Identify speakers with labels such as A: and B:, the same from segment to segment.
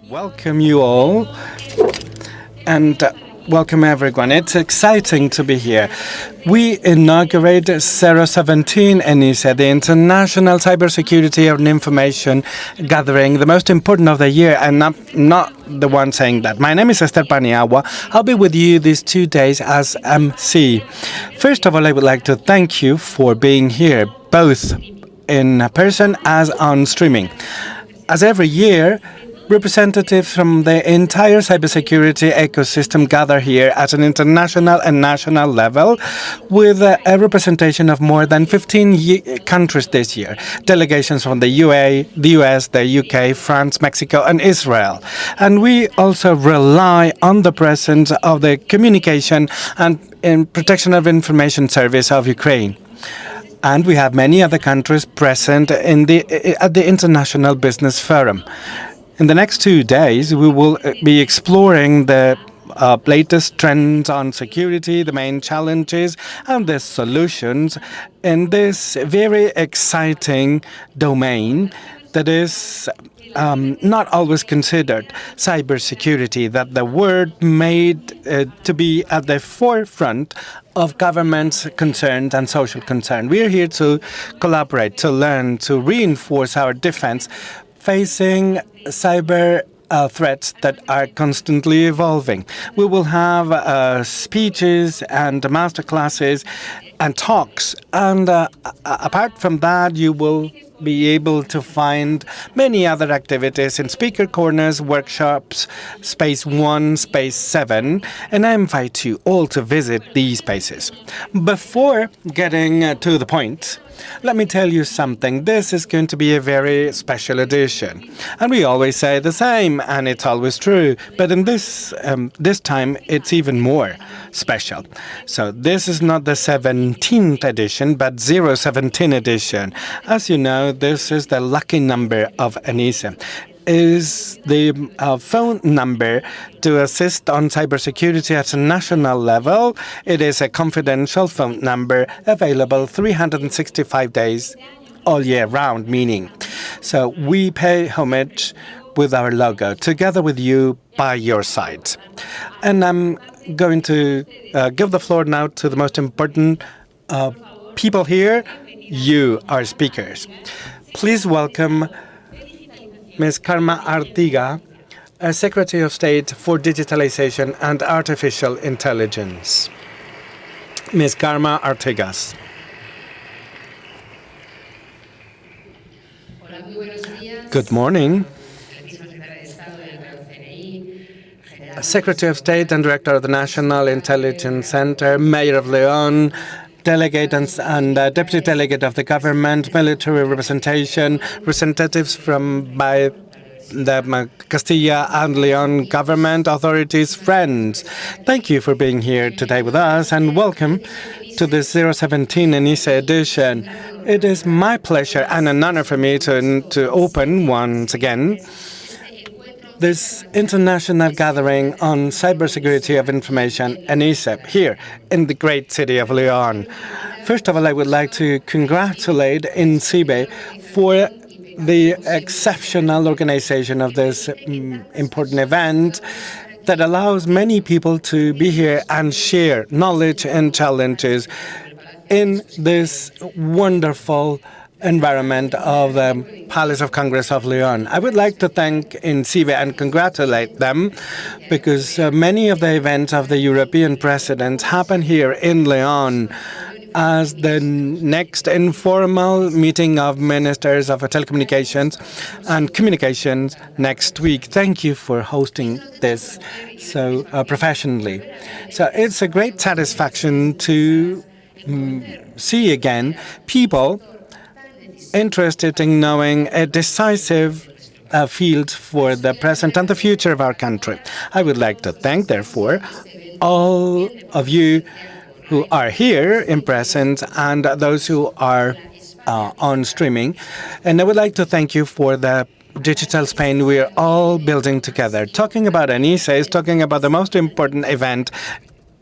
A: Welcome you all, and welcome everyone. It's exciting to be here. We inaugurate 017 ENISE, the International Cybersecurity and Information Gathering, the most important of the year, and I'm not the one saying that. My name is Esther Paniagua. I'll be with you these 2 days as MC. First of all, I would like to thank you for being here, both in person as on streaming. As every year, Representatives from the entire cybersecurity ecosystem gather here at an international and national level with a representation of more than 15 countries this year. Delegations from the UA, the US, the UK, France, Mexico, and Israel. And we also rely on the presence of the Communication and Protection of Information Service of Ukraine. And we have many other countries present at the International Business Forum. In the next 2 days, we will be exploring the latest trends on security, the main challenges, and the solutions in this very exciting domain that is not always considered cybersecurity, that the word made to be at the forefront of government's concerns and social concern. We are here to collaborate, to learn, to reinforce our defense facing cyber threats that are constantly evolving. We will have speeches and master classes and talks. And apart from that, you will be able to find many other activities in speaker corners, workshops, Space 1, Space 7, and I invite you all to visit these spaces. Before getting to the point, let me tell you something. This is going to be a very special edition. And we always say the same, and it's always true. But in this time, it's even more special. So this is not the 17th edition, but 017 edition. As you know, this is the lucky number of ENISE. Is the phone number to assist on cybersecurity at a national level. It is a confidential phone number available 365 days all year round, meaning. So we pay homage with our logo, together with you by your side. And I'm going to give the floor now to the most important people here, you, our speakers. Please welcome Ms. Karma Artiga, Secretary of State for Digitalization and Artificial Intelligence. Ms. Karma Artigas. Good morning. Secretary of State and Director of the National Intelligence Center, Mayor of León, delegate and deputy delegate of the government, military representation, representatives by the Castilla and León government, authorities, friends. Thank you for being here today with us, and welcome to this 017 ENISE edition. It is my pleasure and an honor for me to open once again this international gathering on cybersecurity of information, ENISIBE, here in the great city of León. First of all, I would like to congratulate INCIBE for the exceptional organization of this important event that allows many people to be here and share knowledge and challenges in this wonderful environment of the Palace of Congress of León. I would like to thank INCIBE and congratulate them because many of the events of the European presidents happen here in León as the next informal meeting of ministers of telecommunications and communications next week. Thank you for hosting this so professionally. So it's a great satisfaction to see again people interested in knowing a decisive field for the present and the future of our country. I would like to thank, therefore, all of you who are here in presence and those who are on streaming. And I would like to thank you for the digital Spain we are all building together. Talking about ENISE is talking about the most important event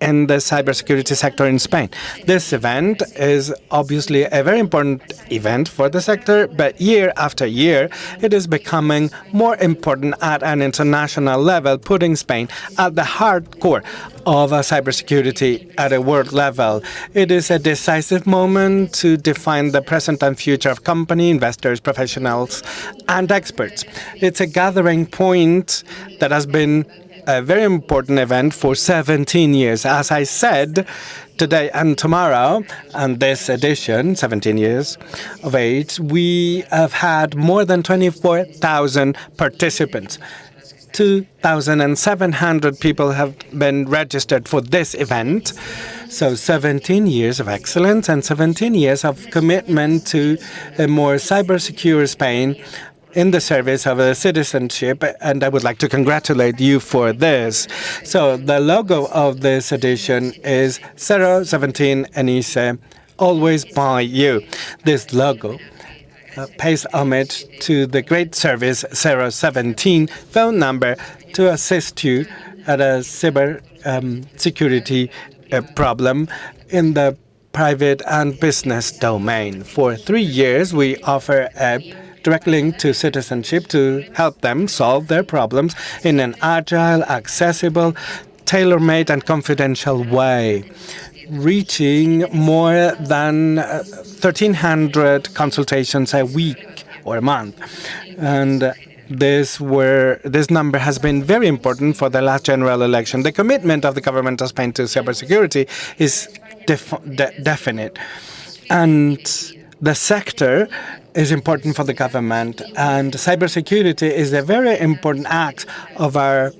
A: in the cybersecurity sector in Spain. This event is obviously a very important event for the sector, but year after year, it is becoming more important at an international level, putting Spain at the hardcore of cybersecurity at a world level. It is a decisive moment to define the present and future of company, investors, professionals, and experts. It's a gathering point that has been a very important event for 17 years. As I said, today and tomorrow, and this edition, 17 years of age, we have had more than 24,000 participants. 2,700 people have been registered for this event. So 17 years of excellence and 17 years of commitment to a more cybersecure Spain in the service of a citizenship, and I would like to congratulate you for this. So the logo of this edition is 017 ENISE, always by you. This logo pays homage to the great service 017 phone number to assist you at a cyber security problem in the private and business domain. For 3 years, we offer a direct link to citizenship to help them solve their problems in an agile, accessible, tailor-made and confidential way, reaching more than 1,300 consultations a week or a month. And this number has been very important for the last general election. The commitment of the government of Spain to cybersecurity is definite. And the sector is important for the government, and cybersecurity is a very important act of our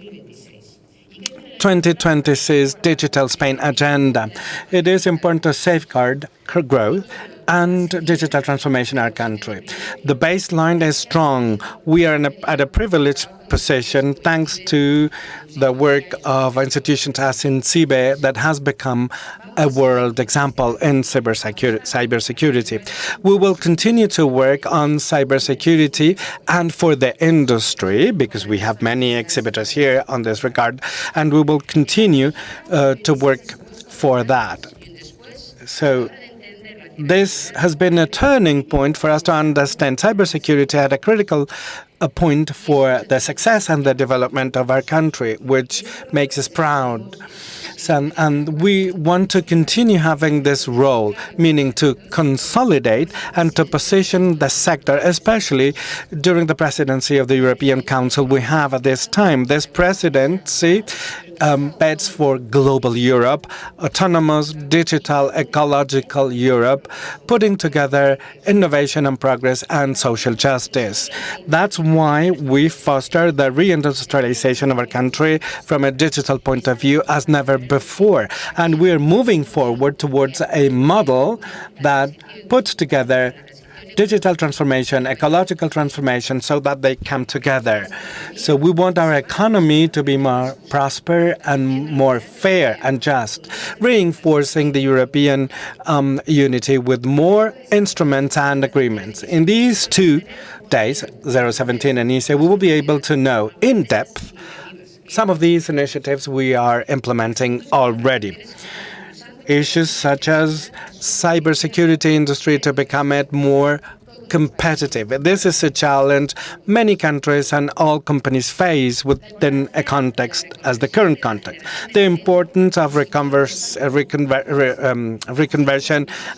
A: 2026 Digital Spain agenda. It is important to safeguard growth and digital transformation in our country. The baseline is strong. We are at a privileged position thanks to the work of institutions as INCIBE that has become a world example in cybersecurity. We will continue to work on cybersecurity and for the industry, because we have many exhibitors here on this regard, and we will continue to work for that. So this has been a turning point for us to understand cybersecurity at a critical point for the success and the development of our country, which makes us proud. And we want to continue having this role, meaning to consolidate and to position the sector, especially during the presidency of the European Council we have at this time. This presidency bets for global Europe, autonomous, digital, ecological Europe, putting together innovation and progress and social justice. That's why we foster the reindustrialization of our country from a digital point of view as never before. And we're moving forward towards a model that puts together digital transformation, ecological transformation, so that they come together. So we want our economy to be more prosperous and more fair and just, reinforcing the European unity with more instruments and agreements. In these 2 days, 017 and ENISE, we will be able to know in depth some of these initiatives we are implementing already. Issues such as cybersecurity industry to become it more competitive. This is a challenge many countries and all companies face within a context as the current context. The importance of reconversion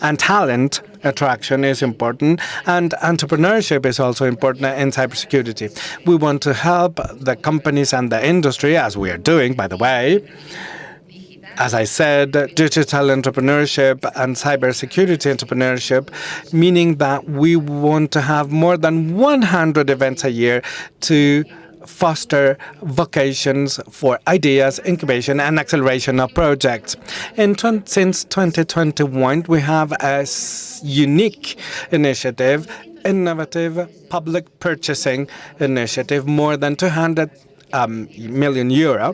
A: and talent attraction is important, and entrepreneurship is also important in cybersecurity. We want to help the companies and the industry, as we are doing, by the way. As I said, digital entrepreneurship and cybersecurity entrepreneurship, meaning that we want to have more than 100 events a year to foster vocations for ideas, incubation, and acceleration of projects. Since 2021, we have a unique initiative, innovative public purchasing initiative, more than 200 million euro.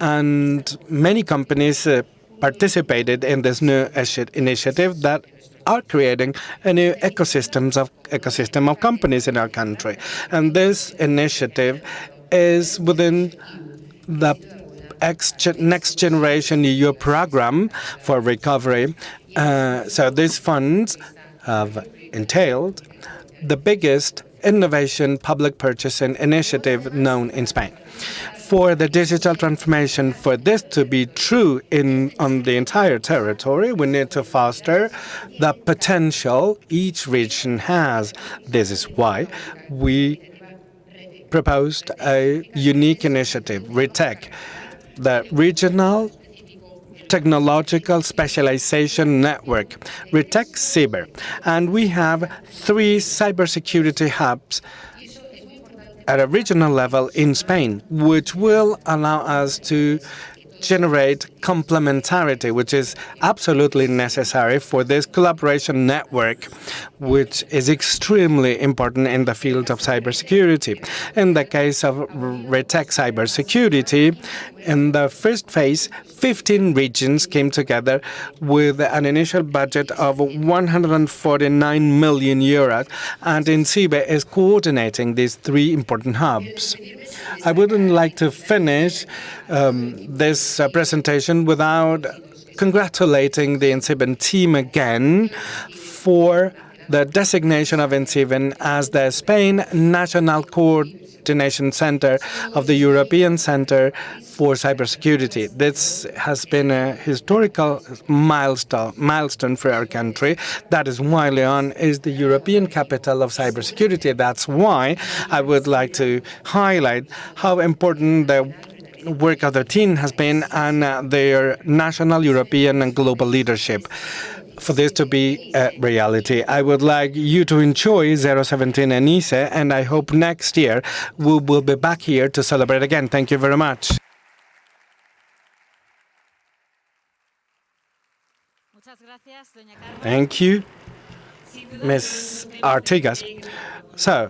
A: And many companies participated in this new initiative that are creating a new ecosystem of companies in our country. And this initiative is within the Next Generation EU program for recovery. So these funds have entailed the biggest innovation public purchasing initiative known in Spain. For the digital transformation, for this to be true on the entire territory, we need to foster the potential each region has. This is why we proposed a unique initiative, RETEC, the regional technological specialization network, RETEC Cyber. And we have 3 cybersecurity hubs at a regional level in Spain, which will allow us to generate complementarity, which is absolutely necessary for this collaboration network, which is extremely important in the field of cybersecurity. In the case of RETEC Cybersecurity, in the first phase, 15 regions came together with an initial budget of 149 million euros, and INCIBE is coordinating these 3 important hubs. I wouldn't like to finish this presentation without congratulating the INCIBE team again for the designation of INCIBE as the Spain National Coordination Center of the European Center for Cybersecurity. This has been a historical milestone for our country. That is why León is the European capital of cybersecurity. That's why I would like to highlight how important the work of the team has been and their national, European, and global leadership for this to be a reality. I would like you to enjoy 017 ENISE, and I hope next year we will be back here to celebrate again. Thank you very much. Thank you, Ms. Artigas. So,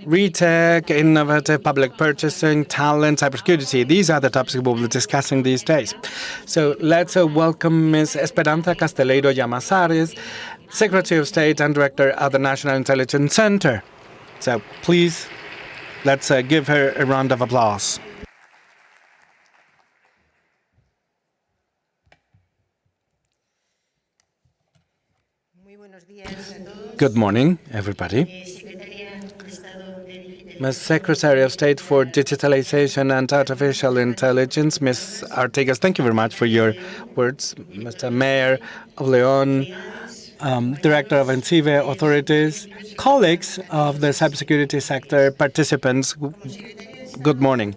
A: RETEC, innovative public purchasing, talent, cybersecurity. These are the topics we'll be discussing these days. So let's welcome Ms. Esperanza Casteleiro Llamazares, Secretary of State and Director of the National Intelligence Center. So please, let's give her a round of applause. Good morning, everybody. Ms. Secretary of State for Digitalization and Artificial Intelligence, Ms. Artigas, thank you very much for your words. Mr. Mayor of León, Director of INCIBE authorities, colleagues of the cybersecurity sector, participants, good morning.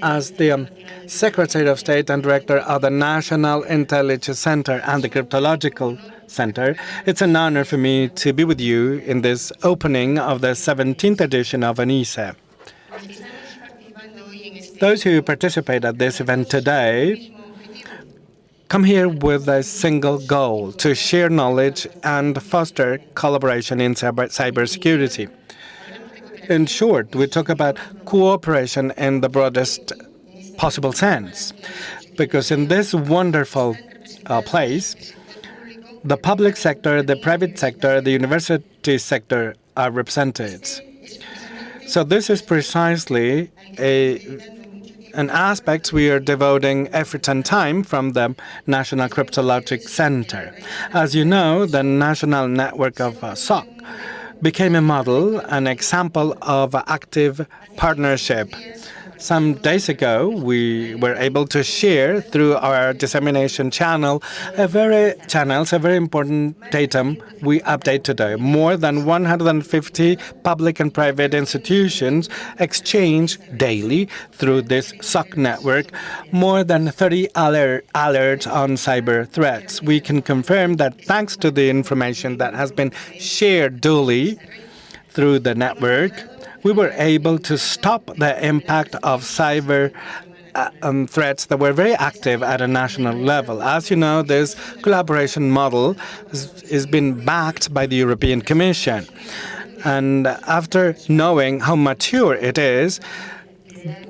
A: As the Secretary of State and Director of the National Intelligence Center and the Cryptological Center, it's an honor for me to be with you in this opening of the 17th edition of ENISE. Those who participate at this event today come here with a single goal: to share knowledge and foster collaboration in cybersecurity. In short, we talk about cooperation in the broadest possible sense, because in this wonderful place, the public sector, the private sector, the university sector are represented. So this is precisely an aspect we are devoting effort and time from the National Cryptologic Center. As you know, the national network of SOC became a model, an example of active partnership. Some days ago, we were able to share through our dissemination channel a very important datum we update today. More than 150 public and private institutions exchange daily through this SOC network more than 30 alerts on cyber threats. We can confirm that thanks to the information that has been shared duly through the network, we were able to stop the impact of cyber threats that were very active at a national level. As you know, this collaboration model has been backed by the European Commission. And after knowing how mature it is,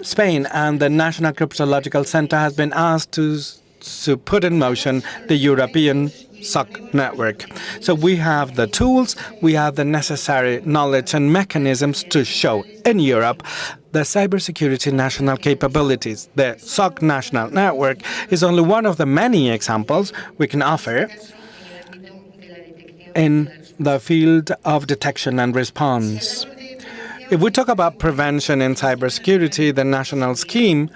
A: Spain and the National Cryptological Center has been asked to put in motion the European SOC network. So we have the tools, we have the necessary knowledge and mechanisms to show in Europe the cybersecurity national capabilities. The SOC national network is only one of the many examples we can offer in the field of detection and response. If we talk about prevention in cybersecurity, the national scheme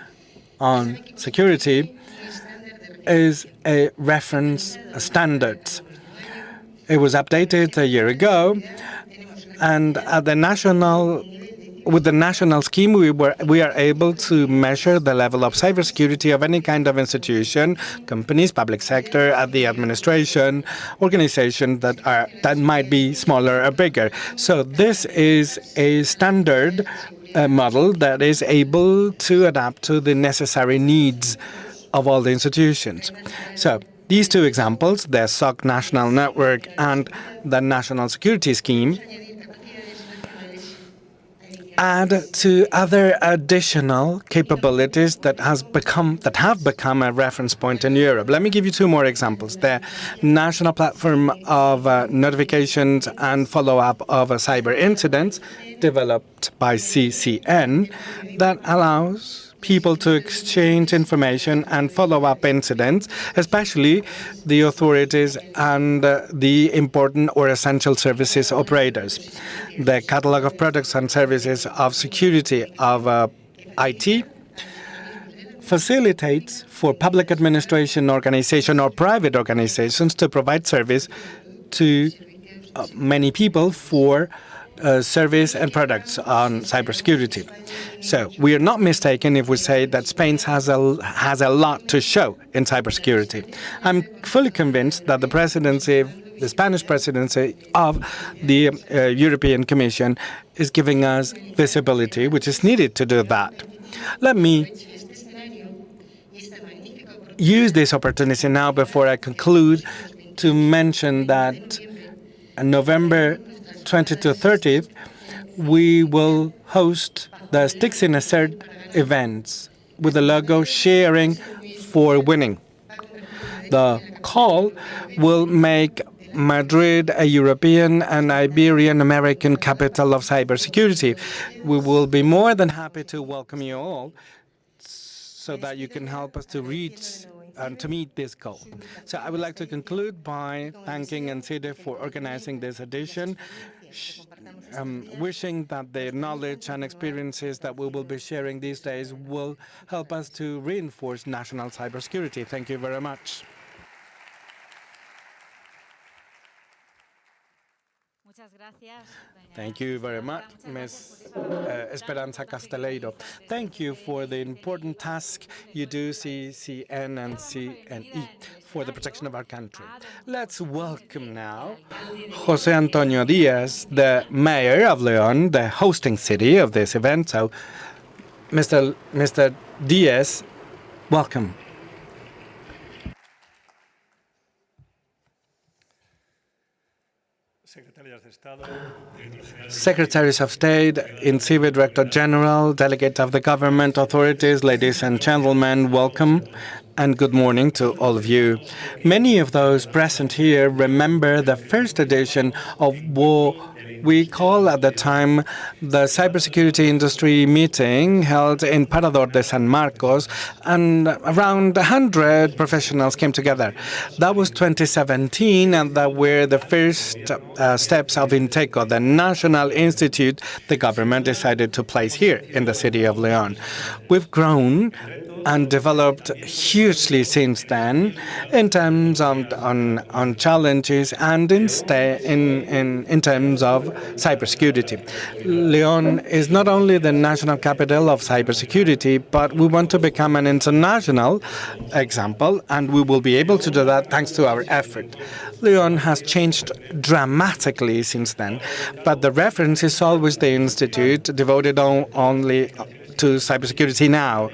A: on security is a reference standard. It was updated a year ago, and at the national with the national scheme, we are able to measure the level of cybersecurity of any kind of institution, companies, public sector, at the administration, organizations that might be smaller or bigger. So this is a standard model that is able to adapt to the necessary needs of all the institutions. So these two examples, the SOC National Network and the National Security Scheme, add to other additional capabilities that have become a reference point in Europe. Let me give you two more examples. The National Platform of Notifications and Follow-up of Cyber Incidents, developed by CCN, that allows people to exchange information and follow up incidents, especially the authorities and the important or essential services operators. The catalog of products and services of security of IT facilitates for public administration organization or private organizations to provide service to many people for service and products on cybersecurity. So we are not mistaken if we say that Spain has a lot to show in cybersecurity. I'm fully convinced that the Spanish presidency of the European Commission is giving us visibility, which is needed to do that. Let me use this opportunity now before I conclude to mention that on November 20 to 30th, we will host the Sticks in a Cert events with the logo Sharing for Winning. The call will make Madrid a European and Iberian American capital of cybersecurity. We will be more than happy to welcome you all so that you can help us to reach and to meet this goal. So I would like to conclude by thanking INCIBE for organizing this edition, wishing that the knowledge and experiences that we will be sharing these days will help us to reinforce national cybersecurity. Thank you very much. Thank you very much, Ms. Esperanza Casteleiro. Thank you for the important task you do, CCN and CNE, for the protection of our country. Let's welcome now José Antonio Díaz, the mayor of León, the hosting city of this event. So, Mr. Díaz, welcome. Secretaries of State, INCIBE Director General, delegates of the government, authorities, ladies and gentlemen, welcome and good morning to all of you. Many of those present here remember the first edition of what we call at the time the cybersecurity industry meeting held in Parador de San Marcos, and around 100 professionals came together. That was 2017, and that were the first steps of INTECO, the national institute the government decided to place here in the city of León. We've grown and developed hugely since then in terms of on challenges and in terms of cybersecurity. León is not only the national capital of cybersecurity, but we want to become an international example, and we will be able to do that thanks to our effort. León has changed dramatically since then, but the reference is always the institute devoted only to cybersecurity now,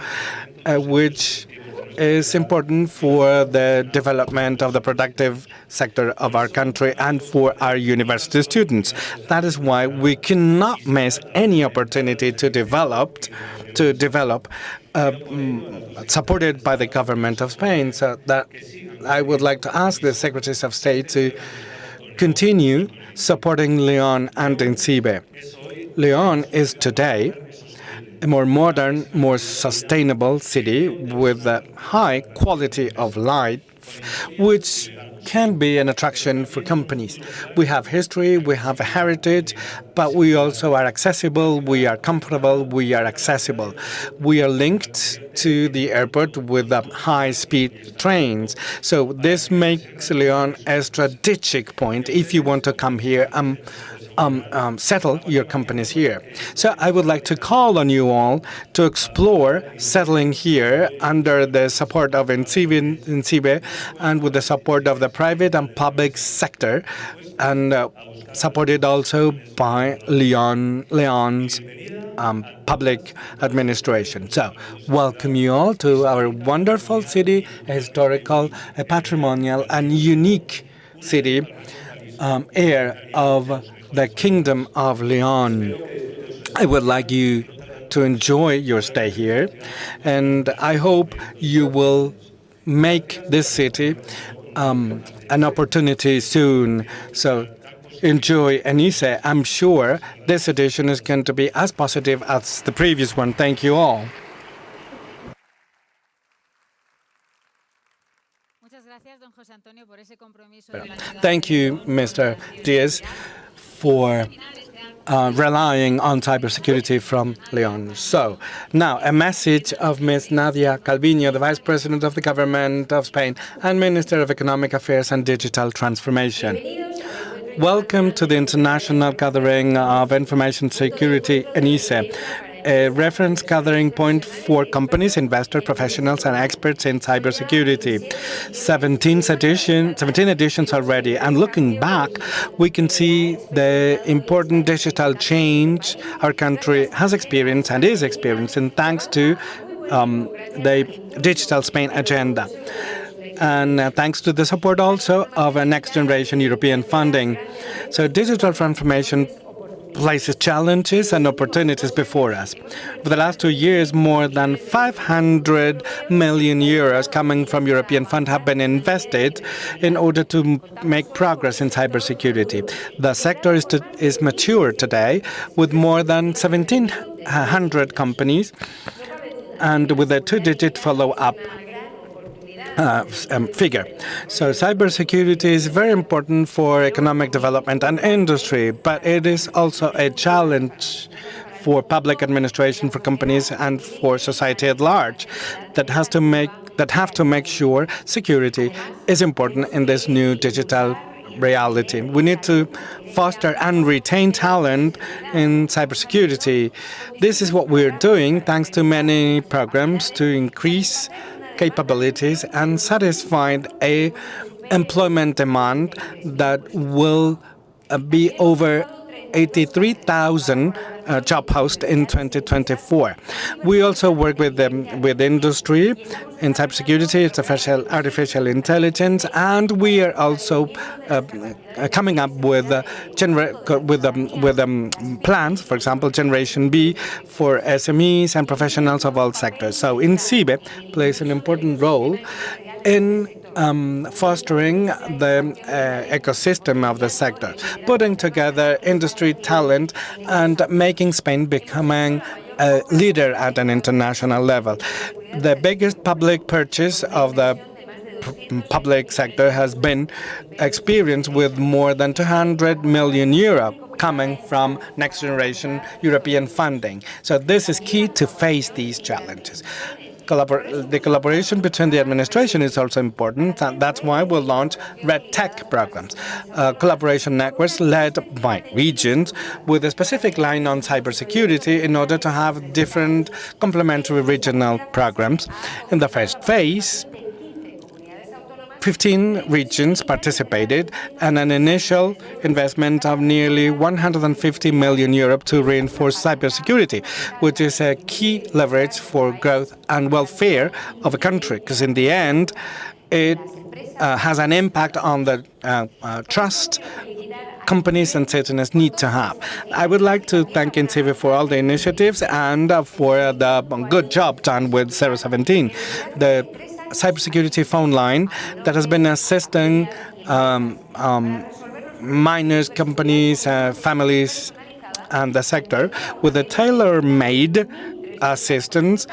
A: which is important for the development of the productive sector of our country and for our university students. That is why we cannot miss any opportunity to develop, supported by the government of Spain. So that I would like to ask the Secretaries of State to continue supporting León and INCIBE. León is today a more modern, more sustainable city with a high quality of life, which can be an attraction for companies. We have history, we have a heritage, but we also are accessible, we are comfortable, we are accessible. We are linked to the airport with high-speed trains. So this makes León a strategic point if you want to come here and settle your companies here. So I would like to call on you all to explore settling here under the support of INCIBE and with the support of the private and public sector, and supported also by Leon's public administration. So, welcome you all to our wonderful city, a historical, a patrimonial, and unique city, heir of the Kingdom of Leon. I would like you to enjoy your stay here, and I hope you will make this city an opportunity soon. So enjoy ENISE. I'm sure this edition is going to be as positive as the previous one. Thank you all. Thank you, Mr. Diaz, for relying on cybersecurity from Leon. So, now a message of Ms. Nadia Calviño, the Vice President of the Government of Spain and Minister of Economic Affairs and Digital Transformation. Welcome to the International Gathering of Information Security, ENISE, a reference gathering point for companies, investors, professionals, and experts in cybersecurity. 17 editions already, and looking back, we can see the important digital change our country has experienced and is experiencing thanks to the Digital Spain agenda. And thanks to the support also of a next-generation European funding. So digital transformation places challenges and opportunities before us. For the last 2 years, more than 500 million euros coming from European funds have been invested in order to make progress in cybersecurity. The sector is mature today with more than 1,700 companies and with a two-digit follow-up figure. So cybersecurity is very important for economic development and industry, but it is also a challenge for public administration, for companies, and for society at large that have to make sure security is important in this new digital reality. We need to foster and retain talent in cybersecurity. This is what we're doing thanks to many programs to increase capabilities and satisfy a employment demand that will be over 83,000 job posts in 2024. We also work with industry in cybersecurity, artificial intelligence, and we are also coming up with plans, for example, Generation B for SMEs and professionals of all sectors. So INCIBE plays an important role in fostering the ecosystem of the sector, putting together industry talent and making Spain becoming a leader at an international level. The biggest public purchase of the public sector has been experienced with more than 200 million euro coming from next generation European funding. So this is key to face these challenges. The collaboration between the administration is also important, and that's why we'll launch Red Tech programs, collaboration networks led by regions with a specific line on cybersecurity in order to have different complementary regional programs. In the first phase, 15 regions participated, and an initial investment of nearly 150 million euro to reinforce cybersecurity, which is a key leverage for growth and welfare of a country, because in the end, it has an impact on the trust companies and citizens need to have. I would like to thank INCIBE for all the initiatives and for the good job done with 017. The cybersecurity phone line that has been assisting miners, companies, families, and the sector with a tailor-made assistance,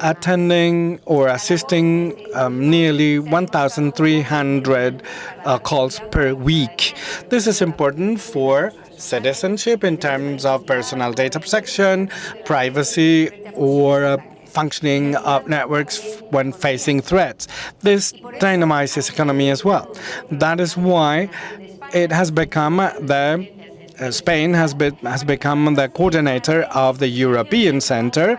A: attending or assisting nearly 1,300 calls per week. This is important for citizenship in terms of personal data protection, privacy, or functioning of networks when facing threats. This dynamizes economy as well. That is why it has become the Spain has become the coordinator of the European Center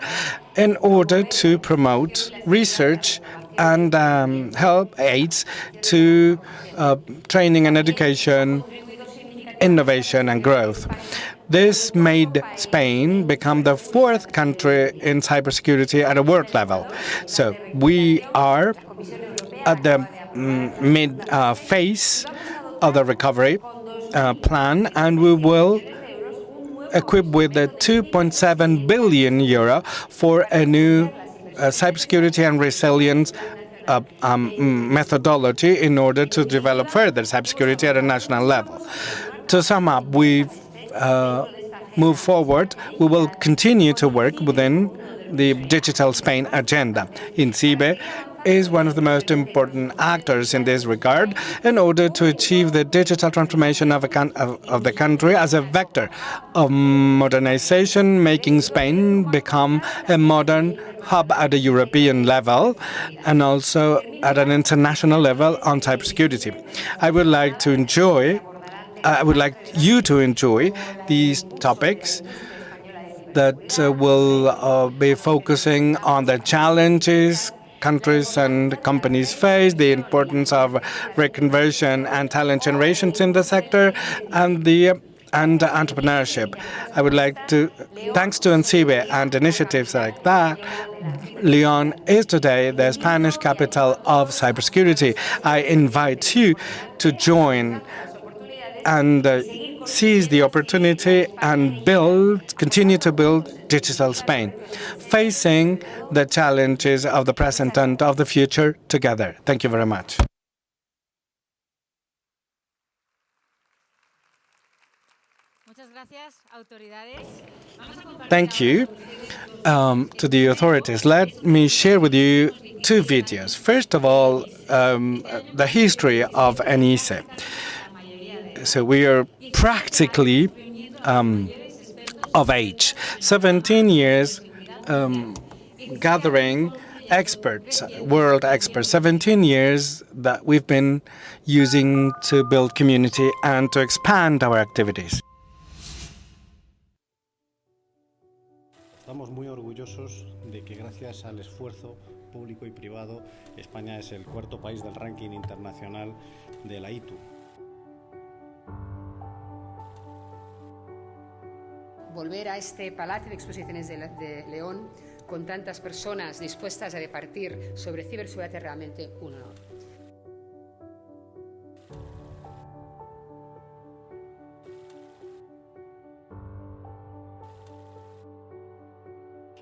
A: in order to promote research and help aids to training and education, innovation and growth. This made Spain become the fourth country in cybersecurity at a world level. So we are at the mid phase of the recovery plan, and we will equip with the 2.7 billion euro for a new cybersecurity and resilience methodology in order to develop further cybersecurity at a national level. To sum up, we've moved forward. We will continue to work within the Digital Spain agenda. INCIBE is one of the most important actors in this regard in order to achieve the digital transformation of the country as a vector of modernization, making Spain become a modern hub at a European level and also at an international level on cybersecurity. I would like you to enjoy these topics that will be focusing on the challenges countries and companies face, the importance of reconversion and talent generations in the sector, and entrepreneurship. I would like to, thanks to INCIBE and initiatives like that, Leon is today the Spanish capital of cybersecurity. I invite you to join and seize the opportunity and continue to build Digital Spain, facing the challenges of the present and of the future together. Thank you very much. Thank you to the authorities. Let me share with you two videos. First of all, the history of ENISE. So we are practically of age. 17 years gathering experts, world experts. 17 years that we've been using to build community and to expand our activities.
B: Estamos muy orgullosos de que gracias al esfuerzo público y privado, España es el cuarto país del ranking internacional de la ITU.
C: Volver a este Palacio de Exposiciones de León con tantas personas dispuestas a debatir sobre ciberseguridad es realmente un honor.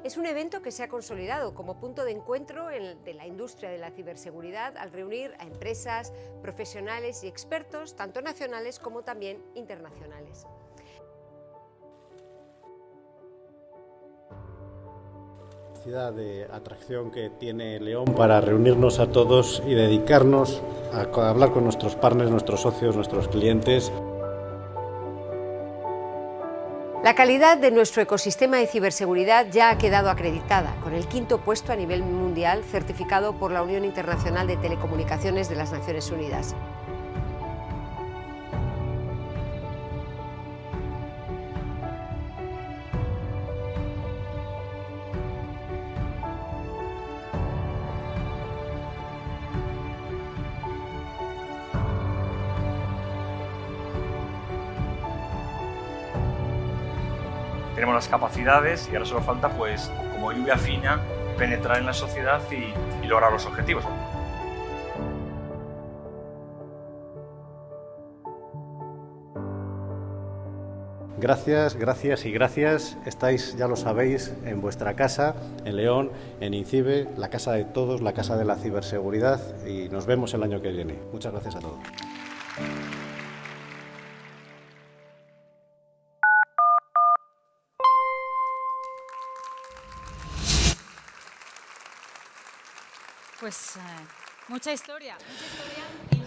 D: Es un evento que se ha consolidado como punto de encuentro de la industria de la ciberseguridad al reunir a empresas, profesionales y expertos, tanto nacionales como también internacionales.
B: De atracción que tiene León para reunirnos a todos y dedicarnos a hablar con nuestros partners, nuestros socios, nuestros clientes.
D: La calidad de nuestro ecosistema de ciberseguridad ya ha quedado acreditada, con el 5º puesto a nivel mundial certificado por la Unión Internacional de Telecomunicaciones de las Naciones Unidas.
E: Tenemos las capacidades y ahora solo falta, pues, como lluvia fina, penetrar en la sociedad y lograr los objetivos.
B: Gracias, gracias y gracias. Estáis, ya lo sabéis, en vuestra casa, en León, en INCIBE, la casa de todos, la casa de la ciberseguridad, y nos vemos el año que viene. Muchas gracias a todos.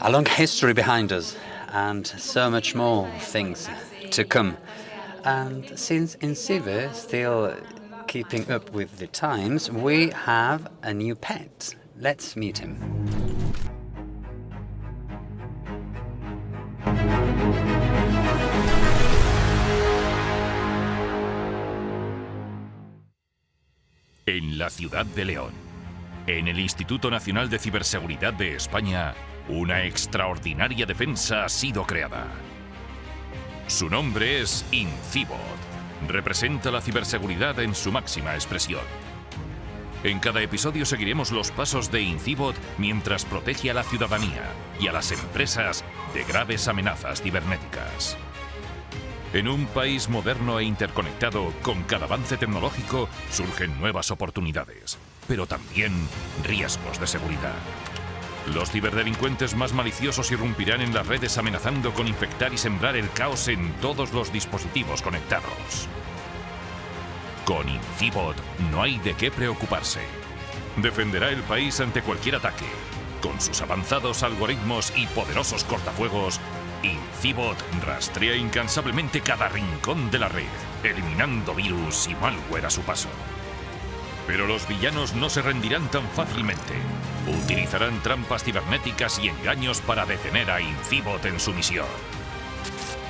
F: A long history behind us and so much more things to come. And since INCIBE is still keeping up with the times, we have a new pet. Let's meet him.
G: En la ciudad de León, en el Instituto Nacional de Ciberseguridad de España, una extraordinaria defensa ha sido creada. Su nombre es INCIBE. Representa la ciberseguridad en su máxima expresión. En cada episodio seguiremos los pasos de INCIBE mientras protege a la ciudadanía y a las empresas de graves amenazas cibernéticas. En un país moderno e interconectado, con cada avance tecnológico surgen nuevas oportunidades, pero también riesgos de seguridad. Los ciberdelincuentes más maliciosos irrumpirán en las redes amenazando con infectar y sembrar el caos en todos los dispositivos conectados. Con INCIBE no hay de qué preocuparse. Defenderá el país ante cualquier ataque. Con sus avanzados algoritmos y poderosos cortafuegos, INCIBE rastrea incansablemente cada rincón de la red, eliminando virus y malware a su paso. Pero los villanos no se rendirán tan fácilmente. Utilizarán trampas cibernéticas y engaños para detener a INCIBE en su misión.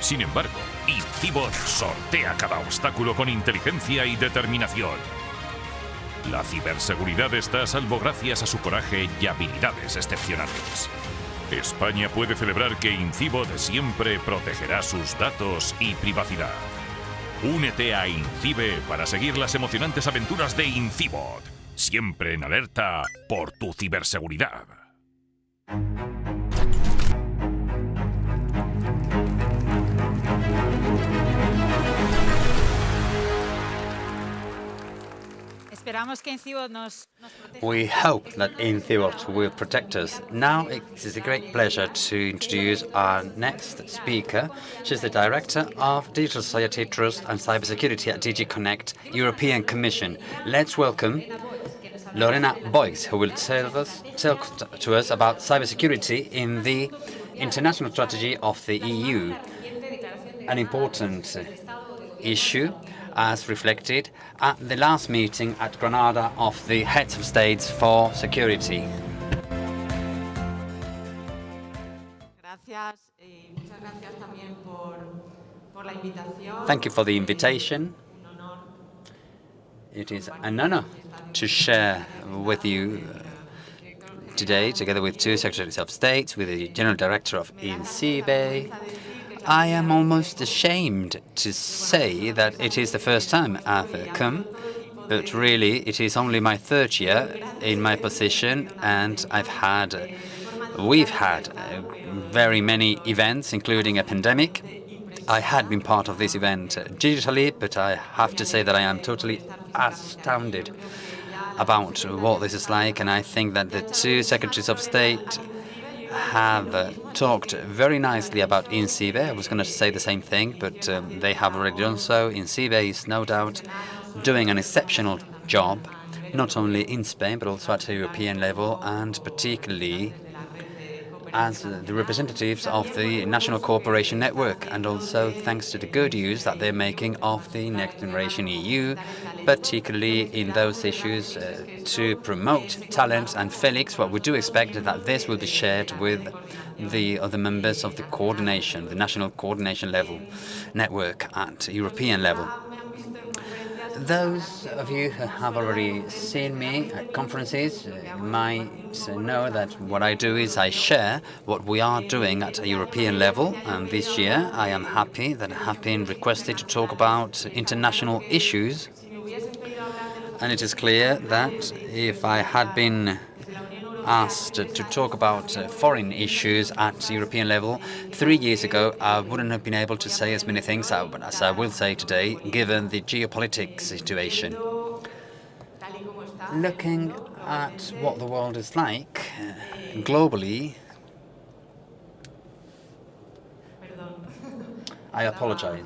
G: Sin embargo, INCIBE sortea cada obstáculo con inteligencia y determinación. La ciberseguridad está a salvo gracias a su coraje y habilidades excepcionales. España puede celebrar que INCIBE siempre protegerá sus datos y privacidad. Únete a INCIBE para seguir las emocionantes aventuras de INCIBE, siempre en alerta por tu ciberseguridad.
F: We hope that INCIBE will protect us. Now it is a great pleasure to introduce our next speaker. She's the Director of Digital Society Trust and Cybersecurity at DG Connect, European Commission. Let's welcome Lorena Boix, who will tell to us about cybersecurity in the international strategy of the EU, an important issue as reflected at the last meeting at Granada of the heads of states for security. Thank you for the invitation. It is an honor to share with you today, together with two Secretaries of State, with the General Director of INCIBE. I am almost ashamed to say that it is the first time I've come, but really it is only my third year in my position, and we've had very many events, including a pandemic. I had been part of this event digitally, but I have to say that I am totally astounded about what this is like, and I think that the two Secretaries of State have talked very nicely about INCIBE. I was going to say the same thing, but they have already done so. INCIBE is no doubt doing an exceptional job, not only in Spain, but also at the European level, and particularly as the representatives of the National Cooperation Network, and also thanks to the good use that they're making of the Next Generation EU, particularly in those issues to promote talent. And Felix, what we do expect is that this will be shared with the other members of the National Coordination level network at European level. Those of you who have already seen me at conferences might know that what I do is I share what we are doing at a European level, and this year I am happy that I have been requested to talk about international issues. And it is clear that if I had been asked to talk about foreign issues at European level 3 years ago, I wouldn't have been able to say as many things as I will say today, given the geopolitics situation. Looking at what the world is like globally, I apologize.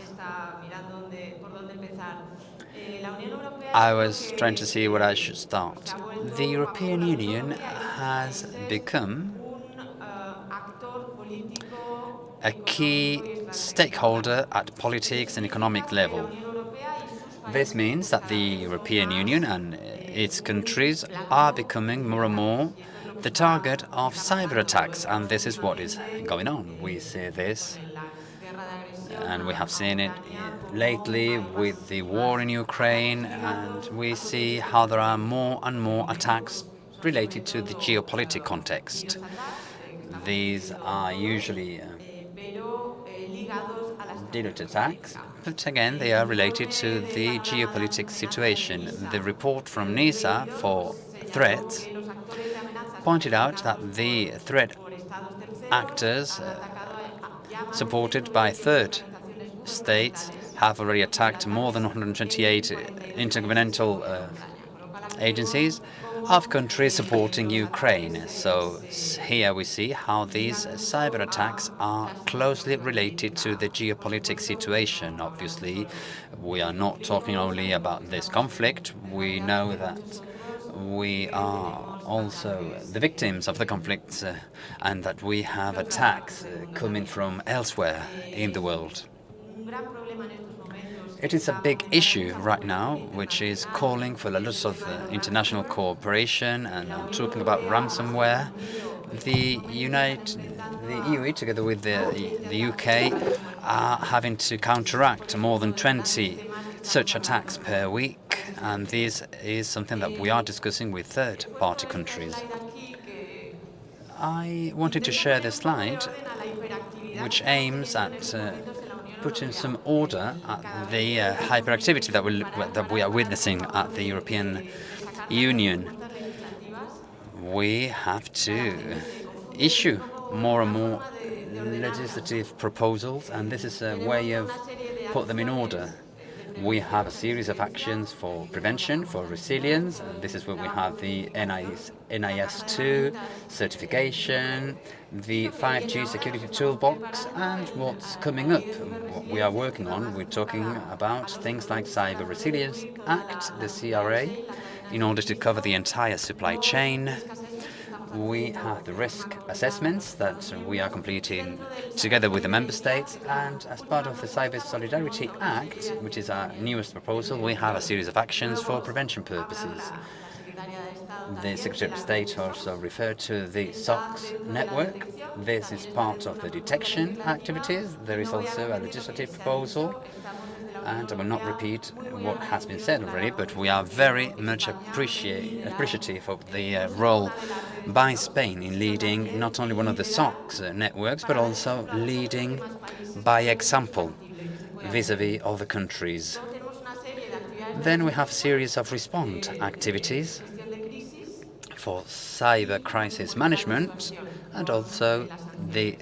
F: I was trying to see where I should start. The European Union has become a key stakeholder at politics and economic level. This means that the European Union and its countries are becoming more and more the target of cyber attacks, and this is what is going on. We see this And we have seen it lately with the war in Ukraine, and we see how there are more and more attacks related to the geopolitical context. These are usually direct attacks, but again, they are related to the geopolitical situation. The report from NISA for threats pointed out that the threat actors supported by third states have already attacked more than 128 intergovernmental agencies of countries supporting Ukraine. So here we see how these cyber attacks are closely related to the geopolitical situation. Obviously, we are not talking only about this conflict. We know that we are also the victims of the conflict and that we have attacks coming from elsewhere in the world. It is a big issue right now, which is calling for a lot of international cooperation, and I'm talking about ransomware. The EU, together with the UK, are having to counteract more than 20 such attacks per week, and this is something that we are discussing with third-party countries. I wanted to share this slide, which aims at putting some order at the hyperactivity that we are witnessing at the European Union. We have to issue more and more legislative proposals, and this is a way of put them in order. We have a series of actions for prevention, for resilience, and this is where we have the NIS2 certification, the 5G security toolbox, and what's coming up, what we are working on. We're talking about things like Cyber Resilience Act, the CRA, in order to cover the entire supply chain. We have the risk assessments that we are completing together with the member states, and as part of the Cyber Solidarity Act, which is our newest proposal, we have a series of actions for prevention purposes. The Secretary of State also referred to the SOX network. This is part of the detection activities. There is also a legislative proposal, and I will not repeat what has been said already, but we are very much appreciative of the role by Spain in leading not only one of the SOX networks, but also leading by example vis-à-vis other countries. Then we have a series of response activities for cyber crisis management and also the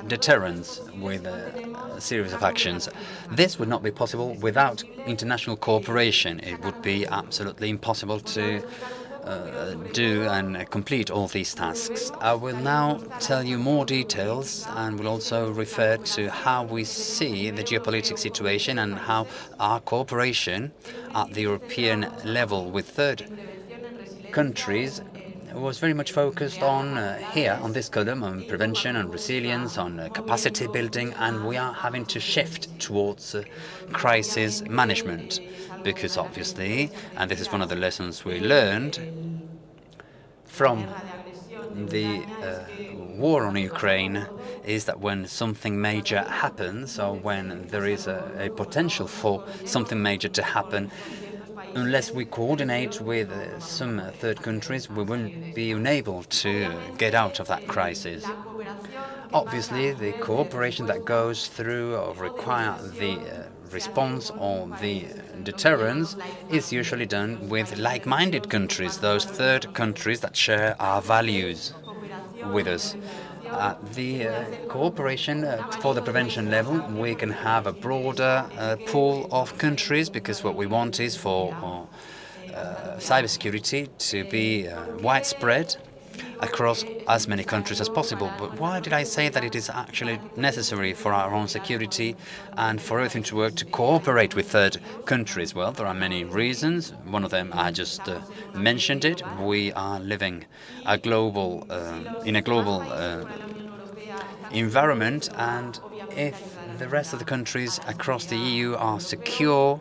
F: deterrence with a series of actions. This would not be possible without international cooperation. It would be absolutely impossible to do and complete all these tasks. I will now tell you more details and will also refer to how we see the geopolitical situation and how our cooperation at the European level with third countries was very much focused on here, on this column, on prevention and resilience, on capacity building, and we are having to shift towards crisis management, because obviously, and this is one of the lessons we learned from the war on Ukraine, is that when something major happens, or when there is a potential for something major to happen, unless we coordinate with some third countries, we will be unable to get out of that crisis. Obviously, the cooperation that goes through or require the response or the deterrence is usually done with like-minded countries, those third countries that share our values with us. The cooperation for the prevention level, we can have a broader pool of countries, because what we want is for cybersecurity to be widespread across as many countries as possible. But why did I say that it is actually necessary for our own security and for everything to work to cooperate with third countries? Well, there are many reasons. One of them, I just mentioned it. We are living a global, in a global environment, and if the rest of the countries across the EU are secure,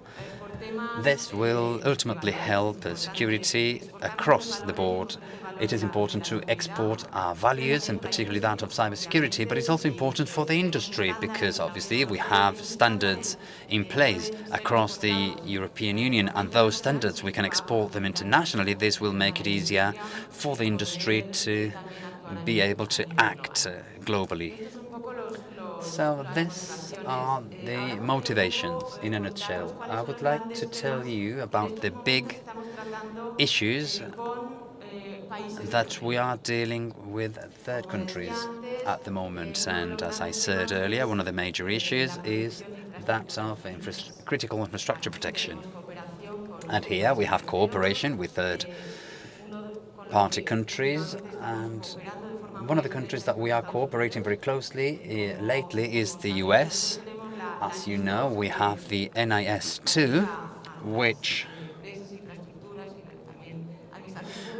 F: this will ultimately help security across the board It is important to export our values, and particularly that of cybersecurity, but it's also important for the industry because obviously we have standards in place across the European Union, and those standards we can export them internationally. This will make it easier for the industry to be able to act globally. So these are the motivations in a nutshell. I would like to tell you about the big issues that we are dealing with third countries at the moment. And as I said earlier, one of the major issues is that of critical infrastructure protection. And here we have cooperation with third-party countries, and one of the countries that we are cooperating very closely lately is the US. As you know, we have the ENISE 2, which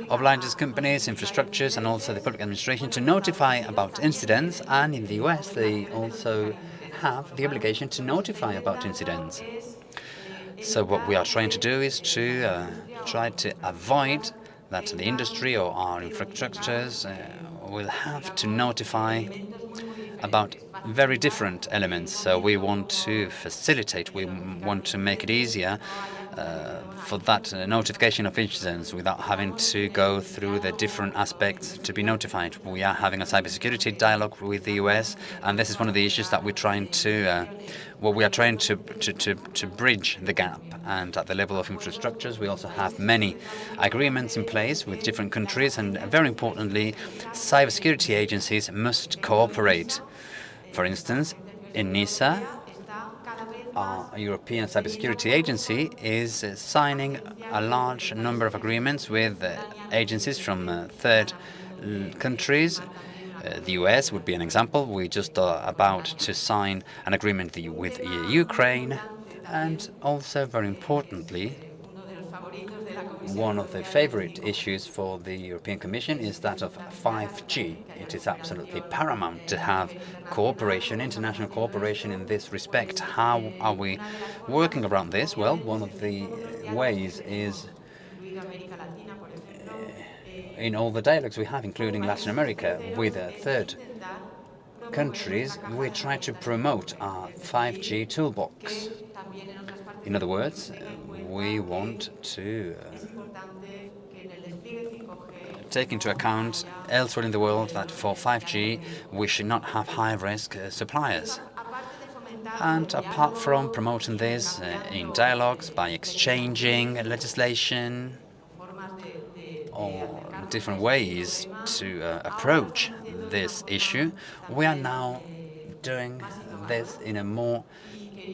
F: obliges companies, infrastructures, and also the public administration to notify about incidents, and in the US they also have the obligation to notify about incidents. So what we are trying to do is to try to avoid that the industry or our infrastructures will have to notify about very different elements. So we want to facilitate, we want to make it easier for that notification of incidents without having to go through the different aspects to be notified. We are having a cybersecurity dialogue with the US, and this is one of the issues that we're trying to, we are trying to bridge the gap. And at the level of infrastructures, we also have many agreements in place with different countries, and very importantly, cybersecurity agencies must cooperate. For instance, ENISE, our European Cybersecurity Agency, is signing a large number of agreements with agencies from third countries. The US would be an example. We just are about to sign an agreement with Ukraine. And also, very importantly, one of the favorite issues for the European Commission is that of 5G. It is absolutely paramount to have cooperation, international cooperation in this respect. How are we working around this? Well, one of the ways is in all the dialogues we have, including Latin America, with third countries, we try to promote our 5G toolbox. In other words, we want to take into account elsewhere in the world that for 5G we should not have high-risk suppliers. And apart from promoting this in dialogues by exchanging legislation or different ways to approach this issue, we are now doing this in a more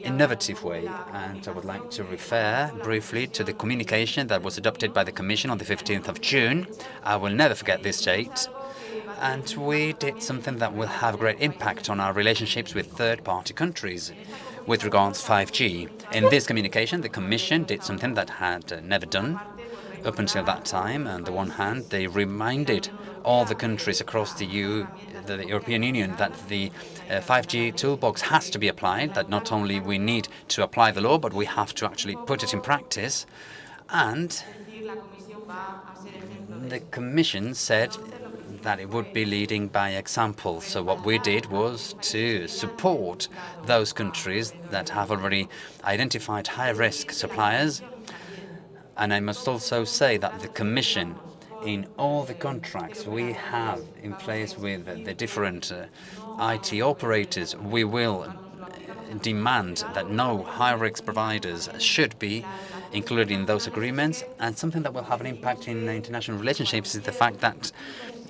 F: innovative way, and I would like to refer briefly to the communication that was adopted by the Commission on the 15th of June. I will never forget this date, and we did something that will have a great impact on our relationships with third-party countries with regards to 5G. In this communication, the Commission did something that had never done up until that time. On the one hand, they reminded all the countries across the European Union that the 5G toolbox has to be applied, that not only we need to apply the law, but we have to actually put it in practice. And the Commission said that it would be leading by example. So what we did was to support those countries that have already identified high-risk suppliers. And I must also say that the Commission, in all the contracts we have in place with the different IT operators, we will demand that no high-risk providers should be included in those agreements. And something that will have an impact in international relationships is the fact that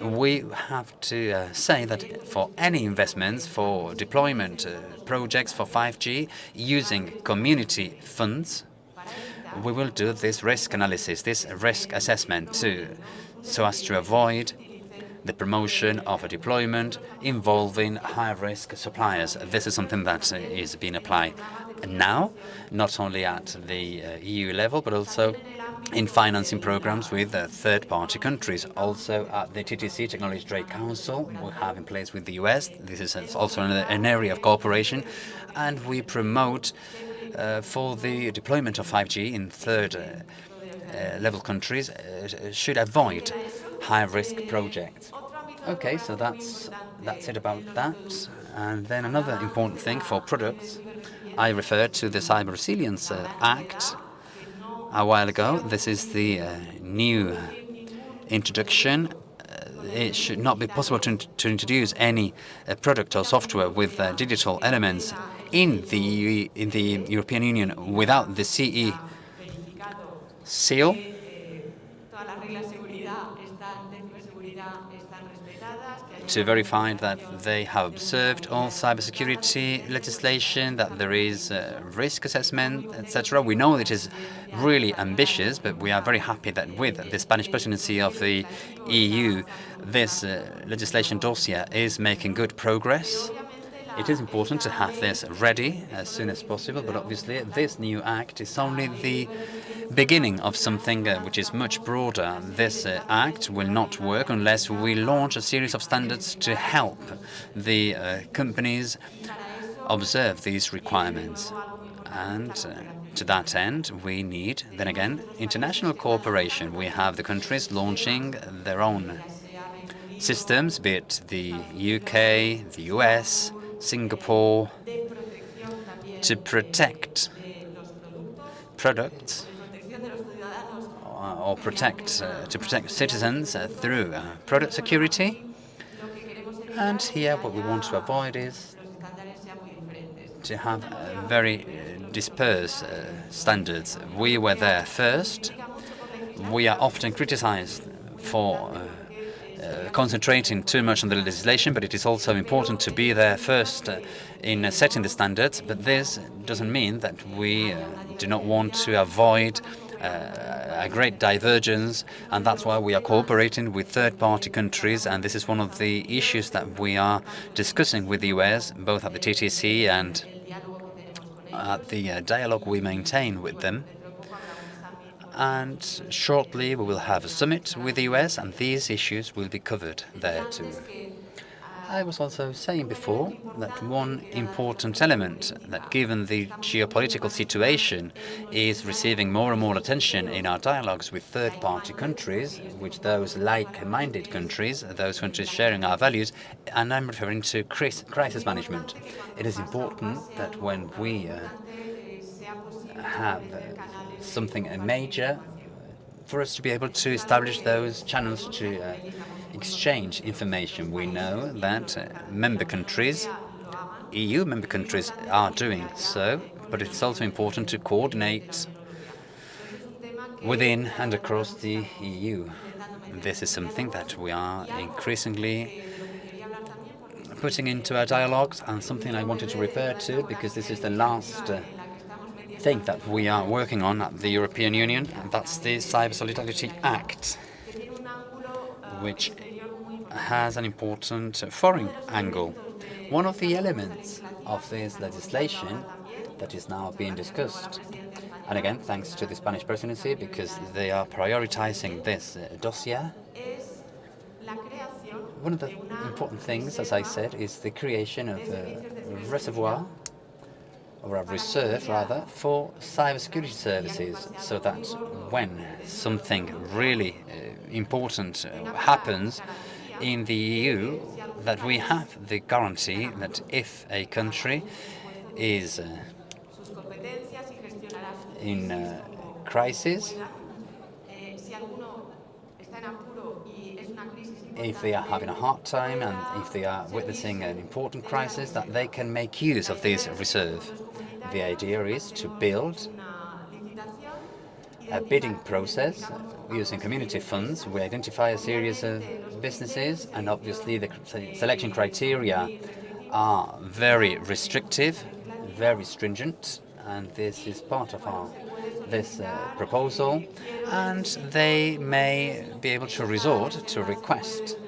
F: we have to say that for any investments, for deployment projects for 5G using community funds, we will do this risk analysis, this risk assessment so as to avoid the promotion of a deployment involving high-risk suppliers. This is something that is being applied now, not only at the EU level, but also in financing programs with third-party countries. Also at the TTC, Technology Trade Council, we have in place with the US. This is also an area of cooperation, and we promote for the deployment of 5G in third level countries should avoid high-risk projects. Okay, so that's it about that. And then another important thing for products, I referred to the Cyber Resilience Act a while ago. This is the new introduction. It should not be possible to introduce any product or software with digital elements in the European Union without the CE seal. To verify that they have observed all cybersecurity legislation, that there is risk assessment, etc. We know it is really ambitious, but we are very happy that with the Spanish presidency of the EU, this legislation dossier is making good progress. It is important to have this ready as soon as possible, but obviously this new act is only the beginning of something which is much broader. This act will not work unless we launch a series of standards to help the companies observe these requirements. And to that end, we need, then again, international cooperation. We have the countries launching their own systems, be it the UK, the US, Singapore, to protect products or to protect citizens through product security. And here what we want to avoid is to have very dispersed standards. We were there first. We are often criticized for concentrating too much on the legislation, but it is also important to be there first in setting the standards. But this doesn't mean that we do not want to avoid a great divergence, and that's why we are cooperating with third-party countries, and this is one of the issues that we are discussing with the US, both at the TTC and at the dialogue we maintain with them. And shortly we will have a summit with the US, and these issues will be covered there too. I was also saying before that one important element that, given the geopolitical situation, is receiving more and more attention in our dialogues with third-party countries, which those like-minded countries, those countries sharing our values, and I'm referring to crisis management. It is important that when we have something major, for us to be able to establish those channels to exchange information. We know that member countries, EU member countries, are doing so, but it's also important to coordinate within and across the EU. This is something that we are increasingly putting into our dialogues, and something I wanted to refer to because this is the last thing that we are working on at the European Union, and that's the Cyber Solidarity Act, which has an important foreign angle. One of the elements of this legislation that is now being discussed, and again thanks to the Spanish presidency because they are prioritizing this dossier, one of the important things, as I said, is the creation of a reservoir, or a reserve rather, for cybersecurity services, so that when something really important happens in the EU, that we have the guarantee that if a country is in crisis, if they are having a hard time and if they are witnessing an important crisis, that they can make use of this reserve. The idea is to build a bidding process using community funds. We identify a series of businesses, and obviously the selection criteria are very restrictive, very stringent, and this is part of this proposal, and they may be able to resort to request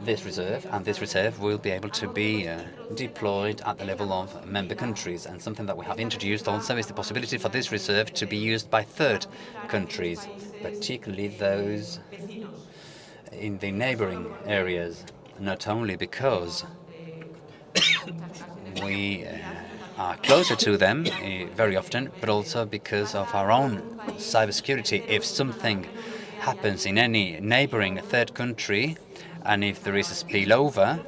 F: this reserve, and this reserve will be able to be deployed at the level of member countries. And something that we have introduced also is the possibility for this reserve to be used by third countries, particularly those in the neighboring areas, not only because we are closer to them very often, but also because of our own cybersecurity. If something happens in any neighboring third country, and if there is a spillover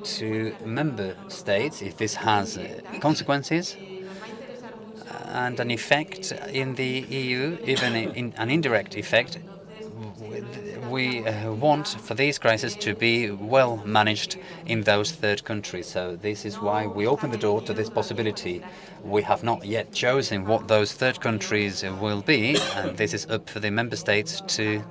F: to member states, if this has consequences and an effect in the EU, even in an indirect effect, we want for these crises to be well managed in those third countries. So this is why we open the door to this possibility. We have not yet chosen what those third countries will be, and this is up for the member states to,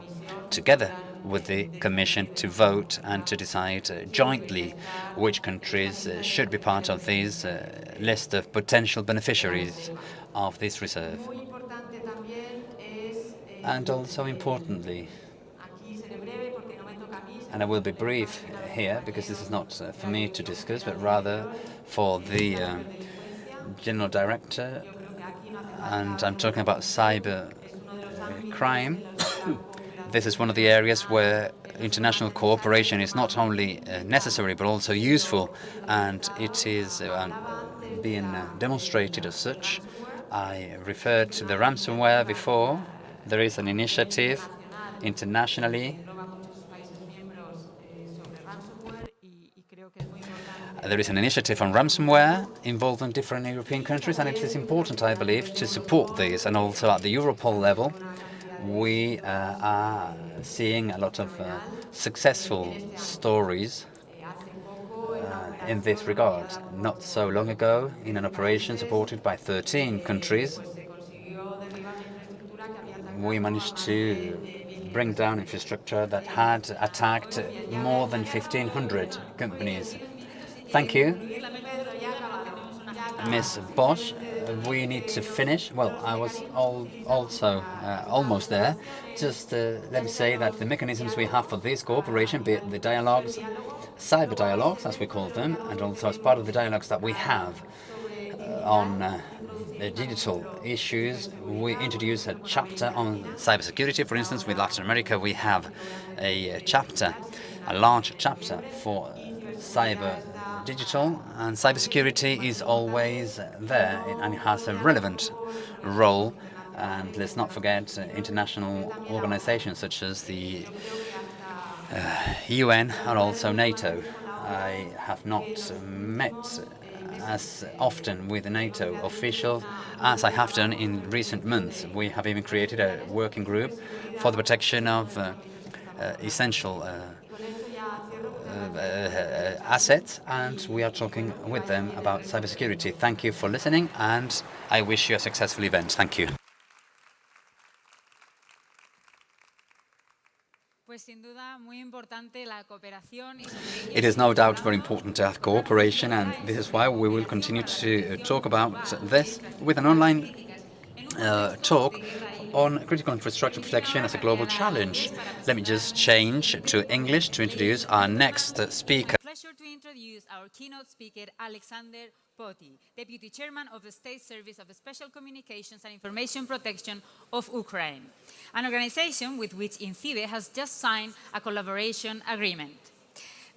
F: together with the Commission, to vote and to decide jointly which countries should be part of this list of potential beneficiaries of this reserve. And also importantly, and I will be brief here because this is not for me to discuss, but rather for the General Director, and I'm talking about cyber crime. This is one of the areas where international cooperation is not only necessary but also useful, and it is being demonstrated as such. I referred to the ransomware before. There is an initiative internationally. There is an initiative on ransomware involving different European countries, and it is important, I believe, to support this. And also at the Europol level, we are seeing a lot of successful stories in this regard. Not so long ago, in an operation supported by 13 countries, we managed to bring down infrastructure that had attacked more than 1,500 companies. Thank you, Ms. Bosch. We need to finish. Well, I was also almost there. Just let me say that the mechanisms we have for this cooperation, be it the dialogues, cyber dialogues, as we call them, and also as part of the dialogues that we have on the digital issues, we introduce a chapter on cybersecurity. For instance, with Latin America, we have a chapter, a large chapter for cyber digital, and cybersecurity is always there, and it has a relevant role. And let's not forget international organizations such as the UN and also NATO. I have not met as often with the NATO officials as I have done in recent months. We have even created a working group for the protection of essential assets, and we are talking with them about cybersecurity. Thank you for listening, and I wish you a successful event. Thank you. It is no doubt very important to have cooperation, and this is why we will continue to talk about this with an online talk on critical infrastructure protection as a global challenge. Let me just change to English to introduce our next speaker.
H: Pleasure to introduce our keynote speaker, Alexander Poti, Deputy Chairman of the State Service of Special Communications and Information Protection of Ukraine, an organization with which INCIBE has just signed a collaboration agreement.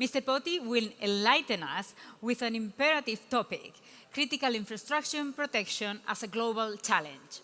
H: Mr. Poti will enlighten us with an imperative topic, critical infrastructure protection as a global challenge.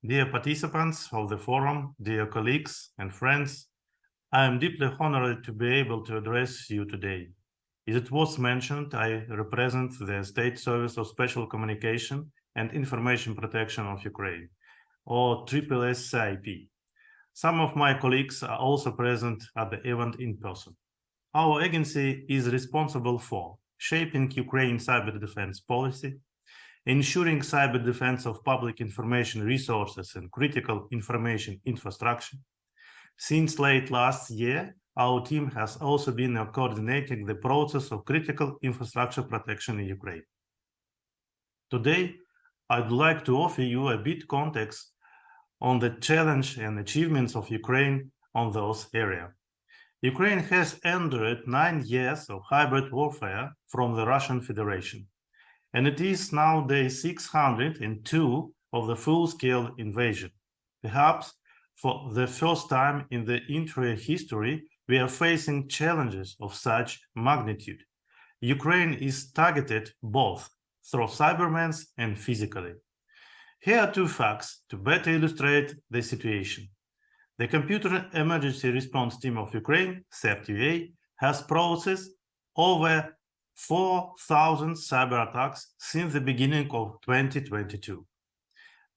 I: Dear participants of the forum, dear colleagues and friends, I am deeply honored to be able to address you today. As it was mentioned, I represent the State Service of Special Communication and Information Protection of Ukraine, or SSCIP. Some of my colleagues are also present at the event in person. Our agency is responsible for shaping Ukraine's cyber defense policy, ensuring cyber defense of public information resources and critical information infrastructure. Since late last year, our team has also been coordinating the process of critical infrastructure protection in Ukraine. Today, I'd like to offer you a bit context on the challenge and achievements of Ukraine on those areas. Ukraine has endured 9 years of hybrid warfare from the Russian Federation, and it is now day 602 of the full-scale invasion. Perhaps for the first time in the entire history, we are facing challenges of such magnitude. Ukraine is targeted both through cybermeans and physically. Here are two facts to better illustrate the situation. The Computer Emergency Response Team of Ukraine, CEPTUA, has processed over 4,000 cyber attacks since the beginning of 2022.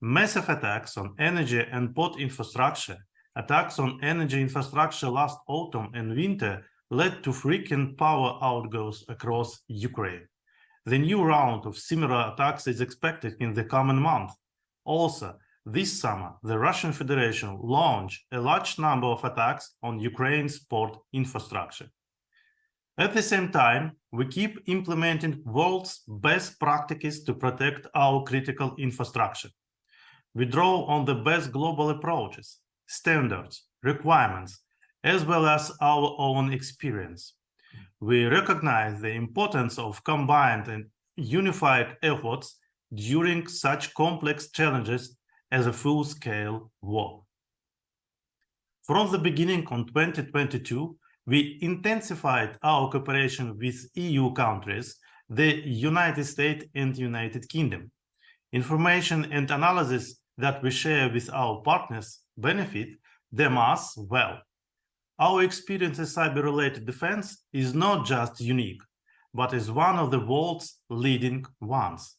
I: Massive attacks on energy and port infrastructure, attacks on energy infrastructure last autumn and winter led to frequent power outgoes across Ukraine. The new round of similar attacks is expected in the coming month. Also, this summer, the Russian Federation launched a large number of attacks on Ukraine's port infrastructure. At the same time, we keep implementing world's best practices to protect our critical infrastructure. We draw on the best global approaches, standards, requirements, as well as our own experience. We recognize the importance of combined and unified efforts during such complex challenges as a full-scale war. From the beginning of 2022, we intensified our cooperation with EU countries, the United States and United Kingdom. Information and analysis that we share with our partners benefit them as well. Our experience in cyber-related defense is not just unique, but is one of the world's leading ones.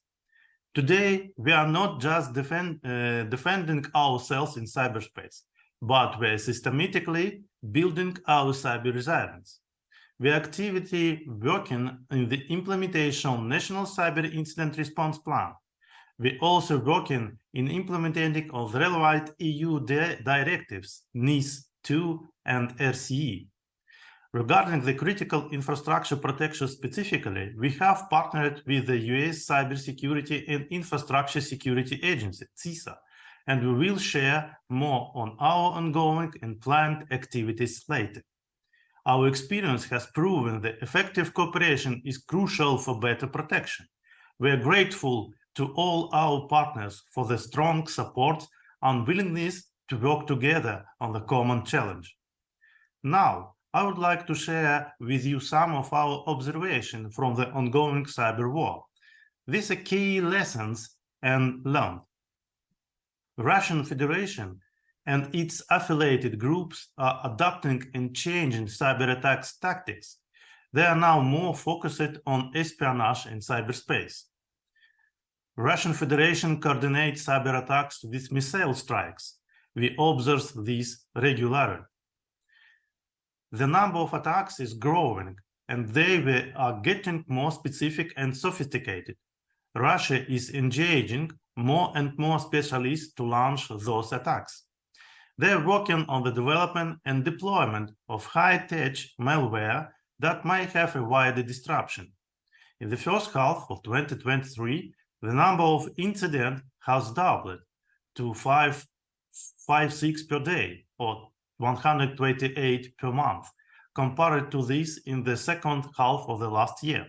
I: Today, we are not just defending ourselves in cyberspace, but we are systematically building our cyber resilience. We are actively working in the implementation of National Cyber Incident Response Plan. We are also working in implementing of relevant EU directives, ENISE 2 and RCE. Regarding the critical infrastructure protection specifically, we have partnered with the US Cybersecurity and Infrastructure Security Agency, CISA, and we will share more on our ongoing and planned activities later. Our experience has proven that effective cooperation is crucial for better protection. We are grateful to all our partners for the strong support and willingness to work together on the common challenge. Now, I would like to share with you some of our observations from the ongoing cyber war. These are key lessons and learned. The Russian Federation and its affiliated groups are adopting and changing cyber attacks tactics. They are now more focused on espionage in cyberspace. The Russian Federation coordinates cyber attacks with missile strikes. We observe this regularly. The number of attacks is growing, and they are getting more specific and sophisticated. Russia is engaging more and more specialists to launch those attacks. They are working on the development and deployment of high-tech malware that might have a wider disruption. In the first half of 2023, the number of incidents has doubled to 56 per day, or 128 per month, compared to this in the second half of the last year.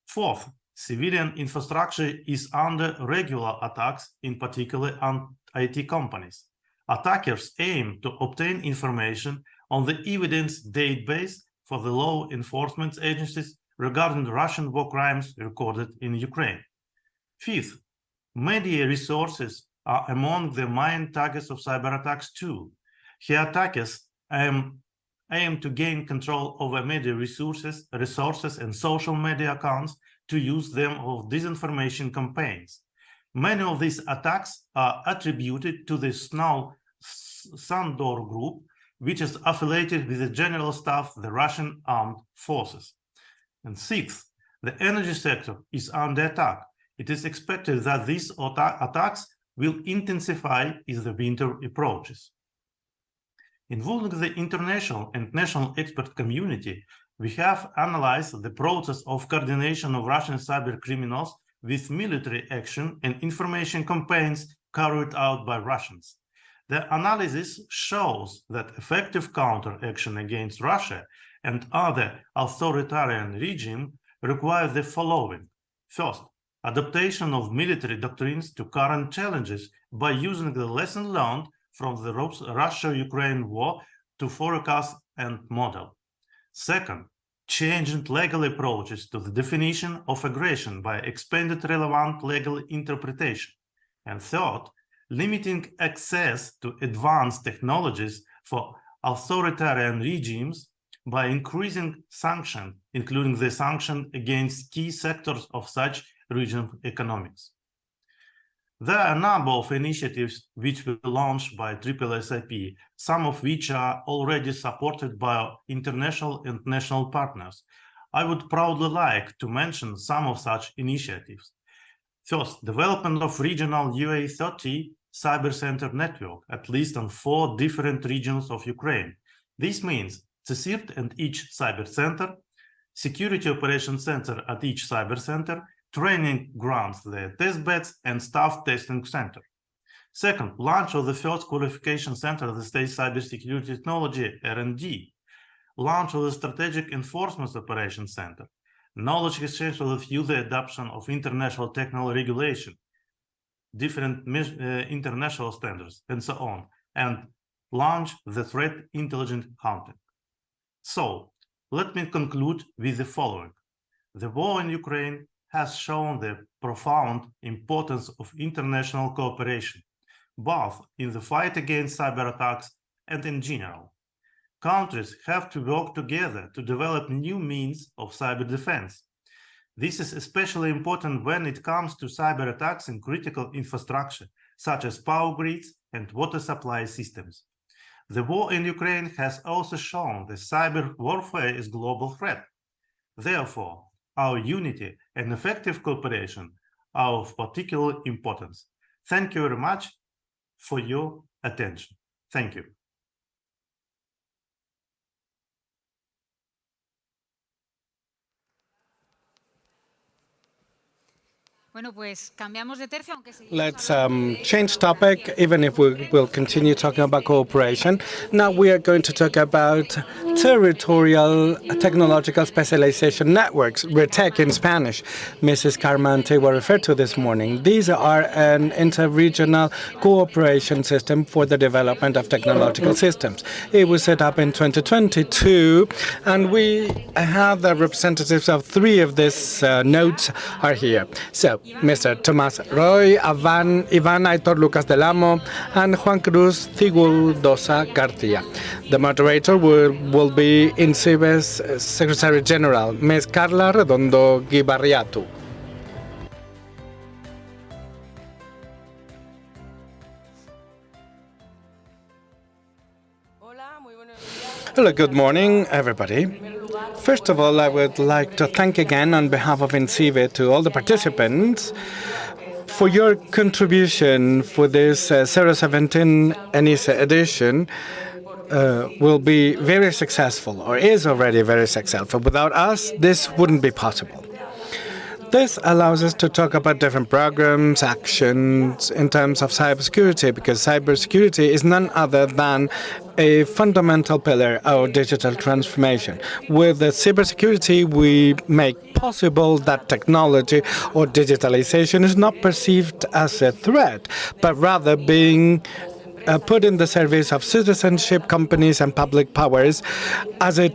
I: Fourth, civilian infrastructure is under regular attacks, in particular on IT companies. Attackers aim to obtain information on the evidence database for the law enforcement agencies regarding Russian war crimes recorded in Ukraine. Fifth, media resources are among the main targets of cyber attacks too. Here, attackers aim to gain control over media resources and social media accounts to use them for disinformation campaigns. Many of these attacks are attributed to the Sandor group, which is affiliated with the General Staff of the Russian Armed Forces. And sixth, the energy sector is under attack. It is expected that these attacks will intensify as the winter approaches. Involving the international and national expert community, we have analyzed the process of coordination of Russian cyber criminals with military action and information campaigns carried out by Russians. The analysis shows that effective counteraction against Russia and other authoritarian regimes require the following. First, adaptation of military doctrines to current challenges by using the lesson learned from the Russia-Ukraine war to forecast and model. Second, changing legal approaches to the definition of aggression by expanded relevant legal interpretation. And third, limiting access to advanced technologies for authoritarian regimes by increasing sanctions, including the sanction against key sectors of such regional economics. There are a number of initiatives which were launched by SSIP, some of which are already supported by international and national partners. I would proudly like to mention some of such initiatives. First, development of regional UA30 cyber center network, at least on 4 different regions of Ukraine. This means CSIRT and each cyber center, security operations center at each cyber center, training grounds, the test beds, and staff testing center. Second, launch of the first qualification center of the State Cybersecurity Technology, R&D. Launch of the Strategic Enforcement Operations Center. Knowledge exchange of the further adoption of international technical regulation, different international standards, and so on. And launch the threat intelligent hunting. So, let me conclude with the following. The war in Ukraine has shown the profound importance of international cooperation, both in the fight against cyber attacks and in general. Countries have to work together to develop new means of cyber defense. This is especially important when it comes to cyber attacks in critical infrastructure, such as power grids and water supply systems. The war in Ukraine has also shown that cyber warfare is a global threat. Therefore, our unity and effective cooperation are of particular importance. Thank you very much for your attention. Thank you.
H: Bueno, pues cambiamos de tercio, aunque seguimos
A: Let's
H: hablando de-
A: change topic, even if we will continue talking about cooperation. Now we are going to talk about territorial technological specialization networks, RETEC in Spanish. Mrs. Carmante were referred to this morning. These are an interregional cooperation system for the development of technological systems. It was set up in 2022, and we have the representatives of 3 of these nodes are here. So, Mr. Tomás Roy, Ivan Aitor Lucas del Amo, and Juan Cruz Ciguldosa García. The moderator will be INCIBE's Secretary General, Ms. Carla Redondo Guibarriatu. Hello, good morning, everybody. First of all, I would like to thank again on behalf of INCIBE to all the participants for your contribution for this 017 ENISE edition. Will be very successful, or is already very successful. Without us, this wouldn't be possible. This allows us to talk about different programs, actions in terms of cybersecurity, because cybersecurity is none other than a fundamental pillar of digital transformation. With the cybersecurity, we make possible that technology or digitalization is not perceived as a threat, but rather being put in the service of citizenship, companies, and public powers as it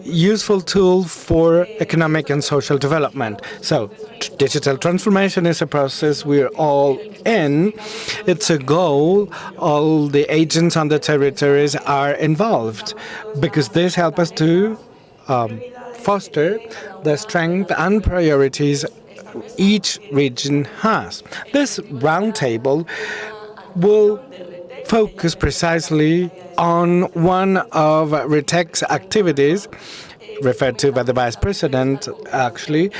A: useful tool for economic and social development. So digital transformation is a process we're all in. It's a goal. All the agents on the territories are involved because this helps us to foster the strength and priorities each region has. This roundtable will focus precisely on one of RETEC's activities, referred to by the Vice President, actually,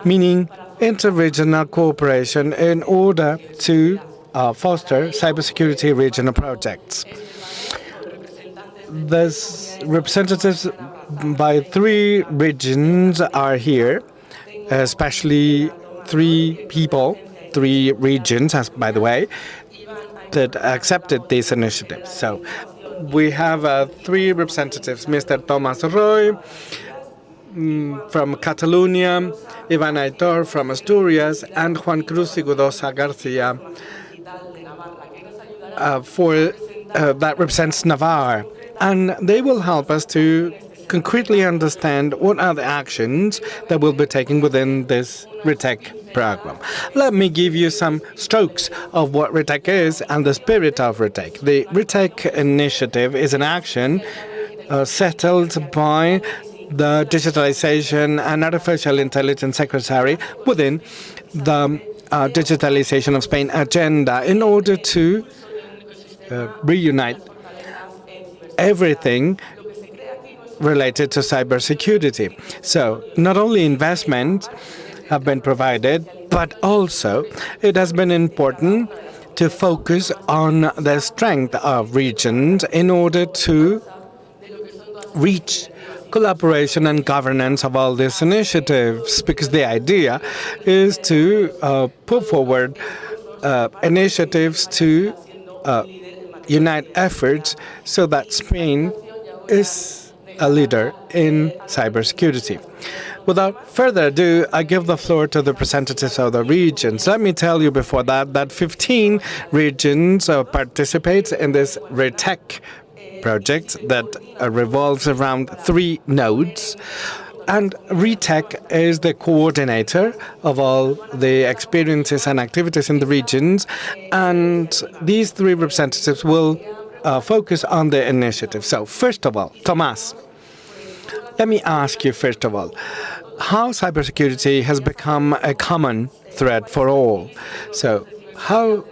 A: meaning interregional cooperation in order to foster cybersecurity regional projects. There's representatives by 3 regions are here, especially 3 people, 3 regions, by the way, that accepted this initiative. So we have 3 representatives, Mr. Tomás Roy from Catalonia, Iván Aitor from Asturias, and Juan Cruz Iguodosa García that represents Navarre. And they will help us to concretely understand what are the actions that will be taken within this RETEC program. Let me give you some strokes of what RETEC is and the spirit of RETEC. The RETEC initiative is an action settled by the Digitalization and Artificial Intelligence Secretary within the Digitalization of Spain agenda in order to reunite everything related to cybersecurity. So not only investment have been provided, but also it has been important to focus on the strength of regions in order to reach collaboration and governance of all these initiatives, because the idea is to put forward initiatives to unite efforts so that Spain is a leader in cybersecurity. Without further ado, I give the floor to the representatives of the regions. Let me tell you before that 15 regions participate in this RETEC project that revolves around 3 nodes. And RETEC is the coordinator of all the experiences and activities in the regions. And these 3 representatives will focus on the initiative. So first of all, Tomás, let me ask you first of all, how cybersecurity has become a common threat for all. So how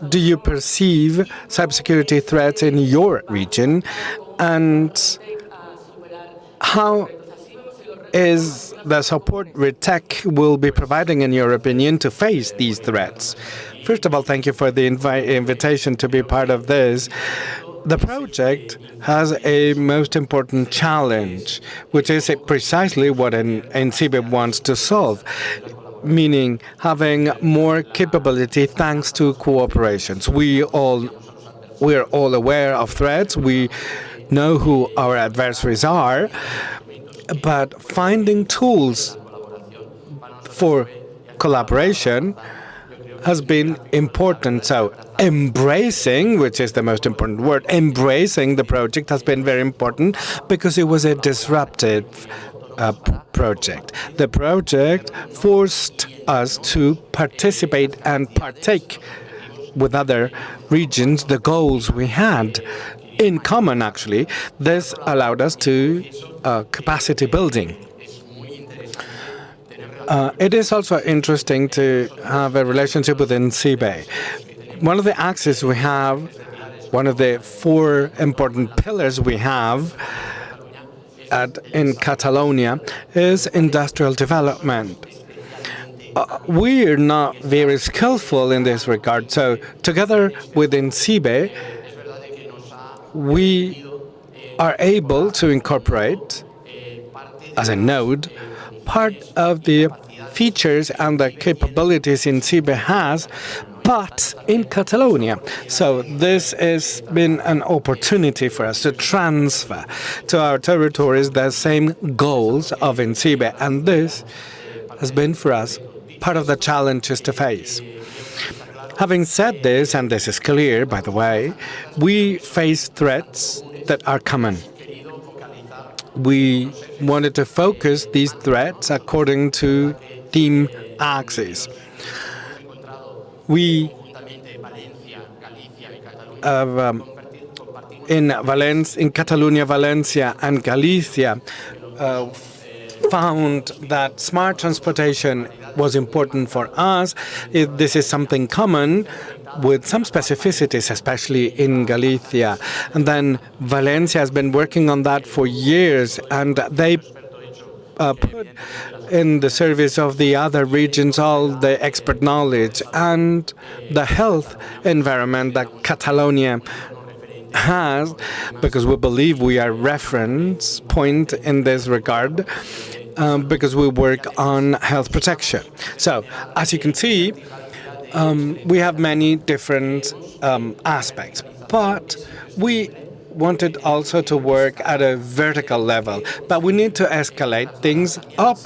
A: do you perceive cybersecurity threats in your region, and how is the support RETEC will be providing, in your opinion, to face these threats? First of all, thank you for the invitation to be part of this. The project has a most important challenge, which is precisely what INCIBE wants to solve, meaning having more capability thanks to cooperations. We're all aware of threats. We know who our adversaries are, but finding tools for collaboration has been important. So embracing, which is the most important word, embracing the project has been very important because it was a disruptive project. The project forced us to participate and partake with other regions the goals we had in common, actually. This allowed us to capacity building. It is also interesting to have a relationship with INCIBE. One of the axes we have, one of the 4 important pillars we have in Catalonia is industrial development. We're not very skillful in this regard, so together with INCIBE, we are able to incorporate, as a node, part of the features and the capabilities INCIBE has, but in Catalonia. So this has been an opportunity for us to transfer to our territories the same goals of INCIBE, and this has been for us part of the challenges to face. Having said this, and this is clear, by the way, we face threats that are common. We wanted to focus these threats according to theme axis. We have in Catalonia, Valencia, and Galicia found that smart transportation was important for us. This is something common with some specificities, especially in Galicia. And then Valencia has been working on that for years, and they put in the service of the other regions all the expert knowledge and the health environment that Catalonia has, because we believe we are reference point in this regard, because we work on health protection. So, as you can see, we have many different aspects, but we wanted also to work at a vertical level. But we need to escalate things up,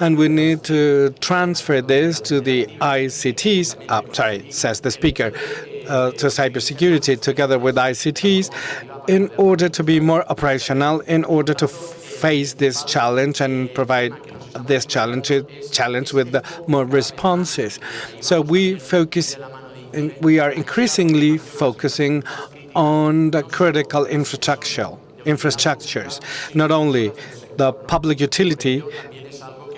A: and we need to transfer this to the ICTs, says the speaker, to cybersecurity together with ICTs in order to be more operational, in order to face this challenge and provide this challenge with more responses. So we are increasingly focusing on the critical infrastructures, not only the public utility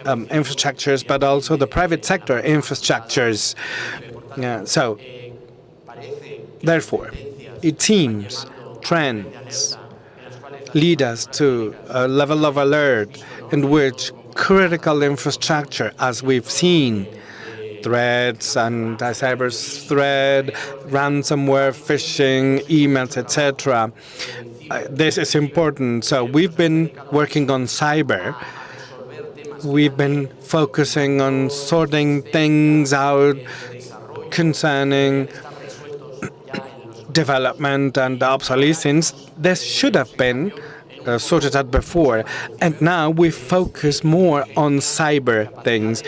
A: infrastructures, but also the private sector infrastructures. So, therefore, it seems trends lead us to a level of alert in which critical infrastructure, as we've seen, threats and cyber threat, ransomware, phishing, emails, etc. This is important. So we've been working on cyber. We've been focusing on sorting things out concerning development and obsolescence. This should have been sorted out before. And now we focus more on cyber things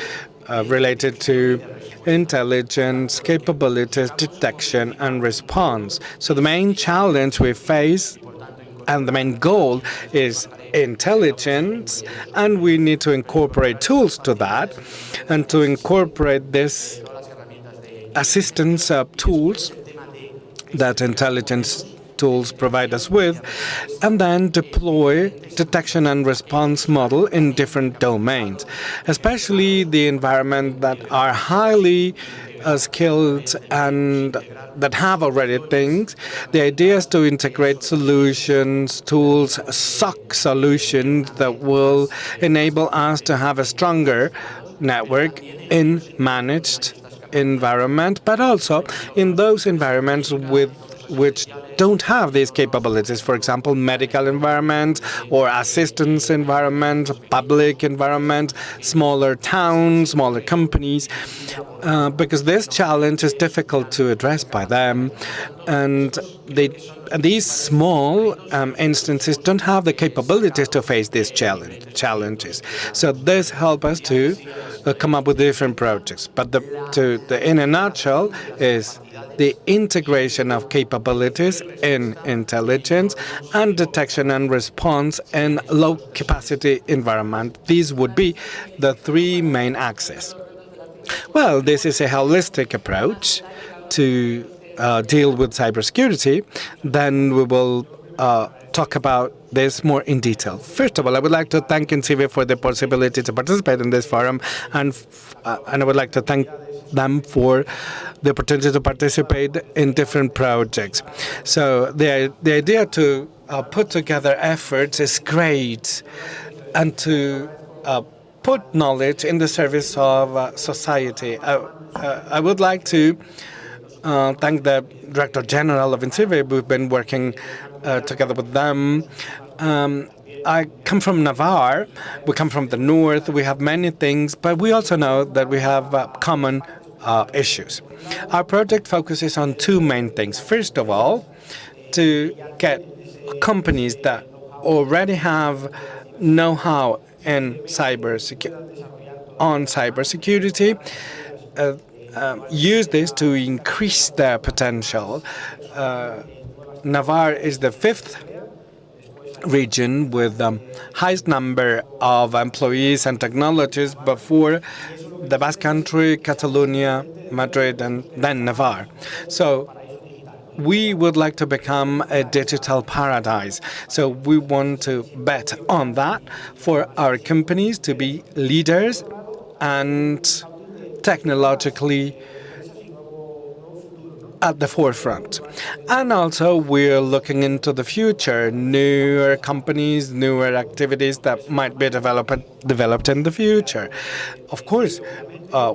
A: related to intelligence, capabilities, detection, and response. So the main challenge we face and the main goal is intelligence, and we need to incorporate tools to that, and to incorporate this assistance tools that intelligence tools provide us with, and then deploy detection and response model in different domains, especially the environment that are highly skilled and that have already things. The idea is to integrate solutions, tools, SOC solutions that will enable us to have a stronger network in managed environment, but also in those environments which don't have these capabilities. For example, medical environment or assistance environment, public environment, smaller towns, smaller companies, because this challenge is difficult to address by them, and these small instances don't have the capabilities to face these challenges. So this helps us to come up with different projects. But in a nutshell is the integration of capabilities in intelligence and detection and response in low-capacity environment. These would be the three main axes. Well, this is a holistic approach to deal with cybersecurity. Then we will talk about this more in detail. First of all, I would like to thank INCIBE for the possibility to participate in this forum, and I would like to thank them for the opportunity to participate in different projects. So the idea to put together efforts is great, and to put knowledge in the service of society. I would like to thank the Director General of INCIBE. We've been working together with them. I come from Navarre. We come from the north. We have many things, but we also know that we have common issues. Our project focuses on two main things. First of all, to get companies that already have know-how in cybersecurity, use this to increase their potential. Navarre is the fifth region with the highest number of employees and technologies before the Basque Country, Catalonia, Madrid, and then Navarre. So we would like to become a digital paradise. So we want to bet on that for our companies to be leaders and technologically at the forefront. And also we're looking into the future, newer companies, newer activities that might be developed in the future. Of course,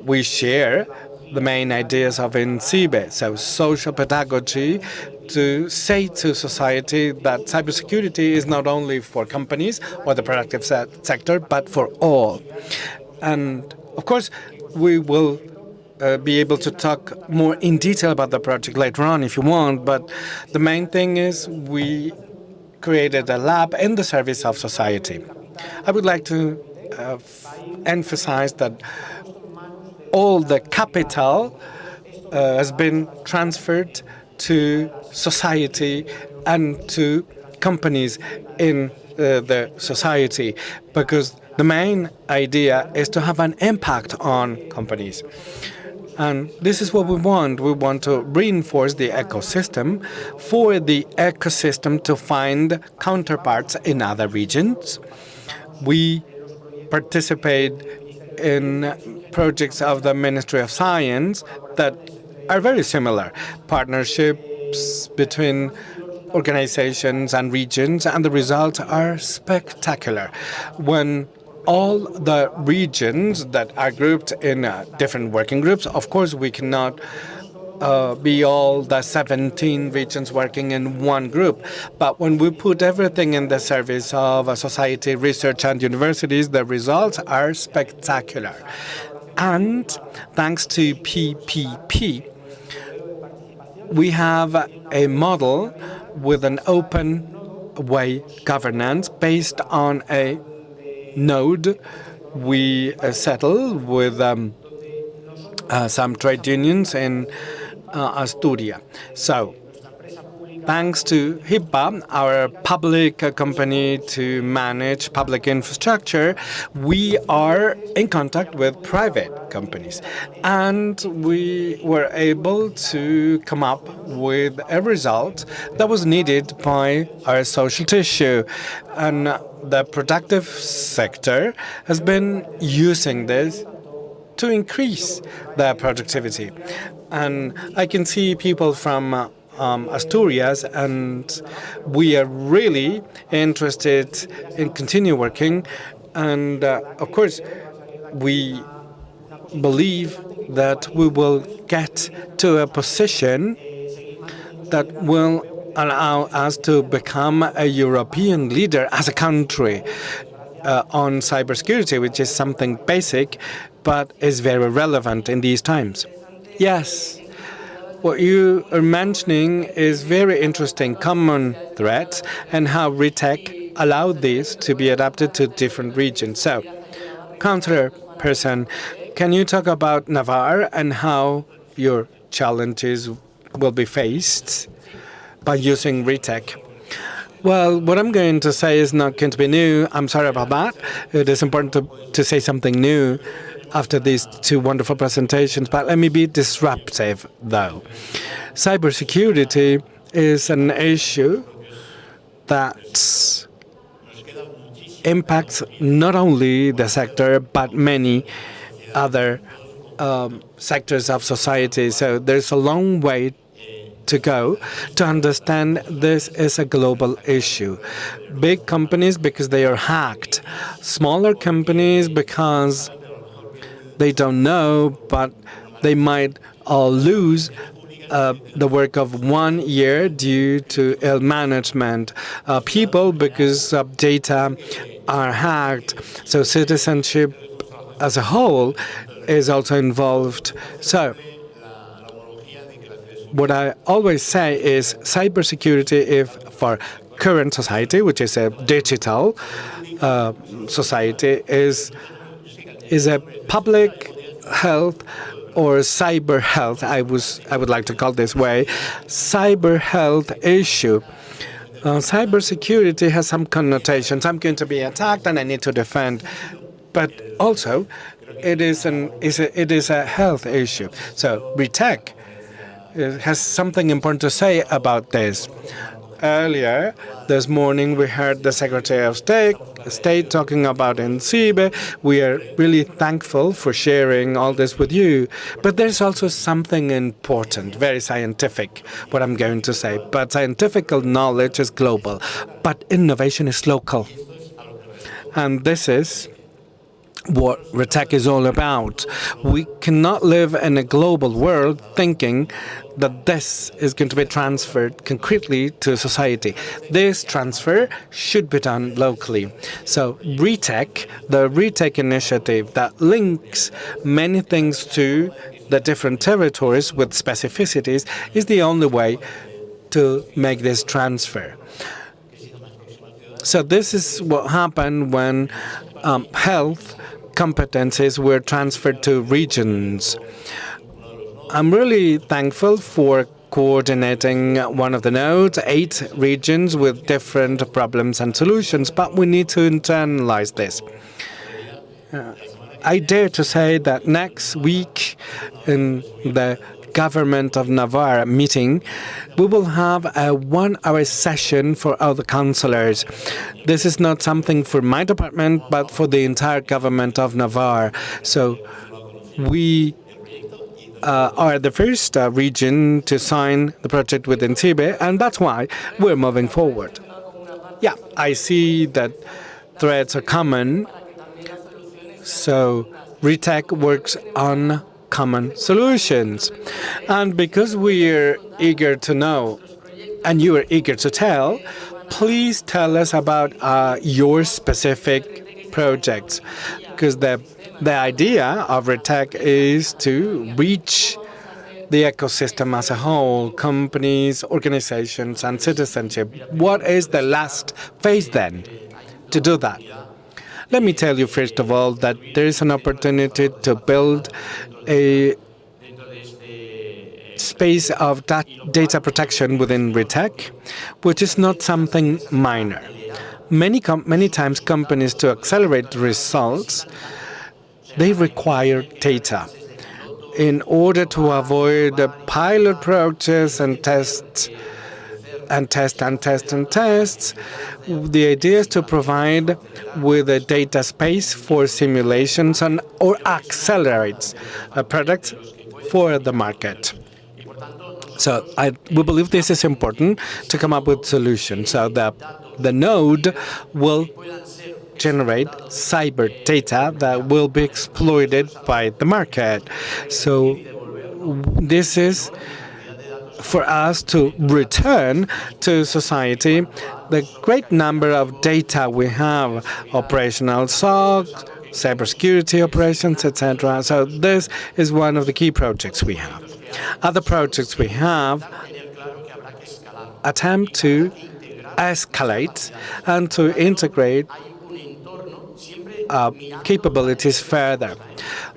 A: we share the main ideas of INCIBE, so social pedagogy, to say to society that cybersecurity is not only for companies or the productive sector, but for all. And of course, we will be able to talk more in detail about the project later on if you want, but the main thing is we created a lab in the service of society. I would like to emphasize that all the capital has been transferred to society and to companies in the society, because the main idea is to have an impact on companies. And this is what we want. We want to reinforce the ecosystem for the ecosystem to find counterparts in other regions. We participate in projects of the Ministry of Science that are very similar. Partnerships between organizations and regions, and the results are spectacular. When all the regions that are grouped in different working groups, of course we cannot be all the 17 regions working in one group. But when we put everything in the service of society, research, and universities, the results are spectacular. And thanks to PPP, we have a model with an open way governance based on a node we settle with some trade unions in Asturias. So, thanks to HIPAA, our public company to manage public infrastructure, we are in contact with private companies. And we were able to come up with a result that was needed by our social tissue. And the productive sector has been using this to increase their productivity. And I can see people from Asturias, and we are really interested in continue working. And of course, we believe that we will get to a position that will allow us to become a European leader as a country on cybersecurity, which is something basic, but is very relevant in these times. Yes. What you are mentioning is very interesting, common threats, and how RETEC allowed these to be adapted to different regions. So, Councillor Person, can you talk about Navarre and how your challenges will be faced by using RETEC? Well, what I'm going to say is not going to be new. I'm sorry about that. It is important to say something new after these two wonderful presentations, but let me be disruptive, though. Cybersecurity is an issue that impacts not only the sector, but many other sectors of society. So there's a long way to go to understand this is a global issue. Big companies because they are hacked. Smaller companies because they don't know, but they might lose the work of 1 year due to ill management. People because data are hacked. So citizenship as a whole is also involved. So what I always say is cybersecurity, if for current society, which is a digital society, is a public health or cyber health, I would like to call it this way, cyber health issue. Cybersecurity has some connotations. I'm going to be attacked and I need to defend. But also, it is a health issue. So RETEC has something important to say about this. Earlier this morning, we heard the Secretary of State talking about INCIBE. We are really thankful for sharing all this with you. But there's also something important, very scientific, what I'm going to say. But scientific knowledge is global, but innovation is local. And this is what RETEC is all about. We cannot live in a global world thinking that this is going to be transferred concretely to society. This transfer should be done locally. So RETEC, the RETEC initiative that links many things to the different territories with specificities, is the only way to make this transfer. So this is what happened when health competencies were transferred to regions. I'm really thankful for coordinating one of the nodes, 8 regions with different problems and solutions, but we need to internalize this. I dare to say that next week in the Government of Navarre meeting, we will have a 1-hour session for all the councillors. This is not something for my department, but for the entire Government of Navarre. So we are the first region to sign the project with INCIBE, and that's why we're moving forward. Yeah, I see that threats are common, so RETEC works on common solutions. And because we're eager to know, and you are eager to tell, please tell us about your specific projects, because the idea of RETEC is to reach the ecosystem as a whole, companies, organizations, and citizenship. What is the last phase then to do that? Let me tell you, first of all, that there is an opportunity to build a space of data protection within RETEC, which is not something minor. Many times companies, to accelerate results, they require data in order to avoid pilot projects and tests. The idea is to provide with a data space for simulations or accelerates products for the market. So we believe this is important to come up with solutions. So the node will generate cyber data that will be exploited by the market. So this is for us to return to society the great number of data we have, operational SOC, cybersecurity operations, etc. So this is one of the key projects we have. Other projects we have attempt to escalate and to integrate capabilities further,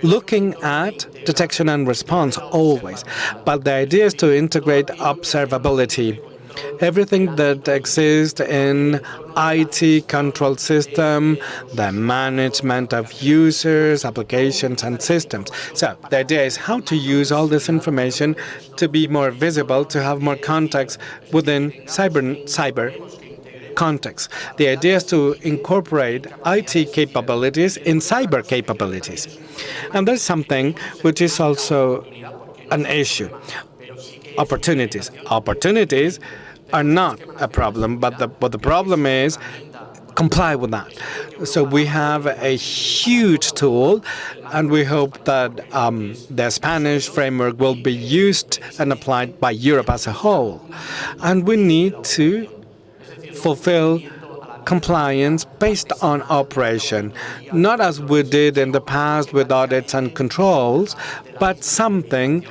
A: looking at detection and response always. But the idea is to integrate observability. Everything that exists in IT control system, the management of users, applications, and systems. So the idea is how to use all this information to be more visible, to have more context within cyber context. The idea is to incorporate IT capabilities in cyber capabilities. And there's something which is also an issue. Opportunities. Opportunities are not a problem, but the problem is comply with that. So we have a huge tool, and we hope that the Spanish framework will be used and applied by Europe as a whole. And we need to fulfill compliance based on operation, not as we did in the past with audits and controls, but something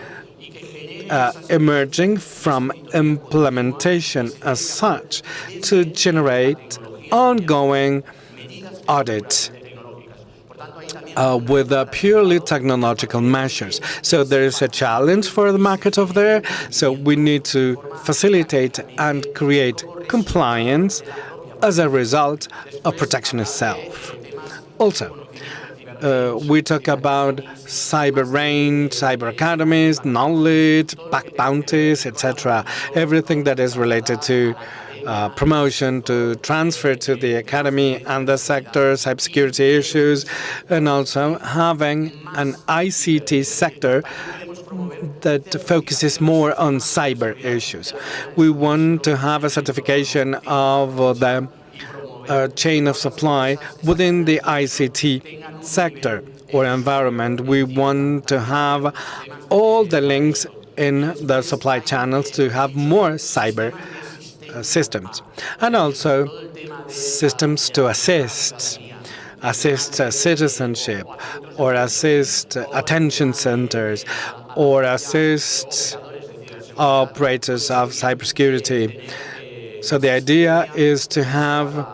A: emerging from implementation as such to generate ongoing audits. with purely technological measures. So there is a challenge for the market over there. So we need to facilitate and create compliance as a result of protection itself. Also, we talk about cyber range, cyber academies, knowledge, back bounties, etc. Everything that is related to promotion, to transfer to the academy and the sector, cybersecurity issues, and also having an ICT sector that focuses more on cyber issues. We want to have a certification of the chain of supply within the ICT sector or environment. We want to have all the links in the supply channels to have more cyber systems, and also systems to assist citizenship, or assist attention centers, or assist operators of cybersecurity. So the idea is to have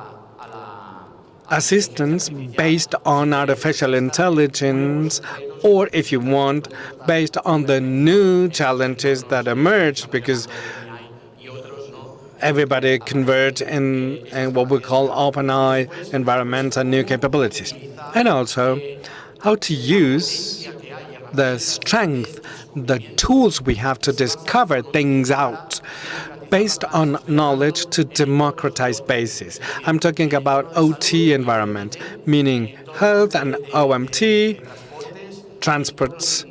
A: assistance based on artificial intelligence, or if you want, based on the new challenges that emerge, because everybody converge in what we call open eye environments and new capabilities. And also how to use the strength, the tools we have to discover things out based on knowledge to democratize basis. I'm talking about OT environment, meaning health and OMT, transports,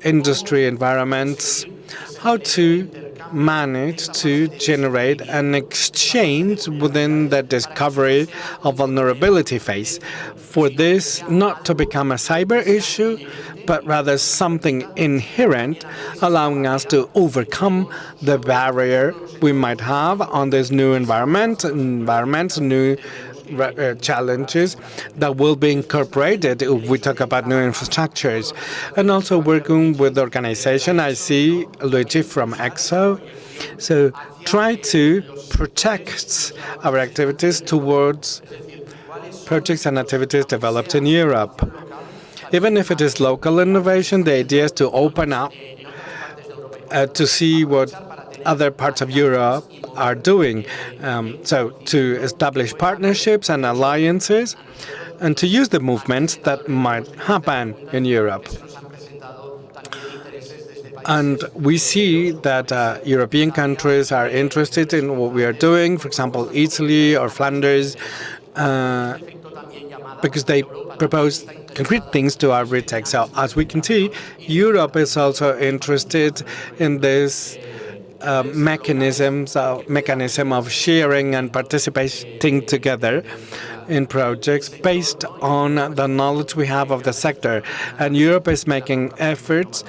A: industry environments, how to manage to generate an exchange within the discovery of vulnerability phase. For this not to become a cyber issue, but rather something inherent, allowing us to overcome the barrier we might have on this new environments, new challenges that will be incorporated if we talk about new infrastructures. And also working with the organization, I see Luigi from EXO. So try to protect our activities towards projects and activities developed in Europe. Even if it is local innovation, the idea is to open up to see what other parts of Europe are doing. So to establish partnerships and alliances, and to use the movements that might happen in Europe. And we see that European countries are interested in what we are doing, for example, Italy or Flanders, because they propose concrete things to our RITEC. So as we can see, Europe is also interested in this mechanism of sharing and participating together in projects based on the knowledge we have of the sector. And Europe is making efforts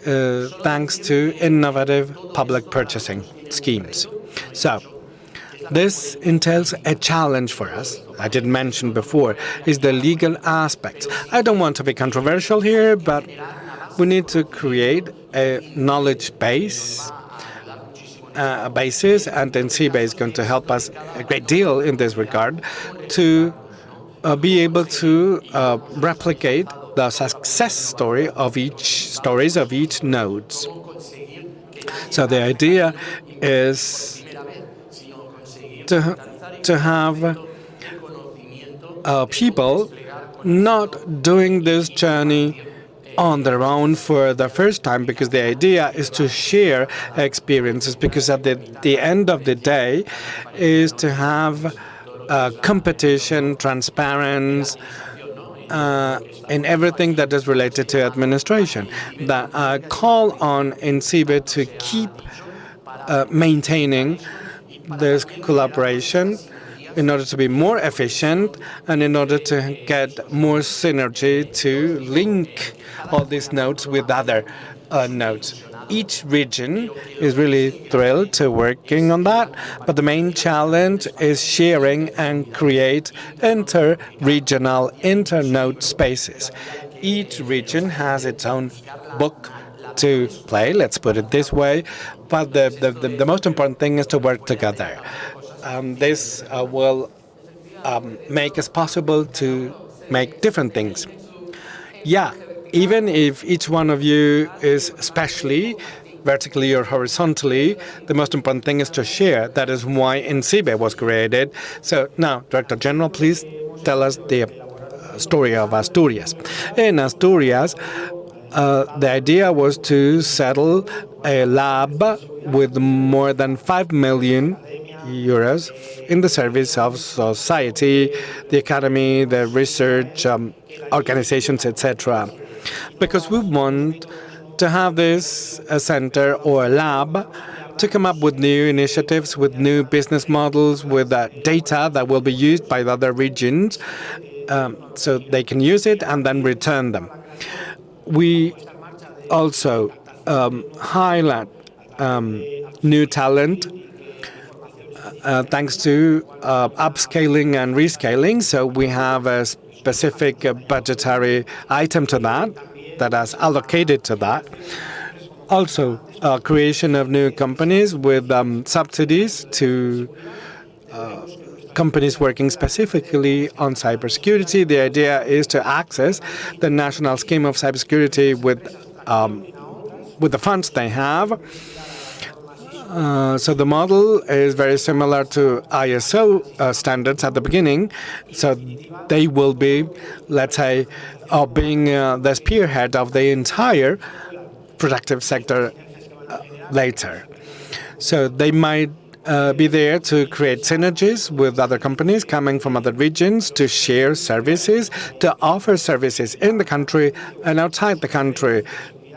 A: thanks to innovative public purchasing schemes. So this entails a challenge for us. I did mention before, is the legal aspects. I don't want to be controversial here, but we need to create a knowledge base, basis, and INCIBE is going to help us a great deal in this regard to be able to replicate the success stories of each nodes. So the idea is to have people not doing this journey on their own for the first time, because the idea is to share experiences, because at the end of the day is to have competition, transparency, in everything that is related to administration. That call on INCIBE to keep maintaining this collaboration in order to be more efficient and in order to get more synergy to link all these nodes with other nodes. Each region is really thrilled to working on that, but the main challenge is sharing and create inter-regional, inter-node spaces. Each region has its own book to play, let's put it this way, but the most important thing is to work together. This will make it possible to make different things. Yeah, even if each one of you is specially, vertically or horizontally, the most important thing is to share. That is why INCIBE was created. So now, Director General, please tell us the story of Asturias. In Asturias, the idea was to settle a lab with more than 5 million euros in the service of society, the academy, the research organizations, etc. Because we want to have this a center or a lab to come up with new initiatives, with new business models, with data that will be used by the other regions, so they can use it and then return them. We also highlight new talent thanks to upscaling and rescaling. So we have a specific budgetary item to that is allocated to that. Also, creation of new companies with subsidies to companies working specifically on cybersecurity. The idea is to access the national scheme of cybersecurity with the funds they have. So the model is very similar to ISO standards at the beginning. So they will be, let's say, being the spearhead of the entire productive sector later. So they might be there to create synergies with other companies coming from other regions, to share services, to offer services in the country and outside the country,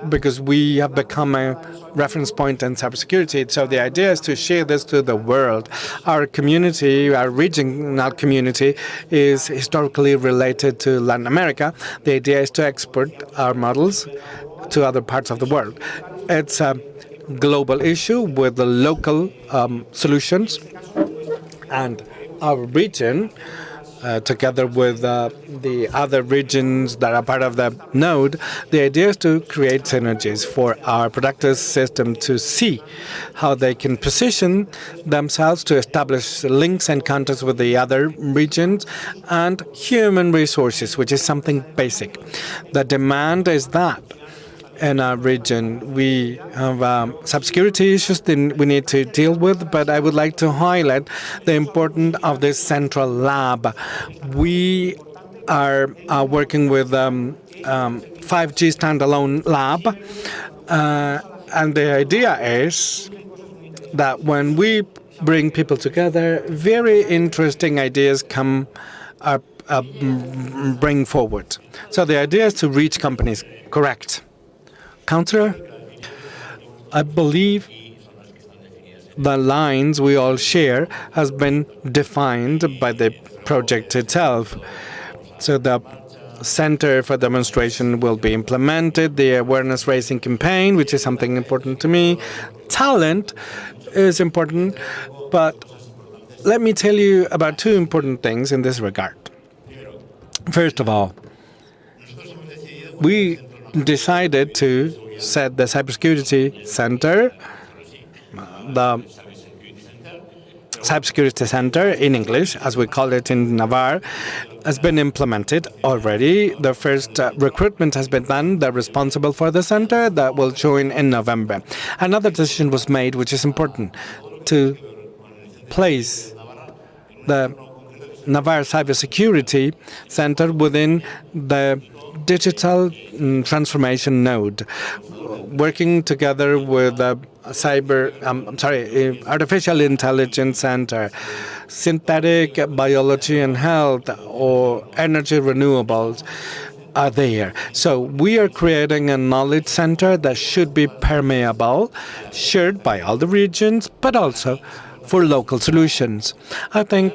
A: because we have become a reference point in cybersecurity. So the idea is to share this to the world. Our community, our regional community, is historically related to Latin America. The idea is to export our models to other parts of the world. It's a global issue with the local solutions, and our region, together with the other regions that are part of the node, the idea is to create synergies for our productive system to see how they can position themselves to establish links and contacts with the other regions, and human resources, which is something basic. The demand is that in our region we have cybersecurity issues that we need to deal with, but I would like to highlight the importance of this central lab. We are working with 5G standalone lab, and the idea is that when we bring people together, very interesting ideas come up, bring forward. So the idea is to reach companies. Correct. Counselor, I believe the lines we all share has been defined by the project itself. So the Center for Demonstration will be implemented, the awareness-raising campaign, which is something important to me. Talent is important, but let me tell you about two important things in this regard. First of all, we decided to set the Cybersecurity Center, the Cybersecurity Center in English, as we call it in Navarre, has been implemented already. The first recruitment has been done. They're responsible for the center that will join in November. Another decision was made, which is important, to place the Navarre Cybersecurity Center within the digital transformation node, working together with artificial intelligence center, synthetic biology and health, or energy renewables are there. So we are creating a knowledge center that should be permeable, shared by all the regions, but also for local solutions. I think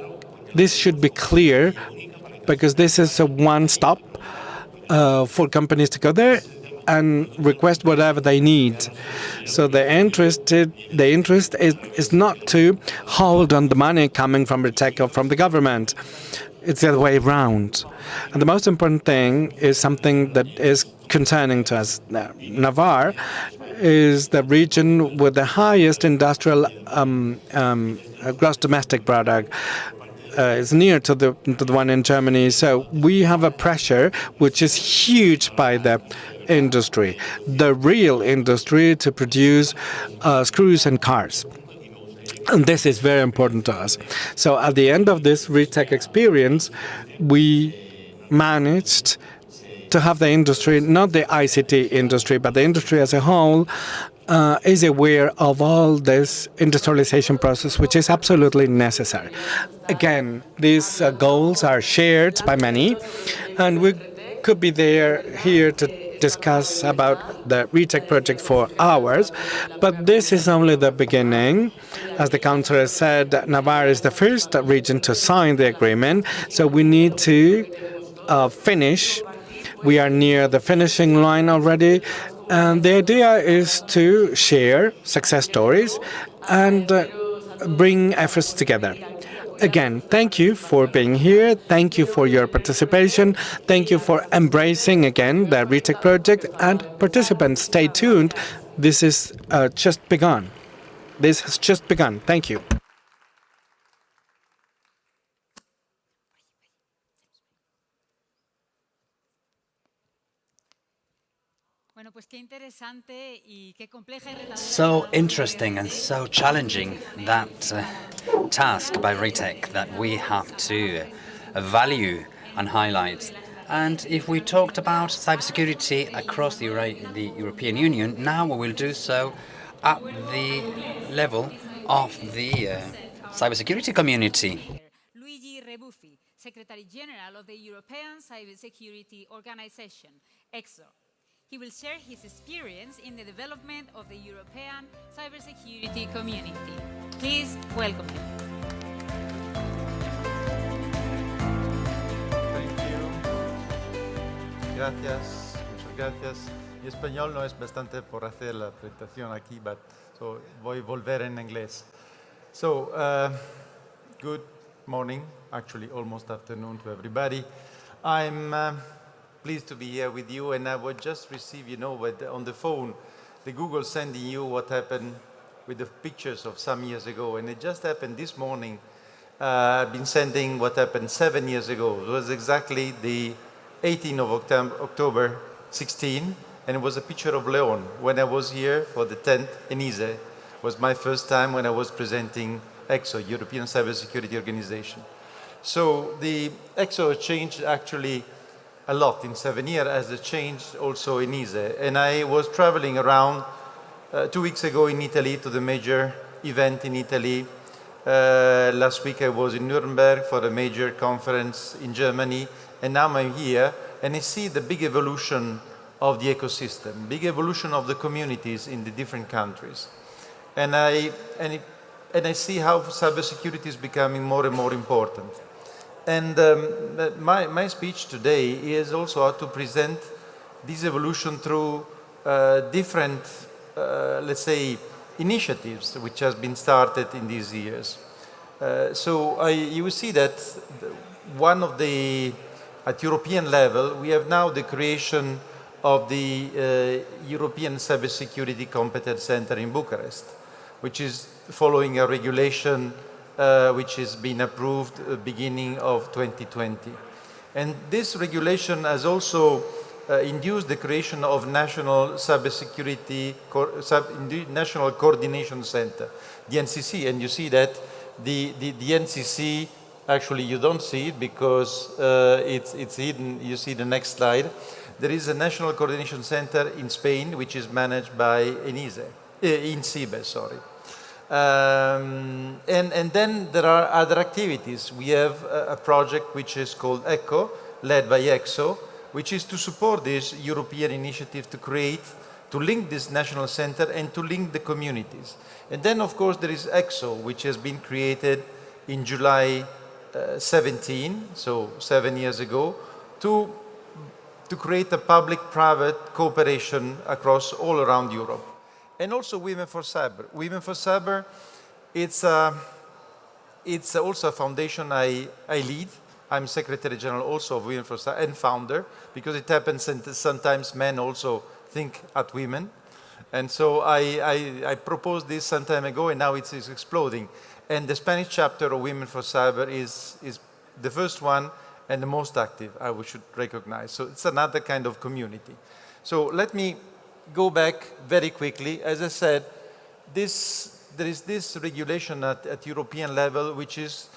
A: this should be clear, because this is a one-stop for companies to go there and request whatever they need. So the interest is not to hold on the money coming from the tech or from the government. It's the other way around. And the most important thing is something that is concerning to us. Navarre is the region with the highest industrial gross domestic product. is near to the one in Germany. So we have a pressure which is huge by the industry, the real industry, to produce screws and cars. And this is very important to us. So at the end of this RETEC experience, we managed to have the industry, not the ICT industry, but the industry as a whole, is aware of all this industrialization process, which is absolutely necessary. Again, these goals are shared by many, and we could be here to discuss about the RETEC project for hours, but this is only the beginning. As the Councillor said, Navarre is the first region to sign the agreement, so we need to finish. We are near the finishing line already, and the idea is to share success stories and bring efforts together. Again, thank you for being here. Thank you for your participation. Thank you for embracing again the RETEC project. And participants, stay tuned. This is just begun. This has just begun. Thank you.
F: So interesting and so challenging that task by RETEC that we have to value and highlight. And if we talked about cybersecurity across the European Union, now we will do so at the level of the cybersecurity community.
H: Secretary General of the European Cybersecurity Organization, EXO. He will share his experience in the development of the European cybersecurity community. Please welcome him.
J: Thank you. Gracias, muchas gracias. Mi español no es bastante por hacer la presentación aquí, but so voy a volver en inglés. So, good morning, actually almost afternoon to everybody. I'm pleased to be here with you, and I would just receive, on the phone, the Google sending you what happened with the pictures of some years ago, and it just happened this morning. I've been sending what happened 7 years ago. It was exactly the 18th of October 16, and it was a picture of Leon when I was here for the 10th ENISE. It was my first time when I was presenting EXO, European Cybersecurity Organization. So the EXO changed actually a lot in 7 years, as it changed also in ENISE. And I was traveling around 2 weeks ago in Italy to the major event in Italy. Last week I was in Nuremberg for a major conference in Germany, and now I'm here, and I see the big evolution of the ecosystem, big evolution of the communities in the different countries. And I see how cybersecurity is becoming more and more important. And my speech today is also how to present this evolution through different, let's say, initiatives which has been started in these years. So you will see that one of the, at European level, we have now the creation of the European Cybersecurity Competence Center in Bucharest, which is following a regulation which has been approved beginning of 2020. And this regulation has also induced the creation of National Cybersecurity National Coordination Center, the NCC. And you see that the NCC, actually you don't see it because it's hidden. You see the next slide. There is a National Coordination Center in Spain, which is managed by INCIBE, sorry. And then there are other activities. We have a project which is called ECHO, led by EXO, which is to support this European initiative to link this national center and to link the communities. And then, of course, there is EXO, which has been created in July 17, so 7 years ago, to create a public-private cooperation across all around Europe. And also Women for Cyber. Women for Cyber, it's also a foundation I lead. I'm Secretary General also of Women for Cyber and founder, because it happens that sometimes men also think at women. And so I proposed this some time ago, and now it's exploding. And the Spanish chapter of Women for Cyber is the first one and the most active, I should recognize. So it's another kind of community. So let me go back very quickly. As I said, there is this regulation at European level which is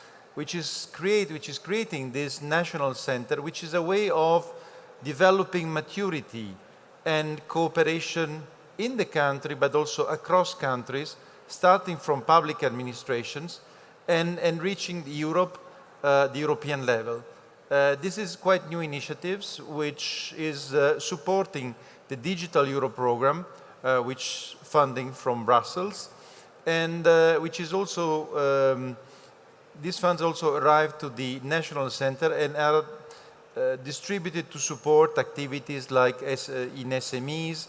J: creating this national center, which is a way of developing maturity and cooperation in the country, but also across countries, starting from public administrations and reaching Europe, the European level. This is quite new initiatives, which is supporting the Digital Euro program, which funding from Brussels, and which is also, these funds also arrive to the National Center and are distributed to support activities like in SMEs,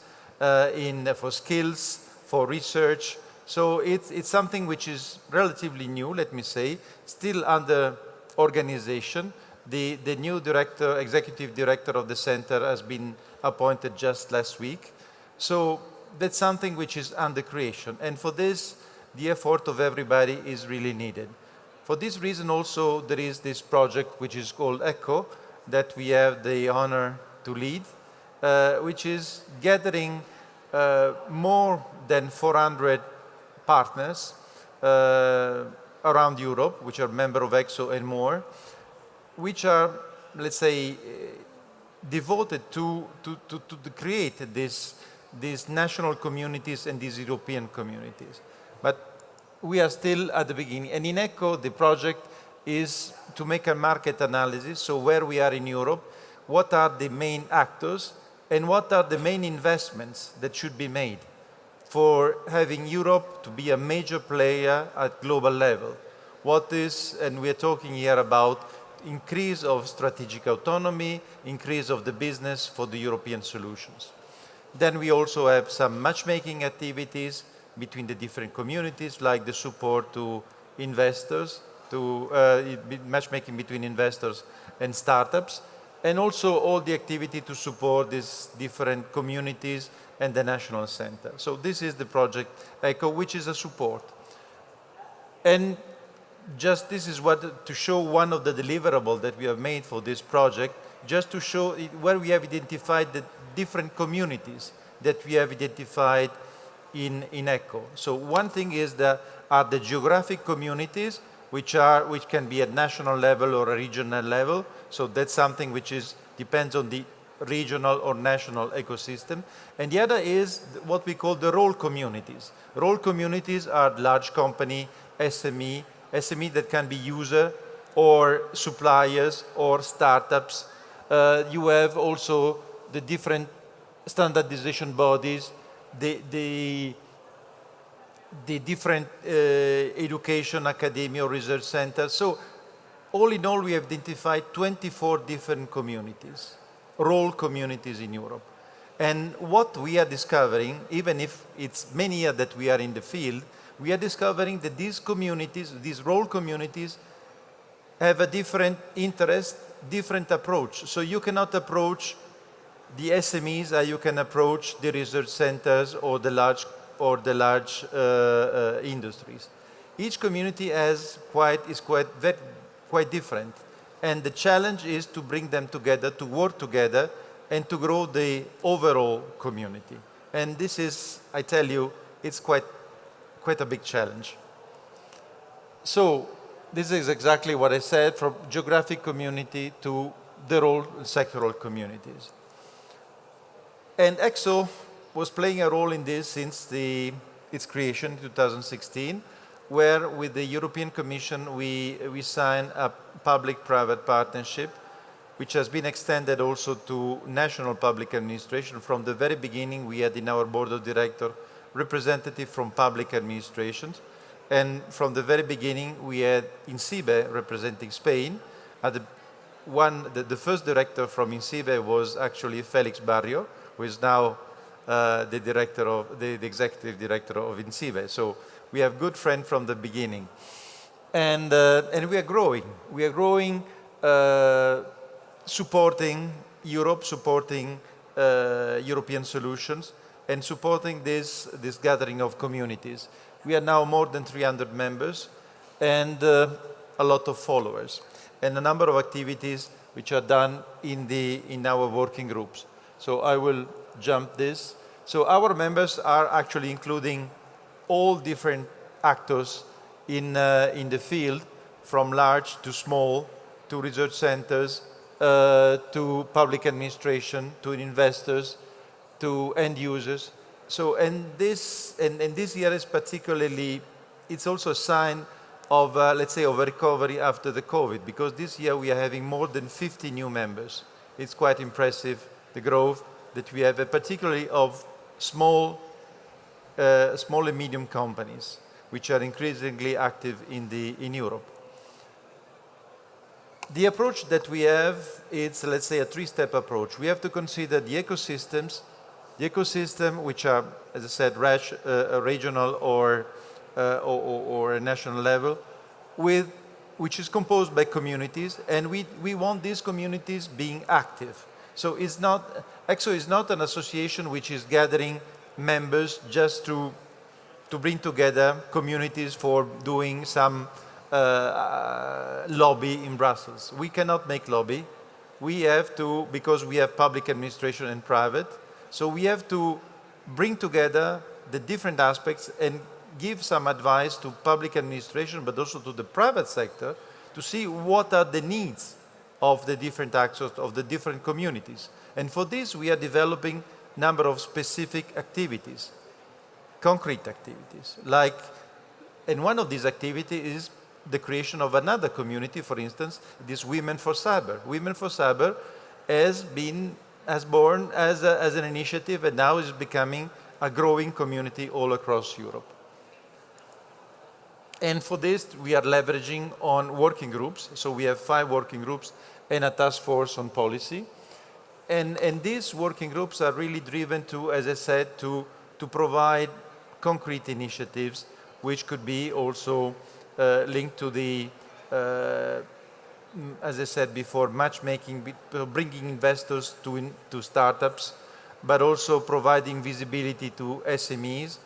J: for skills, for research. So it's something which is relatively new, let me say, still under organization. The new executive director of the center has been appointed just last week. So that's something which is under creation. And for this, the effort of everybody is really needed. For this reason also, there is this project which is called ECHO, that we have the honor to lead, which is gathering more than 400 partners around Europe, which are members of EXO and more, which are, let's say, devoted to create these national communities and these European communities. But we are still at the beginning. And in ECHO, the project is to make a market analysis, so where we are in Europe, what are the main actors, and what are the main investments that should be made for having Europe to be a major player at global level. What is, and we're talking here about increase of strategic autonomy, increase of the business for the European solutions. Then we also have some matchmaking activities between the different communities, like the support to investors, to matchmaking between investors and startups, and also all the activity to support these different communities and the national center. So this is the project ECHO, which is a support. And just this is what, to show one of the deliverables that we have made for this project, just to show where we have identified the different communities that we have identified in ECHO. So one thing is that are the geographic communities, which can be at national level or a regional level. So that's something which depends on the regional or national ecosystem. And the other is what we call the role communities. Role communities are large company, SME that can be user or suppliers or startups. You have also the different standardization bodies, the different education, academia, or research centers. So all in all, we have identified 24 different communities, role communities in Europe. And what we are discovering, even if it's many years that we are in the field, we are discovering that these communities, these role communities, have a different interest, different approach. So you cannot approach the SMEs as you can approach the research centers or the large industries. Each community is quite different, and the challenge is to bring them together, to work together, and to grow the overall community. And this is, I tell you, it's quite a big challenge. So this is exactly what I said, from geographic community to the role sectoral communities. And EXO was playing a role in this since its creation in 2016, where with the European Commission we signed a public-private partnership, which has been extended also to national public administration. From the very beginning, we had in our board of directors representative from public administrations, and from the very beginning, we had INCIBE representing Spain. The first director from INCIBE was actually Felix Barrio, who is now the executive director of INCIBE. So we have good friends from the beginning. And we are growing. We are growing, supporting Europe, supporting European solutions, and supporting this gathering of communities. We are now more than 300 members, and a lot of followers, and a number of activities which are done in our working groups. So I will jump this. So our members are actually including all different actors in the field, from large to small, to research centers, to public administration, to investors, to end users. So, and this year is particularly, it's also a sign of, let's say, of a recovery after the COVID, because this year we are having more than 50 new members. It's quite impressive, the growth that we have, particularly of small and medium companies, which are increasingly active in Europe. The approach that we have is, let's say, a three-step approach. We have to consider the ecosystems, which are, as I said, regional or a national level, which is composed by communities, and we want these communities being active. So it's not, EXO is not an association which is gathering members just to bring together communities for doing some lobby in Brussels. We cannot make lobby. We have to, because we have public administration and private, so we have to bring together the different aspects and give some advice to public administration, but also to the private sector, to see what are the needs of the different actors, of the different communities. And for this, we are developing a number of specific activities, concrete activities. Like, and one of these activities is the creation of another community, for instance, this Women for Cyber. Women for Cyber has born as an initiative, and now is becoming a growing community all across Europe. And for this, we are leveraging on working groups. So we have 5 working groups and a task force on policy. And these working groups are really driven to, as I said, to provide concrete initiatives, which could be also linked to the, as I said before, matchmaking, bringing investors to startups, but also providing visibility to SMEs,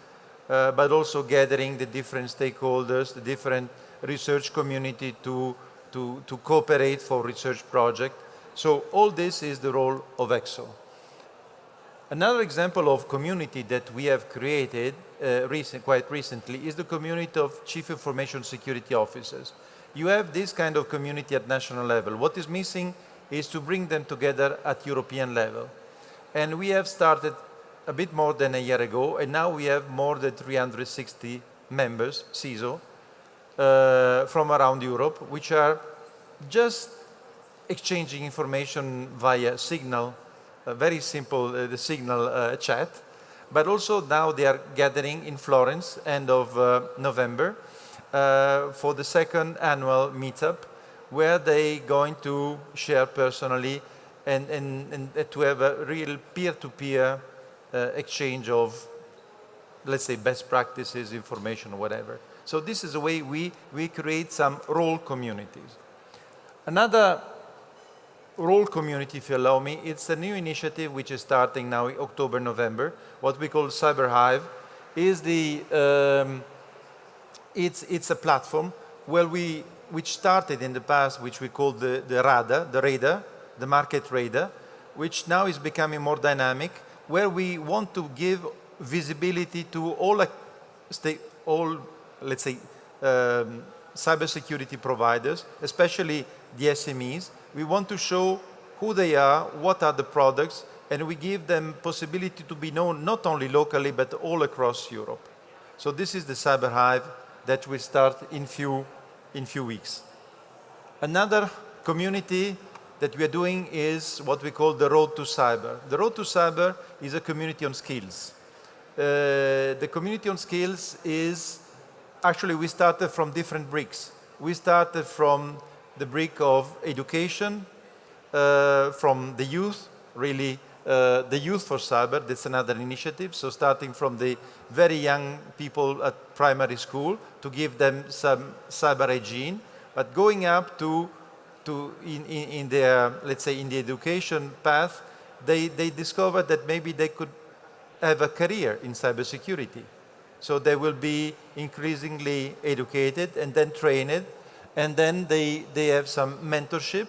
J: but also gathering the different stakeholders, the different research community to cooperate for research projects. So all this is the role of EXO. Another example of community that we have created quite recently is the community of Chief Information Security Officers. You have this kind of community at national level. What is missing is to bring them together at European level. And we have started a bit more than a year ago, and now we have more than 360 members, CISO, from around Europe, which are just exchanging information via Signal, very simple, the Signal chat, but also now they are gathering in Florence, end of November, for the second annual meetup, where they going to share personally and to have a real peer-to-peer exchange of, let's say, best practices, information, or whatever. So this is a way we create some role communities. Another role community, if you allow me, it's a new initiative which is starting now in October, November, what we call Cyber Hive. Is it's a platform which started in the past, which we call the radar, the market radar, which now is becoming more dynamic, where we want to give visibility to all, let's say, cybersecurity providers, especially the SMEs. We want to show who they are, what are the products, and we give them possibility to be known not only locally, but all across Europe. So this is the Cyber Hive that will start in few weeks. Another community that we are doing is what we call the Road to Cyber. The Road to Cyber is a community on skills. The community on skills is, actually we started from different bricks. We started from the brick of education, from the youth, really, the Youth for Cyber, that's another initiative. So starting from the very young people at primary school to give them some cyber hygiene, but going up to in their, let's say, in the education path, they discovered that maybe they could have a career in cybersecurity. So they will be increasingly educated and then trained, and then they have some mentorship.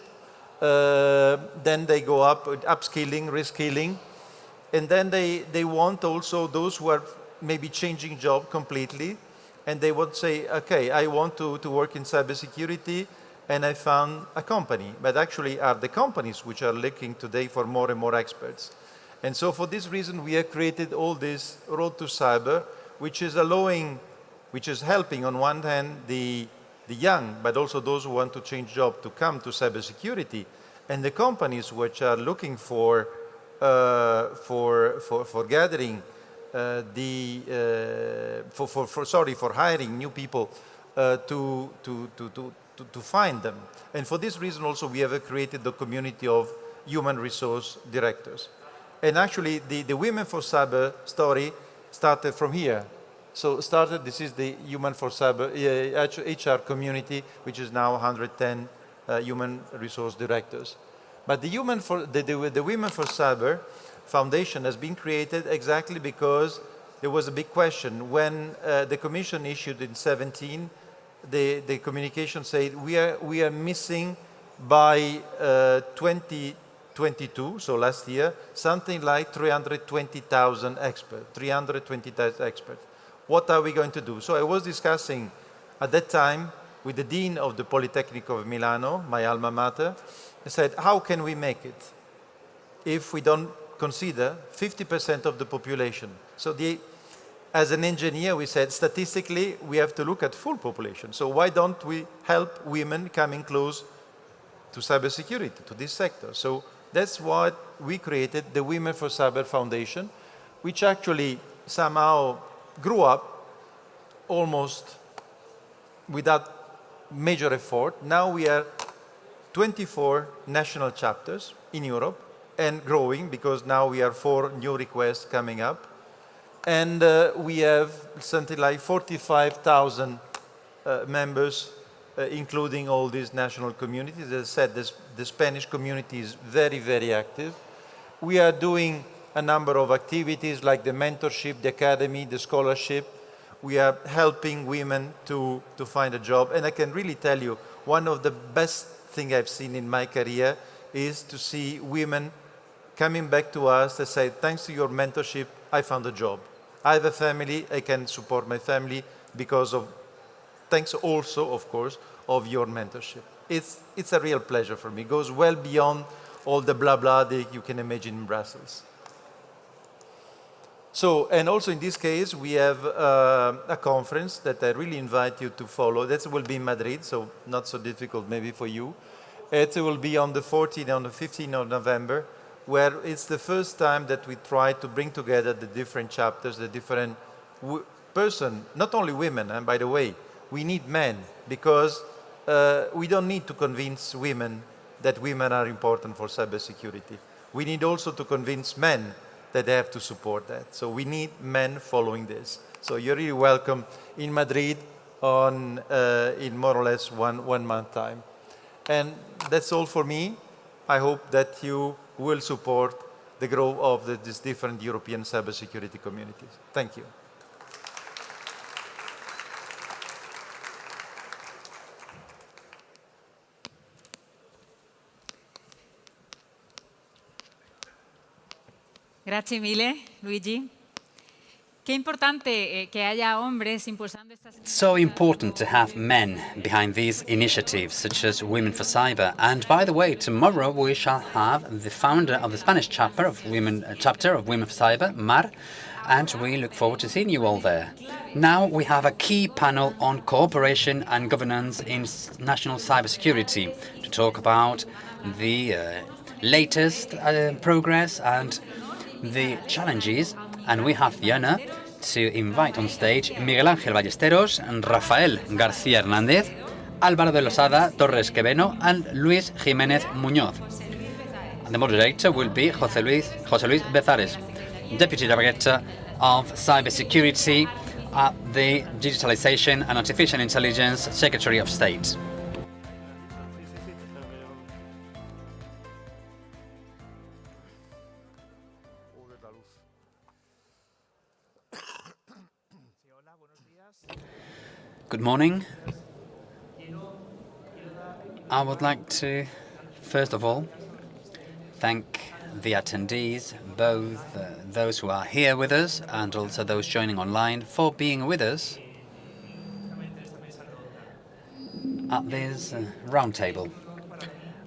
J: Then they go up with upskilling, reskilling, and then they want also those who are maybe changing job completely, and they would say, okay, I want to work in cybersecurity, and I found a company, but actually are the companies which are looking today for more and more experts. And so for this reason, we have created all this Road to Cyber, which is helping on one hand the young, but also those who want to change job to come to cybersecurity, and the companies which are looking for gathering for hiring new people to find them. And for this reason also we have created the community of human resource directors. And actually the Women for Cyber story started from here. So this is the Human for Cyber HR community, which is now 110 human resource directors. But the Women for Cyber Foundation has been created exactly because there was a big question. When the Commission issued in 2017, the communication said we are missing by 2022, so last year, something like 320,000 experts. What are we going to do? So I was discussing at that time with the Dean of the Polytechnic of Milano, my alma mater. I said, how can we make it if we don't consider 50% of the population? So as an engineer, we said, statistically, we have to look at full population. So why don't we help women coming close to cybersecurity, to this sector? So that's what we created, the Women for Cyber Foundation, which actually somehow grew up almost without major effort. Now we are 24 national chapters in Europe and growing, because now we have 4 new requests coming up. And we have something like 45,000 members, including all these national communities. As I said, the Spanish community is very, very active. We are doing a number of activities like the mentorship, the academy, the scholarship. We are helping women to find a job. And I can really tell you, one of the best things I've seen in my career is to see women coming back to us that say, thanks to your mentorship, I found a job. I have a family, I can support my family thanks also, of course, of your mentorship. It's a real pleasure for me. It goes well beyond all the blah blah that you can imagine in Brussels. So, and also in this case, we have a conference that I really invite you to follow. That will be in Madrid, so not so difficult maybe for you. It will be on the 14th and the 15th of November, where it's the first time that we try to bring together the different chapters, the different person, not only women, and by the way, we need men, because we don't need to convince women that women are important for cybersecurity. We need also to convince men that they have to support that. So we need men following this. So you're really welcome in Madrid in more or less one month time. And that's all for me. I hope that you will support the growth of these different European cybersecurity communities. Thank you.
H: Grazie mille, Luigi. Qué importante que haya hombres impulsando estas.
F: So important to have men behind these initiatives, such as Women for Cyber. And by the way, tomorrow we shall have the founder of the Spanish chapter of Women for Cyber, Mar, and we look forward to seeing you all there. Now we have a key panel on cooperation and governance in national cybersecurity to talk about the latest progress and the challenges, and we have the honor to invite on stage Miguel Ángel Ballesteros, Rafael García Hernández, Álvaro de Losada Torres Queveno, and Luis Jiménez Muñoz. And the moderator will be José Luis Bezares, Deputy Director of Cybersecurity at the Digitalization and Artificial Intelligence Secretary of State. Good morning. I would like to, first of all, thank the attendees, both those who are here with us and also those joining online, for being with us at this roundtable.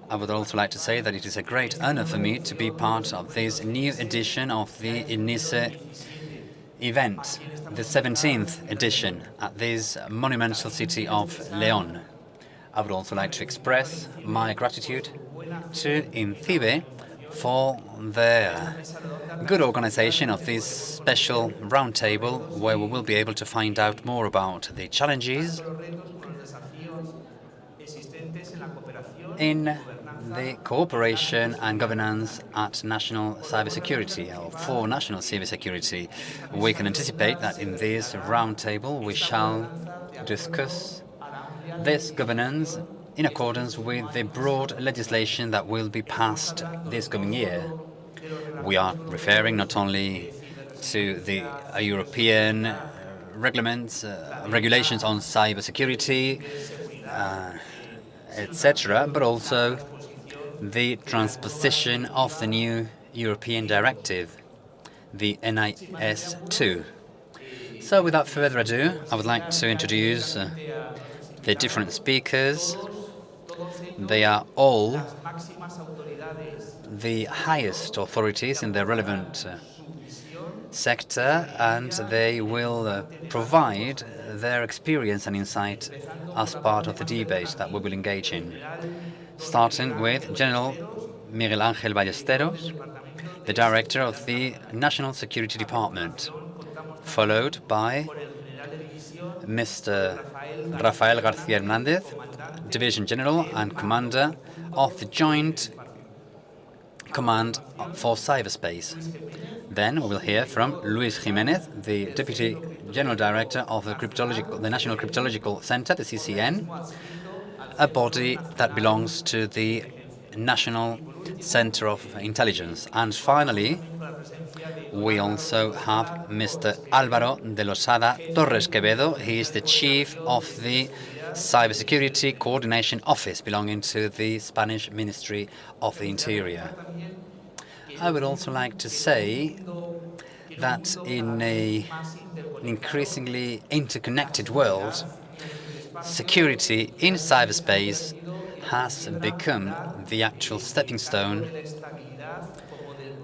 F: I would also like to say that it is a great honor for me to be part of this new edition of the ENISE event, the 17th edition at this monumental city of León. I would also like to express my gratitude to INCIBE for their good organization of this special roundtable, where we will be able to find out more about the challenges in the cooperation and governance at national cybersecurity, or for national cybersecurity. We can anticipate that in this roundtable we shall discuss this governance in accordance with the broad legislation that will be passed this coming year. We are referring not only to the European regulations on cybersecurity, etc., but also the transposition of the new European directive, the ENISE 2. So without further ado, I would like to introduce the different speakers. They are all the highest authorities in the relevant sector, and they will provide their experience and insight as part of the debate that we will engage in. Starting with General Miguel Ángel Ballesteros, the Director of the National Security Department, followed by Mr. Rafael García Hernández, Division General and Commander of the Joint Command for Cyberspace. Then we will hear from Luis Jiménez, the Deputy General Director of the National Cryptological Center, the CCN, a body that belongs to the National Center of Intelligence. And finally, we also have Mr. Álvaro de Losada Torres Quevedo. He is the Chief of the Cybersecurity Coordination Office belonging to the Spanish Ministry of the Interior. I would also like to say that in an increasingly interconnected world, security in cyberspace has become the actual stepping stone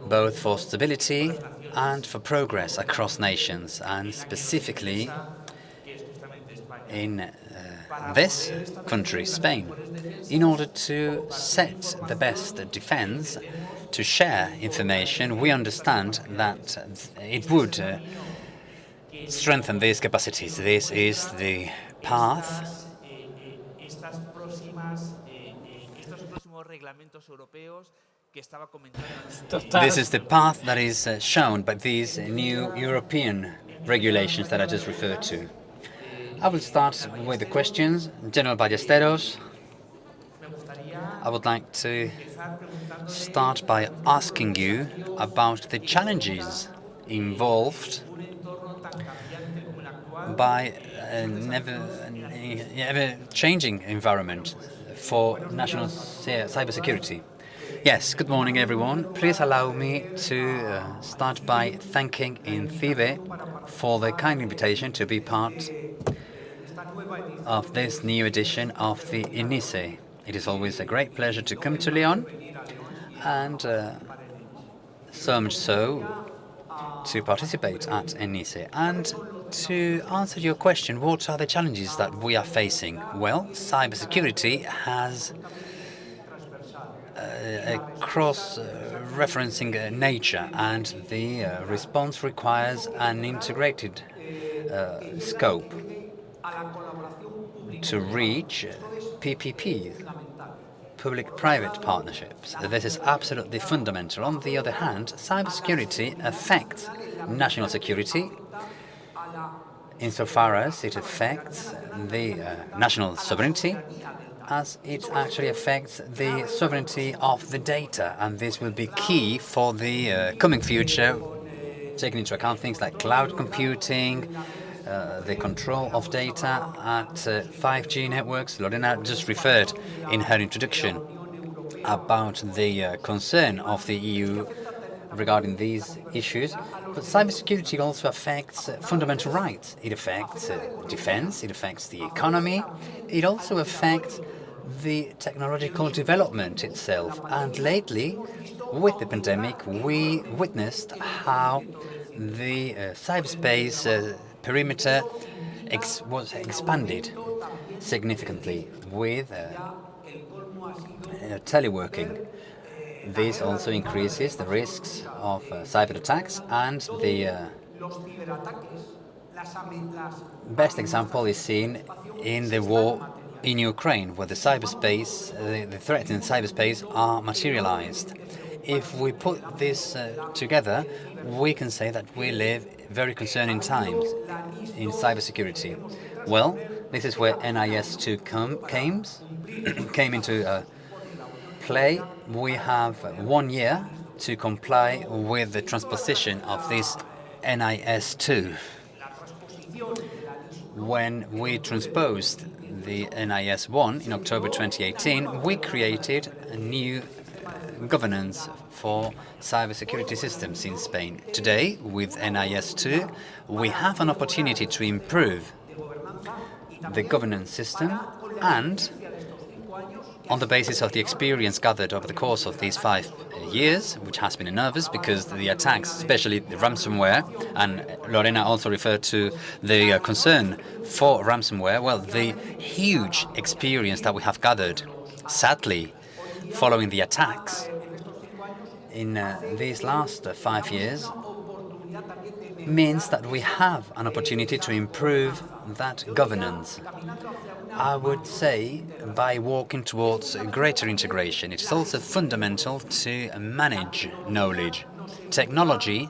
F: both for stability and for progress across nations, and specifically in this country, Spain. In order to set the best defense, to share information, we understand that it would strengthen these capacities. This is the path that is shown by these new European regulations that I just referred to. I will start with the questions. General Ballesteros, I would like to start by asking you about the challenges involved by an ever-changing environment for national cybersecurity. Yes, good morning, everyone. Please allow me to start by thanking INCIBE for the kind invitation to be part of this new edition of the ENISE. It is always a great pleasure to come to León, and so much so to participate at ENISE. And to answer your question, what are the challenges that we are facing? Well, cybersecurity has a cross-referencing nature, and the response requires an integrated scope to reach PPP, public-private partnerships. This is absolutely fundamental. On the other hand, cybersecurity affects national security insofar as it affects the national sovereignty, as it actually affects the sovereignty of the data, and this will be key for the coming future, taking into account things like cloud computing, the control of data at 5G networks. Lorena just referred in her introduction about the concern of the EU regarding these issues. But cybersecurity also affects fundamental rights. It affects defense, it affects the economy, it also affects the technological development itself. And lately, with the pandemic, we witnessed how the cyberspace perimeter was expanded significantly with teleworking. This also increases the risks of cyber attacks, and the best example is seen in the war in Ukraine, where the cyberspace, the threats in cyberspace are materialized. If we put this together, we can say that we live very concerning times in cybersecurity. Well, this is where NIS2 came into play. We have 1 year to comply with the transposition of this NIS2. When we transposed the NIS1 in October 2018, we created a new governance for cybersecurity systems in Spain. Today, with NIS2, we have an opportunity to improve the governance system, and on the basis of the experience gathered over the course of these 5 years, which has been nervous because the attacks, especially the ransomware, and Lorena also referred to the concern for ransomware, well, the huge experience that we have gathered, sadly, following the attacks in these last 5 years, means that we have an opportunity to improve that governance. I would say by working towards greater integration. It is also fundamental to manage knowledge. Technology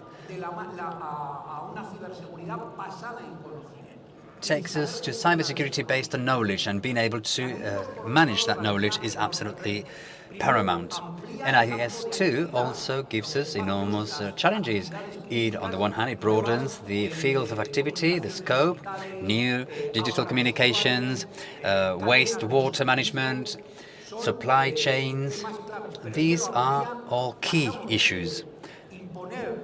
F: takes us to cybersecurity based on knowledge, and being able to manage that knowledge is absolutely paramount. NIS2 also gives us enormous challenges. On the one hand, it broadens the field of activity, the scope, new digital communications, wastewater management, supply chains. These are all key issues.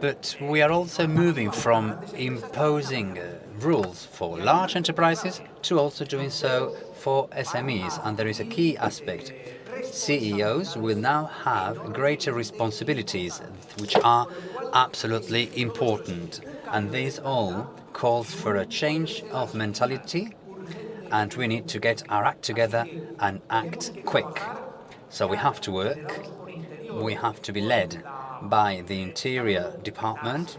F: But we are also moving from imposing rules for large enterprises to also doing so for SMEs. And there is a key aspect. CEOs will now have greater responsibilities, which are absolutely important. And this all calls for a change of mentality, and we need to get our act together and act quick. So we have to work, we have to be led by the Interior Department,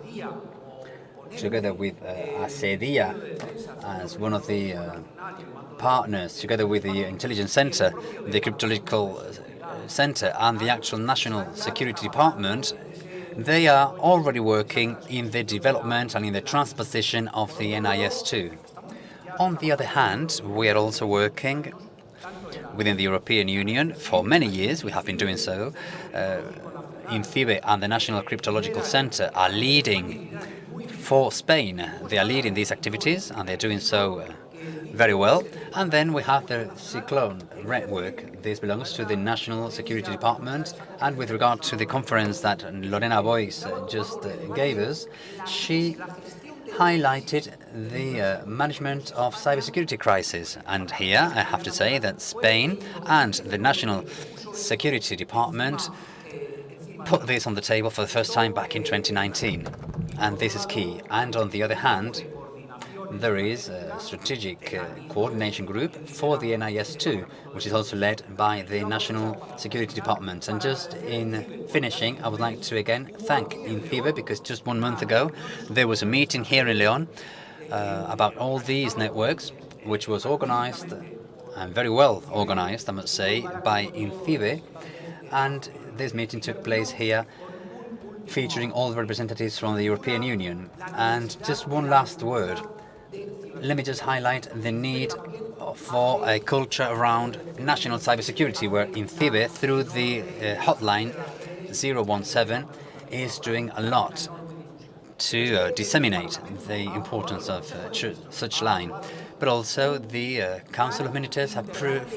F: together with ASEDIA as one of the partners, together with the Intelligence Center, the Cryptological Center, and the actual National Security Department. They are already working in the development and in the transposition of the NIS2. On the other hand, we are also working within the European Union. For many years we have been doing so. INCIBE and the National Cryptological Center are leading for Spain. They are leading these activities, and they're doing so very well. And then we have the Cyclone network. This belongs to the National Security Department. And with regard to the conference that Lorena Boix just gave us, she highlighted the management of cybersecurity crisis. And here I have to say that Spain and the National Security Department put this on the table for the first time back in 2019. And this is key. And on the other hand, there is a strategic coordination group for the NIS2, which is also led by the National Security Department. And just in finishing, I would like to again thank INCIBE, because just 1 month ago there was a meeting here in León about all these networks, which was organized, and very well organized, I must say, by INCIBE. And this meeting took place here, featuring all the representatives from the European Union. And just one last word. Let me just highlight the need for a culture around national cybersecurity, where INCIBE, through the hotline 017, is doing a lot to disseminate the importance of such line. But also the Council of Ministers approved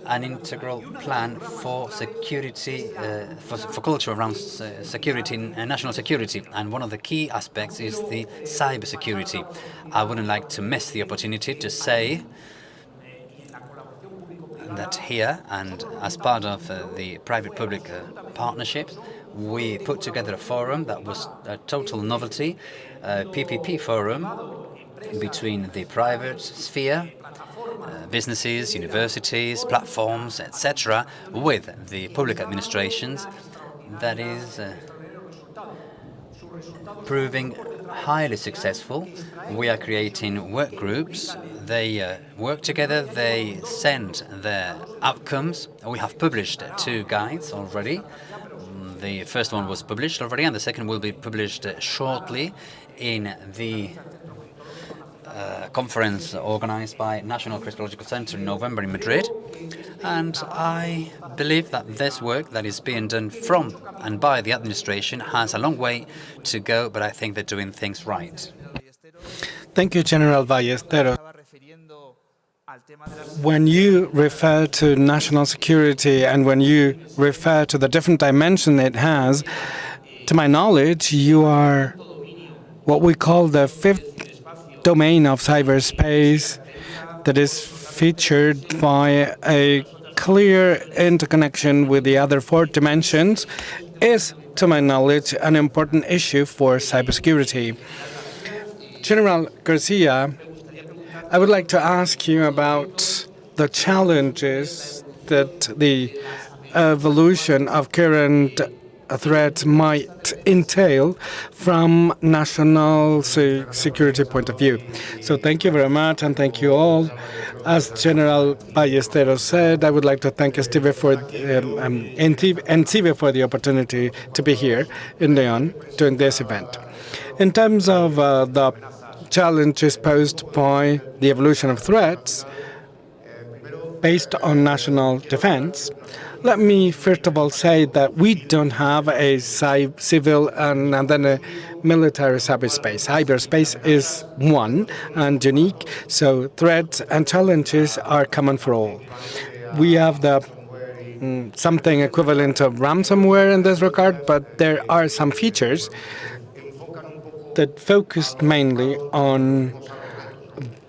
F: an integral plan for security, for culture around security and national security. And one of the key aspects is the cybersecurity. I wouldn't like to miss the opportunity to say that here, and as part of the private-public partnerships, we put together a forum that was a total novelty, a PPP forum between the private sphere, businesses, universities, platforms, etc., with the public administrations, that is proving highly successful. We are creating work groups. They work together, they send their outcomes. We have published 2 guides already. The first one was published already, and the second will be published shortly in the conference organized by National Criminological Center in November in Madrid. And I believe that this work that is being done from and by the administration has a long way to go, but I think they're doing things right.
A: Thank you, General Ballesteros. When you refer to national security and when you refer to the different dimension it has, to my knowledge, you are what we call the 5th domain of cyberspace that is featured by a clear interconnection with the other 4 dimensions, is, to my knowledge, an important issue for cybersecurity. General Garcia, I would like to ask you about the challenges that the evolution of current threats might entail from national security point of view. So thank you very much, and thank you all. As General Ballesteros said, I would like to thank ENCIBE for the opportunity to be here in Leon during this event. In terms of the challenges posed by the evolution of threats based on national defense, let me first of all say that we don't have a civil and then a military cyberspace. Cyberspace is one and unique, so threats and challenges are common for all. We have the something equivalent to ransomware in this regard, but there are some features that focused mainly on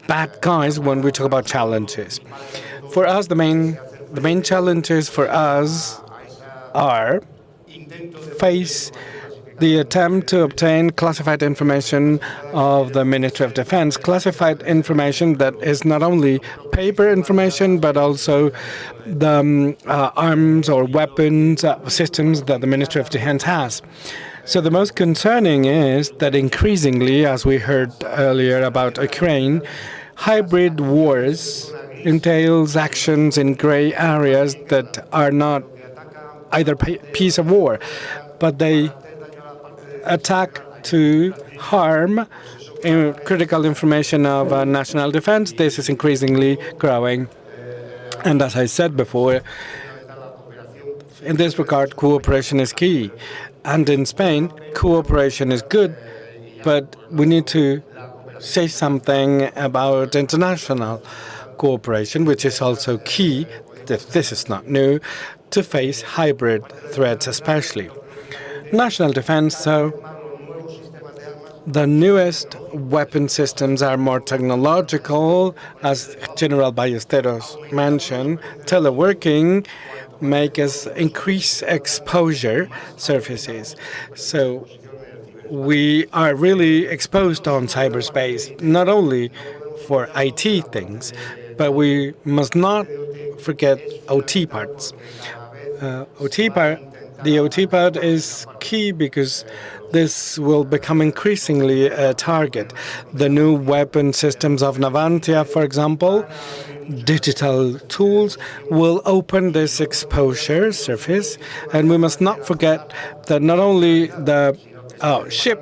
A: bad guys when we talk about challenges. For us, the main challenges for us are face the attempt to obtain classified information of the Ministry of Defense, classified information that is not only paper information, but also the arms or weapons systems that the Ministry of Defense has. So the most concerning is that increasingly, as we heard earlier about Ukraine, hybrid wars entails actions in gray areas that are not either peace or war, but they attack to harm critical information of national defense. This is increasingly growing. And as I said before, in this regard, cooperation is key. And in Spain, cooperation is good, but we need to say something about international cooperation, which is also key, this is not new, to face hybrid threats especially. National defense, so the newest weapon systems are more technological, as General Ballesteros mentioned. Teleworking make us increase exposure surfaces. So we are really exposed on cyberspace, not only for IT things, but we must not forget OT parts. The OT part is key because this will become increasingly a target. The new weapon systems of Navantia, for example, digital tools will open this exposure surface, and we must not forget that not only the ship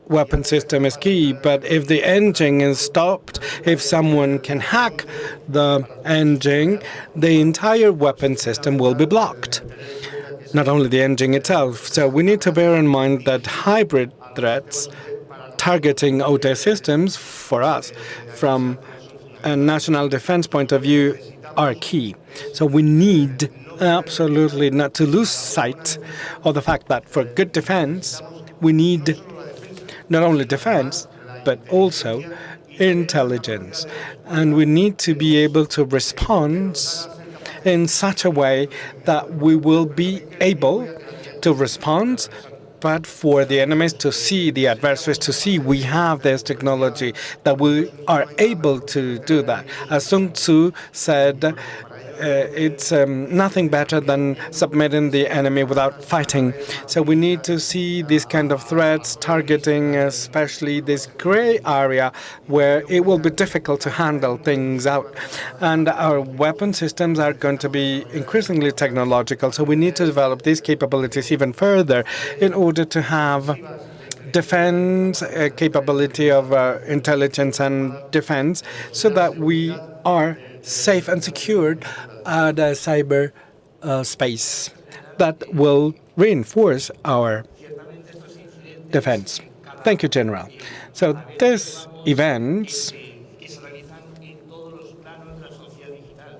A: weapon system is key, but if the engine is stopped, if someone can hack the engine, the entire weapon system will be blocked, not only the engine itself. So we need to bear in mind that hybrid threats targeting OT systems for us from a national defense point of view are key. So we need absolutely not to lose sight of the fact that for good defense, we need not only defense, but also intelligence. And we need to be able to respond in such a way that we will be able to respond, but for the enemies to see, the adversaries to see we have this technology, that we are able to do that. As Sun Tzu said, it's nothing better than submitting the enemy without fighting. So we need to see these kind of threats targeting especially this gray area where it will be difficult to handle things out. And our weapon systems are going to be increasingly technological, so we need to develop these capabilities even further in order to have defense capability of intelligence and defense so that we are safe and secured at a cyber space that will reinforce our defense. Thank you, General. So these events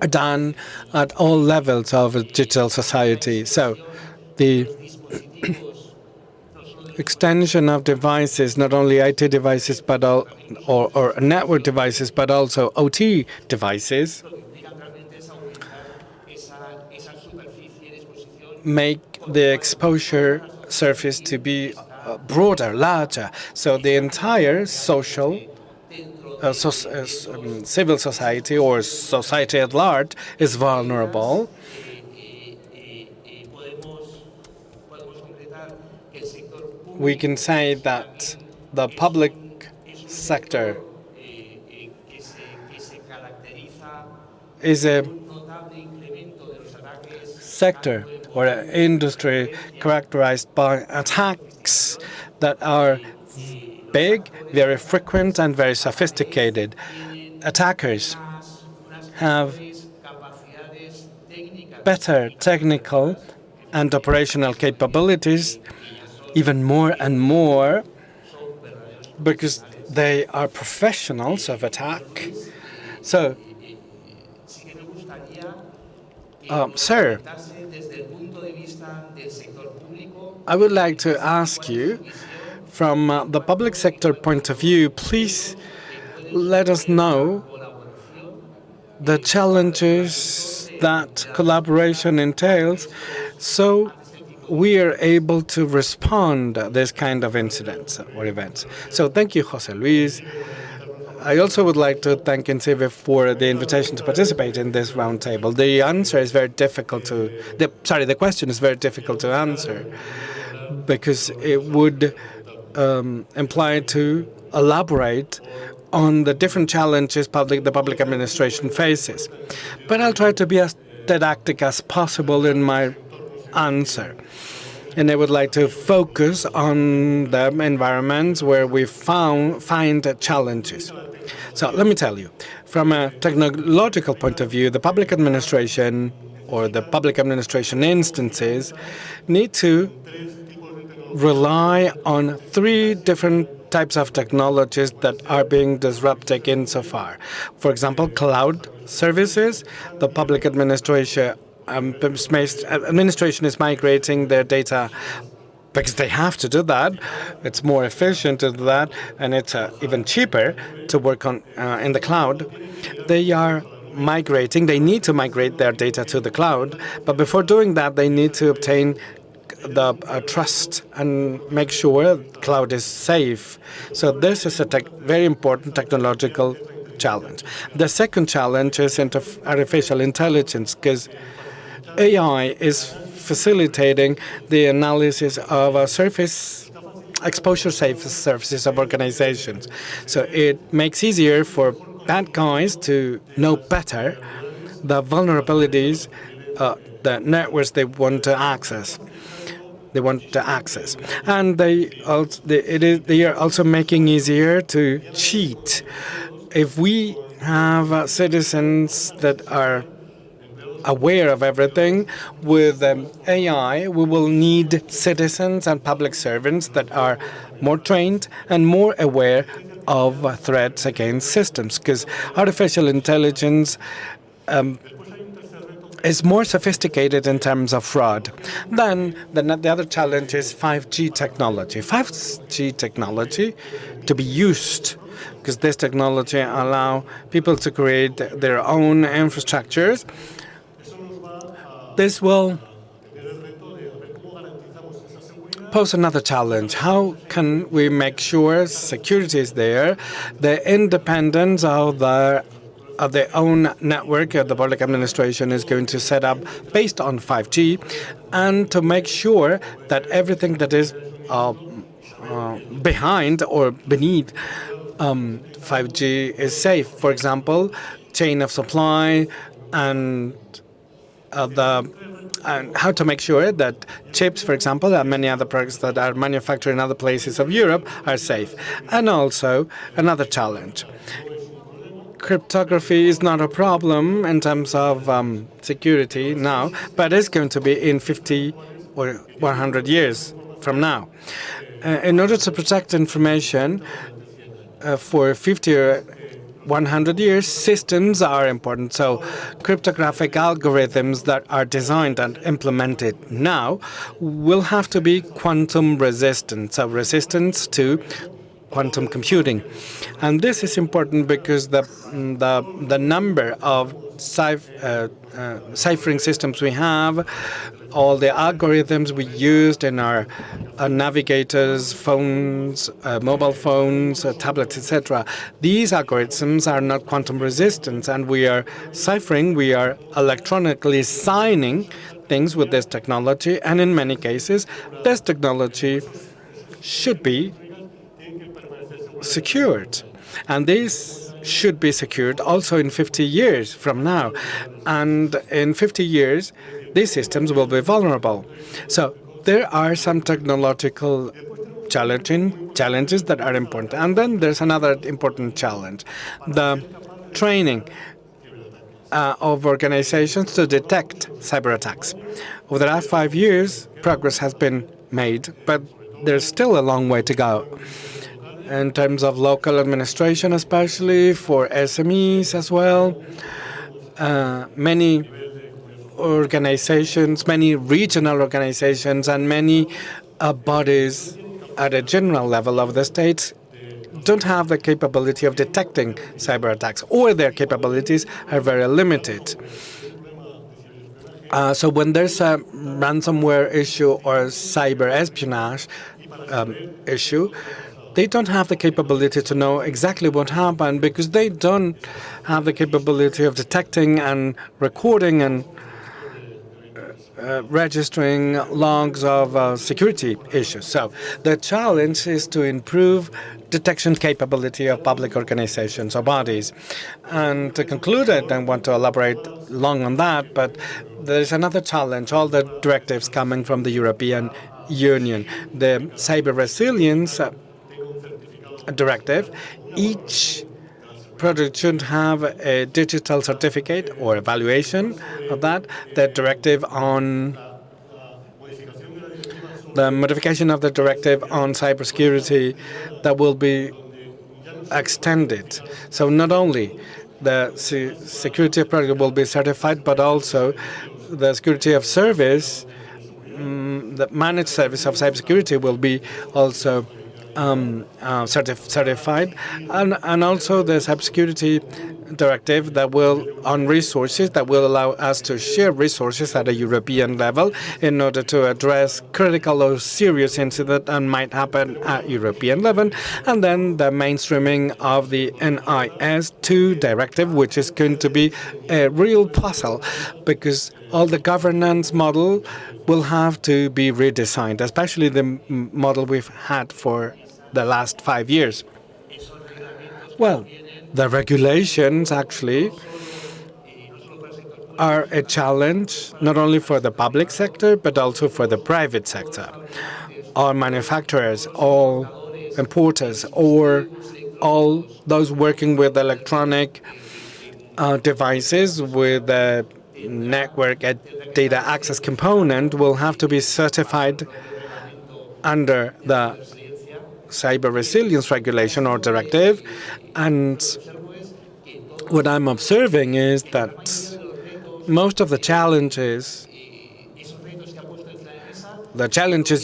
A: are done at all levels of a digital society. So the extension of devices, not only IT devices, but or network devices, but also OT devices, make the exposure surface to be broader, larger. So the entire social, civil society or society at large is vulnerable. We can say that the public sector is a sector or an industry characterized by attacks that are big, very frequent, and very sophisticated. Attackers have better technical and operational capabilities, even more and more, because they are professionals of attack. So, sir, I would like to ask you, from the public sector point of view, please let us know the challenges that collaboration entails so we are able to respond to this kind of incidents or events. So thank you, José Luis. I also would like to thank INCIBE for the invitation to participate in this roundtable. The answer is very difficult to, the question is very difficult to answer because it would imply to elaborate on the different challenges the public administration faces. But I'll try to be as didactic as possible in my answer. And I would like to focus on the environments where we find challenges. So let me tell you, from a technological point of view, the public administration or the public administration instances need to rely on three different types of technologies that are being disrupted insofar. For example, cloud services. The public administration is migrating their data because they have to do that. It's more efficient to do that, and it's even cheaper to work on in the cloud. They are migrating. They need to migrate their data to the cloud, but before doing that, they need to obtain the trust and make sure cloud is safe. So this is a very important technological challenge. The second challenge is artificial intelligence, because AI is facilitating the analysis of exposure surfaces of organizations. So it makes easier for bad guys to know better the vulnerabilities, the networks they want to access. And they are also making easier to cheat. If we have citizens that are aware of everything. With AI, we will need citizens and public servants that are more trained and more aware of threats against systems, because artificial intelligence is more sophisticated in terms of fraud. Then the other challenge is 5G technology. 5G technology to be used, because this technology allow people to create their own infrastructures. This will pose another challenge. How can we make sure security is there, the independence of their own network the public administration is going to set up based on 5G, and to make sure that everything that is behind or beneath 5G is safe. For example, chain of supply and how to make sure that chips, for example, and many other products that are manufactured in other places of Europe are safe. And also another challenge. Cryptography is not a problem in terms of security now, but it's going to be in 50 or 100 years from now. In order to protect information for 50 or 100 years, systems are important. So cryptographic algorithms that are designed and implemented now will have to be quantum resistant, so resistance to quantum computing. And this is important because the number of ciphering systems we have, all the algorithms we used in our navigators, phones, mobile phones, tablets, etc. These algorithms are not quantum resistant, and we are ciphering, we are electronically signing things with this technology, and in many cases, this technology should be secured. And this should be secured also in 50 years from now. And in 50 years, these systems will be vulnerable. So there are some technological challenges that are important. And then there's another important challenge, the training of organizations to detect cyber attacks. Over the last 5 years, progress has been made, but there's still a long way to go. In terms of local administration, especially for SMEs as well, many organizations, many regional organizations, and many bodies at a general level of the states don't have the capability of detecting cyber attacks, or their capabilities are very limited. So when there's a ransomware issue or cyber espionage issue, they don't have the capability to know exactly what happened, because they don't have the capability of detecting and recording and registering logs of security issues. So the challenge is to improve detection capability of public organizations or bodies. And to conclude, I don't want to elaborate long on that, but there's another challenge, all the directives coming from the European Union. The cyber resilience directive, each product should have a digital certificate or evaluation of that. The directive on the modification of the directive on cybersecurity that will be extended. So not only the security of product will be certified, but also the security of service, the managed service of cybersecurity will be also certified, and also the cybersecurity directive that will on resources that will allow us to share resources at a European level in order to address critical or serious incident that might happen at European level, and then the mainstreaming of the ENISE 2 directive, which is going to be a real puzzle, because all the governance model will have to be redesigned, especially the model we've had for the last 5 years. Well, the regulations actually are a challenge not only for the public sector, but also for the private sector. All manufacturers, all importers, or all those working with electronic devices, with network data access component will have to be certified under the Cyber Resilience Regulation or Directive. And what I'm observing is that most of the challenges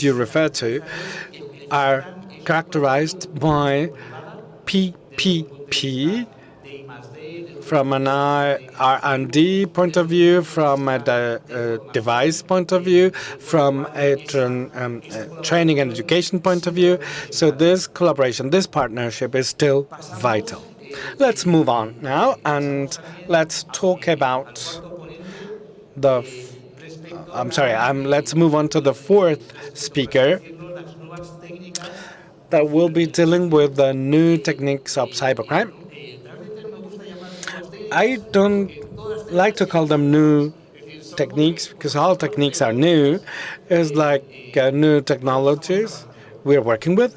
A: you refer to are characterized by PPP from an R&D point of view, from a device point of view, from a training and education point of view. So this collaboration, this partnership is still vital. Let's move on now and let's talk about let's move on to the fourth speaker that will be dealing with the new techniques of cybercrime. I don't like to call them new techniques because all techniques are new. It's like new technologies we're working with,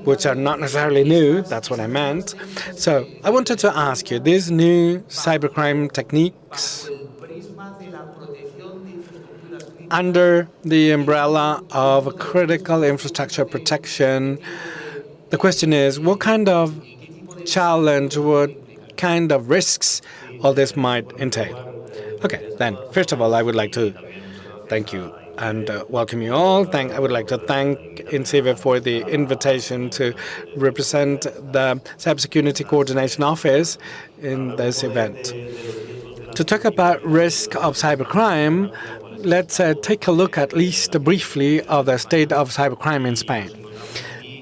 A: which are not necessarily new. That's what I meant. So I wanted to ask you, these new cybercrime techniques under the umbrella of critical infrastructure protection, the question is, what kind of challenge, what kind of risks all this might entail? Okay, then, first of all, I would like to thank you and welcome you all. I would like to thank INCIBE for the invitation to represent the Cybersecurity Coordination Office in this event. To talk about risk of cybercrime, let's take a look at least briefly of the state of cybercrime in Spain.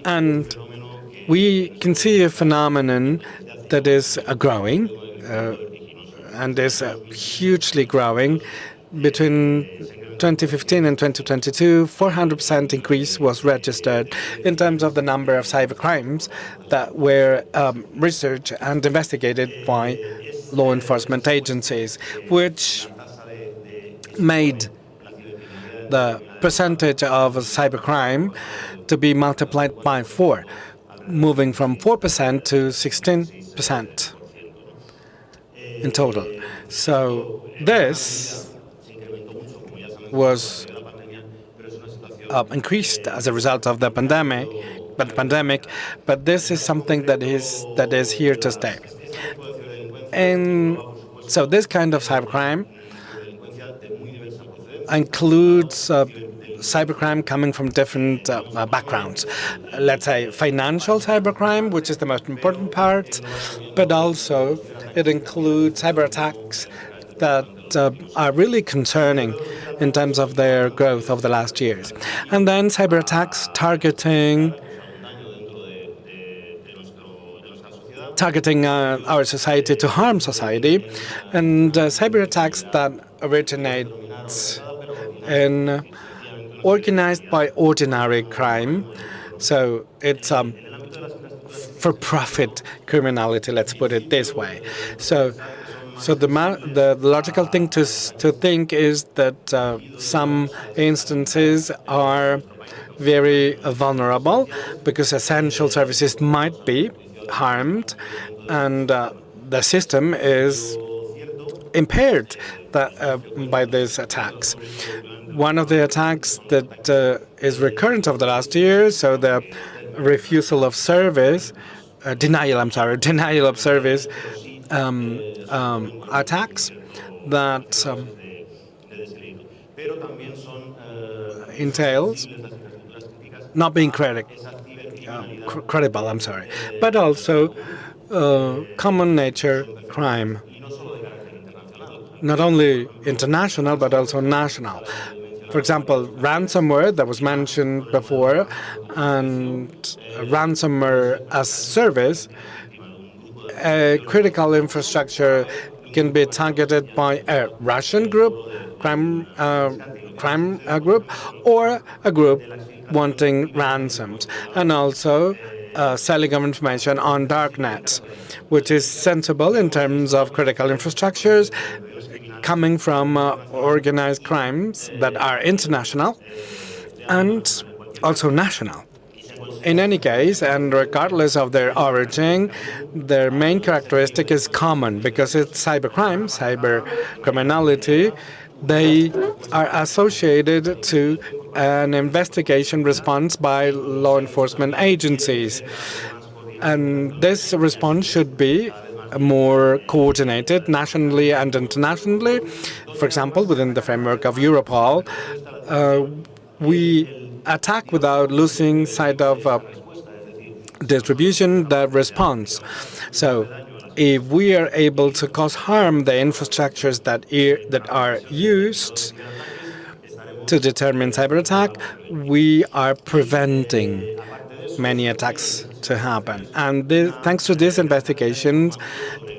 A: And we can see a phenomenon that is growing and is hugely growing. Between 2015 and 2022, 400% increase was registered in terms of the number of cybercrimes that were researched and investigated by law enforcement agencies, which made the percentage of cybercrime to be multiplied by 4, moving from 4% to 16% in total. So this was increased as a result of the pandemic, but this is something that is here to stay. And so this kind of cybercrime includes cybercrime coming from different backgrounds. Let's say financial cybercrime, which is the most important part, but also it includes cyber attacks that are really concerning in terms of their growth over the last years. And then cyber attacks targeting our society to harm society, and cyber attacks that originate in organized by ordinary crime. So it's for-profit criminality, let's put it this way. So the logical thing to think is that some instances are very vulnerable because essential services might be harmed, and the system is impaired by these attacks. One of the attacks that is recurrent over the last year, so the refusal of service, denial of service attacks that entails not being credible, but also common nature crime, not only international but also national. For example, ransomware that was mentioned before, and ransomware as service. Critical infrastructure can be targeted by a Russian group, crime group, or a group wanting ransoms, and also selling of information on darknet, which is sensible in terms of critical infrastructures coming from organized crimes that are international and also national. In any case, and regardless of their origin, their main characteristic is common because it's cybercrime, cyber criminality. They are associated to an investigation response by law enforcement agencies. And this response should be more coordinated nationally and internationally. For example, within the framework of Europol, we attack without losing sight of distribution, the response. So if we are able to cause harm the infrastructures that are used to determine cyber attack, we are preventing many attacks to happen. And thanks to these investigations,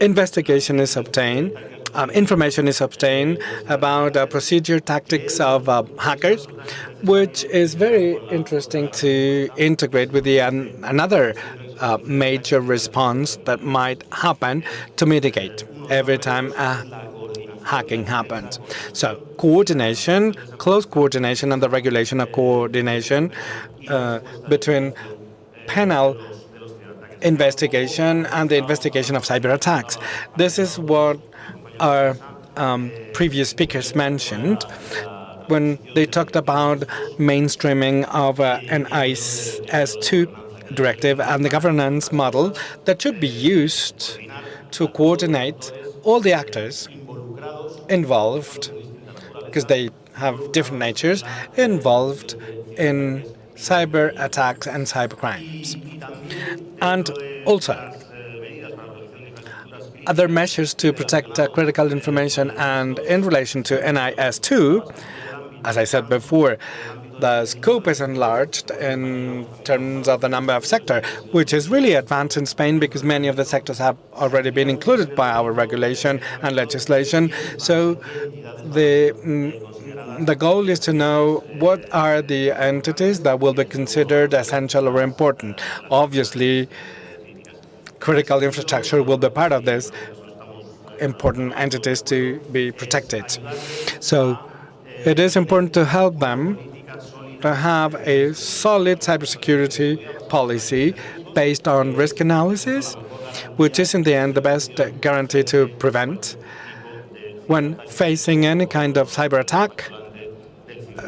A: information is obtained about procedure tactics of hackers, which is very interesting to integrate with another major response that might happen to mitigate every time hacking happens. So coordination, close coordination, and the regulation of coordination between penal investigation and the investigation of cyber attacks. This is what our previous speakers mentioned when they talked about mainstreaming of an IS-2 directive and the governance model that should be used to coordinate all the actors involved, because they have different natures, involved in cyber attacks and cyber crimes. And also, other measures to protect critical information. And in relation to NIS2, as I said before, the scope is enlarged in terms of the number of sectors, which is really advanced in Spain because many of the sectors have already been included by our regulation and legislation. So the goal is to know what are the entities that will be considered essential or important. Obviously, critical infrastructure will be part of this, important entities to be protected. So it is important to help them to have a solid cybersecurity policy based on risk analysis, which is in the end the best guarantee to prevent when facing any kind of cyber attack,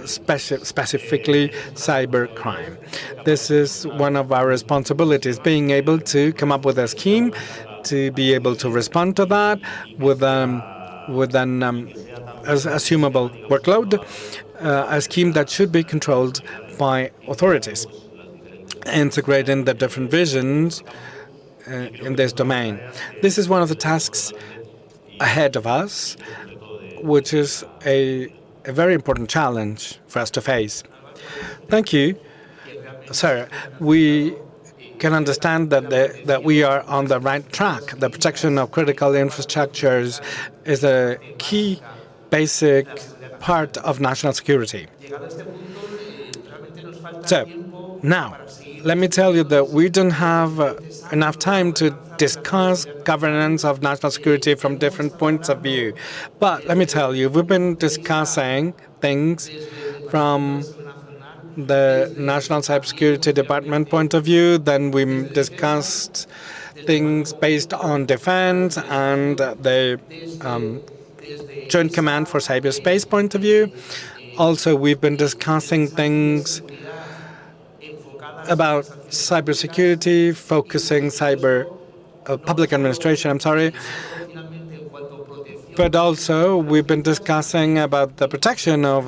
A: specifically cyber crime. This is one of our responsibilities, being able to come up with a scheme to be able to respond to that with an assumable workload, a scheme that should be controlled by authorities, integrating the different visions in this domain. This is one of the tasks ahead of us, which is a very important challenge for us to face. Thank you, sir. We can understand that we are on the right track. The protection of critical infrastructures is a key basic part of national security. So now, let me tell you that we don't have enough time to discuss governance of national security from different points of view. But let me tell you, we've been discussing things from the National Cybersecurity Department point of view, then we discussed things based on defense and the Joint Command for Cyberspace point of view. Also, we've been discussing things about cybersecurity, focusing public administration, But also, we've been discussing about the protection of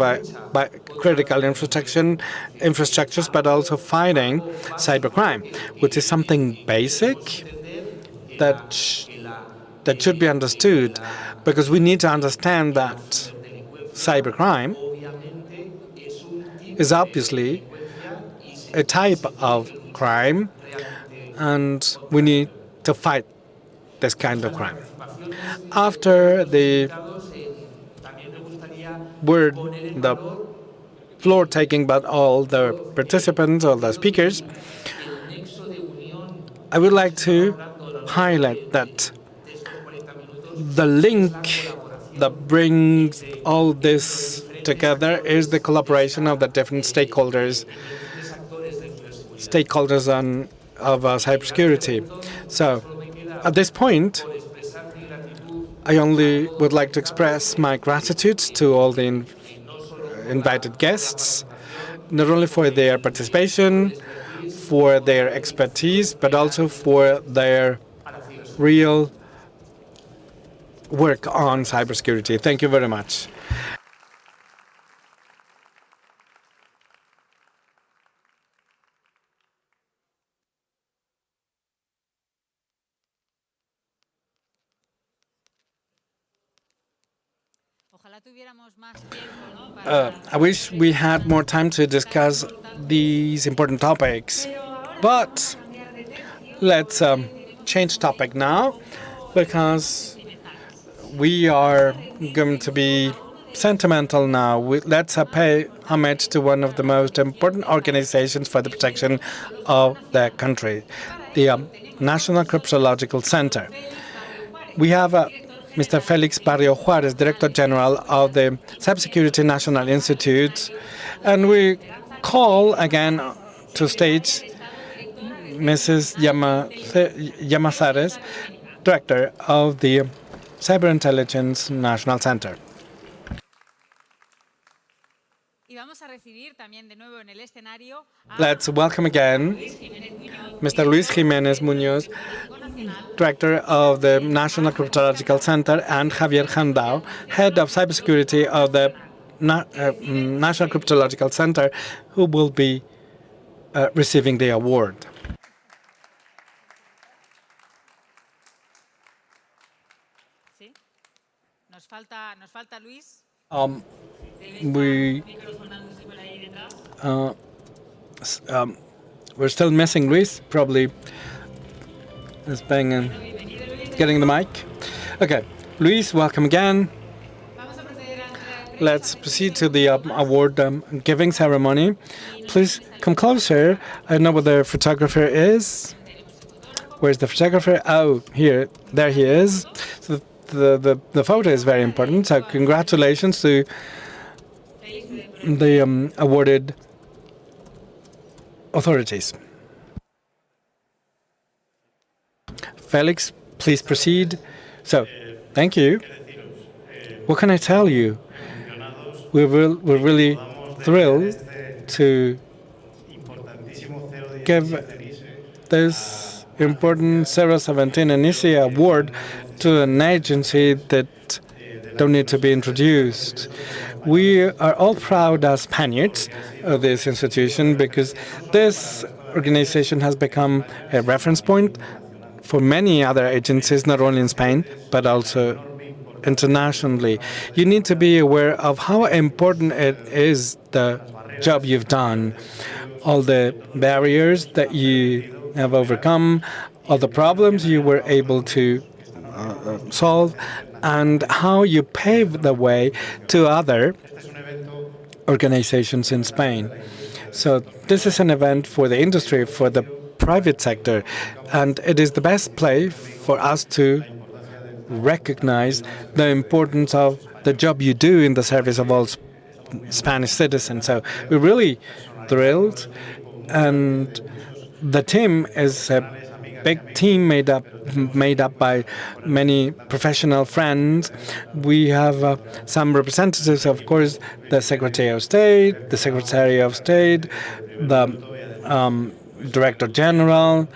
A: critical infrastructures, but also fighting cybercrime, which is something basic that should be understood, because we need to understand that cybercrime is obviously a type of crime, and we need to fight this kind of crime. After the floor taking by all the participants, all the speakers, I would like to highlight that the link that brings all this together is the collaboration of the different stakeholders stakeholders of cybersecurity. So at this point, I only would like to express my gratitude to all the invited guests, not only for their participation, for their expertise, but also for their real work on cybersecurity. Thank you very much. I wish we had more time to discuss these important topics, but let's change topic now, because we are going to be sentimental now. Let's pay homage to one of the most important organizations for the protection of the country, the National Cryptological Center. We have Mr. Félix Barrio Juárez, Director General of the Cybersecurity National Institute, and we call again to stage Mrs. Llamazares, Director of the Cyberintelligence National Center. Let's welcome again Mr. Luis Jiménez Muñoz, Director of the National Cryptological Center, and Javier Jandao, Head of Cybersecurity of the National Cryptological Center, who will be receiving the award. We're still missing Luis, probably is getting the mic. Okay, Luis, welcome again. Let's proceed to the award giving ceremony. Please come closer. I don't know where the photographer is. Where's the photographer? Oh, here. There he is. So the photo is very important. So congratulations to the awarded authorities. Felix, please proceed. So, thank you. What can I tell you? We're really thrilled to give this important 017 ENISE award to an agency that don't need to be introduced. We are all proud as Spaniards of this institution, because this organization has become a reference point for many other agencies, not only in Spain, but also internationally. You need to be aware of how important it is, the job you've done, all the barriers that you have overcome, all the problems you were able to solve, and how you paved the way to other organizations in Spain. So this is an event for the industry, for the private sector, and it is the best place for us to recognize the importance of the job you do in the service of all Spanish citizens. So we're really thrilled, and the team is a big team made up by many professional friends. We have some representatives, of course, the Secretary of State, the Director General,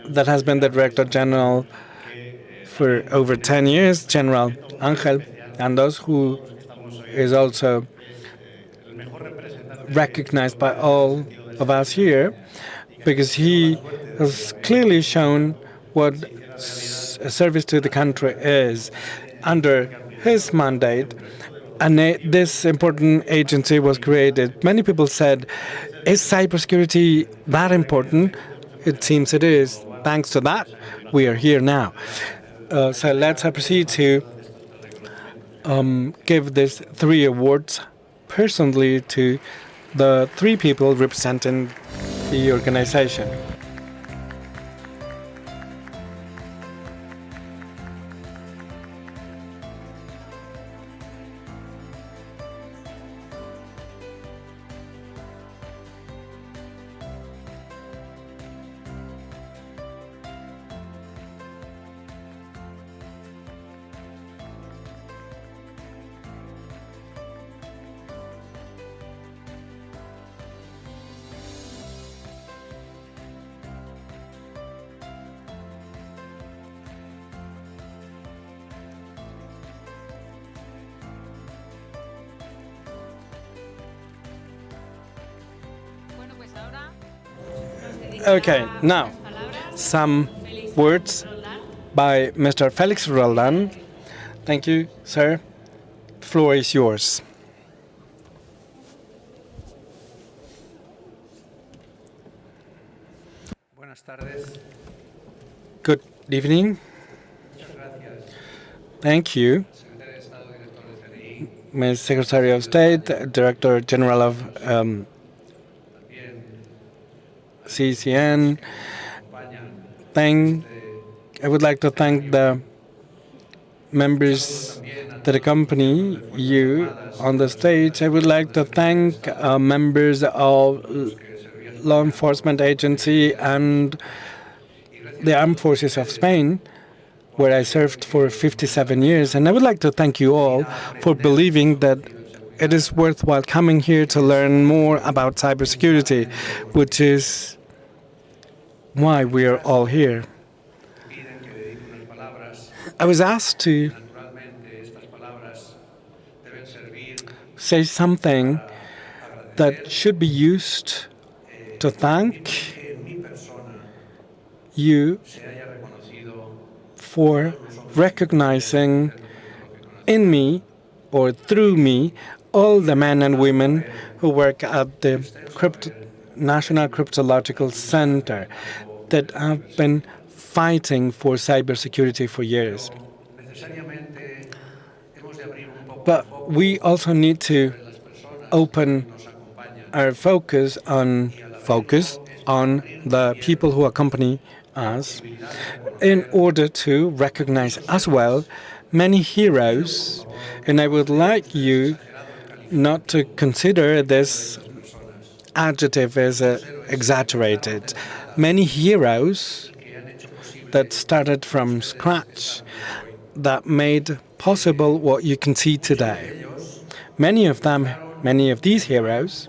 A: that has been the Director General for over 10 years, General Angel Andos, who is also recognized by all of us here, because he has clearly shown what a service to the country is. Under his mandate, and this important agency was created. Many people said, is cybersecurity that important? It seems it is. Thanks to that, we are here now. So let's proceed to give these 3 awards personally to the 3 people representing the organization. Okay, now some words by Mr. Felix Roldan. Thank you, sir. The floor is yours. Good evening. Thank you, Ms. Secretary of State, Director General of CCN. I would like to thank the members that accompany you on the stage. I would like to thank members of law enforcement agency and the armed forces of Spain, where I served for 57 years. And I would like to thank you all for believing that it is worthwhile coming here to learn more about cybersecurity, which is why we are all here. I was asked to say something that should be used to thank you for recognizing in me or through me all the men and women who work at the National Cryptological Center that have been fighting for cybersecurity for years. But we also need to open our focus on the people who accompany us in order to recognize as well many heroes. And I would like you not to consider this adjective as exaggerated. Many heroes that started from scratch, that made possible what you can see today. Many of these heroes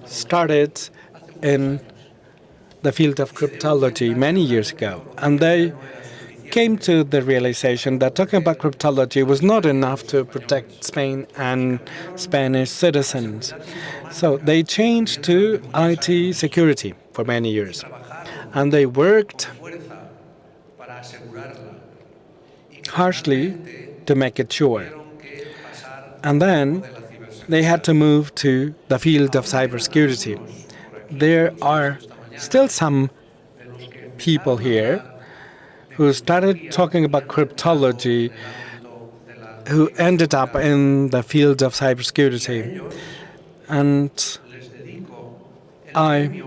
A: started in the field of cryptology many years ago, and they came to the realization that talking about cryptology was not enough to protect Spain and Spanish citizens. So they changed to IT security for many years, and they worked harshly to make it sure. And then they had to move to the field of cybersecurity. There are still some people here who started talking about cryptology who ended up in the field of cybersecurity. And I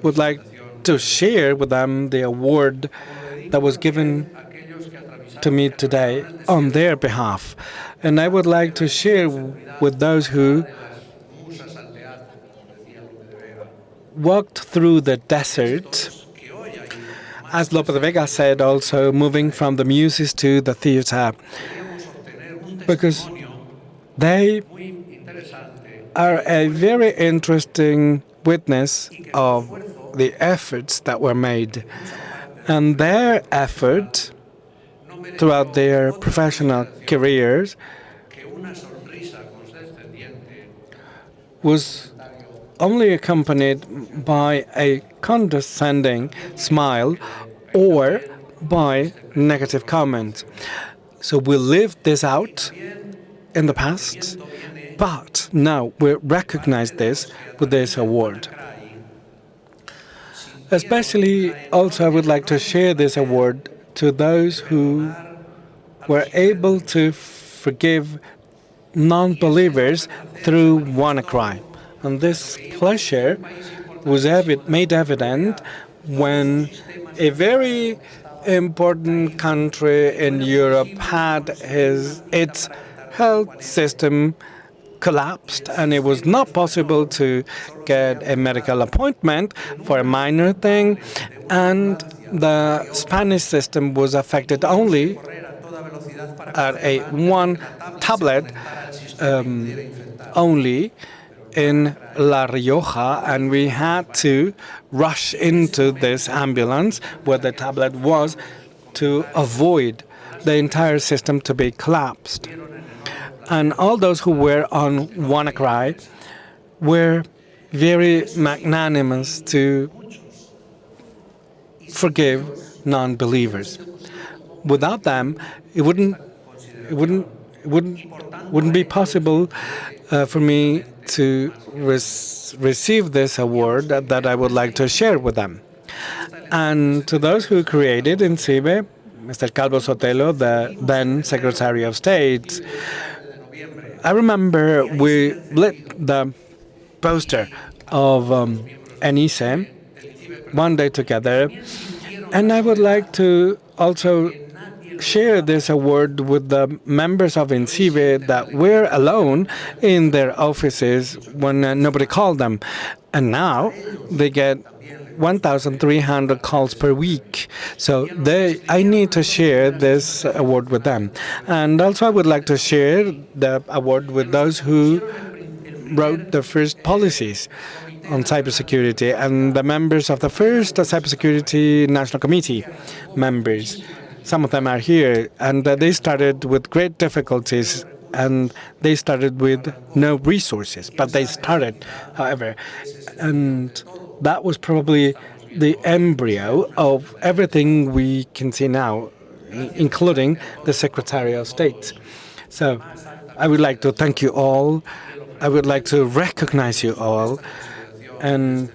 A: would like to share with them the award that was given to me today on their behalf. And I would like to share with those who walked through the desert, as Lope de Vega said, also moving from the muses to the theater, because they are a very interesting witness of the efforts that were made. And their effort throughout their professional careers was only accompanied by a condescending smile or by negative comments. So we lived this out in the past, but now we recognize this with this award. Especially, also, I would like to share this award to those who were able to forgive non-believers through WannaCry. And this pleasure was made evident when a very important country in Europe had its health system collapsed, and it was not possible to get a medical appointment for a minor thing, and the Spanish system was affected only at one tablet only in La Rioja, and we had to rush into this ambulance where the tablet was to avoid the entire system to be collapsed. And all those who were on WannaCry were very magnanimous to forgive non-believers. Without them, it wouldn't be possible for me to receive this award that I would like to share with them. And to those who created INCIBE, Mr. Calvo Sotelo, the then Secretary of State, I remember we lit the poster of ENISE one day together, and I would like to also share this award with the members of INCIBE that were alone in their offices when nobody called them. And now they get 1,300 calls per week. So I need to share this award with them. And also I would like to share the award with those who wrote the first policies on cybersecurity and the members of the first Cybersecurity National Committee members. Some of them are here, and they started with great difficulties, and they started with no resources, but they started, however. And that was probably the embryo of everything we can see now, including the Secretary of State. So I would like to thank you all. I would like to recognize you all. And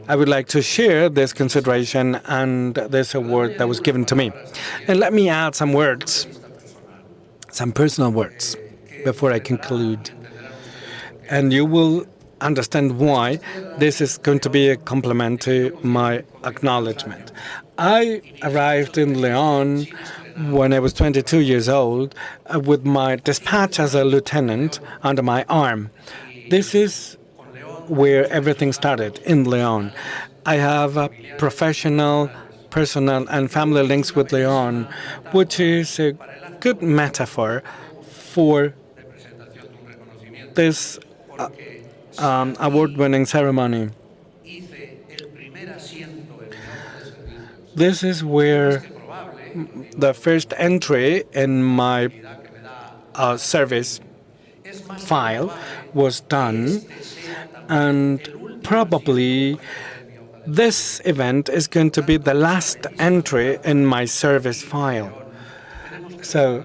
A: I would like to share this consideration and this award that was given to me. And let me add some words, some personal words, before I conclude. And you will understand why this is going to be a compliment to my acknowledgement. I arrived in Leon when I was 22 years old with my dispatch as a lieutenant under my arm. This is where everything started, in Leon. I have a professional, personal, and family links with Leon, which is a good metaphor for this award-winning ceremony. This is where the first entry in my service file was done, and probably this event is going to be the last entry in my service file. So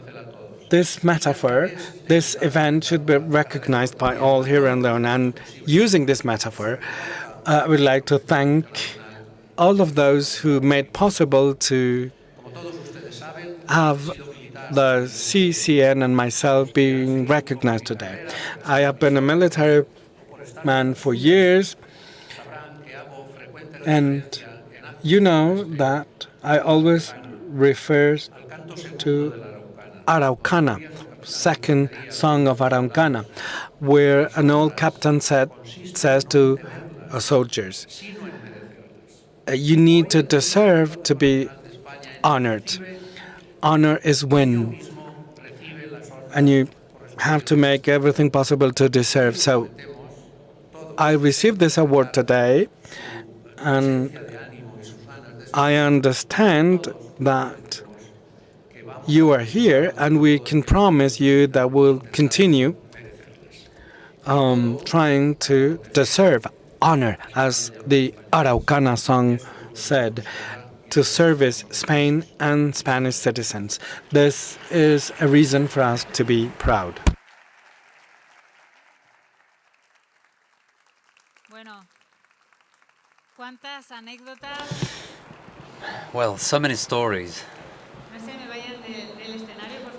A: this metaphor, this event should be recognized by all here in Leon. And using this metaphor, I would like to thank all of those who made possible to have the CCN and myself being recognized today. I have been a military man for years, and you know that I always refer to Araucana, second song of Araucana, where an old captain says to soldiers, you need to deserve to be honored. Honor is win, and you have to make everything possible to deserve. So I received this award today, and I understand that you are here, and we can promise you that we'll continue trying to deserve honor, as the Araucana song said, to service Spain and Spanish citizens. This is a reason for us to be proud.
F: Well, so many stories.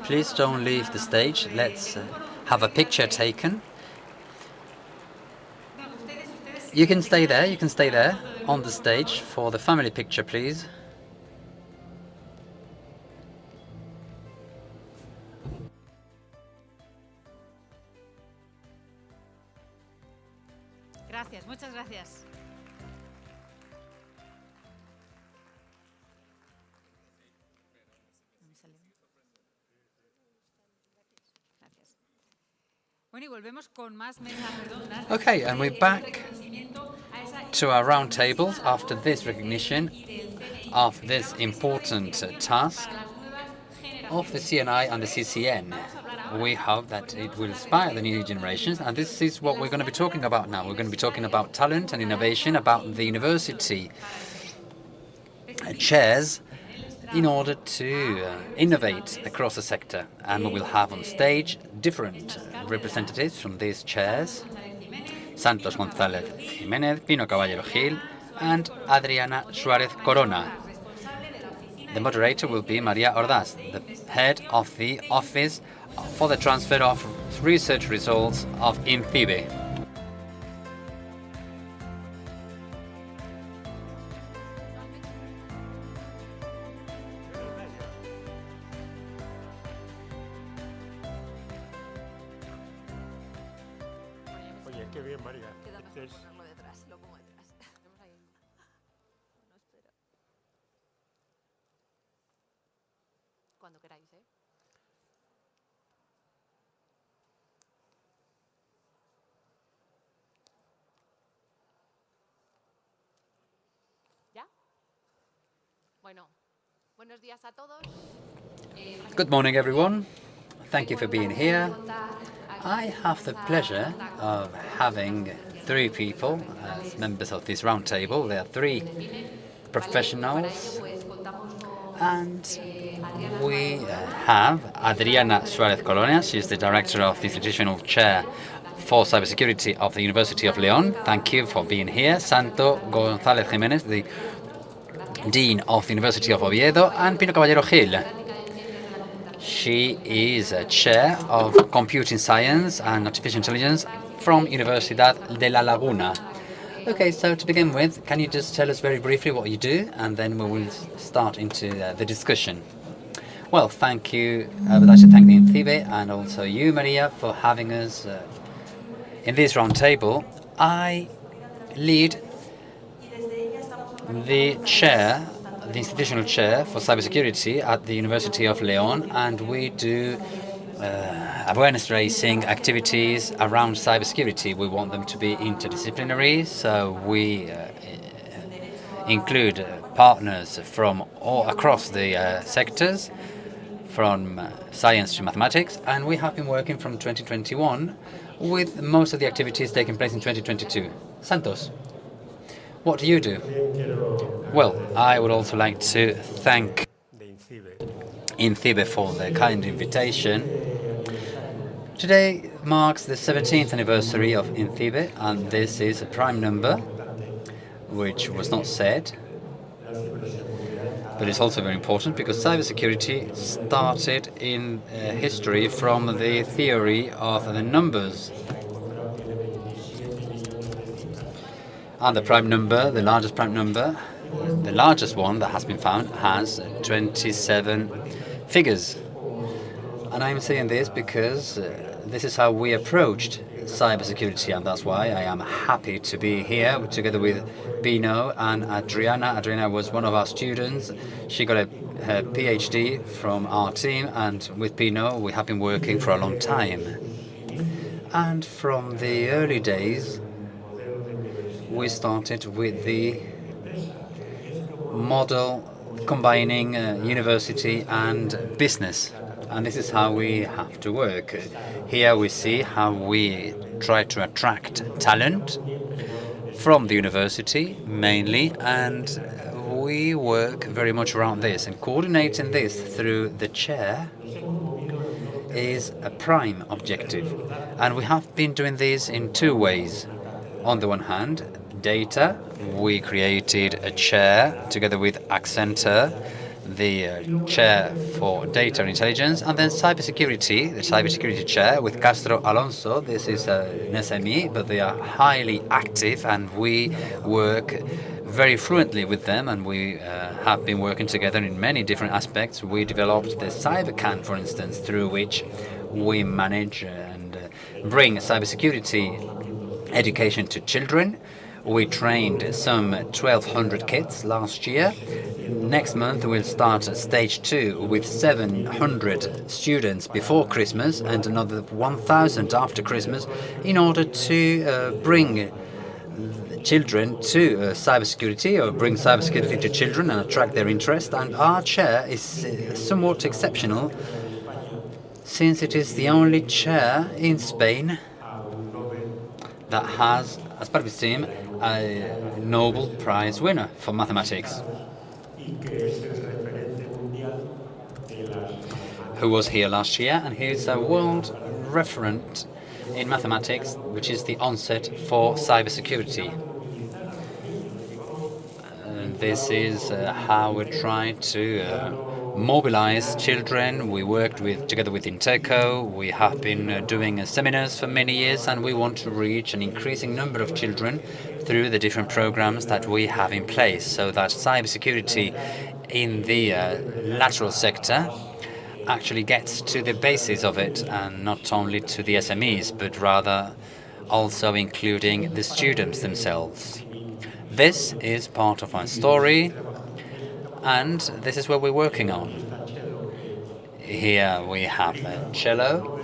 F: Please don't leave the stage. Let's have a picture taken. You can stay there on the stage for the family picture, please.
H: Gracias, muchas gracias.
F: Okay, and we're back to our round table after this recognition of this important task of the CNI and the CCN. We hope that it will inspire the new generations, and this is what we're going to be talking about now. We're going to be talking about talent and innovation, about the university chairs in order to innovate across the sector. And we will have on stage different representatives from these chairs: Santos González Jiménez, Pino Caballero Gil, and Adriana Suárez Corona. The moderator will be María Ordaz, the head of the Office for the Transfer of Research Results of INCIBE.
K: Oye, qué bien, María.
D: Cuando queráis, ¿eh? ¿Ya? Bueno, buenos días a todos.
F: Good morning, everyone. Thank you for being here. I have the pleasure of having three people as members of this round table. There are three professionals, and we have Adriana Suárez Corona. She's the director of the institutional chair for cybersecurity of the University of León. Thank you for being here. Santo González Jiménez, the dean of the University of Oviedo, and Pino Caballero Gil. She is a chair of computing science and artificial intelligence from Universidad de La Laguna. Okay, so to begin with, can you just tell us very briefly what you do, and then we will start into the discussion. Well, thank you. I would like to thank the INCIBE and also you, Maria, for having us in this round table. I lead the chair, the institutional chair for cybersecurity at the University of León, and we do awareness raising activities around cybersecurity. We want them to be interdisciplinary, so we include partners from all across the sectors, from science to mathematics, and we have been working from 2021 with most of the activities taking place in 2022. Santos, what do you do? Well, I would also like to thank INCIBE for the kind invitation. Today marks the 17th anniversary of INCIBE, and this is a prime number, which was not said, but it's also very important because cybersecurity started in history from the theory of the numbers. And the prime number, the largest prime number, the largest one that has been found, has 27 figures. And I'm saying this because this is how we approached cybersecurity, and that's why I am happy to be here together with Pino and Adriana. Adriana was one of our students. She got her PhD from our team, and with Pino we have been working for a long time. And from the early days, we started with the model combining university and business. And this is how we have to work. Here we see how we try to attract talent from the university mainly, and we work very much around this. And coordinating this through the chair is a prime objective. And we have been doing this in two ways. On the one hand, data. We created a chair together with Accenture, the chair for data and intelligence, and then cybersecurity, the cybersecurity chair with Castro Alonso. This is an SME, but they are highly active, and we work very fluently with them, and we have been working together in many different aspects. We developed the CyberCan, for instance, through which we manage and bring cybersecurity education to children. We trained some 1,200 kids last year. Next month we'll start stage 2 with 700 students before Christmas and another 1,000 after Christmas, in order to bring children to cybersecurity, or bring cybersecurity to children and attract their interest. And our chair is somewhat exceptional, since it is the only chair in Spain that has, as part of its team, a Nobel Prize winner for mathematics. who was here last year, and he is a world referent in mathematics, which is the onset for cybersecurity. This is how we try to mobilize children. We worked together with Inteco. We have been doing seminars for many years, and we want to reach an increasing number of children through the different programs that we have in place, so that cybersecurity in the lateral sector actually gets to the basis of it, and not only to the SMEs, but rather also including the students themselves. This is part of my story, and this is what we're working on. Here we have Cello,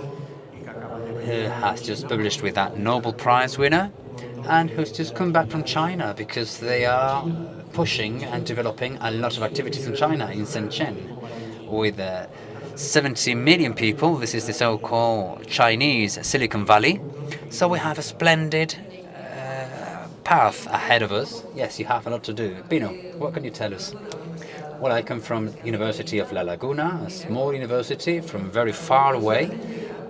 F: who has just published with that Nobel Prize winner, and who's just come back from China, because they are pushing and developing a lot of activities in China, in Shenzhen, with 70 million people. This is the so-called Chinese Silicon Valley. So we have a splendid path ahead of us. Yes, you have a lot to do. Pino, what can you tell us? Well, I come from University of La Laguna, a small university from very far away.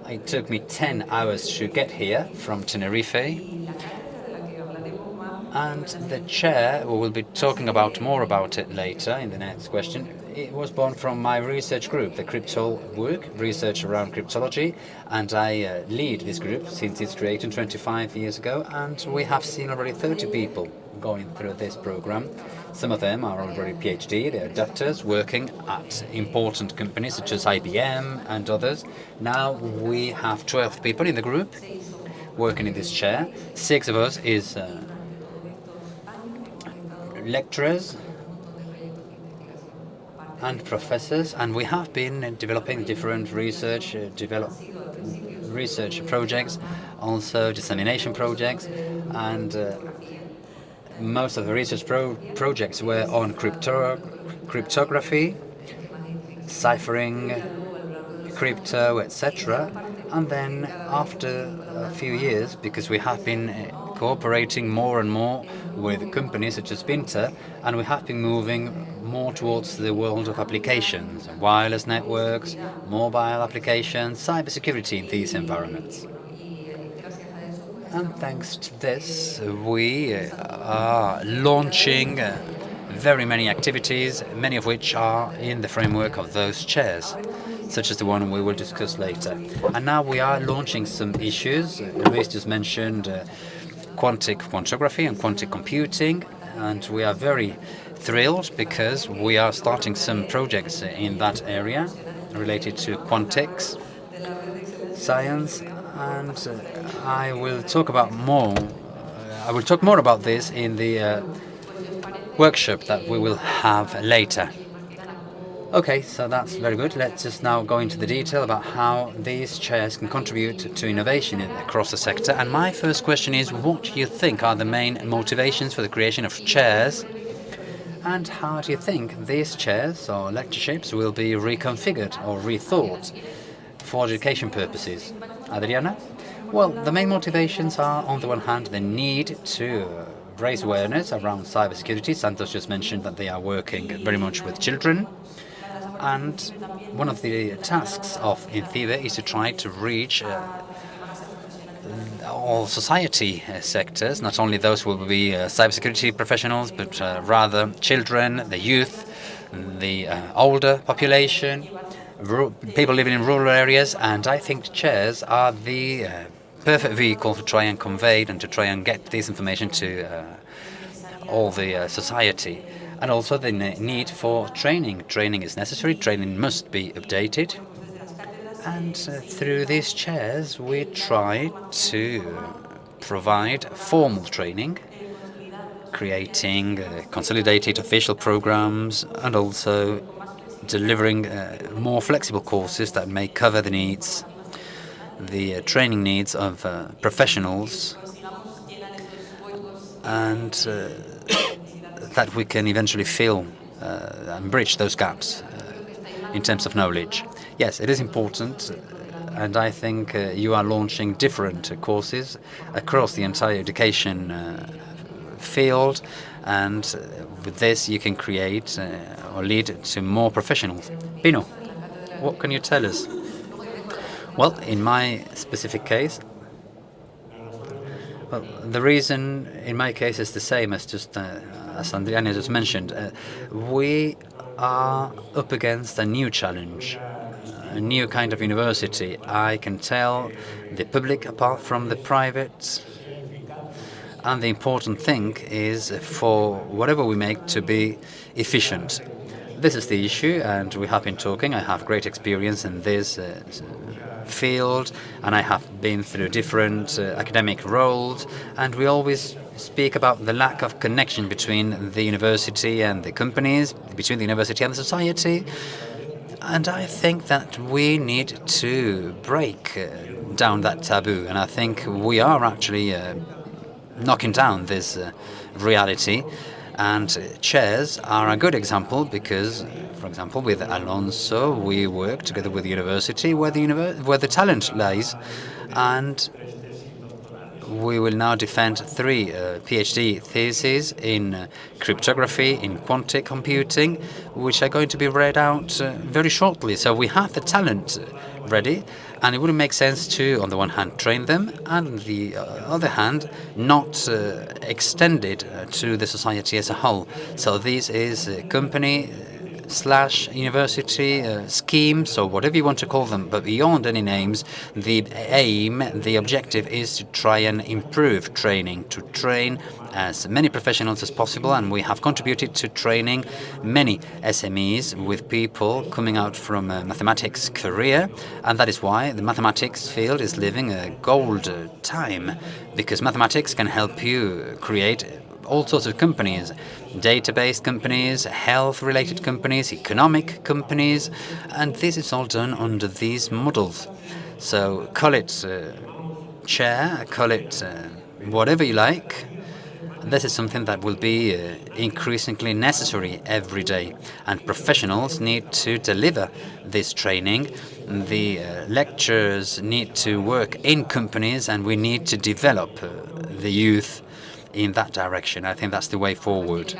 F: It took me 10 hours to get here from Tenerife. And the chair, we will be talking about more about it later in the next question. It was born from my research group, the Crypto Work, research around cryptology, and I lead this group since its creation 25 years ago, and we have seen already 30 people going through this program. Some of them are already PhD, they're doctors working at important companies such as IBM and others. Now we have 12 people in the group working in this chair. 6 of us is lecturers and professors, and we have been developing different research projects, also dissemination projects, and most of the research projects were on cryptography, ciphering, crypto, etc. And then after a few years, because we have been cooperating more and more with companies such as Pinter, and we have been moving more towards the world of applications, wireless networks, mobile applications, cybersecurity in these environments. And thanks to this, we are launching very many activities, many of which are in the framework of those chairs, such as the one we will discuss later. And now we are launching some issues. Luis just mentioned quantic quantography and quantic computing, and we are very thrilled because we are starting some projects in that area related to quantics science, and I will talk more about this in the workshop that we will have later. Okay, so that's very good. Let's just now go into the detail about how these chairs can contribute to innovation across the sector. And my first question is, what do you think are the main motivations for the creation of chairs? And how do you think these chairs or lectureships will be reconfigured or rethought for education purposes? Adriana? Well, the main motivations are, on the one hand, the need to raise awareness around cybersecurity. Santos just mentioned that they are working very much with children. And one of the tasks of INCIBE is to try to reach all society sectors, not only those who will be cybersecurity professionals, but rather children, the youth, the older population, people living in rural areas. And I think chairs are the perfect vehicle to try and convey and to try and get this information to all the society. And also the need for training. Training is necessary, training must be updated. And through these chairs we try to provide formal training, creating consolidated official programs, and also delivering more flexible courses that may cover the needs, the training needs of professionals, and that we can eventually fill and bridge those gaps in terms of knowledge. Yes, it is important, and I think you are launching different courses across the entire education field, and with this you can create or lead to more professionals. Pino, what can you tell us? Well, in my specific case, well, the reason in my case is the same as just as Andriana just mentioned. We are up against a new challenge, a new kind of university. I can tell the public apart from the private. And the important thing is for whatever we make to be efficient. This is the issue, and we have been talking. I have great experience in this field, and I have been through different academic roles, and we always speak about the lack of connection between the university and the companies, between the university and the society. And I think that we need to break down that taboo, and I think we are actually knocking down this reality. And chairs are a good example because, for example, with Alonso, we work together with the university where the talent lies, and we will now defend 3 PhD theses in cryptography, in quantum computing, which are going to be read out very shortly. So we have the talent ready, and it wouldn't make sense to, on the one hand, train them, and on the other hand, not extend it to the society as a whole. So this is a company / university scheme, so whatever you want to call them, but beyond any names, the aim, the objective is to try and improve training, to train as many professionals as possible, and we have contributed to training many SMEs with people coming out from a mathematics career, and that is why the mathematics field is living a gold time, because mathematics can help you create all sorts of companies, database companies, health-related companies, economic companies, and this is all done under these models. So call it chair, call it whatever you like. This is something that will be increasingly necessary every day, and professionals need to deliver this training. The lecturers need to work in companies, and we need to develop the youth in that direction. I think that's the way forward.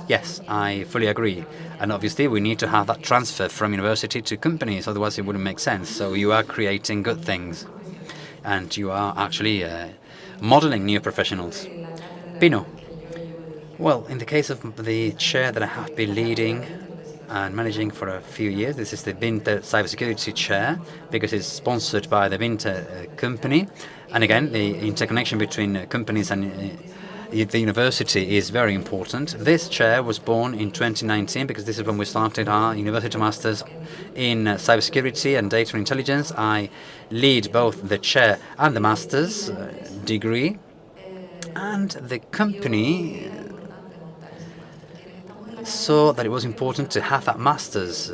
F: Yes, I fully agree. And obviously we need to have that transfer from university to companies, otherwise it wouldn't make sense. So you are creating good things, and you are actually modeling new professionals. Pino. Well, in the case of the chair that I have been leading and managing for a few years, this is the Winter Cybersecurity Chair, because it's sponsored by the Winter company. And again, the interconnection between companies and the university is very important. This chair was born in 2019 because this is when we started our university masters in cybersecurity and data intelligence. I lead both the chair and the master's degree, and the company saw that it was important to have that master's.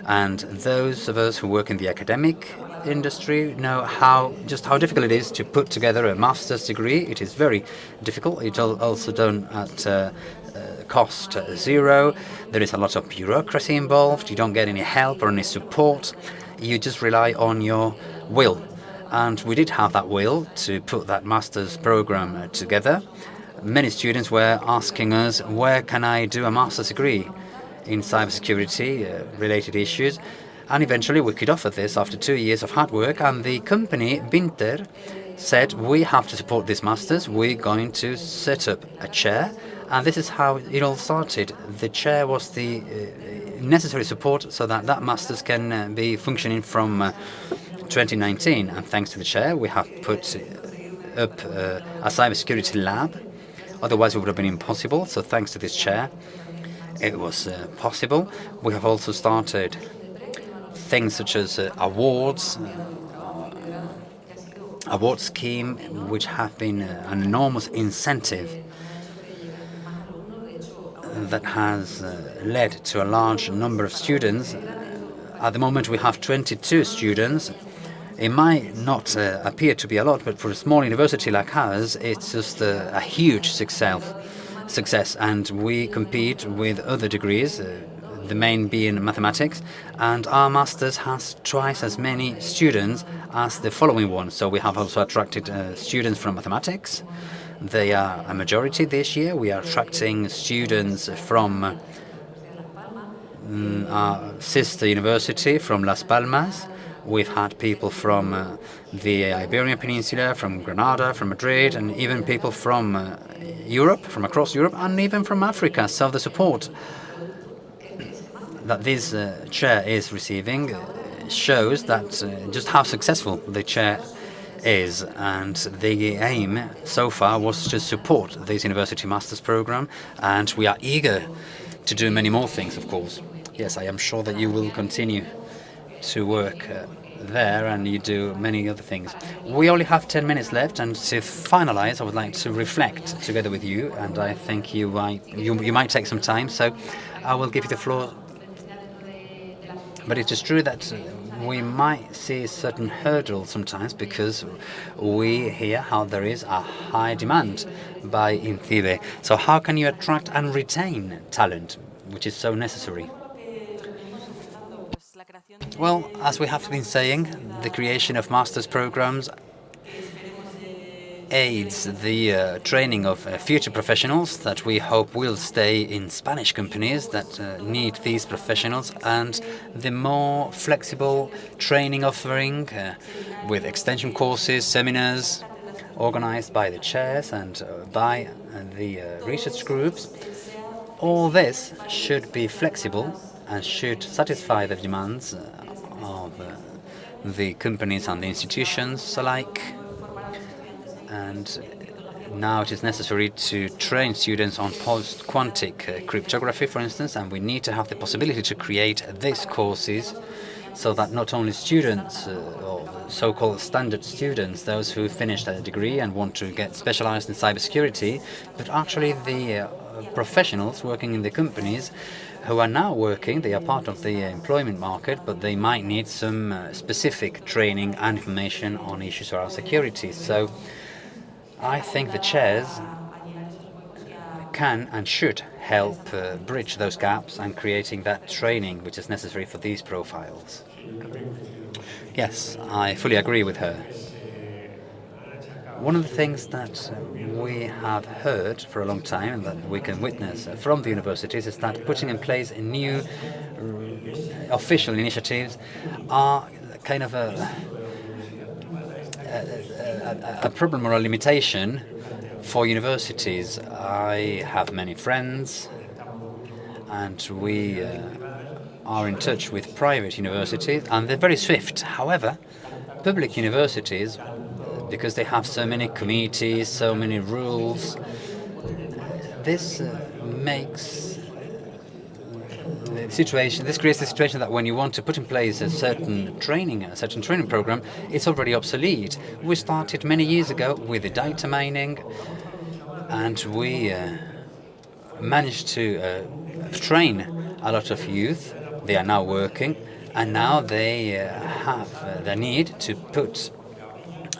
F: And those of us who work in the academic industry know just how difficult it is to put together a master's degree. It is very difficult. It's also done at cost zero. There is a lot of bureaucracy involved. You don't get any help or any support. You just rely on your will. And we did have that will to put that master's program together. Many students were asking us, where can I do a master's degree in cybersecurity related issues? And eventually we could offer this after 2 years of hard work, and the company, Winter, said, we have to support this master's, we're going to set up a chair, and this is how it all started. The chair was the necessary support so that that master's can be functioning from 2019, and thanks to the chair we have put up a cybersecurity lab, otherwise it would have been impossible, so thanks to this chair it was possible. We have also started things such as award scheme, which have been an enormous incentive that has led to a large number of students. At the moment we have 22 students. It might not appear to be a lot, but for a small university like ours, it's just a huge success, and we compete with other degrees, the main being mathematics, and our master's has twice as many students as the following one. So we have also attracted students from mathematics, They are a majority this year. We are attracting students from our sister university, from Las Palmas. We've had people from the Iberian Peninsula, from Granada, from Madrid, and even people from Europe, from across Europe, and even from Africa. So the support that this chair is receiving shows that just how successful the chair is, and the aim so far was to support this university master's program, and we are eager to do many more things, of course. Yes, I am sure that you will continue to work there, and you do many other things. We only have 10 minutes left, and to finalize, I would like to reflect together with you, and I think you might take some time, so I will give you the floor. But it is true that we might see certain hurdles sometimes, because we hear how there is a high demand by INCIBE. So how can you attract and retain talent, which is so necessary? Well, as we have been saying, the creation of master's programs aids the training of future professionals that we hope will stay in Spanish companies that need these professionals, and the more flexible training offering with extension courses, seminars organized by the chairs and by the research groups. All this should be flexible and should satisfy the demands of the companies and the institutions alike. And now it is necessary to train students on post-quantic cryptography, for instance, and we need to have the possibility to create these courses so that not only students, or so-called standard students, those who finished a degree and want to get specialized in cybersecurity, but actually the professionals working in the companies who are now working, they are part of the employment market, but they might need some specific training and information on issues around security. So I think the chairs can and should help bridge those gaps and creating that training which is necessary for these profiles. Yes, I fully agree with her. One of the things that we have heard for a long time and that we can witness from the universities is that putting in place new official initiatives are kind of a problem or a limitation for universities. I have many friends, and we are in touch with private universities, and they're very swift. However, public universities, because they have so many committees, so many rules, this makes the situation. This creates the situation that when you want to put in place a certain training program, it's already obsolete. We started many years ago with the data mining, and we managed to train a lot of youth. They are now working, and now they have the need to put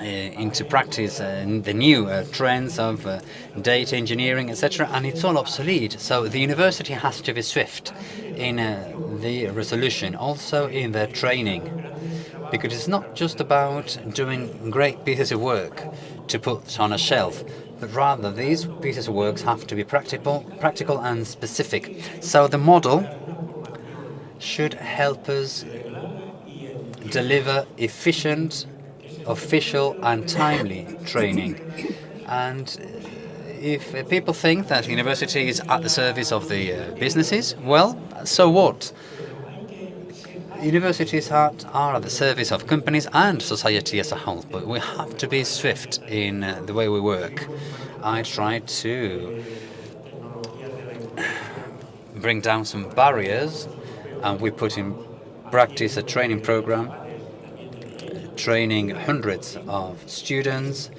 F: into practice the new trends of data engineering, etc., and it's all obsolete. So the university has to be swift in the resolution, also in the training, because it's not just about doing great pieces of work to put on a shelf, but rather these pieces of work have to be practical and specific. So the model should help us deliver efficient, official and timely training. And if people think that university is at the service of the businesses, well, so what? Universities are at the service of companies and society as a whole, but we have to be swift in the way we work. I tried to bring down some barriers, and we put in practice a training program training hundreds of students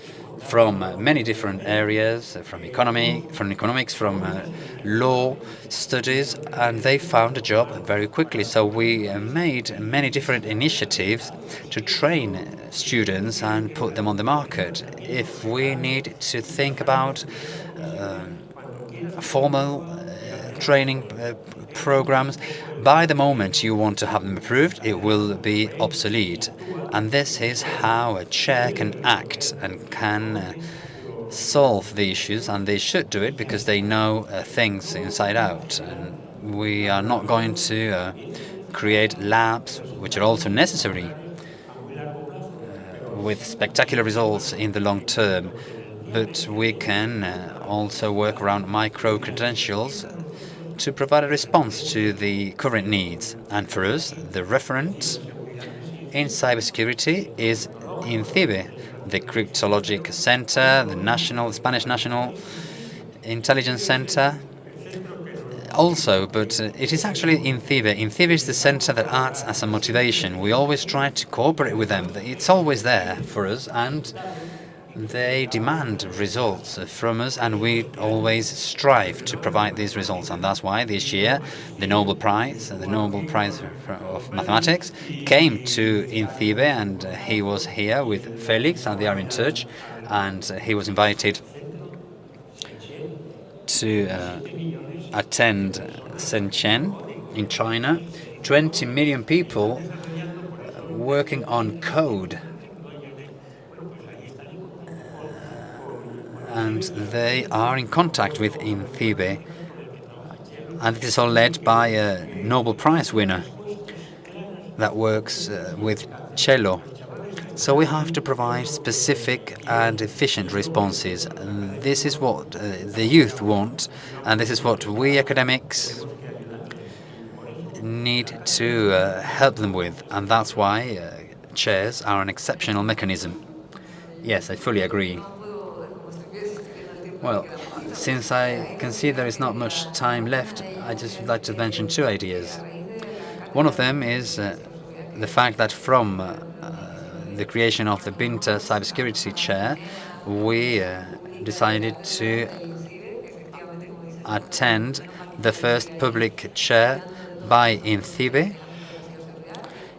F: from many different areas, from economics, from law studies, and they found a job very quickly. So we made many different initiatives to train students and put them on the market. If we need to think about formal training programs, by the moment you want to have them approved, it will be obsolete. And this is how a chair can act and can solve the issues, and they should do it because they know things inside out. And we are not going to create labs, which are also necessary, with spectacular results in the long term, but we can also work around micro-credentials to provide a response to the current needs. And for us, the referent in cybersecurity is INCIBE, the Cryptologic Center, the Spanish National Intelligence Center, also, but it is actually INCIBE. INCIBE is the center that acts as a motivation. We always try to cooperate with them. It's always there for us, and they demand results from us, and we always strive to provide these results. And that's why this year the Nobel Prize of Mathematics, came to INCIBE, and he was here with Felix, and they are in touch, and he was invited to attend Shenzhen in China. 20 million people working on code, and they are in contact with INCIBE, and it is all led by a Nobel Prize winner that works with cello. So we have to provide specific and efficient responses. And this is what the youth want, and this is what we academics need to help them with, and that's why chairs are an exceptional mechanism. Yes, I fully agree. Well, since I can see there is not much time left, I just would like to mention two ideas. One of them is the fact that from the creation of the Binter Cybersecurity Chair, we decided to attend the first public chair by INCIBE.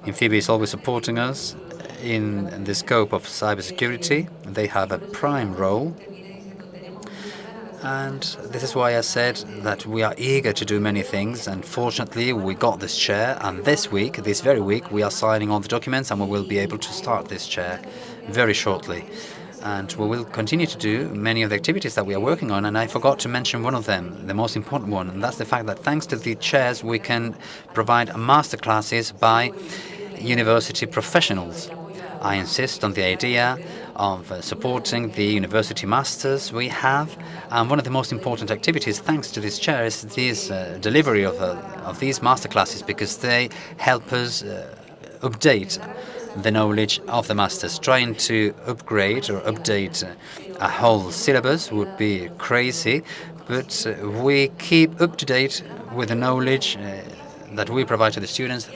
F: INCIBE is always supporting us in the scope of cybersecurity. They have a prime role. And this is why I said that we are eager to do many things, and fortunately we got this chair, and this very week, we are signing all the documents, and we will be able to start this chair very shortly. And we will continue to do many of the activities that we are working on, and I forgot to mention one of them, the most important one, and that's the fact that thanks to the chairs we can provide master classes by university professionals. I insist on the idea of supporting the university masters we have, and one of the most important activities thanks to this chair is this delivery of these master classes, because they help us update the knowledge of the masters. Trying to upgrade or update a whole syllabus would be crazy, but we keep up to date with the knowledge that we provide to the students,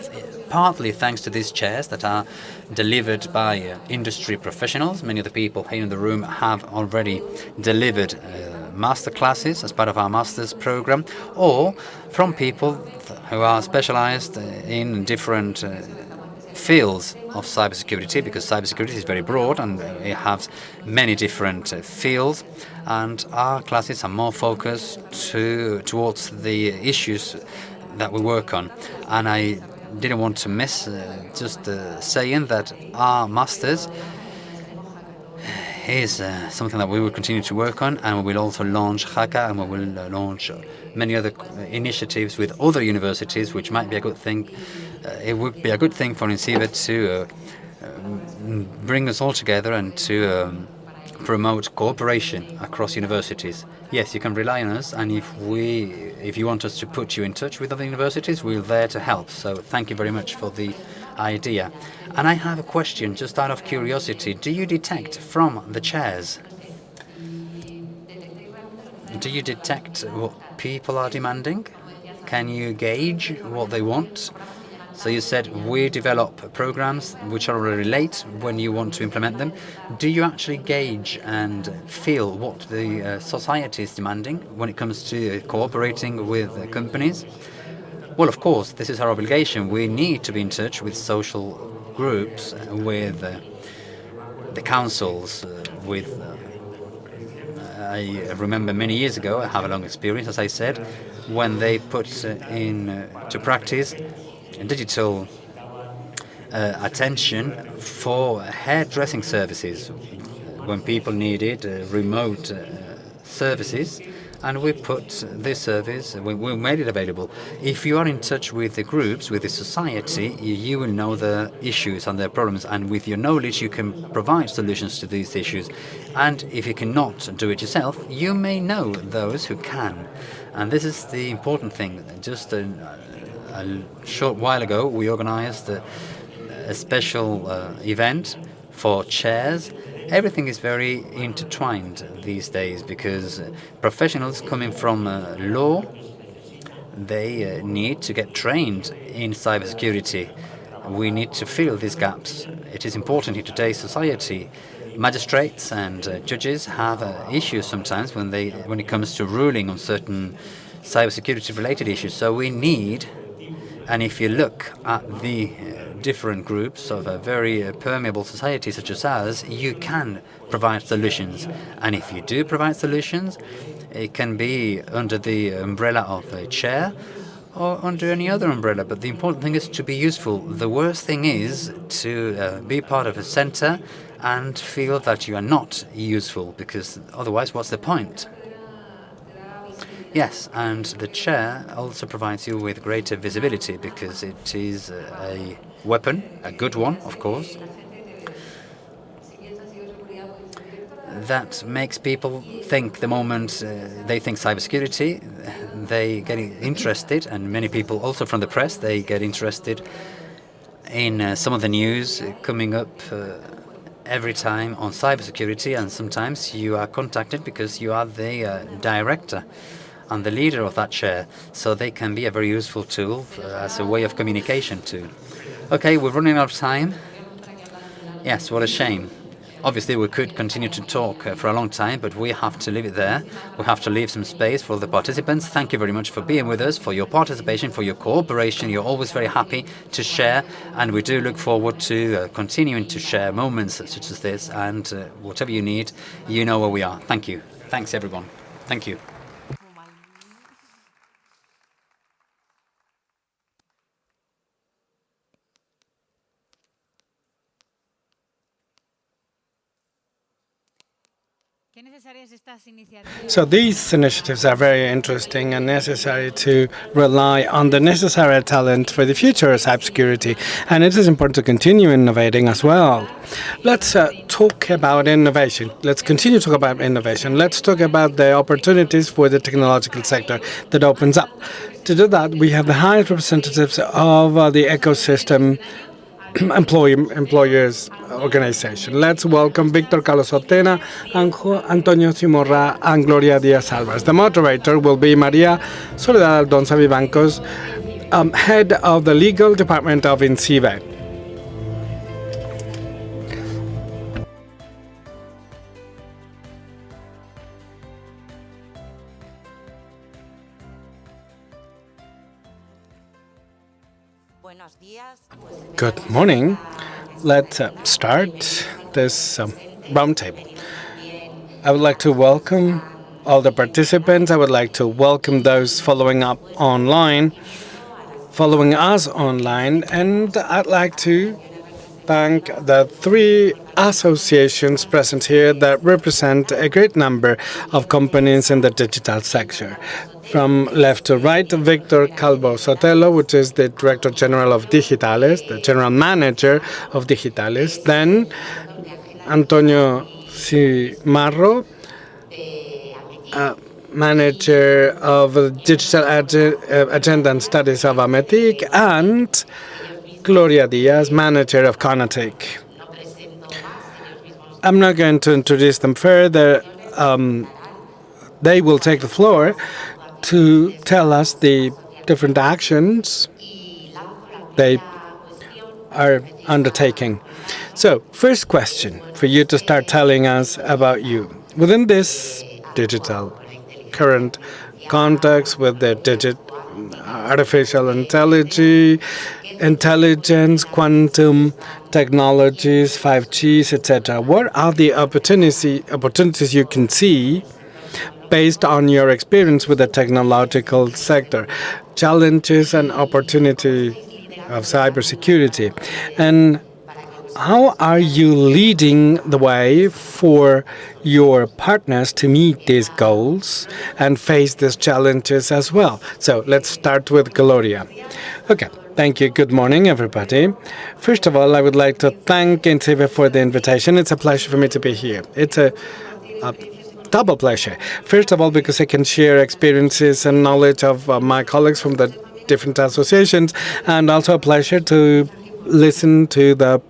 F: partly thanks to these chairs that are delivered by industry professionals. Many of the people here in the room have already delivered master classes as part of our master's program, or from people who are specialized in different fields of cybersecurity, because cybersecurity is very broad and it has many different fields, and our classes are more focused towards the issues that we work on. And I didn't want to miss just saying that our masters is something that we will continue to work on, and we will also launch Haka, and we will launch many other initiatives with other universities, which might be a good thing. It would be a good thing for INCIBE to bring us all together and to promote cooperation across universities. Yes, you can rely on us, and if you want us to put you in touch with other universities, we're there to help. So thank you very much for the idea. And I have a question, just out of curiosity. Do you detect from the chairs, do you detect what people are demanding? Can you gauge what they want? So you said we develop programs which are already late when you want to implement them. Do you actually gauge and feel what the society is demanding when it comes to cooperating with companies? Well, of course, this is our obligation. We need to be in touch with social groups, with the councils, with... I remember many years ago, I have a long experience, as I said, when they put to practice digital attention for hairdressing services. when people needed remote services, and we put this service, we made it available. If you are in touch with the groups, with the society, you will know the issues and their problems, and with your knowledge you can provide solutions to these issues. And if you cannot do it yourself, you may know those who can. And this is the important thing. Just a short while ago, we organized a special event for chairs. Everything is very intertwined these days because professionals coming from law, they need to get trained in cybersecurity. We need to fill these gaps. It is important in today's society. Magistrates and judges have issues sometimes when it comes to ruling on certain cybersecurity-related issues. So we need, and if you look at the different groups of a very permeable society such as ours, you can provide solutions. And if you do provide solutions, it can be under the umbrella of a chair or under any other umbrella. But the important thing is to be useful. The worst thing is to be part of a center and feel that you are not useful, because otherwise what's the point? Yes, and the chair also provides you with greater visibility because it is a weapon, a good one, of course, that makes people think the moment they think cybersecurity, they get interested, and many people also from the press, they get interested in some of the news coming up every time on cybersecurity, and sometimes you are contacted because you are the director and the leader of that chair, so they can be a very useful tool as a way of communication too. Okay, we're running out of time. Yes, what a shame. Obviously, we could continue to talk for a long time, but we have to leave it there. We have to leave some space for the participants. Thank you very much for being with us, for your participation, for your cooperation. You're always very happy to share, and we do look forward to continuing to share moments such as this, and whatever you need, you know where we are. Thank you. Thanks, everyone. Thank you.
A: So these initiatives are very interesting and necessary to rely on the necessary talent for the future of cybersecurity. And it is important to continue innovating as well. Let's talk about innovation. Let's continue to talk about innovation. Let's talk about the opportunities for the technological sector that opens up. To do that, we have the highest representatives of the ecosystem employers organization. Let's welcome Víctor Carlos Otena, Antonio Simorra, and Gloria Díaz Alvarez. The moderator will be María Soledad Aldonza Vivancos, head of the legal department of INCIBE. Good morning. Let's start this roundtable. I would like to welcome all the participants. I would like to welcome those following us online, and I'd like to thank the three associations present here that represent a great number of companies in the digital sector. From left to right, Victor Calvo Sotelo, which is the Director General of Digitales, the General Manager of Digitales. Then Antonio Cimarro, Manager of Digital Agenda and Studies of Ametic, and Gloria Díaz, Manager of Conatic. I'm not going to introduce them further. They will take the floor to tell us the different actions they are undertaking. So, first question for you to start telling us about you. Within this digital current context with the artificial intelligence, quantum technologies, 5Gs, etc., what are the opportunities you can see based on your experience with the technological sector, challenges and opportunity of cybersecurity? And how are you leading the way for your partners to meet these goals and face these challenges as well? So let's start with Gloria. Okay, thank you. Good morning, everybody. First of all, I would like to thank INCIBE for the invitation. It's a pleasure for me to be here. It's a double pleasure. First of all, because I can share experiences and knowledge of my colleagues from the different associations, and also a pleasure to listen to the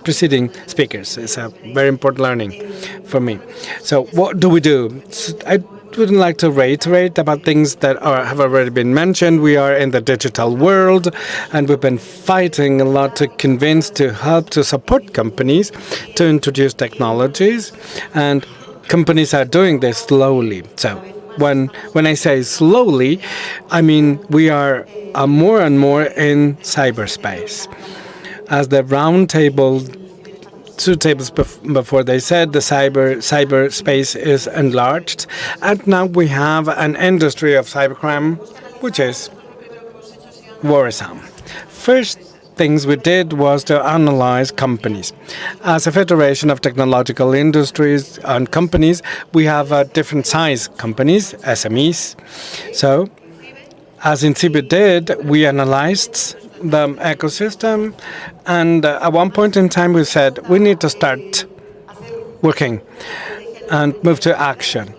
A: preceding speakers. It's a very important learning for me. So what do we do? I wouldn't like to reiterate about things that have already been mentioned. We are in the digital world, and we've been fighting a lot to convince, to help, to support companies to introduce technologies, and companies are doing this slowly. So when I say slowly, I mean we are more and more in cyberspace. As the round table, 2 tables before they said, the cyberspace is enlarged, and now we have an industry of cybercrime which is worrisome. First things we did was to analyze companies. As a federation of technological industries and companies, we have different size companies, SMEs. So, as INCIBE did, we analyzed the ecosystem, and at one point in time we said we need to start working and move to action.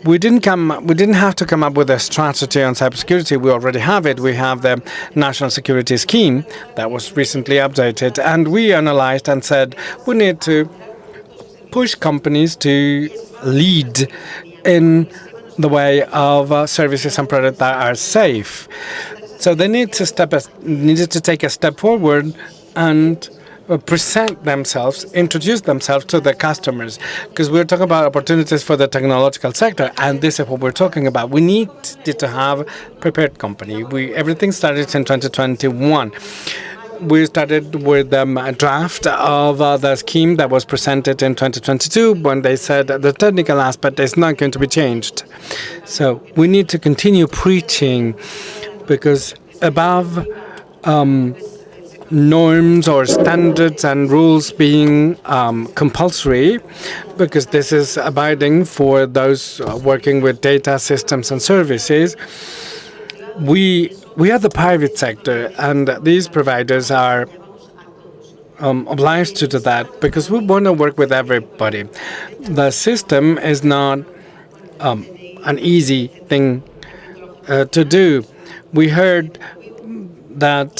A: We didn't have to come up with a strategy on cybersecurity. We already have it. We have the National Security Scheme that was recently updated, and we analyzed and said we need to push companies to lead in the way of services and products that are safe. So they needed to take a step forward and present themselves, introduce themselves to the customers, because we're talking about opportunities for the technological sector, and this is what we're talking about. We needed to have prepared company. Everything started in 2021. We started with a draft of the scheme that was presented in 2022 when they said that the technical aspect is not going to be changed. So we need to continue preaching, because above norms or standards and rules being compulsory, because this is abiding for those working with data systems and services, we are the private sector, and these providers are obliged to do that, because we want to work with everybody. The system is not an easy thing to do. We heard that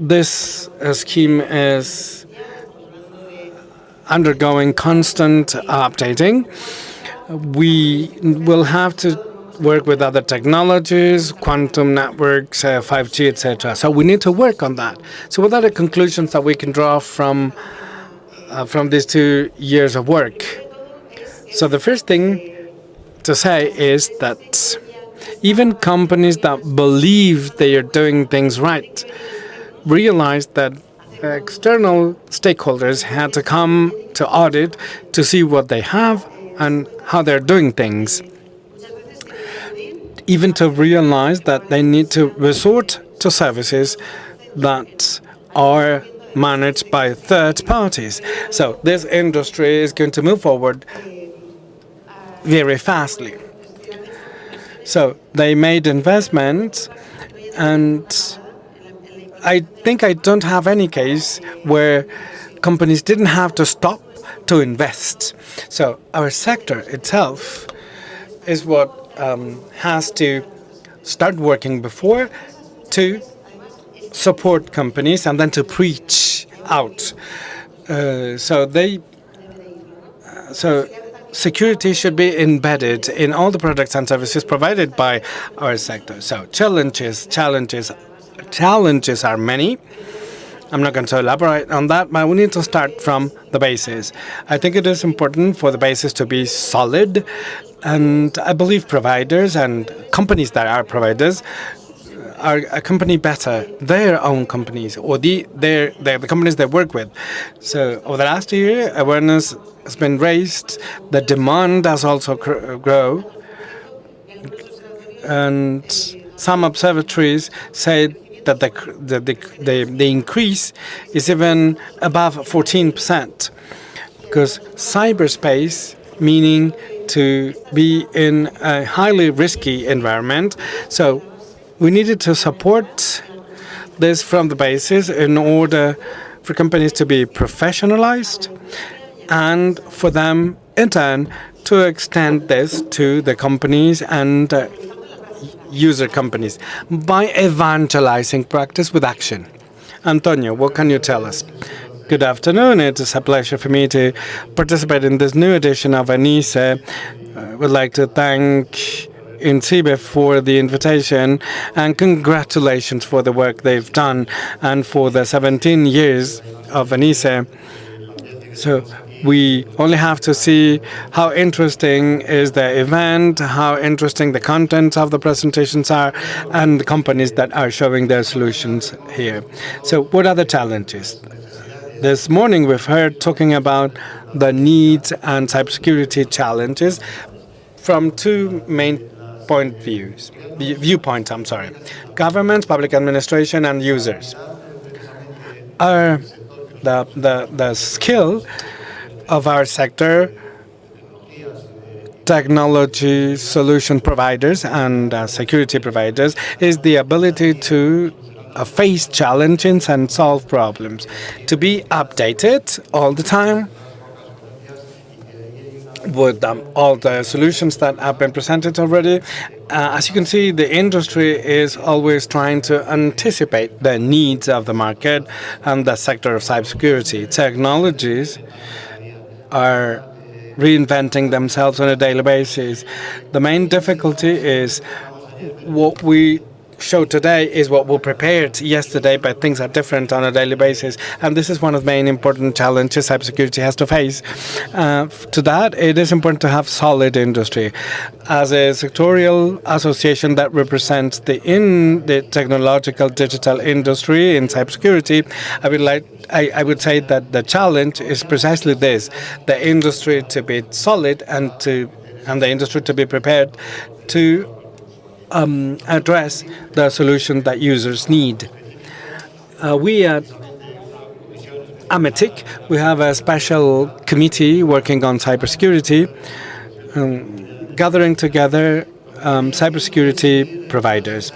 A: this scheme is undergoing constant updating. We will have to work with other technologies, quantum networks, 5G, etc. So we need to work on that. So what are the conclusions that we can draw from these 2 years of work? So the first thing to say is that even companies that believe they are doing things right realized that external stakeholders had to come to audit to see what they have and how they're doing things. Even to realize that they need to resort to services that are managed by third parties. So this industry is going to move forward very fastly. So they made investments, and I think I don't have any case where companies didn't have to stop to invest. So our sector itself is what has to start working before to support companies and then to preach out. So security should be embedded in all the products and services provided by our sector. So challenges are many. I'm not going to elaborate on that, but we need to start from the basis. I think it is important for the basis to be solid, and I believe providers and companies that are providers are accompany better their own companies or the companies they work with. So over the last year, awareness has been raised, the demand has also grown, and some observatories say that the increase is even above 14%, because cyberspace meaning to be in a highly risky environment. So we needed to support this from the basis in order for companies to be professionalized and for them in turn to extend this to the companies and user companies by evangelizing practice with action. Antonio, what can you tell us? Good afternoon. It is a pleasure for me to participate in this new edition of ENISE. I would like to thank INCIBE for the invitation and congratulations for the work they've done and for the 17 years of ENISE. So we only have to see how interesting is the event, how interesting the contents of the presentations are, and the companies that are showing their solutions here. So what are the challenges? This morning we've heard talking about the needs and cybersecurity challenges from two main viewpoints. Governments, public administration, and users. The skill of our sector, technology solution providers and security providers, is the ability to face challenges and solve problems, to be updated all the time with all the solutions that have been presented already. As you can see, the industry is always trying to anticipate the needs of the market and the sector of cybersecurity. Technologies are reinventing themselves on a daily basis. The main difficulty is what we show today is what we prepared yesterday, but things are different on a daily basis. And this is one of the main important challenges cybersecurity has to face. To that, it is important to have solid industry. As a sectorial association that represents the technological digital industry in cybersecurity, I would say that the challenge is precisely this: the industry to be solid and the industry to be prepared to address the solution that users need. We at AMETIC, we have a special committee working on cybersecurity, gathering together cybersecurity providers.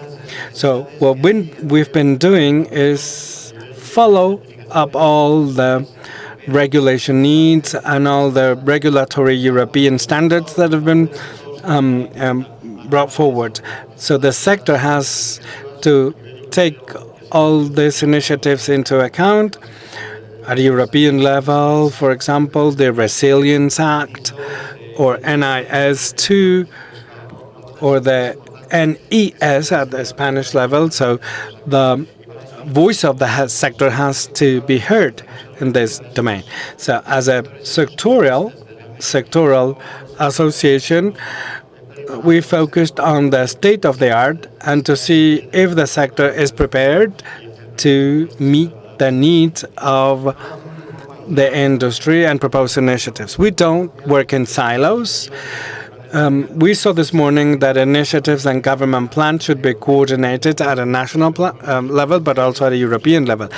A: So what we've been doing is follow up all the regulation needs and all the regulatory European standards that have been brought forward. So the sector has to take all these initiatives into account at a European level. For example, the Resilience Act, or NIS 2, or the NES at the Spanish level. So the voice of the sector has to be heard in this domain. So as a sectoral association, we focused on the state of the art and to see if the sector is prepared to meet the needs of the industry and propose initiatives. We don't work in silos. We saw this morning that initiatives and government plans should be coordinated at a national level, but also at a European level.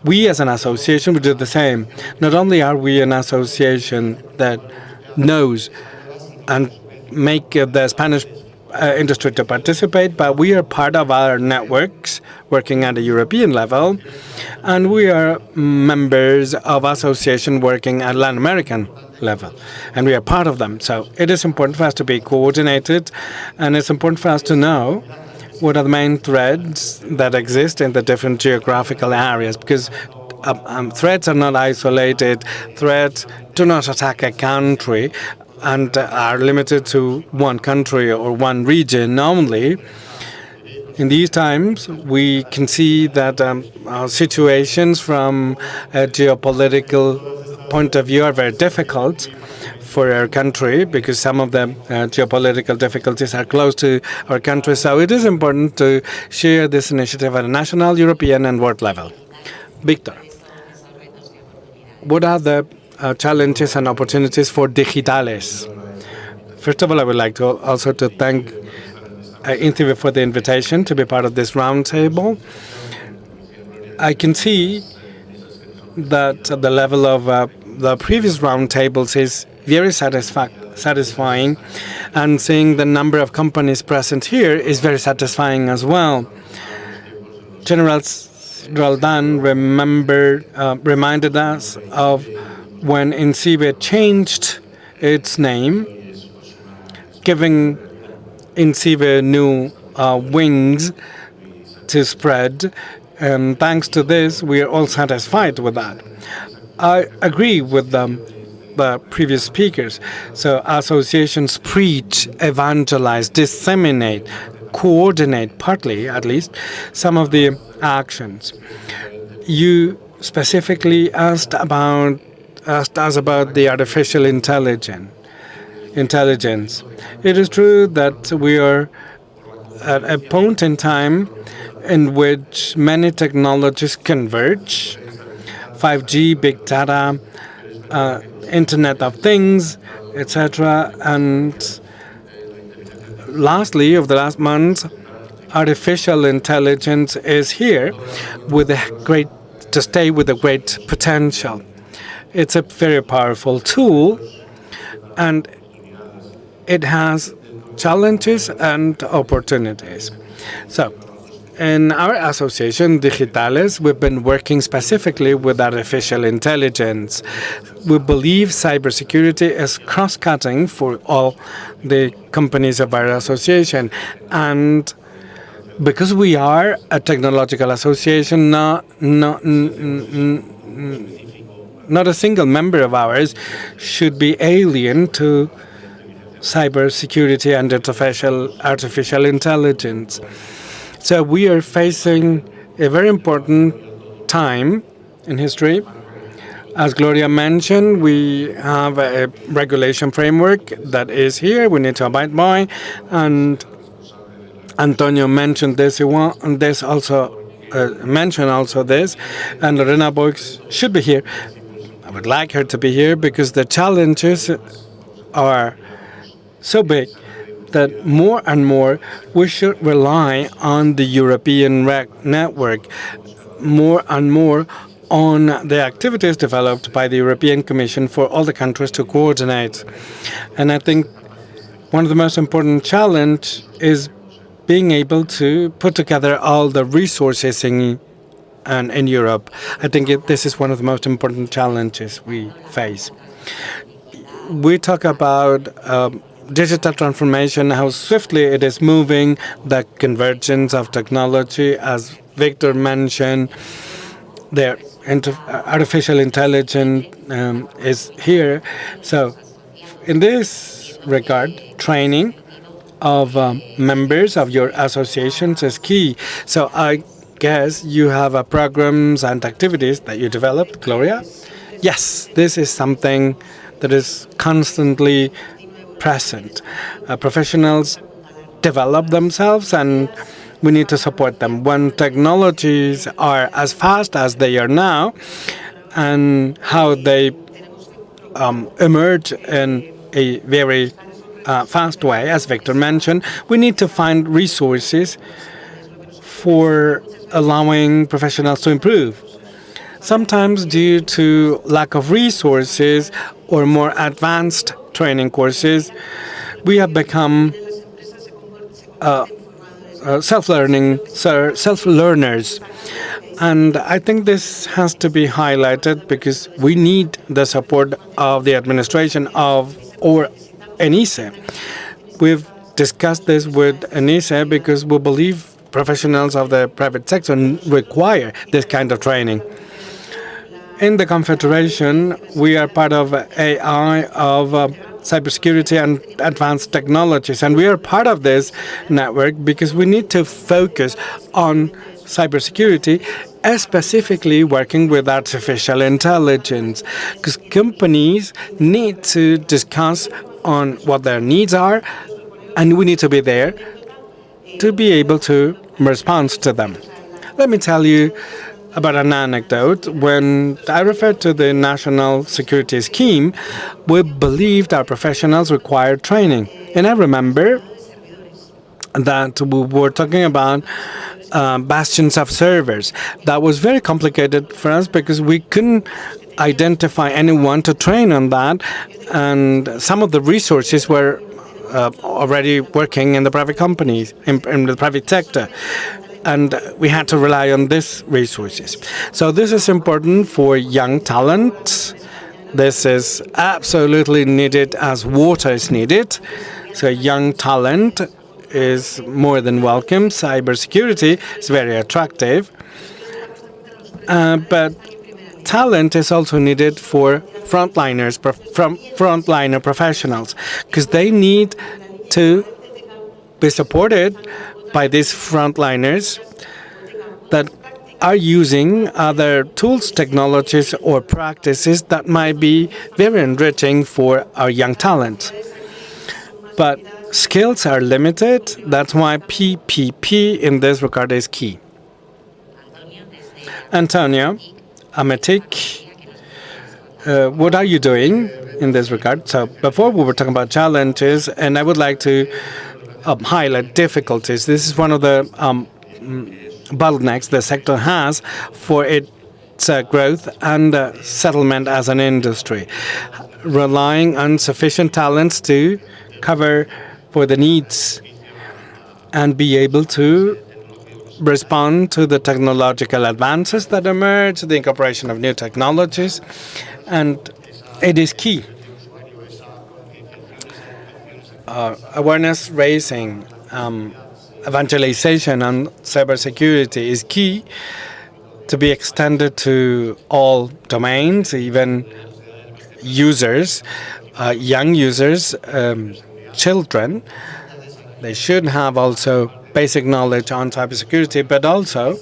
A: We as an association, we do the same. Not only are we an association that knows and make the Spanish industry to participate, but we are part of our networks working at a European level, and we are members of association working at Latin American level, and we are part of them. So it is important for us to be coordinated, and it's important for us to know what are the main threads that exist in the different geographical areas, because threats are not isolated. Threats do not attack a country and are limited to one country or one region only. In these times, we can see that situations from a geopolitical point of view are very difficult for our country, because some of the geopolitical difficulties are close to our country. So it is important to share this initiative at a national, European, and world level. Victor, what are the challenges and opportunities for Digitales? First of all, I would like to thank INCIBE for the invitation to be part of this roundtable. I can see that the level of the previous roundtables is very satisfying, and seeing the number of companies present here is very satisfying as well. General Roldan reminded us of when INCIBE changed its name, giving INCIBE new wings to spread. And thanks to this, we are all satisfied with that. I agree with the previous speakers. So associations preach, evangelize, disseminate, coordinate, partly at least, some of the actions. You specifically asked us about the artificial intelligence. It is true that we are at a point in time in which many technologies converge: 5G, big data, Internet of Things, etc. And lastly, of the last months, artificial intelligence is here to stay with a great potential. It's a very powerful tool, and it has challenges and opportunities. So, in our association, Digitales, we've been working specifically with artificial intelligence. We believe cybersecurity is cross-cutting for all the companies of our association. And because we are a technological association, not a single member of ours should be alien to cybersecurity and artificial intelligence. So we are facing a very important time in history. As Gloria mentioned, we have a regulation framework that is here. We need to abide by, and Antonio mentioned this. This also mentioned also this, and Lorena Boix should be here. I would like her to be here because the challenges are so big that more and more we should rely on the European network, more and more on the activities developed by the European Commission for all the countries to coordinate. And I think one of the most important challenges is being able to put together all the resources in Europe. I think this is one of the most important challenges we face. We talk about digital transformation, how swiftly it is moving, the convergence of technology, as Victor mentioned. The artificial intelligence is here. So in this regard, training of members of your associations is key. So I guess you have programs and activities that you developed, Gloria? Yes, this is something that is constantly present. Professionals develop themselves, and we need to support them. When technologies are as fast as they are now, and how they emerge in a very fast way, as Victor mentioned, we need to find resources for allowing professionals to improve. Sometimes due to lack of resources or more advanced training courses, we have become self-learners. And I think this has to be highlighted because we need the support of the administration or ENISE. We've discussed this with ENISE because we believe professionals of the private sector require this kind of training. In the Confederation, we are part of AI, of cybersecurity and advanced technologies, and we are part of this network because we need to focus on cybersecurity, specifically working with artificial intelligence, because companies need to discuss on what their needs are, and we need to be there to be able to respond to them. Let me tell you about an anecdote. When I referred to the national security scheme, we believed our professionals required training. And I remember that we were talking about bastions of servers. That was very complicated for us because we couldn't identify anyone to train on that, and some of the resources were already working in the private companies, in the private sector, and we had to rely on these resources. So this is important for young talent. This is absolutely needed as water is needed. So young talent is more than welcome. Cybersecurity is very attractive, but talent is also needed for frontliners, frontliner professionals, because they need to be supported by these frontliners that are using other tools, technologies, or practices that might be very enriching for our young talent. But skills are limited. That's why PPP in this regard is key. Antonio, Ametic, what are you doing in this regard? So before we were talking about challenges, and I would like to highlight difficulties. This is one of the bottlenecks the sector has for its growth and settlement as an industry, relying on sufficient talents to cover for the needs and be able to respond to the technological advances that emerge, the incorporation of new technologies, and it is key. Awareness raising, evangelization on cybersecurity is key to be extended to all domains, even users, young users, children. They should have also basic knowledge on cybersecurity, but also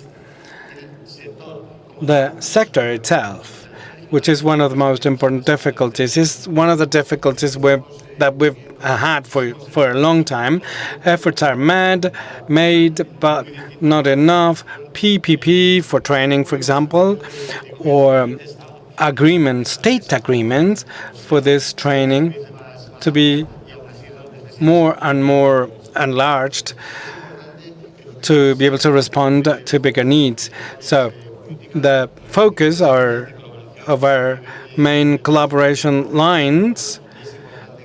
A: the sector itself, which is one of the most important difficulties. Is one of the difficulties that we've had for a long time. Efforts are made, but not enough. PPP for training, for example, or agreements, state agreements for this training to be more and more enlarged to be able to respond to bigger needs. So the focus of our main collaboration lines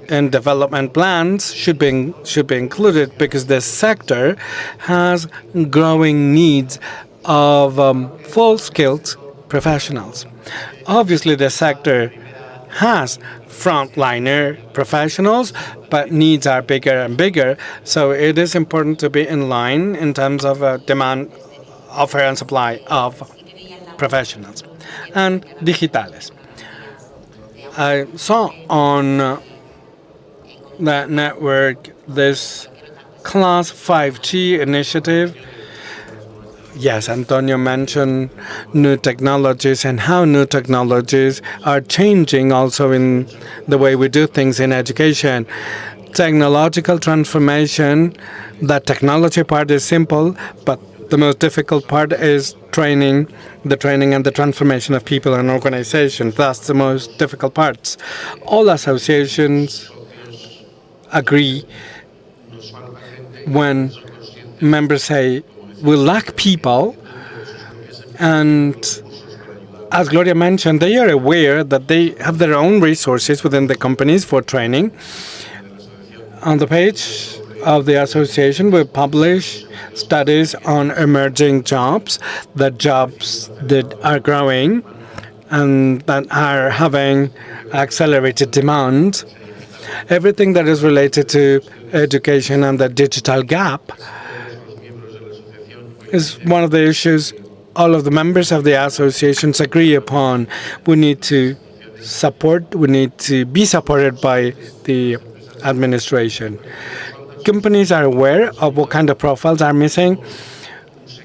A: and development plans should be included, because the sector has growing needs of full-skilled professionals. Obviously, the sector has frontliner professionals, but needs are bigger and bigger. So it is important to be in line in terms of demand, offer and supply of professionals. And digitales. I saw on the network this Class 5G initiative. Yes, Antonio mentioned new technologies and how new technologies are changing also in the way we do things in education. Technological transformation, the technology part is simple, but the most difficult part is the training and the transformation of people and organizations. That's the most difficult parts. All associations agree when members say we lack people, and as Gloria mentioned, they are aware that they have their own resources within the companies for training. On the page of the association, we publish studies on emerging jobs, the jobs that are growing and that are having accelerated demand. Everything that is related to education and the digital gap is one of the issues all of the members of the associations agree upon. We need to be supported by the administration. Companies are aware of what kind of profiles are missing.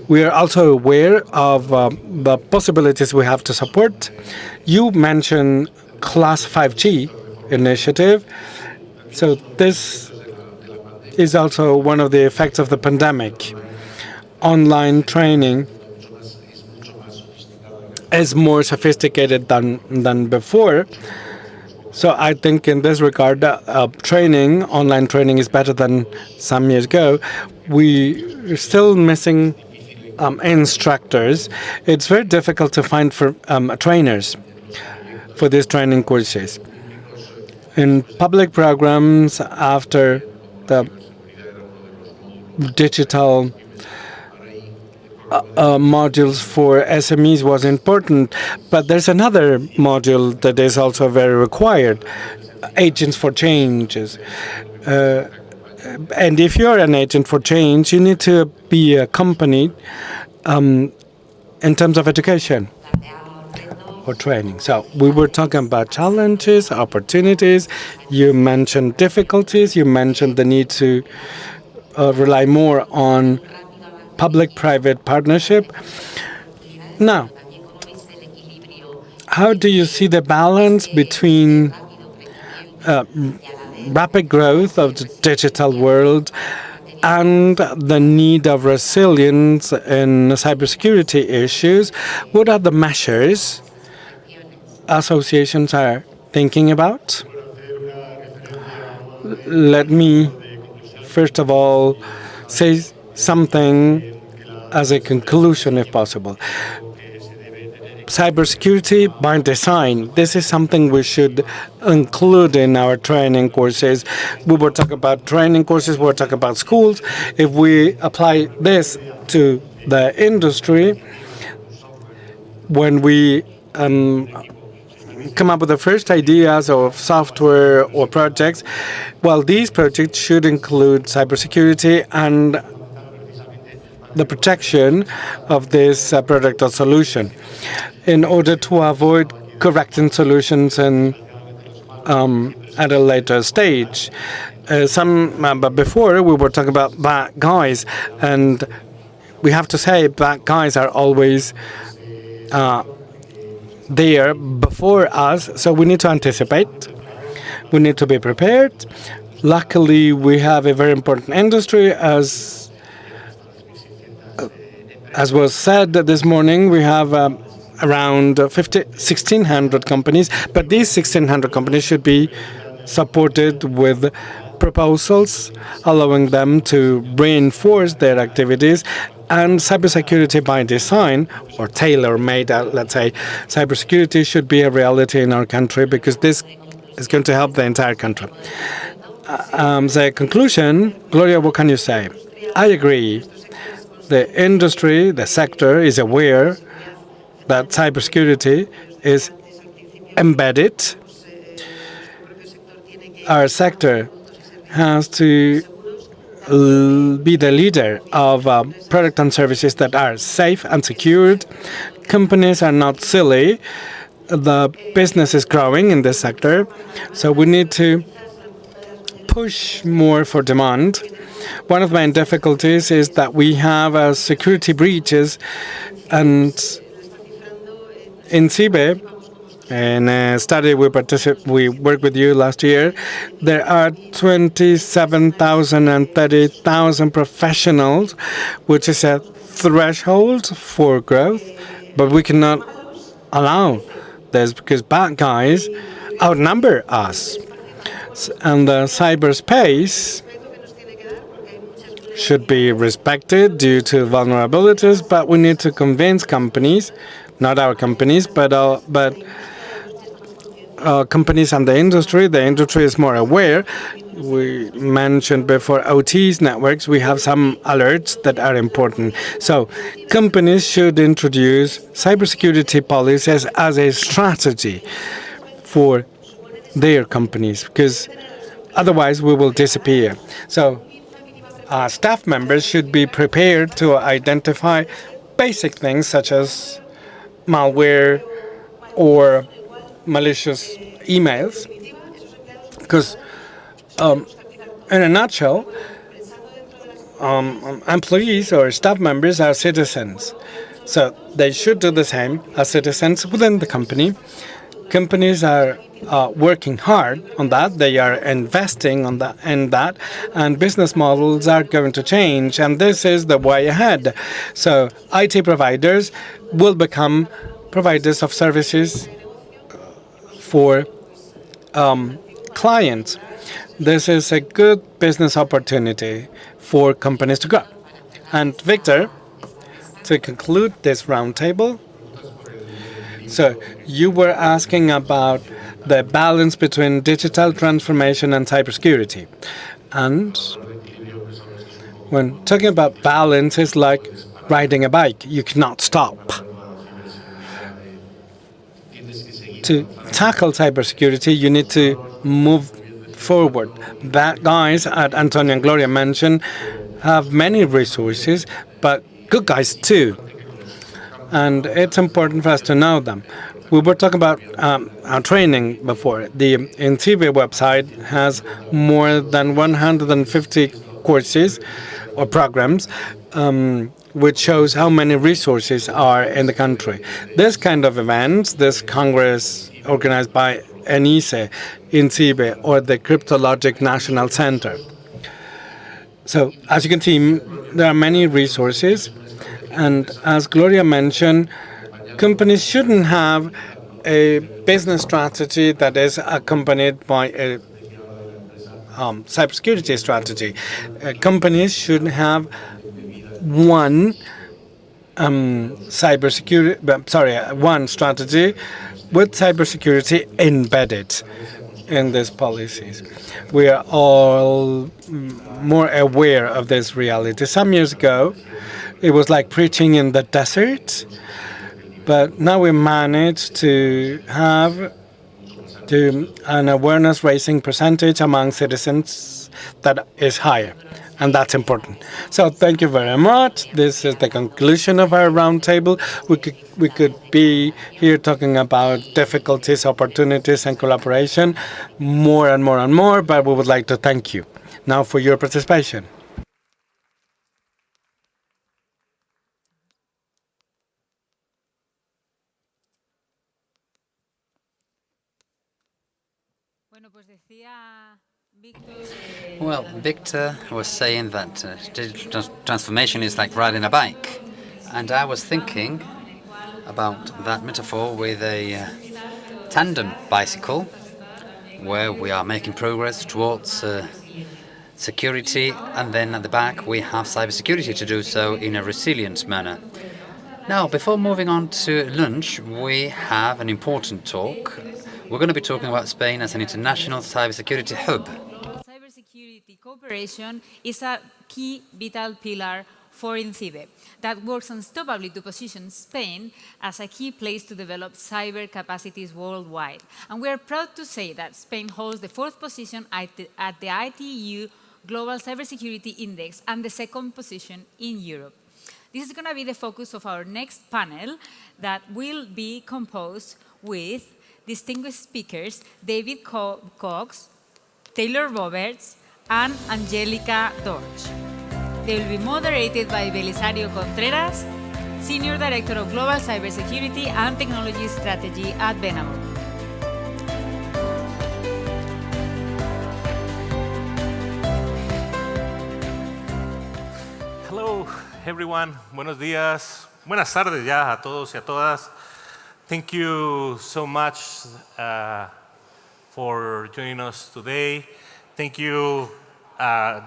A: We are also aware of the possibilities we have to support. You mentioned Class 5G initiative. So this is also one of the effects of the pandemic. Online training is more sophisticated than before. So I think in this regard, online training is better than some years ago. We are still missing instructors, it's very difficult to find for trainers for these training courses. In public programs after the digital modules for SMEs was important, but there's another module that is also very required, agents for changes. And if you're an agent for change, you need to be accompanied in terms of education or training. So we were talking about challenges, opportunities. You mentioned difficulties. You mentioned the need to rely more on public-private partnership. Now, how do you see the balance between rapid growth of the digital world and the need of resilience in cybersecurity issues? What are the measures associations are thinking about? Let me, first of all, say something as a conclusion, if possible. Cybersecurity by design. This is something we should include in our training courses. We were talking about training courses, we were talking about schools. If we apply this to the industry, when we come up with the first ideas of software or projects, well, these projects should include cybersecurity and the protection of this product or solution in order to avoid correcting solutions and at a later stage. But before we were talking about bad guys, and we have to say bad guys are always there before us, so we need to anticipate. We need to be prepared. Luckily, we have a very important industry, as was said this morning. We have around 1,600 companies, but these 1,600 companies should be supported with proposals allowing them to reinforce their activities. And cybersecurity by design, or tailor-made, let's say, cybersecurity should be a reality in our country, because this is going to help the entire country. The conclusion, Gloria, what can you say? I agree. The industry, the sector, is aware that cybersecurity is embedded. Our sector has to be the leader of products and services that are safe and secured. Companies are not silly. The business is growing in this sector, so we need to push more for demand. One of the main difficulties is that we have security breaches, and INCIBE, in a study we worked with you last year, there are 27,000 and 30,000 professionals, which is a threshold for growth, but we cannot allow this because bad guys outnumber us. And the cyberspace should be respected due to vulnerabilities, but we need to convince companies, not our companies, but companies and the industry. The industry is more aware. We mentioned before OTs networks. We have some alerts that are important. So companies should introduce cybersecurity policies as a strategy for their companies, because otherwise we will disappear. So staff members should be prepared to identify basic things such as malware or malicious emails, because in a nutshell, employees or staff members are citizens, so they should do the same as citizens within the company. Companies are working hard on that. They are investing in that, and business models are going to change, and this is the way ahead. So IT providers will become providers of services for clients. This is a good business opportunity for companies to grow. And Victor, to conclude this roundtable. So you were asking about the balance between digital transformation and cybersecurity. And when talking about balance, it's like riding a bike. You cannot stop. To tackle cybersecurity, you need to move forward. That guys at Antonio and Gloria mentioned have many resources, but good guys too. And it's important for us to know them. We were talking about our training before. The INCIBE website has more than 150 courses or programs, which shows how many resources are in the country. This kind of events, this Congress organized by ENISE, INCIBE, or the Cryptologic National Center. So, as you can see, there are many resources, and as Gloria mentioned, companies shouldn't have a business strategy that is accompanied by a cybersecurity strategy. Companies should have one one strategy with cybersecurity embedded in these policies. We are all more aware of this reality. Some years ago, it was like preaching in the desert, but now we managed to have an awareness raising percentage among citizens that is higher, and that's important. So thank you very much. This is the conclusion of our roundtable. We could be here talking about difficulties, opportunities, and collaboration more and more and more, but we would like to thank you now for your participation.
F: Well, Victor was saying that digital transformation is like riding a bike. And I was thinking about that metaphor with a tandem bicycle, where we are making progress towards security, and then at the back we have cybersecurity to do so in a resilient manner. Now, before moving on to lunch, we have an important talk. We're going to be talking about Spain as an international cybersecurity hub.
H: Cybersecurity cooperation is a key vital pillar for INCIBE that works unstoppably to position Spain as a key place to develop cyber capacities worldwide. And we are proud to say that Spain holds the 4th position at the ITU Global Cybersecurity Index and the 2nd position in Europe. This is going to be the focus of our next panel that will be composed with distinguished speakers David Cox, Taylor Roberts, and Angelica Dorch. They will be moderated by Belisario Contreras, Senior Director of Global Cybersecurity and Technology Strategy at Benamo.
K: Hello, everyone. Buenos días. Buenas tardes ya a todos y a todas. Thank you so much for joining us today. Thank you,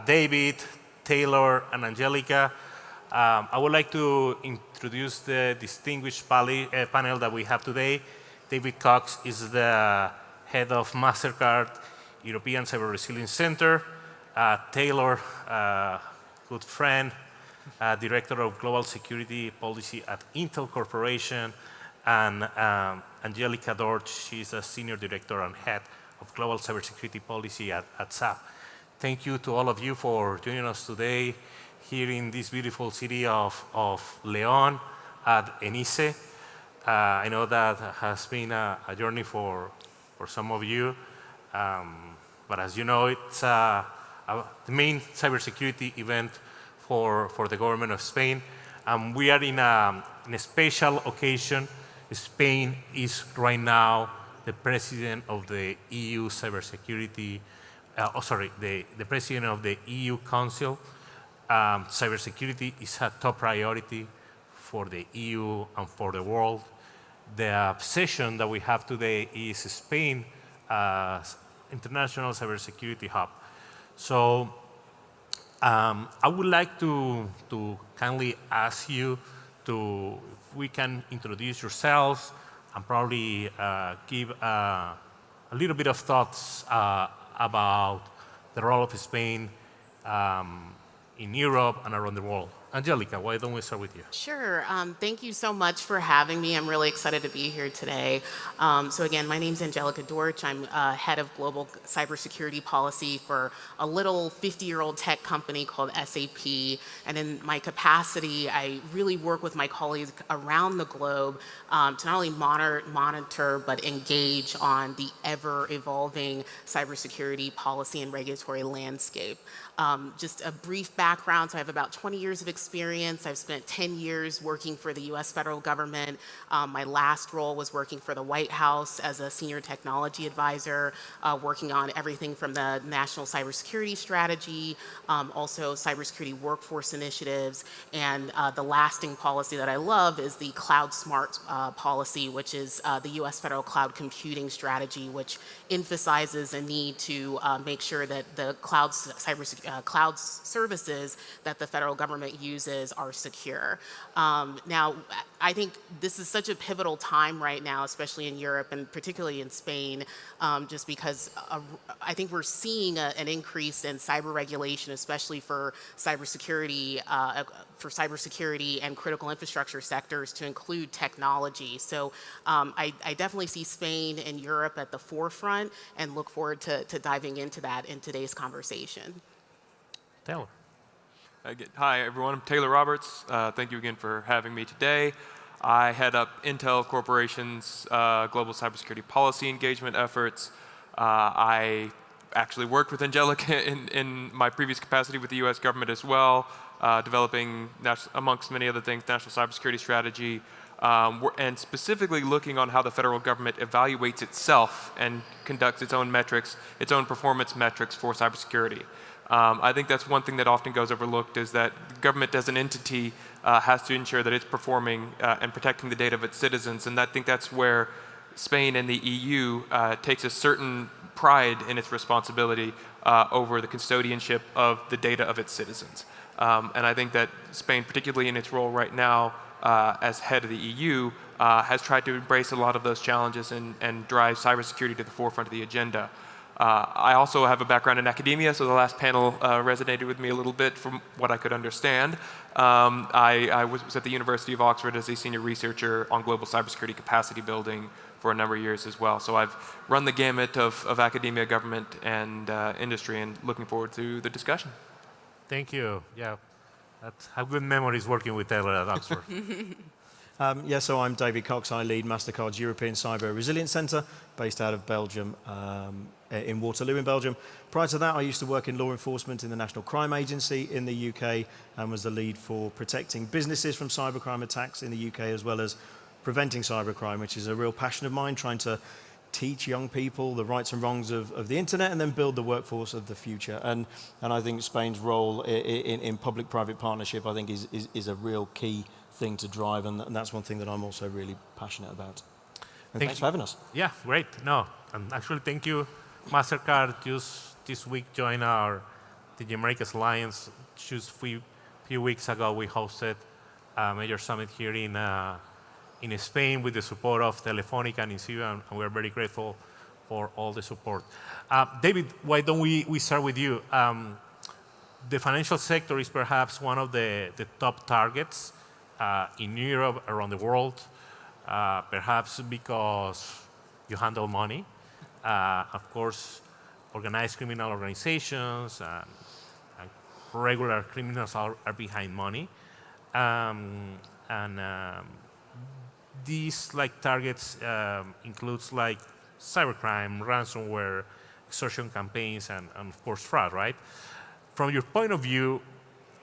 K: David, Taylor, and Angelica. I would like to introduce the distinguished panel that we have today. David Cox is the head of MasterCard European Cyber Resilience Center. Taylor, good friend, Director of Global Security Policy at Intel Corporation, and Angelica Dorch, she's a Senior Director and Head of Global Cybersecurity Policy at SAP. Thank you to all of you for joining us today here in this beautiful city of León at ENISE. I know that has been a journey for some of you, but as you know, it's the main cybersecurity event for the government of Spain. We are in a special occasion. Spain is right now the president of the EU cybersecurity, the president of the EU Council. Cybersecurity is a top priority for the EU and for the world. The session that we have today is Spain as international cybersecurity hub. So I would like to kindly ask you if we can introduce yourselves and probably give a little bit of thoughts about the role of Spain in Europe and around the world. Angelica, why don't we start with you?
L: Sure. Thank you so much for having me. I'm really excited to be here today. So again, my name is Angelica Dorch. I'm head of global cybersecurity policy for a little 50-year-old tech company called SAP. And in my capacity, I really work with my colleagues around the globe to not only monitor, but engage on the ever-evolving cybersecurity policy and regulatory landscape. Just a brief background, so I have about 20 years of experience. I've spent 10 years working for the US federal government. My last role was working for the White House as a senior technology advisor, working on everything from the national cybersecurity strategy, also cybersecurity workforce initiatives, and the lasting policy that I love is the Cloud Smart policy, which is the US federal cloud computing strategy, which emphasizes a need to make sure that the cloud services that the federal government uses are secure. Now, I think this is such a pivotal time right now, especially in Europe and particularly in Spain, just because I think we're seeing an increase in cyber regulation, especially for cybersecurity and critical infrastructure sectors to include technology. So I definitely see Spain and Europe at the forefront and look forward to diving into that in today's conversation.
K: Taylor.
M: Hi, everyone. I'm Taylor Roberts. Thank you again for having me today. I head up Intel Corporation's global cybersecurity policy engagement efforts. I actually worked with Angelica in my previous capacity with the US government as well, developing, amongst many other things, national cybersecurity strategy, and specifically looking on how the federal government evaluates itself and conducts its own metrics, its own performance metrics for cybersecurity. I think that's one thing that often goes overlooked, is that government as an entity has to ensure that it's performing and protecting the data of its citizens. And I think that's where Spain and the EU takes a certain pride in its responsibility over the custodianship of the data of its citizens. And I think that Spain, particularly in its role right now as head of the EU, has tried to embrace a lot of those challenges and drive cybersecurity to the forefront of the agenda. I also have a background in academia, so the last panel resonated with me a little bit from what I could understand. I was at the University of Oxford as a senior researcher on global cybersecurity capacity building for a number of years as well. So I've run the gamut of academia, government, and industry, and looking forward to the discussion.
K: Thank you. Yeah, I have good memories working with Taylor at Oxford.
N: Yeah, so I'm David Cox. I lead MasterCard's European Cyber Resilience Centre, based out of Belgium, in Waterloo in Belgium. Prior to that, I used to work in law enforcement in the National Crime Agency in the UK, and was the lead for protecting businesses from cybercrime attacks in the UK, as well as preventing cybercrime, which is a real passion of mine, trying to teach young people the rights and wrongs of the internet and then build the workforce of the future. And I think Spain's role in public-private partnership, I think, is a real key thing to drive, and that's one thing that I'm also really passionate about. And thanks for having us.
K: Yeah, great. No, and actually, thank you. MasterCard just this week joined the Americas Alliance. Just a few weeks ago, we hosted a major summit here in Spain with the support of Telefónica and INCIBE, and we're very grateful for all the support. David, why don't we start with you? The financial sector is perhaps one of the top targets in Europe, around the world, perhaps because you handle money. Of course, organized criminal organizations and regular criminals are behind money. These targets includes cybercrime, ransomware, extortion campaigns, and of course fraud, right? From your point of view,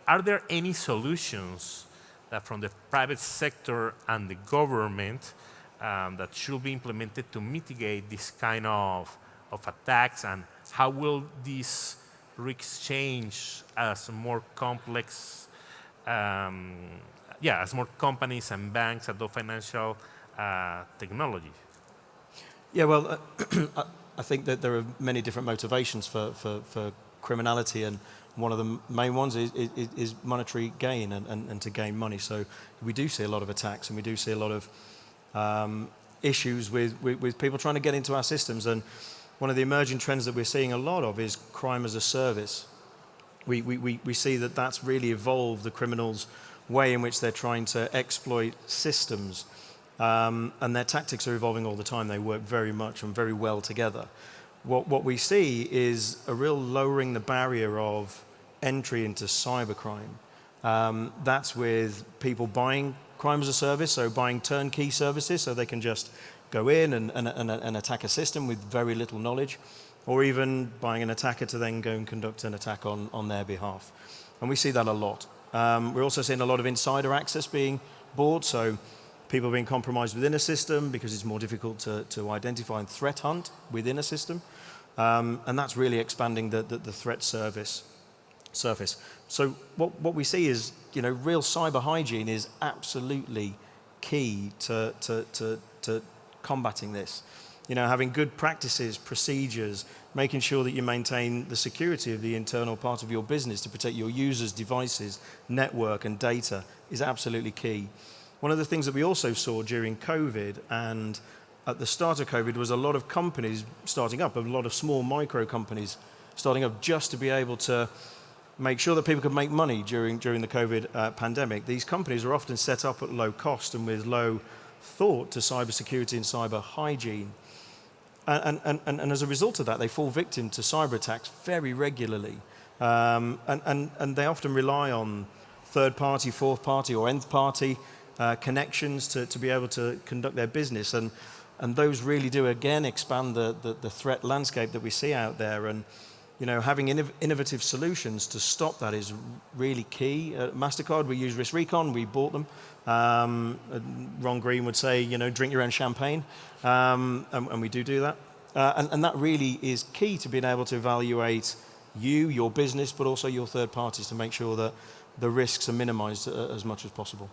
K: are there any solutions that from the private sector and the government that should be implemented to mitigate this kind of attacks, and how will these risks change as more complex, as more companies and banks adopt financial technology?
N: Yeah, well, I think that there are many different motivations for criminality, and one of the main ones is monetary gain and to gain money. So we do see a lot of attacks, and we do see a lot of issues with people trying to get into our systems. And one of the emerging trends that we're seeing a lot of is crime as a service. We see that that's really evolved the criminals' way in which they're trying to exploit systems. And their tactics are evolving all the time. They work very much and very well together. What we see is a real lowering the barrier of entry into cybercrime. That's with people buying crime as a service, so buying turnkey services, so they can just go in and attack a system with very little knowledge, or even buying an attacker to then go and conduct an attack on their behalf. And we see that a lot. We're also seeing a lot of insider access being bought, so people being compromised within a system because it's more difficult to identify and threat hunt within a system. And that's really expanding the threat surface. So what we see is, real cyber hygiene is absolutely key to combating this. Having good practices, procedures, making sure that you maintain the security of the internal part of your business to protect your users, devices, network, and data is absolutely key. One of the things that we also saw during COVID and at the start of COVID was a lot of companies starting up, a lot of small micro companies starting up just to be able to make sure that people could make money during the COVID pandemic. These companies are often set up at low cost and with low thought to cybersecurity and cyber hygiene. And as a result of that, they fall victim to cyber attacks very regularly. And they often rely on third party, fourth party, or nth party connections to be able to conduct their business. And those really do, again, expand the threat landscape that we see out there. And having innovative solutions to stop that is really key. At MasterCard, we use Risk Recon. We bought them. Ron Green would say, drink your own champagne. And we do that. And that really is key to being able to evaluate your business, but also your third parties to make sure that the risks are minimized as much as possible.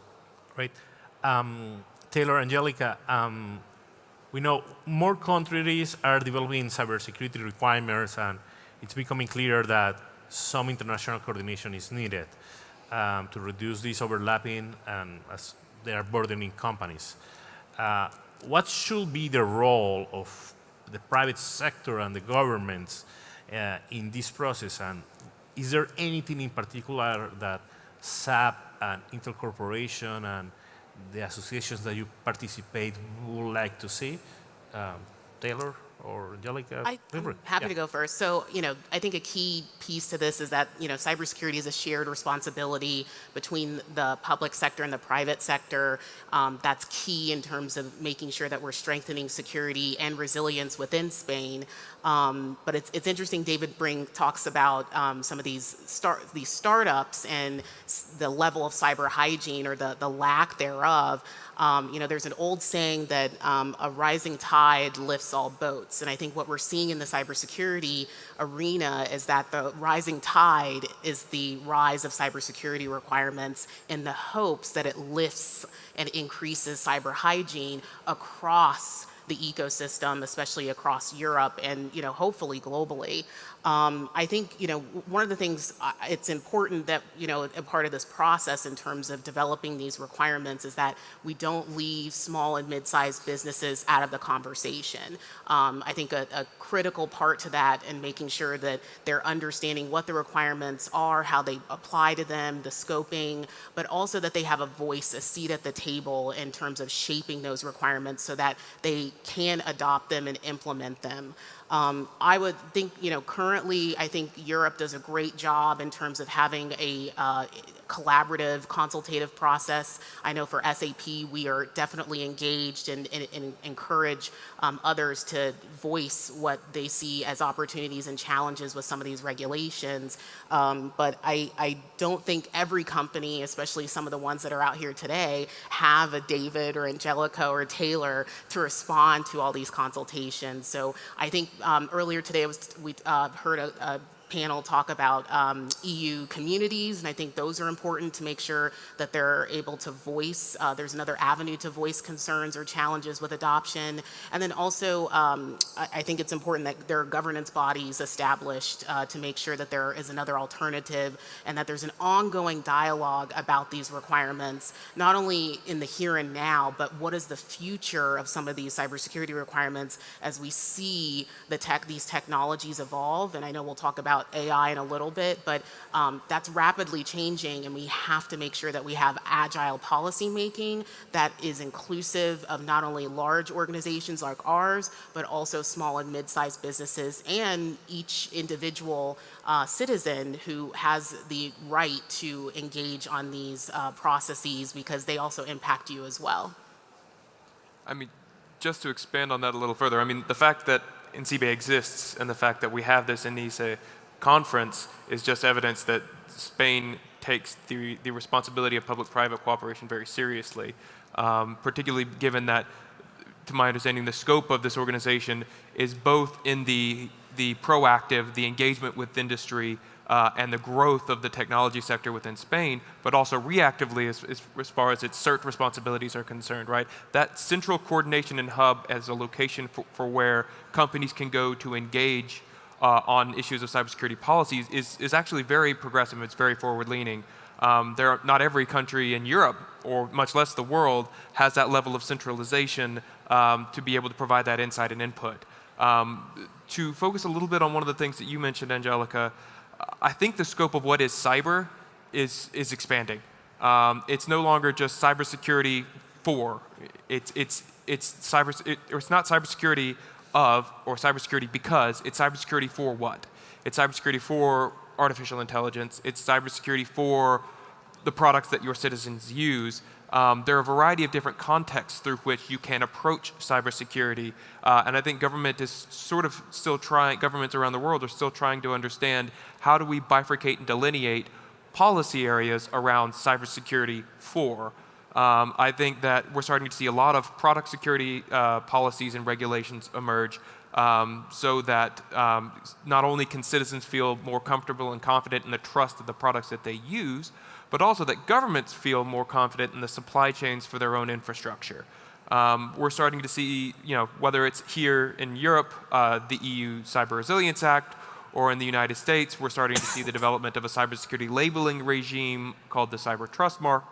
K: Great. Taylor, Angelica, we know more countries are developing cybersecurity requirements, and it's becoming clear that some international coordination is needed to reduce this overlapping and as they are burdening companies. What should be the role of the private sector and the governments in this process? And is there anything in particular that SAP and Intel Corporation and the associations that you participate would like to see? Taylor or Angelica?
L: I'm happy to go first. So, I think a key piece to this is that, cybersecurity is a shared responsibility between the public sector and the private sector. That's key in terms of making sure that we're strengthening security and resilience within Spain. But it's interesting, David Brink talks about some of these startups and the level of cyber hygiene or the lack thereof. There's an old saying that a rising tide lifts all boats. And I think what we're seeing in the cybersecurity arena is that the rising tide is the rise of cybersecurity requirements in the hopes that it lifts and increases cyber hygiene across the ecosystem, especially across Europe and, hopefully globally. I think, one of the things it's important that, a part of this process in terms of developing these requirements is that we don't leave small and mid-sized businesses out of the conversation. I think a critical part to that and making sure that they're understanding what the requirements are, how they apply to them, the scoping, but also that they have a voice, a seat at the table in terms of shaping those requirements so that they can adopt them and implement them. I would think, currently, I think Europe does a great job in terms of having a collaborative, consultative process. I know for SAP, we are definitely engaged and encourage others to voice what they see as opportunities and challenges with some of these regulations. But I don't think every company, especially some of the ones that are out here today, have a David or Angelica or Taylor to respond to all these consultations. So I think earlier today we heard a panel talk about EU communities, and I think those are important to make sure that they're able to voice, there's another avenue to voice concerns or challenges with adoption. And then also, I think it's important that there are governance bodies established to make sure that there is another alternative and that there's an ongoing dialogue about these requirements, not only in the here and now, but what is the future of some of these cybersecurity requirements as we see these technologies evolve. And I know we'll talk about AI in a little bit, but that's rapidly changing, and we have to make sure that we have agile policy making that is inclusive of not only large organizations like ours, but also small and mid-sized businesses and each individual citizen who has the right to engage on these processes, because they also impact you as well.
M: I mean, just to expand on that a little further, I mean, the fact that INCIBE exists and the fact that we have this ENISE conference is just evidence that Spain takes the responsibility of public-private cooperation very seriously, particularly given that, to my understanding, the scope of this organization is both in the proactive, the engagement with industry, and the growth of the technology sector within Spain, but also reactively as far as its CERT responsibilities are concerned, right? That central coordination and hub as a location for where companies can go to engage on issues of cybersecurity policies is actually very progressive. It's very forward-leaning. Not every country in Europe, or much less the world, has that level of centralization to be able to provide that insight and input. To focus a little bit on one of the things that you mentioned, Angelica, I think the scope of what is cyber is expanding. It's no longer just cybersecurity for. It's not cybersecurity of or cybersecurity because. It's cybersecurity for what? It's cybersecurity for artificial intelligence. It's cybersecurity for the products that your citizens use. There are a variety of different contexts through which you can approach cybersecurity, and I think government is sort of still trying, governments around the world are still trying to understand how do we bifurcate and delineate policy areas around cybersecurity for. I think that we're starting to see a lot of product security policies and regulations emerge so that not only can citizens feel more comfortable and confident in the trust of the products that they use, but also that governments feel more confident in the supply chains for their own infrastructure. We're starting to see, whether it's here in Europe, the EU Cyber Resilience Act, or in the United States, we're starting to see the development of a cybersecurity labeling regime called the Cyber Trust Mark.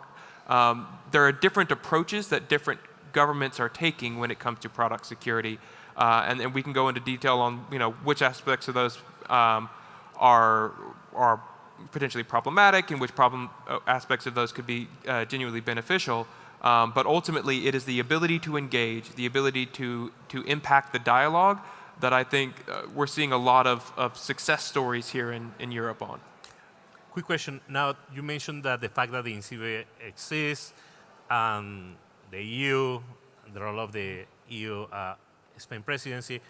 M: There are different approaches that different governments are taking when it comes to product security, and we can go into detail on which aspects of those are potentially problematic and which aspects of those could be genuinely beneficial. But ultimately, it is the ability to engage, the ability to impact the dialogue that I think we're seeing a lot of success stories here in Europe on.
K: Quick question. Now, you mentioned that the fact that the INCIBE exists, the EU, the role of the EU Spain presidency.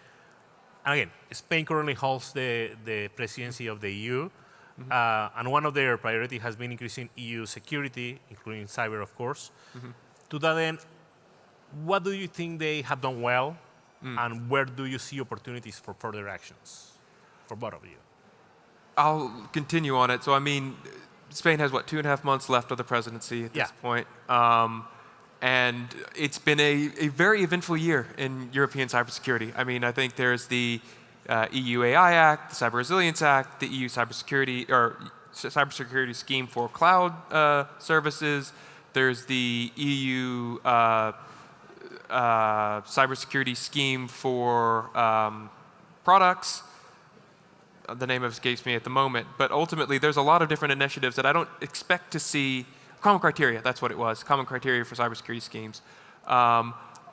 K: And again, Spain currently holds the presidency of the EU. And one of their priorities has been increasing EU security, including cyber, of course. To that end, what do you think they have done well, and where do you see opportunities for further actions for both of you?
M: I'll continue on it. So, I mean, Spain has, what, 2.5 months left of the presidency at this point. And it's been a very eventful year in European cybersecurity. I mean, I think there's the EU AI Act, the Cyber Resilience Act, the EU cybersecurity scheme for cloud services. There's the EU cybersecurity scheme for products. The name escapes me at the moment. But ultimately, there's a lot of different initiatives that I don't expect to see. Common criteria, that's what it was. Common criteria for cybersecurity schemes.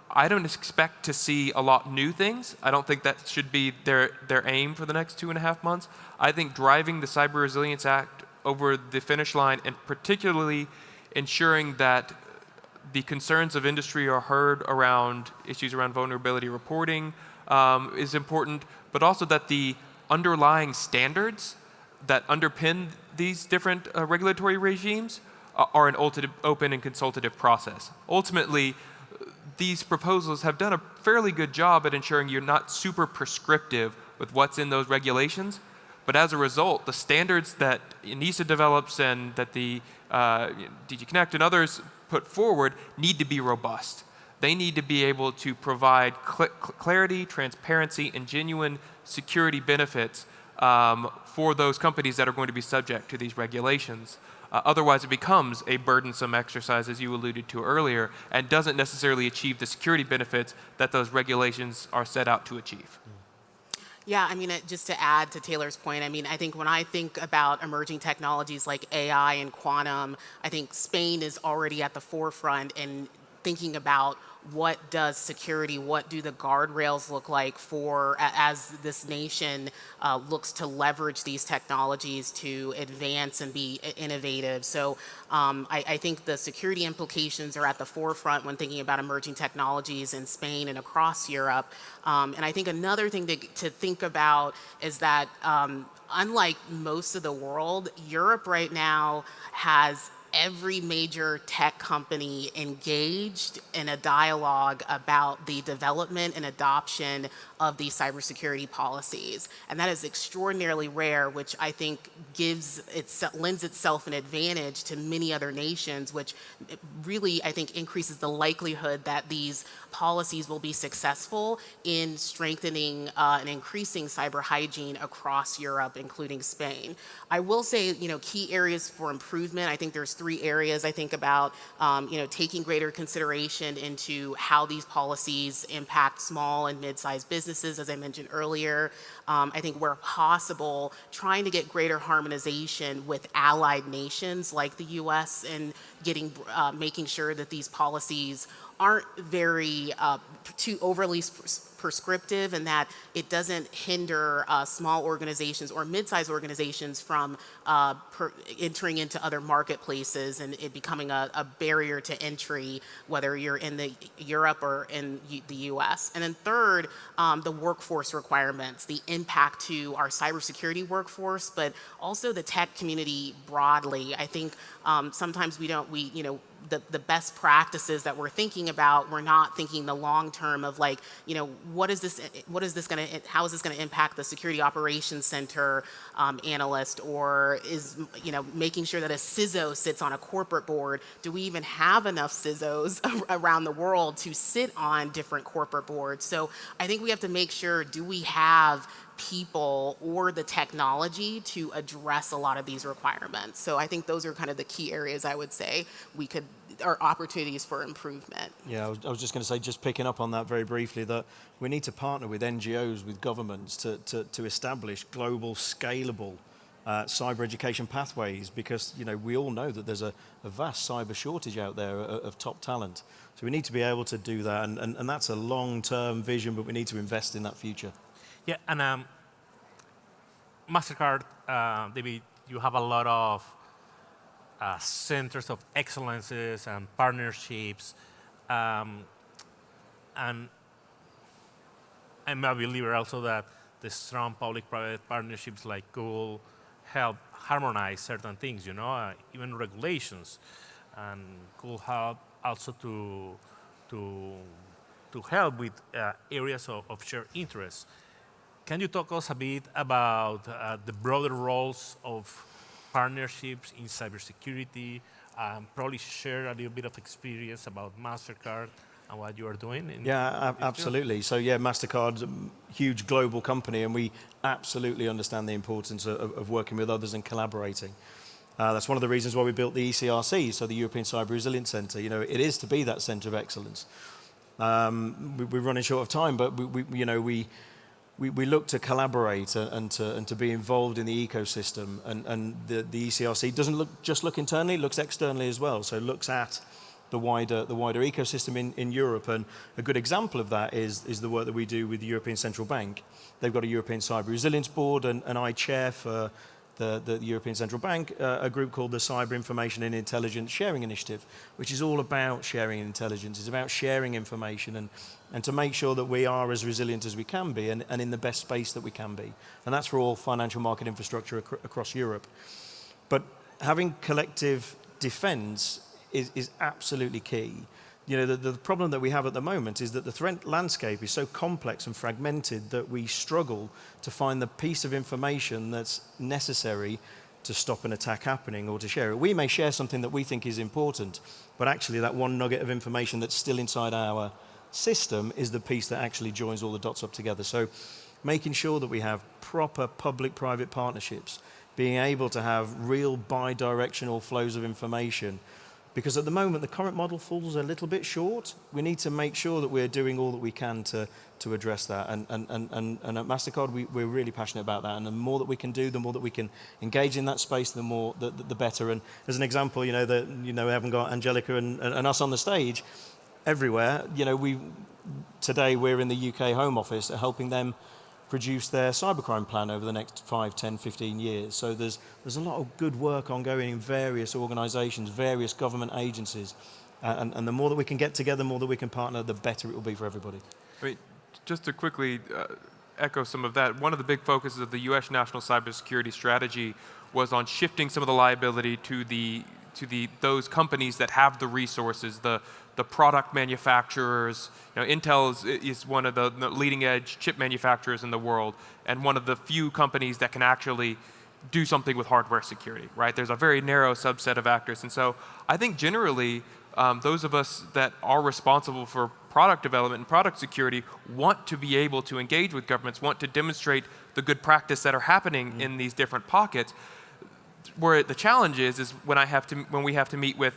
M: I don't expect to see a lot new things. I don't think that should be their aim for the next 2.5 months. I think driving the Cyber Resilience Act over the finish line, and particularly ensuring that the concerns of industry are heard around issues around vulnerability reporting is important, but also that the underlying standards that underpin these different regulatory regimes are an open and consultative process. Ultimately, these proposals have done a fairly good job at ensuring you're not super prescriptive with what's in those regulations, But as a result, the standards that ENISE develops and that the DG Connect and others put forward need to be robust. They need to be able to provide clarity, transparency, and genuine security benefits for those companies that are going to be subject to these regulations. Otherwise, it becomes a burdensome exercise, as you alluded to earlier, and doesn't necessarily achieve the security benefits that those regulations are set out to achieve.
L: Yeah, I mean, just to add to Taylor's point, I mean, I think when I think about emerging technologies like AI and quantum, I think Spain is already at the forefront in thinking about what does security, what do the guardrails look like for as this nation looks to leverage these technologies to advance and be innovative. So I think the security implications are at the forefront when thinking about emerging technologies in Spain and across Europe. And I think another thing to think about is that unlike most of the world, Europe right now has every major tech company engaged in a dialogue about the development and adoption of these cybersecurity policies. And that is extraordinarily rare, which I think lends itself an advantage to many other nations, which really, I think, increases the likelihood that these policies will be successful in strengthening and increasing cyber hygiene across Europe, including Spain. I will say, key areas for improvement, I think there's 3 areas I think about, taking greater consideration into how these policies impact small and mid-sized businesses, as I mentioned earlier. I think where possible, trying to get greater harmonization with allied nations like the US and making sure that these policies aren't very too overly prescriptive, and that it doesn't hinder small organizations or mid-sized organizations from entering into other marketplaces and it becoming a barrier to entry, whether you're in Europe or in the US. And then third, the workforce requirements, the impact to our cybersecurity workforce, but also the tech community broadly. I think sometimes the best practices that we're thinking about, we're not thinking the long term of like, how is this going to impact the security operations center analyst, or is making sure that a CISO sits on a corporate board. Do we even have enough CISOs around the world to sit on different corporate boards? So I think we have to make sure, do we have people or the technology to address a lot of these requirements? So I think those are kind of the key areas I would say are opportunities for improvement.
N: Yeah, I was just going to say, just picking up on that very briefly, that we need to partner with NGOs, with governments to establish global, scalable cyber education pathways, because we all know that there's a vast cyber shortage out there of top talent. So we need to be able to do that, and that's a long-term vision, but we need to invest in that future.
K: Yeah, and MasterCard, David, you have a lot of centers of excellences and partnerships, and I'm a believer also that the strong public-private partnerships like Google help harmonize certain things, even regulations, and could help also to help with areas of shared interest. Can you talk us a bit about the broader roles of partnerships in cybersecurity? Probably share a little bit of experience about MasterCard and what you are doing.
N: Yeah, absolutely. So yeah, MasterCard's a huge global company, and we absolutely understand the importance of working with others and collaborating. That's one of the reasons why we built the ECRC, so the European Cyber Resilience Centre. It is to be that centre of excellence. We're running short of time, but we look to collaborate and to be involved in the ecosystem, and the ECRC doesn't just look internally, it looks externally as well. So it looks at the wider ecosystem in Europe, and a good example of that is the work that we do with the European Central Bank. They've got a European Cyber Resilience Board, and I chair for the European Central Bank a group called the Cyber Information and Intelligence Sharing Initiative, which is all about sharing intelligence. It's about sharing information and to make sure that we are as resilient as we can be and in the best space that we can be. And that's for all financial market infrastructure across Europe. But having collective defense is absolutely key the problem that we have at the moment is that the threat landscape is so complex and fragmented that we struggle to find the piece of information that's necessary to stop an attack happening or to share it. We may share something that we think is important, but actually that one nugget of information that's still inside our system is the piece that actually joins all the dots up together. So making sure that we have proper public-private partnerships, being able to have real bi-directional flows of information, because at the moment the current model falls a little bit short. We need to make sure that we're doing all that we can to address that. And at MasterCard, we're really passionate about that. And the more that we can do, the more that we can engage in that space, the better. And as an example, we haven't got Angelica and us on the stage everywhere. Today we're in the UK Home Office helping them produce their cybercrime plan over the next 5, 10, 15 years. So there's a lot of good work ongoing in various organizations, various government agencies. And the more that we can get together, the more that we can partner, the better it will be for everybody.
M: Just to quickly echo some of that, one of the big focuses of the U.S. National Cybersecurity Strategy was on shifting some of the liability to those companies that have the resources, the product manufacturers. Intel is one of the leading edge chip manufacturers in the world, and one of the few companies that can actually do something with hardware security, right? There's a very narrow subset of actors. And so I think generally, those of us that are responsible for product development and product security want to be able to engage with governments, want to demonstrate the good practice that are happening in these different pockets. Where the challenge is when we have to meet with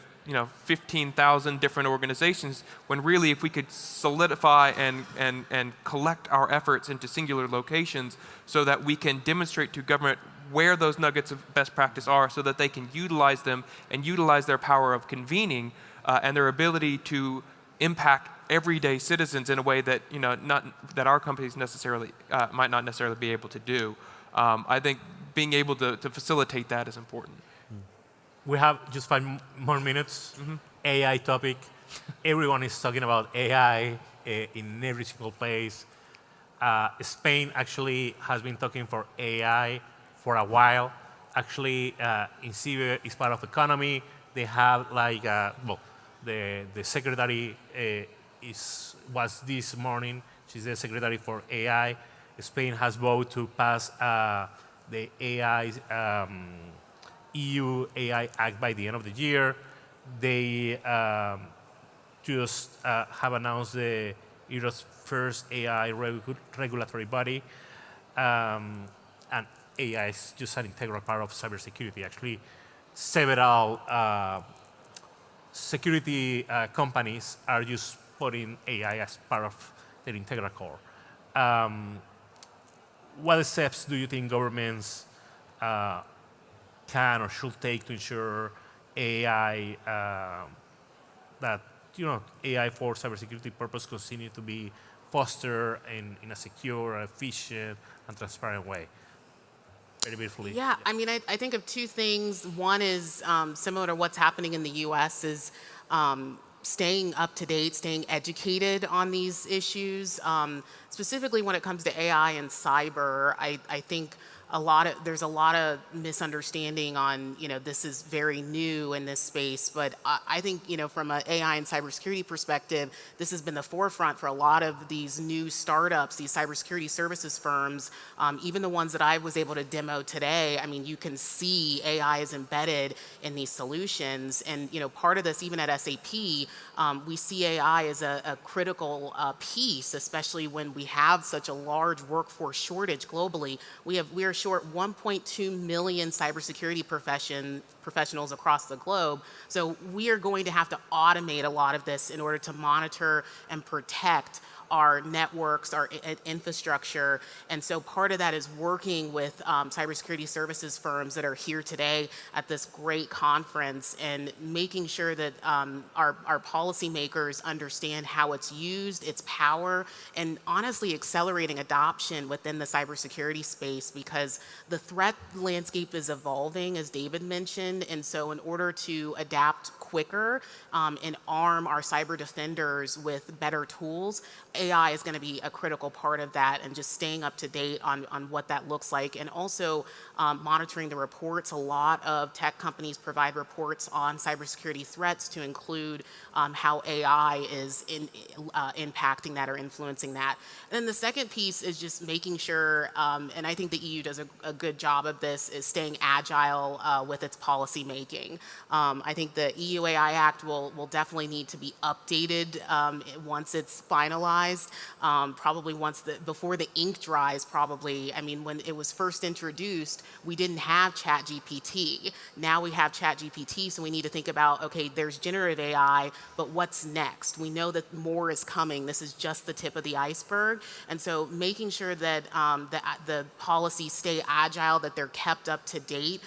M: 15,000 different organizations, when really if we could solidify and collect our efforts into singular locations so that we can demonstrate to government where those nuggets of best practice are so that they can utilize them and utilize their power of convening and their ability to impact everyday citizens in a way that that our companies necessarily might not necessarily be able to do. I think being able to facilitate that is important.
K: We have just 5 more minutes. AI topic. Everyone is talking about AI in every single place. Spain actually has been talking for AI for a while. Actually, INCIBE is part of economy. They have the secretary was this morning. She's the secretary for AI. Spain has voted to pass the AI EU AI Act by the end of the year. They just have announced the Europe's first AI regulatory body, and AI is just an integral part of cybersecurity. Actually, several security companies are just putting AI as part of their integral core. What steps do you think governments can or should take to ensure AI that AI for cybersecurity purpose continue to be fostered in a secure, efficient, and transparent way? Very briefly.
L: Yeah, I mean, I think of two things. One is similar to what's happening in the U.S. is staying up to date, staying educated on these issues. Specifically when it comes to AI and cyber, I think there's a lot of misunderstanding on, this is very new in this space, but I think, from an AI and cybersecurity perspective, this has been the forefront for a lot of these new startups, these cybersecurity services firms, even the ones that I was able to demo today. I mean, you can see AI is embedded in these solutions, and, part of this, even at SAP, we see AI as a critical piece, especially when we have such a large workforce shortage globally. We are short 1.2 million cybersecurity professionals across the globe. So we are going to have to automate a lot of this in order to monitor and protect our networks, our infrastructure. And so part of that is working with cybersecurity services firms that are here today at this great conference and making sure that our policymakers understand how it's used, its power, and honestly accelerating adoption within the cybersecurity space, because the threat landscape is evolving, as David mentioned. And so in order to adapt quicker and arm our cyber defenders with better tools, AI is going to be a critical part of that, and just staying up to date on what that looks like, and also monitoring the reports. A lot of tech companies provide reports on cybersecurity threats to include how AI is impacting that or influencing that. And then the second piece is just making sure, and I think the EU does a good job of this, is staying agile with its policy making. I think the EU AI Act will definitely need to be updated once it's finalized, probably before the ink dries probably. I mean, when it was first introduced, we didn't have ChatGPT. Now we have ChatGPT, so we need to think about, okay, there's generative AI, but what's next? We know that more is coming. This is just the tip of the iceberg. And so making sure that the policies stay agile, that they're kept up to date,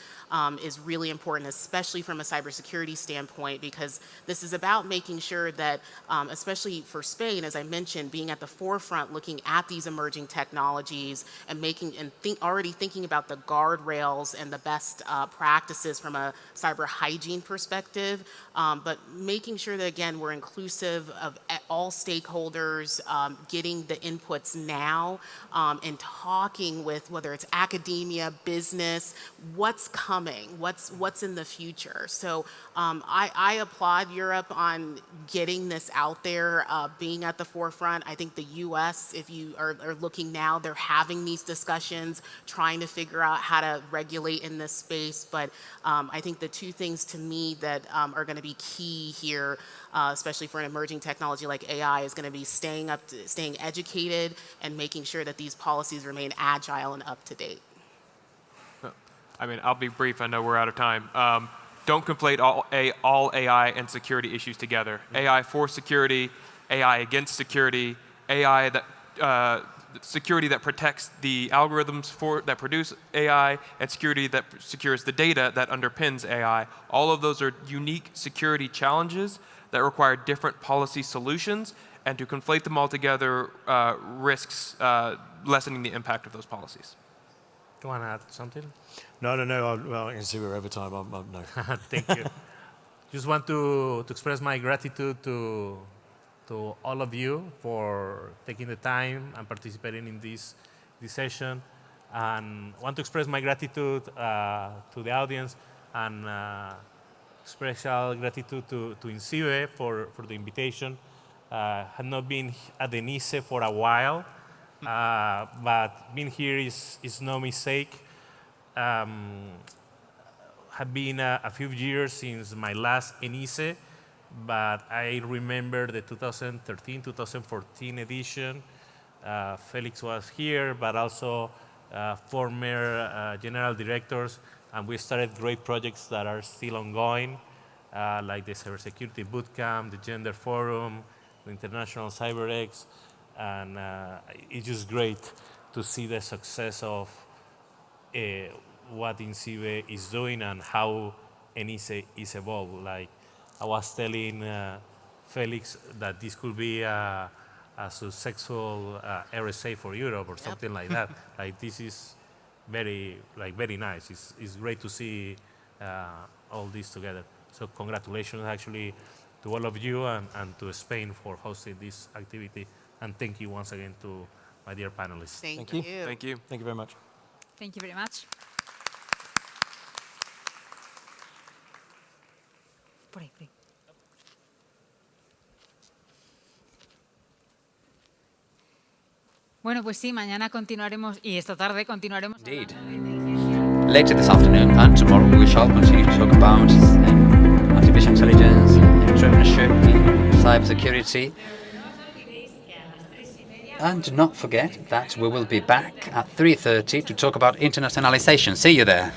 L: is really important, especially from a cybersecurity standpoint, because this is about making sure that, especially for Spain, as I mentioned, being at the forefront, looking at these emerging technologies and already thinking about the guardrails and the best practices from a cyber hygiene perspective, but making sure that, again, we're inclusive of all stakeholders, getting the inputs now, and talking with, whether it's academia, business, what's coming, what's in the future. So I applaud Europe on getting this out there, being at the forefront. I think the US, if you are looking now, they're having these discussions, trying to figure out how to regulate in this space. But I think the two things to me that are going to be key here, especially for an emerging technology like AI, is going to be staying educated and making sure that these policies remain agile and up to date.
M: I mean, I'll be brief. I know we're out of time. Don't conflate all AI and security issues together. AI for security, AI against security, AI security that protects the algorithms that produce AI, and security that secures the data that underpins AI. All of those are unique security challenges that require different policy solutions, and to conflate them all together risks lessening the impact of those policies.
K: Do you want to add something?
N: No. Well, I can see we're over time. No.
K: Thank you. Just want to express my gratitude to all of you for taking the time and participating in this session. And want to express my gratitude to the audience, and special gratitude to INCIBE for the invitation. Had not been at the ENISE for a while, but being here is no mistake. Have been a few years since my last ENISE, but I remember the 2013-2014 edition. Felix was here, but also former general directors, and we started great projects that are still ongoing, like the Cybersecurity Bootcamp, the Gender Forum, the International CyberX, and it's just great to see the success of what INCIBE is doing and how ENISE is evolved. Like I was telling Felix that this could be a successful RSA for Europe or something like that. Like this is very nice. It's great to see all this together. So congratulations actually to all of you and to Spain for hosting this activity. And thank you once again to my dear panelists.
L: Thank you.
M: Thank you.
N: Thank you very much.
H: Thank you very much. Por ahí. Bueno, pues sí, mañana continuaremos y esta tarde continuaremos.
F: Indeed. Later this afternoon and tomorrow we shall continue to talk about artificial intelligence, entrepreneurship, cybersecurity. And do not forget that we will be back at 3:30 to talk about internationalization. See you there.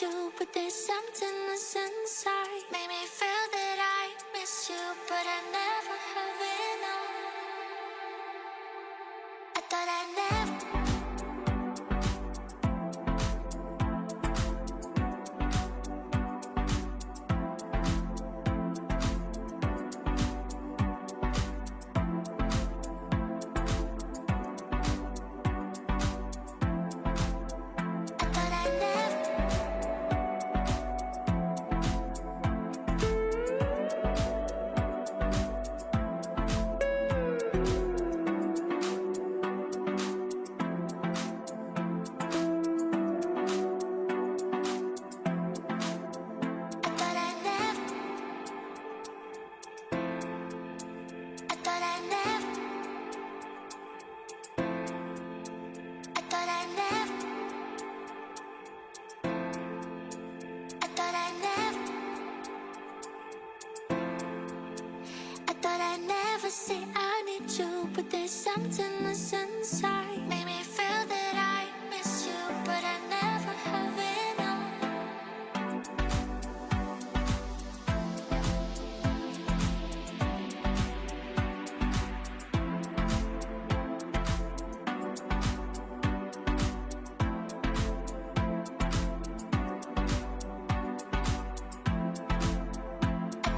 O: you, but there's something that's inside. Made me feel that I miss you, but I never have enough. I thought I never. Say I need you, but there's something that's inside. Made me feel that I miss you, but I never have enough. I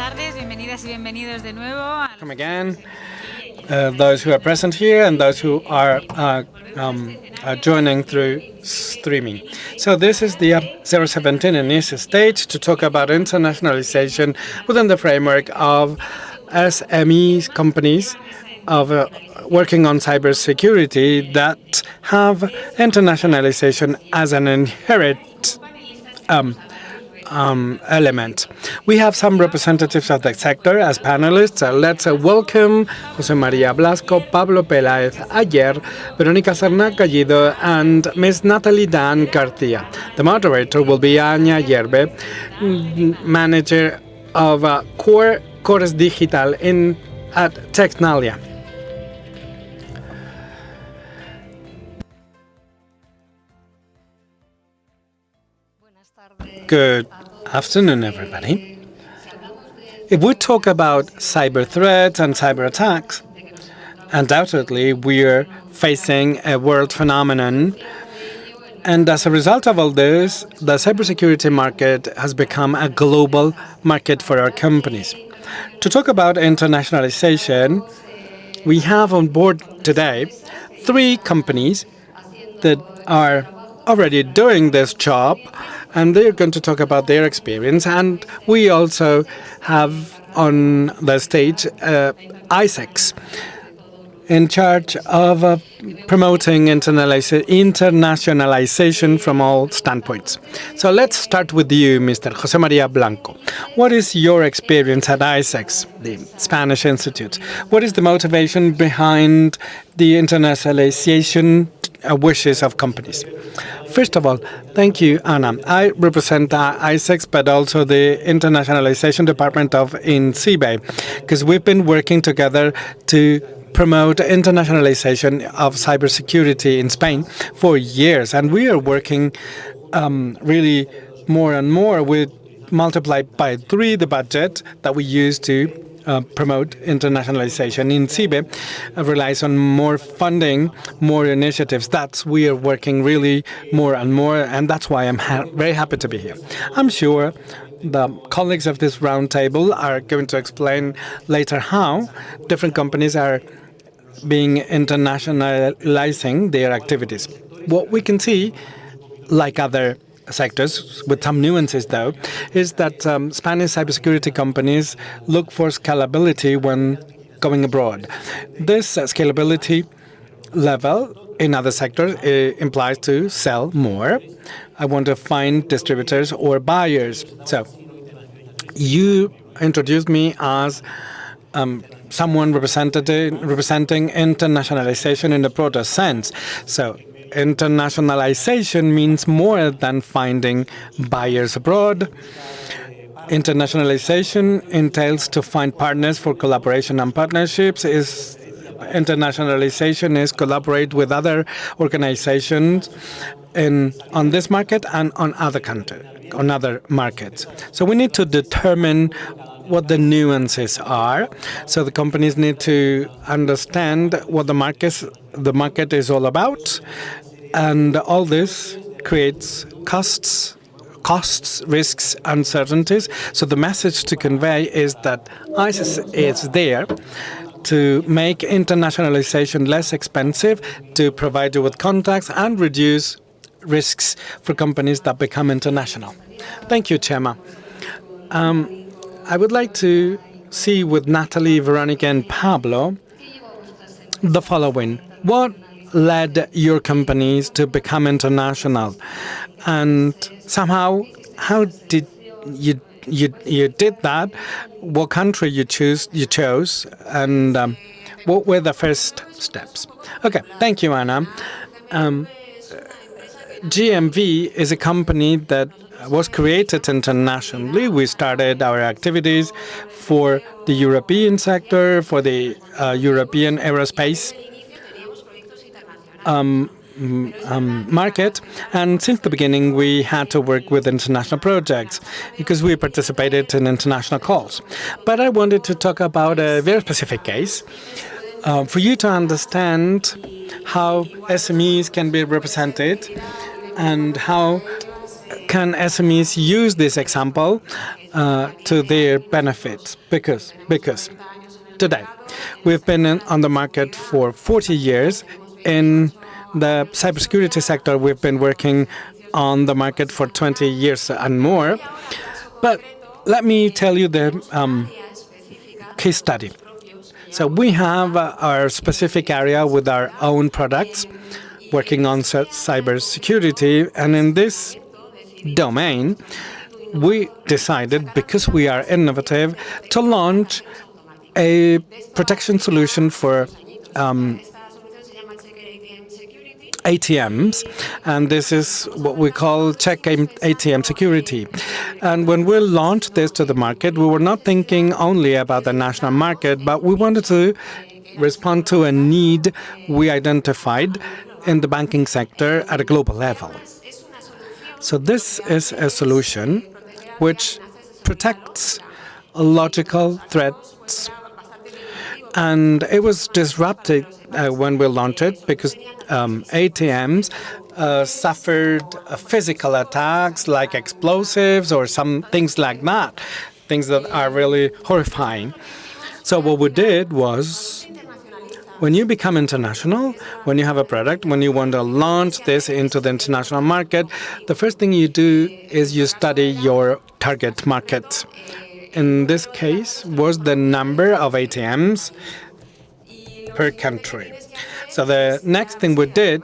H: tardes, bienvenidas y bienvenidos de nuevo. A
A: Come again, those who are present here and those who are joining through streaming. So this is the 017 ENISE stage to talk about internationalization within the framework of SMEs companies of working on cybersecurity that have internationalization as an inherent element. We have some representatives of the sector as panelists. Let's welcome José María Blasco, Pablo Peláez Ayer, Verónica Serna Gallido, and Ms. Natalie Dan García. The moderator will be Anya Yerbe, manager of Cores Digital at Technalia. Good afternoon, everybody. If we talk about cyber threats and cyber attacks, undoubtedly we are facing a world phenomenon. And as a result of all this, the cybersecurity market has become a global market for our companies. To talk about internationalization, we have on board today 3 companies that are already doing this job, and they're going to talk about their experience. And we also have on the stage ISEX, in charge of promoting internationalization from all standpoints. So let's start with you, Mr. José María Blanco. What is your experience at ISEX, the Spanish Institute? What is the motivation behind the internationalization wishes of companies? First of all, thank you, Anna. I represent ISEX, but also the internationalization department of INCIBE, because we've been working together to promote internationalization of cybersecurity in Spain for years. And we are working really more and more. We multiplied by 3 the budget that we use to promote internationalization. INCIBE relies on more funding, more initiatives. We are working really more and more, and that's why I'm very happy to be here. I'm sure the colleagues of this roundtable are going to explain later how different companies are being internationalizing their activities. What we can see, like other sectors, with some nuances though, is that Spanish cybersecurity companies look for scalability when going abroad. This scalability level in other sectors implies to sell more. I want to find distributors or buyers. So you introduced me as someone representing internationalization in the broader sense. So internationalization means more than finding buyers abroad. Internationalization entails to find partners for collaboration and partnerships. Internationalization is collaborate with other organizations on this market and on other markets. So we need to determine what the nuances are. So the companies need to understand what the market is all about, and all this creates costs, risks, uncertainties. So the message to convey is that ISIS is there to make internationalization less expensive, to provide you with contacts and reduce risks for companies that become international. Thank you, Chema. I would like to see with Natalie, Veronica, and Pablo the following. What led your companies to become international? And somehow, how did you did that? What country you chose, and what were the first steps? Okay, thank you, Anna. GMV is a company that was created internationally. We started our activities for the European sector, for the European aerospace market, and since the beginning we had to work with international projects because we participated in international calls. But I wanted to talk about a very specific case for you to understand how SMEs can be represented and how can SMEs use this example to their benefit? Because today we've been on the market for 40 years. In the cybersecurity sector, we've been working on the market for 20 years and more. But let me tell you the case study. So we have our specific area with our own products working on cybersecurity, and in this domain, we decided, because we are innovative, to launch a protection solution for ATMs, and this is what we call Check ATM Security. And when we launched this to the market, we were not thinking only about the national market, but we wanted to respond to a need we identified in the banking sector at a global level. So this is a solution which protects logical threats, and it was disrupted when we launched it because ATMs suffered physical attacks like explosives or some things like that, things that are really horrifying. So what we did was, when you become international, when you have a product, when you want to launch this into the international market, the first thing you do is you study your target market. In this case, was the number of ATMs per country. So the next thing we did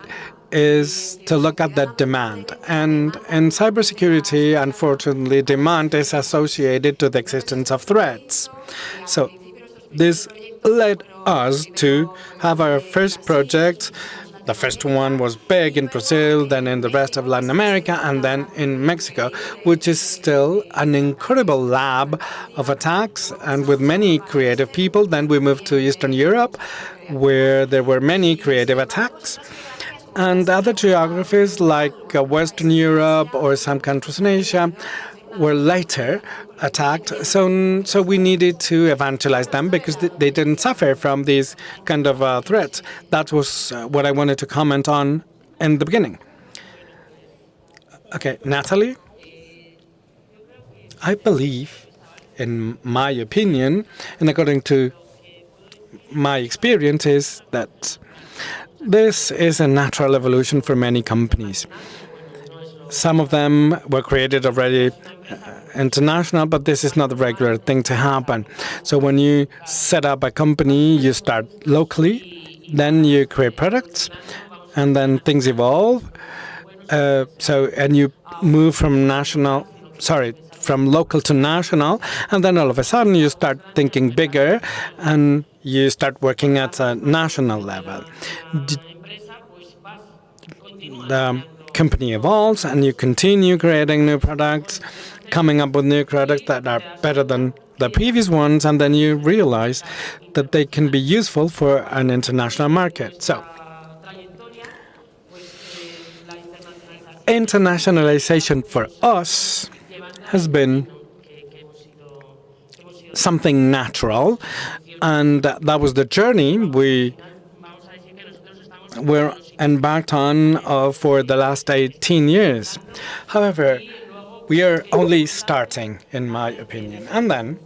A: is to look at the demand. And in cybersecurity, unfortunately, demand is associated to the existence of threats. So this led us to have our first project. The first one was big in Brazil, then in the rest of Latin America, and then in Mexico, which is still an incredible lab of attacks and with many creative people. Then we moved to Eastern Europe, where there were many creative attacks. And other geographies like Western Europe or some countries in Asia were later attacked. So we needed to evangelize them because they didn't suffer from these kind of threats. That was what I wanted to comment on in the beginning. Okay, Natalie? I believe, in my opinion, and according to my experience, is that this is a natural evolution for many companies. Some of them were created already international, but this is not the regular thing to happen. So when you set up a company, you start locally, then you create products, and then things evolve. And you move from local to national, and then all of a sudden you start thinking bigger, and you start working at a national level. The company evolves, and you continue creating new products, coming up with new products that are better than the previous ones, and then you realize that they can be useful for an international market. So, internationalization for us has been something natural, and that was the journey we were embarked on for the last 18 years. However, we are only starting, in my opinion. And then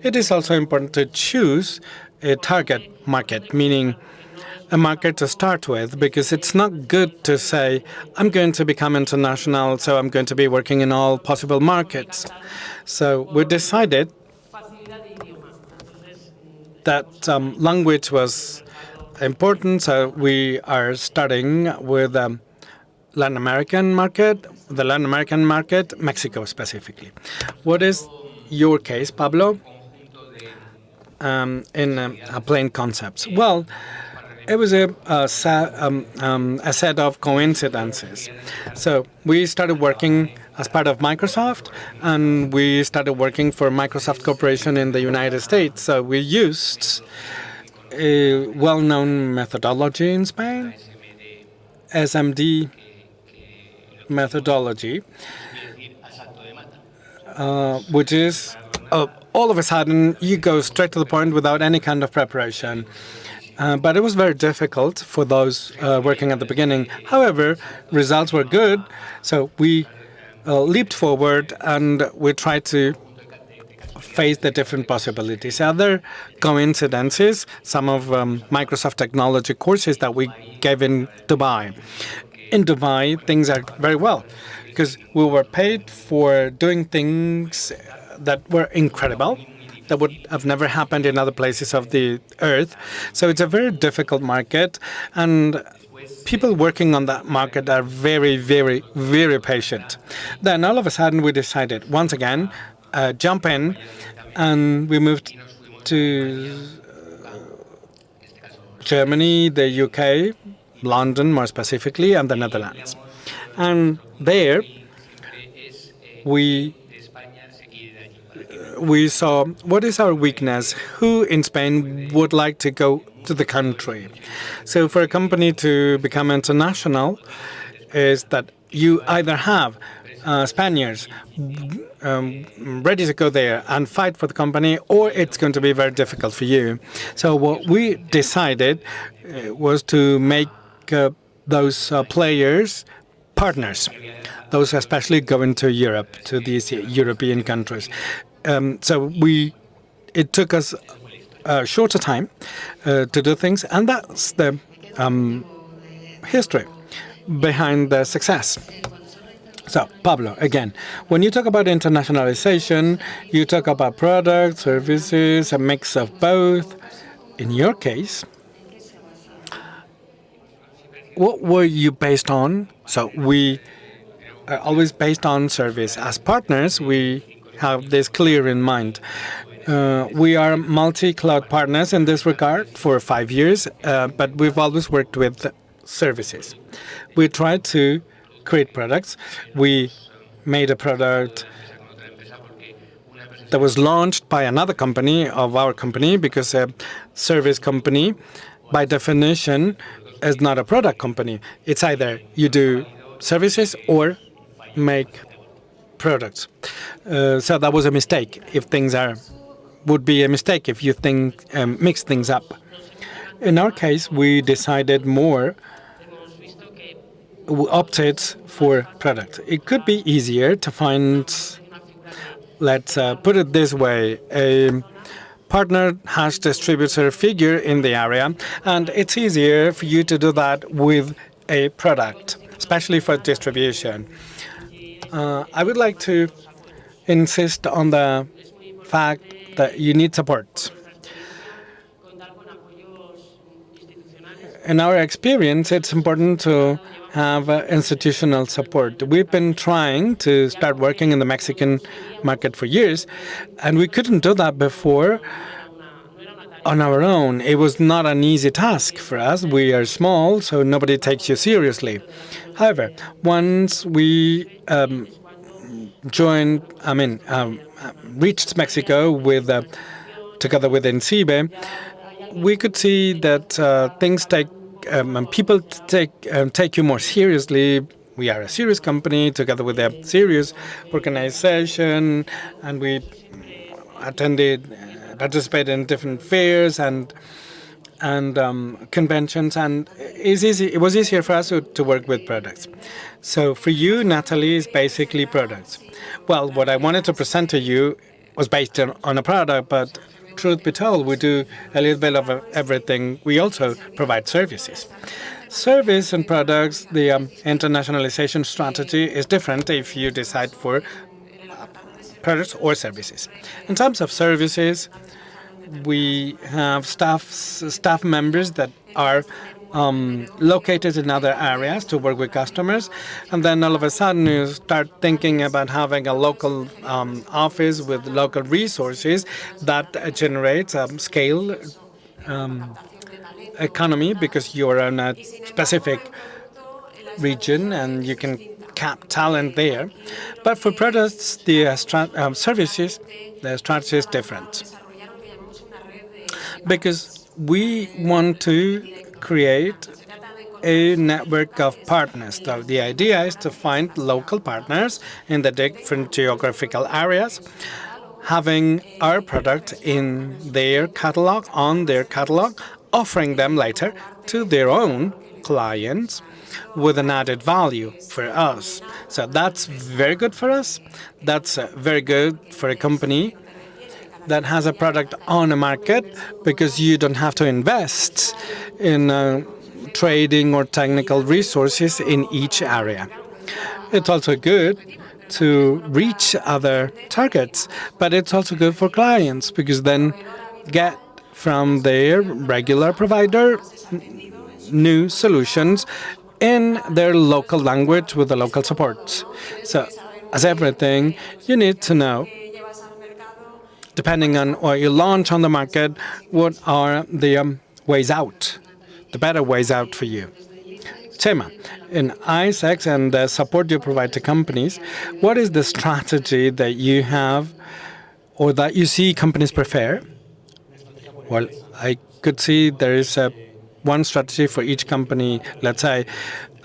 A: it is also important to choose a target market, meaning a market to start with, because it's not good to say, I'm going to become international, so I'm going to be working in all possible markets. So we decided that language was important, so we are starting with Latin American market, the Latin American market, Mexico specifically. What is your case, Pablo, in plain concepts? Well, it was a set of coincidences. So we started working as part of Microsoft, and we started working for Microsoft Corporation in the United States. So we used a well-known methodology in Spain, SMD methodology, which is all of a sudden you go straight to the point without any kind of preparation. But it was very difficult for those working at the beginning. However, results were good, so we leaped forward and we tried to face the different possibilities. Other coincidences, some of Microsoft technology courses that we gave in Dubai. In Dubai, things are very well because we were paid for doing things that were incredible, that would have never happened in other places of the earth. So it's a very difficult market, and people working on that market are very, very, very patient. Then all of a sudden we decided once again, jump in, and we moved to Germany, the UK, London more specifically, and the Netherlands. And there we saw what is our weakness, who in Spain would like to go to the country. So for a company to become international is that you either have Spaniards ready to go there and fight for the company, or it's going to be very difficult for you. So what we decided was to make those players partners, those especially going to Europe, to these European countries. So it took us a shorter time to do things, and that's the history behind the success. So, Pablo, again, when you talk about internationalization, you talk about products, services, a mix of both. In your case, what were you based on? So we are always based on service. As partners, we have this clear in mind. We are multi-cloud partners in this regard for 5 years, but we've always worked with services. We try to create products. We made a product that was launched by another company of our company, because a service company, by definition, is not a product company. It's either you do services or make products. So that was a mistake. Would be a mistake if you mix things up. In our case, we decided more. We opted for product. It could be easier to find, let's put it this way, a partner hash distributor figure in the area, and it's easier for you to do that with a product, especially for distribution. I would like to insist on the fact that you need support. In our experience, it's important to have institutional support. We've been trying to start working in the Mexican market for years, and we couldn't do that before on our own. It was not an easy task for us. We are small, so nobody takes you seriously. However, once we reached Mexico together with INCIBE, we could see that things people take you more seriously. We are a serious company together with a serious organization, and we participated in different fairs and conventions, and it was easier for us to work with products. So for you, Natalie, is basically products. Well, what I wanted to present to you was based on a product, but truth be told, we do a little bit of everything. We also provide services. Service and products, the internationalization strategy is different if you decide for products or services. In terms of services, we have staff members that are located in other areas to work with customers, and then all of a sudden you start thinking about having a local office with local resources that generates scale economy, because you are in a specific region and you can cap talent there. But for products, the services, the strategy is different, because we want to create a network of partners. So the idea is to find local partners in the different geographical areas, having our product in their catalog, offering them later to their own clients with an added value for us. So that's very good for us. That's very good for a company that has a product on a market, because you don't have to invest in trading or technical resources in each area. It's also good to reach other targets, but it's also good for clients, because then get from their regular provider new solutions in their local language with the local support. So, as everything, you need to know, depending on what you launch on the market, what are the ways out, the better ways out for you. Chema, in ISEX and the support you provide to companies, what is the strategy that you have or that you see companies prefer? Well, I could see there is one strategy for each company. Let's say,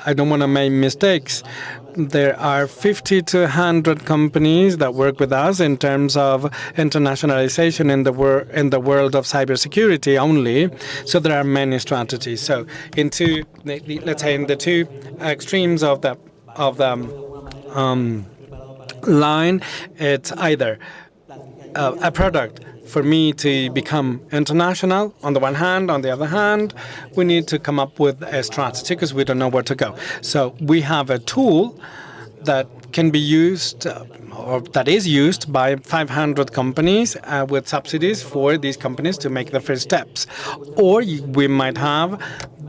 A: I don't want to make mistakes. There are 50 to 100 companies that work with us in terms of internationalization in the world of cybersecurity only. So there are many strategies. So let's say in the two extremes of the line, it's either a product for me to become international on the one hand. On the other hand, we need to come up with a strategy because we don't know where to go. So we have a tool that can be used or that is used by 500 companies with subsidies for these companies to make the first steps. Or we might have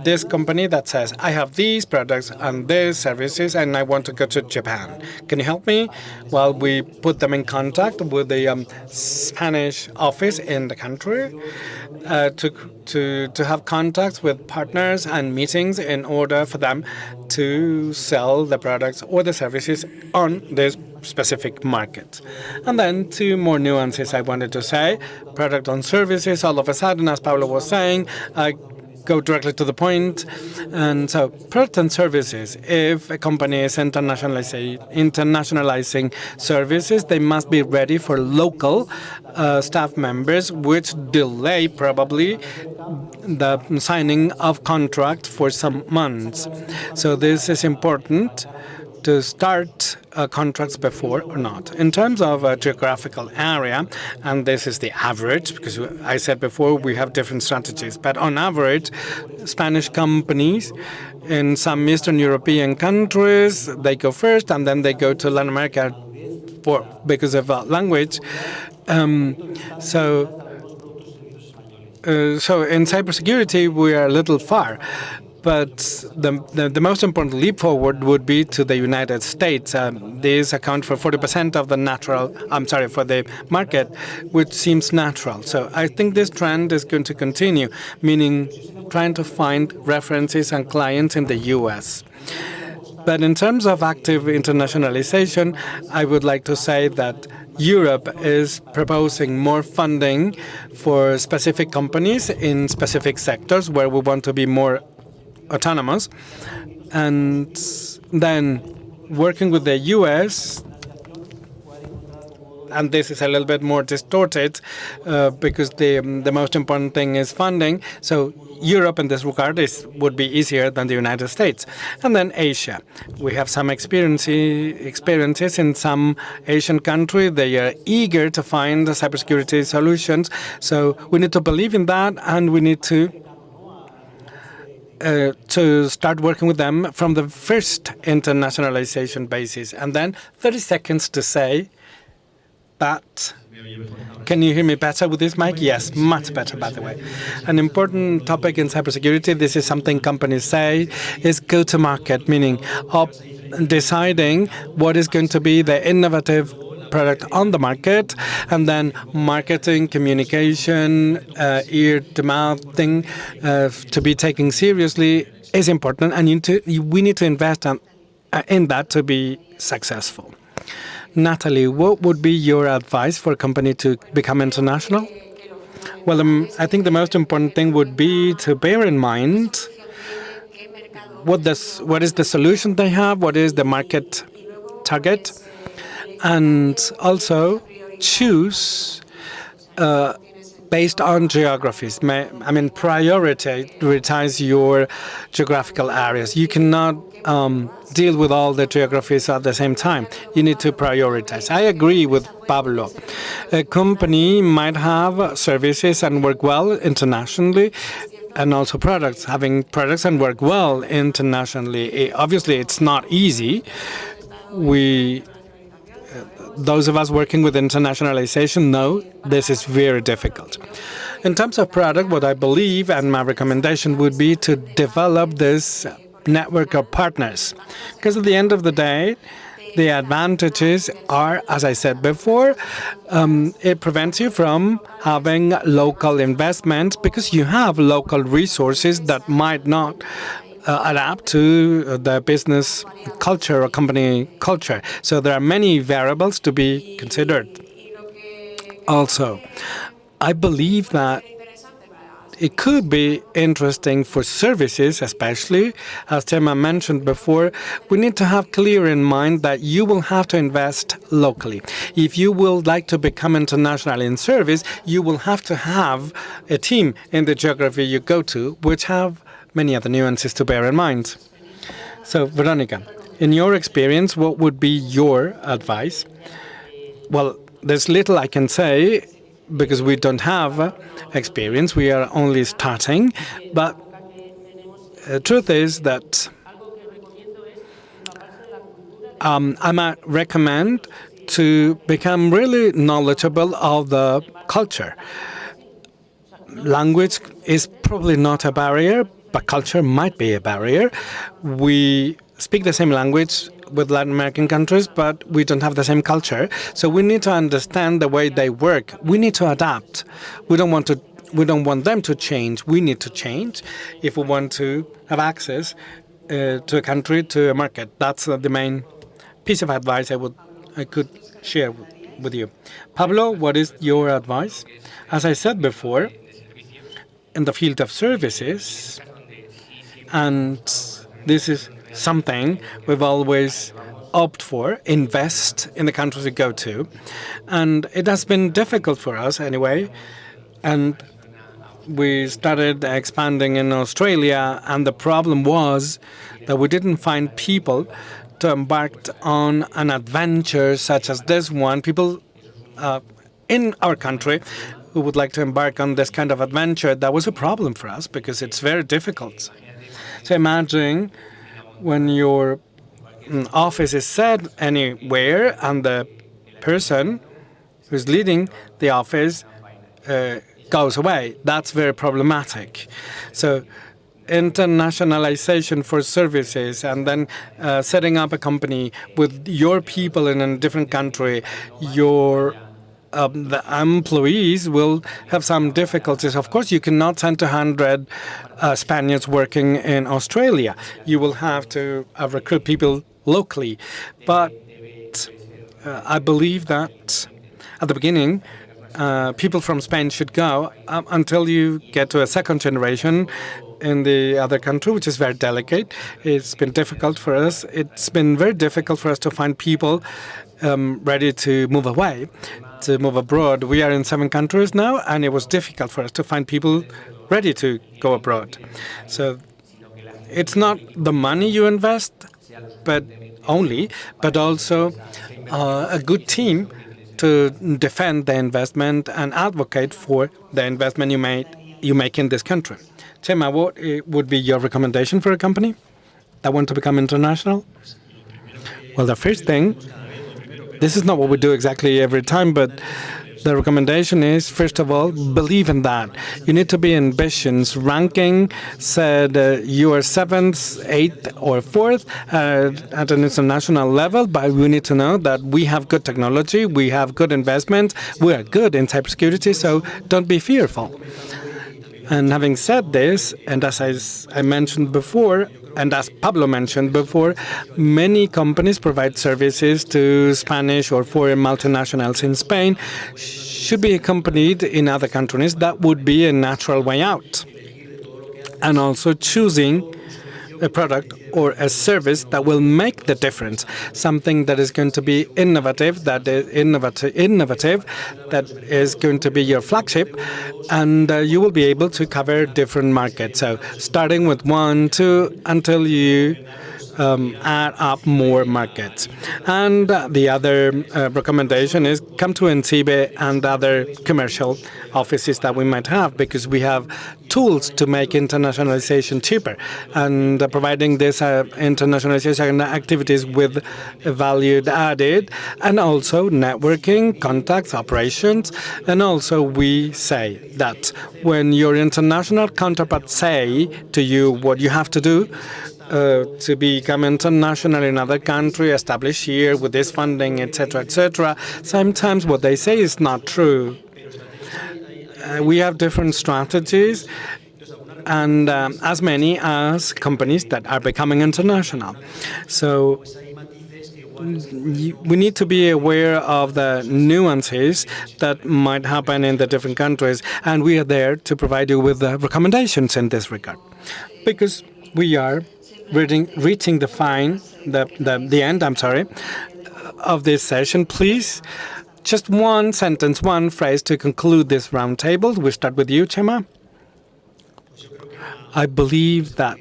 A: this company that says, I have these products and these services and I want to go to Japan. Can you help me? Well, we put them in contact with the Spanish office in the country to have contacts with partners and meetings in order for them to sell the products or the services on this specific market. And then two more nuances I wanted to say. Product on services, all of a sudden, as Pablo was saying, go directly to the point. And so product and services, if a company is internationalizing services, they must be ready for local staff members, which delay probably the signing of contract for some months. So this is important to start contracts before or not. In terms of a geographical area, and this is the average, because I said before we have different strategies, but on average, Spanish companies in some Eastern European countries, they go first and then they go to Latin America because of language. So in cybersecurity, we are a little far. But the most important leap forward would be to the United States. These account for 40% of the for the market, which seems natural. So I think this trend is going to continue, meaning trying to find references and clients in the US. But in terms of active internationalization, I would like to say that Europe is proposing more funding for specific companies in specific sectors where we want to be more autonomous, and then working with the US, and this is a little bit more distorted because the most important thing is funding. So Europe in this regard would be easier than the United States. And then Asia. We have some experiences in some Asian countries. They are eager to find cybersecurity solutions. So we need to believe in that, and we need to start working with them from the first internationalization basis. And then 30 seconds to say that. Can you hear me better with this mic? Yes, much better, by the way. An important topic in cybersecurity, this is something companies say, is go-to-market, meaning deciding what is going to be the innovative product on the market, and then marketing, communication, ear-to-mouth thing to be taken seriously is important, and we need to invest in that to be successful. Natalie, what would be your advice for a company to become international? Well, I think the most important thing would be to bear in mind what is the solution they have, what is the market target, and also choose based on geographies. Prioritize your geographical areas. You cannot deal with all the geographies at the same time. You need to prioritize. I agree with Pablo. A company might have services and work well internationally, and also products, having products and work well internationally. Obviously, it's not easy. Those of us working with internationalization know this is very difficult. In terms of product, what I believe and my recommendation would be to develop this network of partners. Because at the end of the day, the advantages are, as I said before, it prevents you from having local investments because you have local resources that might not adapt to the business culture or company culture. So there are many variables to be considered. Also, I believe that it could be interesting for services, especially, as Tema mentioned before, we need to have clear in mind that you will have to invest locally. If you would like to become international in service, you will have to have a team in the geography you go to, which have many other nuances to bear in mind. So, Veronica, in your experience, what would be your advice? Well, there's little I can say because we don't have experience. We are only starting. But the truth is that I might recommend to become really knowledgeable of the culture. Language is probably not a barrier, but culture might be a barrier. We speak the same language with Latin American countries, but we don't have the same culture. So we need to understand the way they work. We need to adapt. We don't want them to change. We need to change if we want to have access to a country, to a market. That's the main piece of advice I could share with you. Pablo, what is your advice? As I said before, in the field of services, and this is something we've always opted for, invest in the countries we go to. And it has been difficult for us anyway. And we started expanding in Australia, and the problem was that we didn't find people to embark on an adventure such as this one. People in our country who would like to embark on this kind of adventure. That was a problem for us because it's very difficult. So imagine when your office is set anywhere and the person who's leading the office goes away. That's very problematic. So internationalization for services and then setting up a company with your people in a different country, the employees will have some difficulties. Of course, you cannot send 200 Spaniards working in Australia. You will have to recruit people locally. But I believe that at the beginning, people from Spain should go until you get to a second generation in the other country, which is very delicate. It's been difficult for us. It's been very difficult for us to find people ready to move away, to move abroad. We are in 7 countries now, and it was difficult for us to find people ready to go abroad. So it's not the money you invest, but also a good team to defend the investment and advocate for the investment you make in this country. Chema, what would be your recommendation for a company that want to become international? Well, the first thing, this is not what we do exactly every time, but the recommendation is, first of all, believe in that. You need to be ambitious. Ranking said you are 7th, 8th, or 4th at an international level, but we need to know that we have good technology, we have good investment, we are good in cybersecurity, so don't be fearful. And having said this, and as I mentioned before, and as Pablo mentioned before, many companies provide services to Spanish or foreign multinationals in Spain, should be accompanied in other countries. That would be a natural way out. And also choosing a product or a service that will make the difference, something that is going to be innovative, that is going to be your flagship, and you will be able to cover different markets. So starting with 1, 2, until you add up more markets. And the other recommendation is come to INCIBE and other commercial offices that we might have, because we have tools to make internationalization cheaper, and providing this internationalization activities with value added, and also networking, contacts, operations. And also we say that when your international counterparts say to you what you have to do, to become international in another country, establish here with this funding, etc., etc. Sometimes what they say is not true. We have different strategies, and as many as companies that are becoming international. So we need to be aware of the nuances that might happen in the different countries, and we are there to provide you with recommendations in this regard, because we are reaching the end, of this session. Please, just one sentence, one phrase to conclude this roundtable. We start with you, Chema. I believe that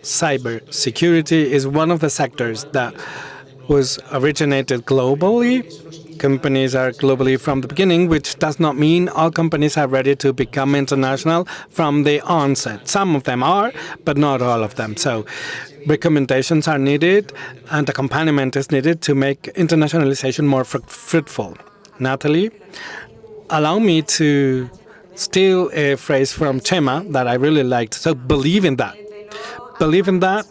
A: cybersecurity is one of the sectors that was originated globally. Companies are globally from the beginning, which does not mean all companies are ready to become international from the onset. Some of them are, but not all of them. So recommendations are needed, and accompaniment is needed to make internationalization more fruitful. Natalie, allow me to steal a phrase from Chema that I really liked. So believe in that. Believe in that.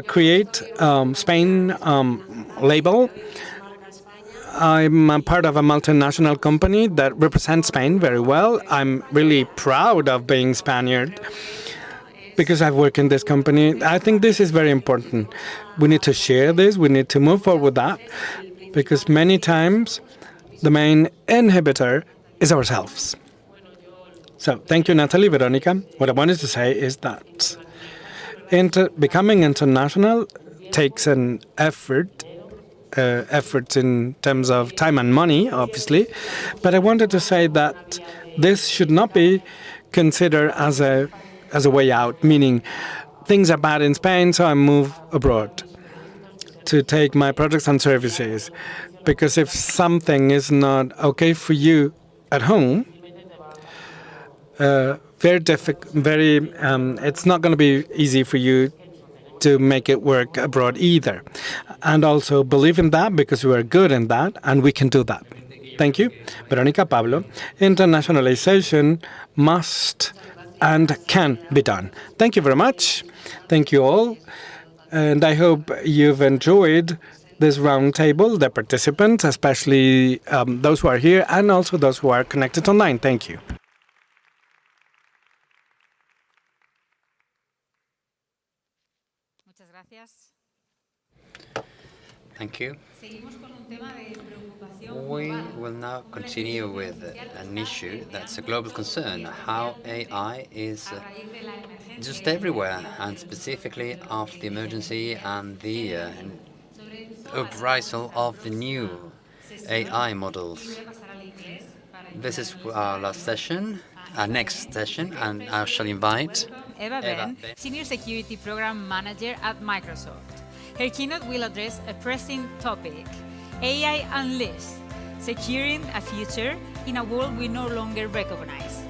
A: Create Spain label. I'm a part of a multinational company that represents Spain very well. I'm really proud of being Spaniard because I've worked in this company. I think this is very important. We need to share this. We need to move forward with that, because many times the main inhibitor is ourselves. So thank you, Natalie, Veronica. What I wanted to say is that becoming international takes an effort in terms of time and money, obviously. But I wanted to say that this should not be considered as a way out, meaning things are bad in Spain, so I move abroad to take my products and services. Because if something is not okay for you at home, it's not going to be easy for you to make it work abroad either. And also believe in that, because we are good in that and we can do that. Thank you. Veronica, Pablo. Internationalization must and can be done. Thank you very much. Thank you all. And I hope you've enjoyed this roundtable, the participants, especially those who are here and also those who are connected online. Thank you.
F: Thank you. We will now continue with an issue that's a global concern, how AI is just everywhere, and specifically after the emergency and the uprising of the new AI models. This is our last session, our next session, and I shall invite
H: Eva Ben, Senior Security Program Manager at Microsoft. Her keynote will address a pressing topic, AI Unleashed, securing a future in a world we no longer recognize.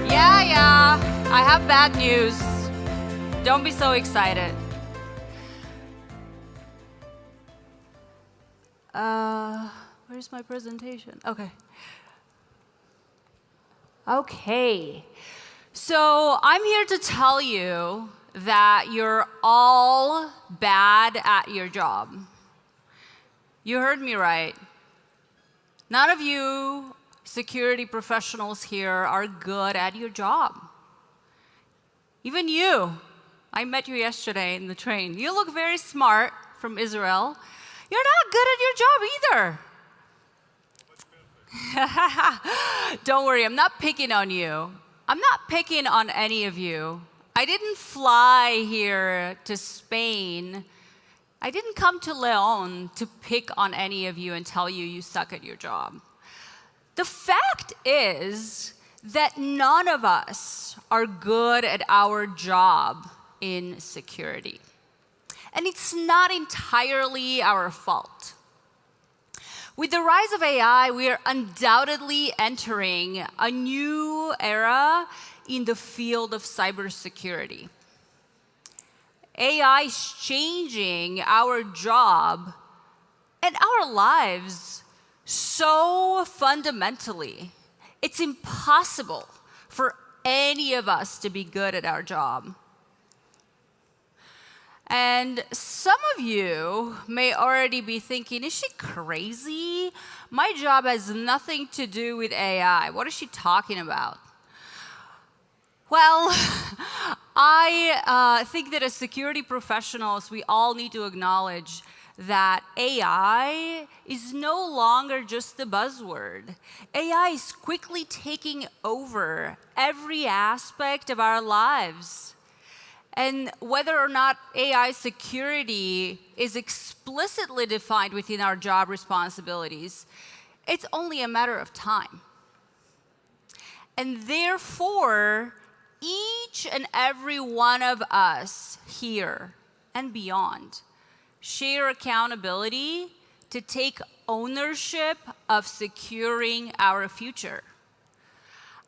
P: Yeah, I have bad news. Don't be so excited. Where's my presentation? Okay. So I'm here to tell you that you're all bad at your job. You heard me right. None of you security professionals here are good at your job. Even you. I met you yesterday in the train. You look very smart, from Israel. You're not good at your job either. Don't worry, I'm not picking on you. I'm not picking on any of you. I didn't fly here to Spain. I didn't come to Leon to pick on any of you and tell you you suck at your job. The fact is that none of us are good at our job in security. And it's not entirely our fault. With the rise of AI, we are undoubtedly entering a new era in the field of cybersecurity. AI is changing our job and our lives so fundamentally. It's impossible for any of us to be good at our job. And some of you may already be thinking, is she crazy? My job has nothing to do with AI. What is she talking about? Well, I think that as security professionals, we all need to acknowledge that AI is no longer just a buzzword. AI is quickly taking over every aspect of our lives. And whether or not AI security is explicitly defined within our job responsibilities, it's only a matter of time. And therefore, each and every one of us here and beyond share accountability to take ownership of securing our future.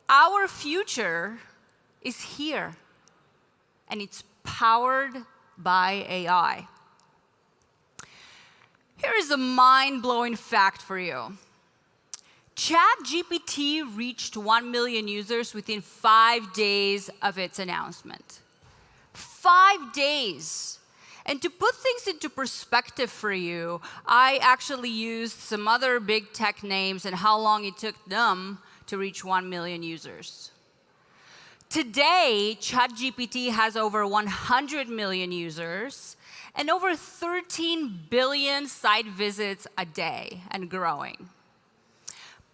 P: Our future is here, and it's powered by AI. Here is a mind-blowing fact for you. ChatGPT reached 1 million users within 5 days of its announcement. 5 days. And to put things into perspective for you, I actually used some other big tech names and how long it took them to reach 1 million users. Today, ChatGPT has over 100 million users and over 13 billion site visits a day and growing.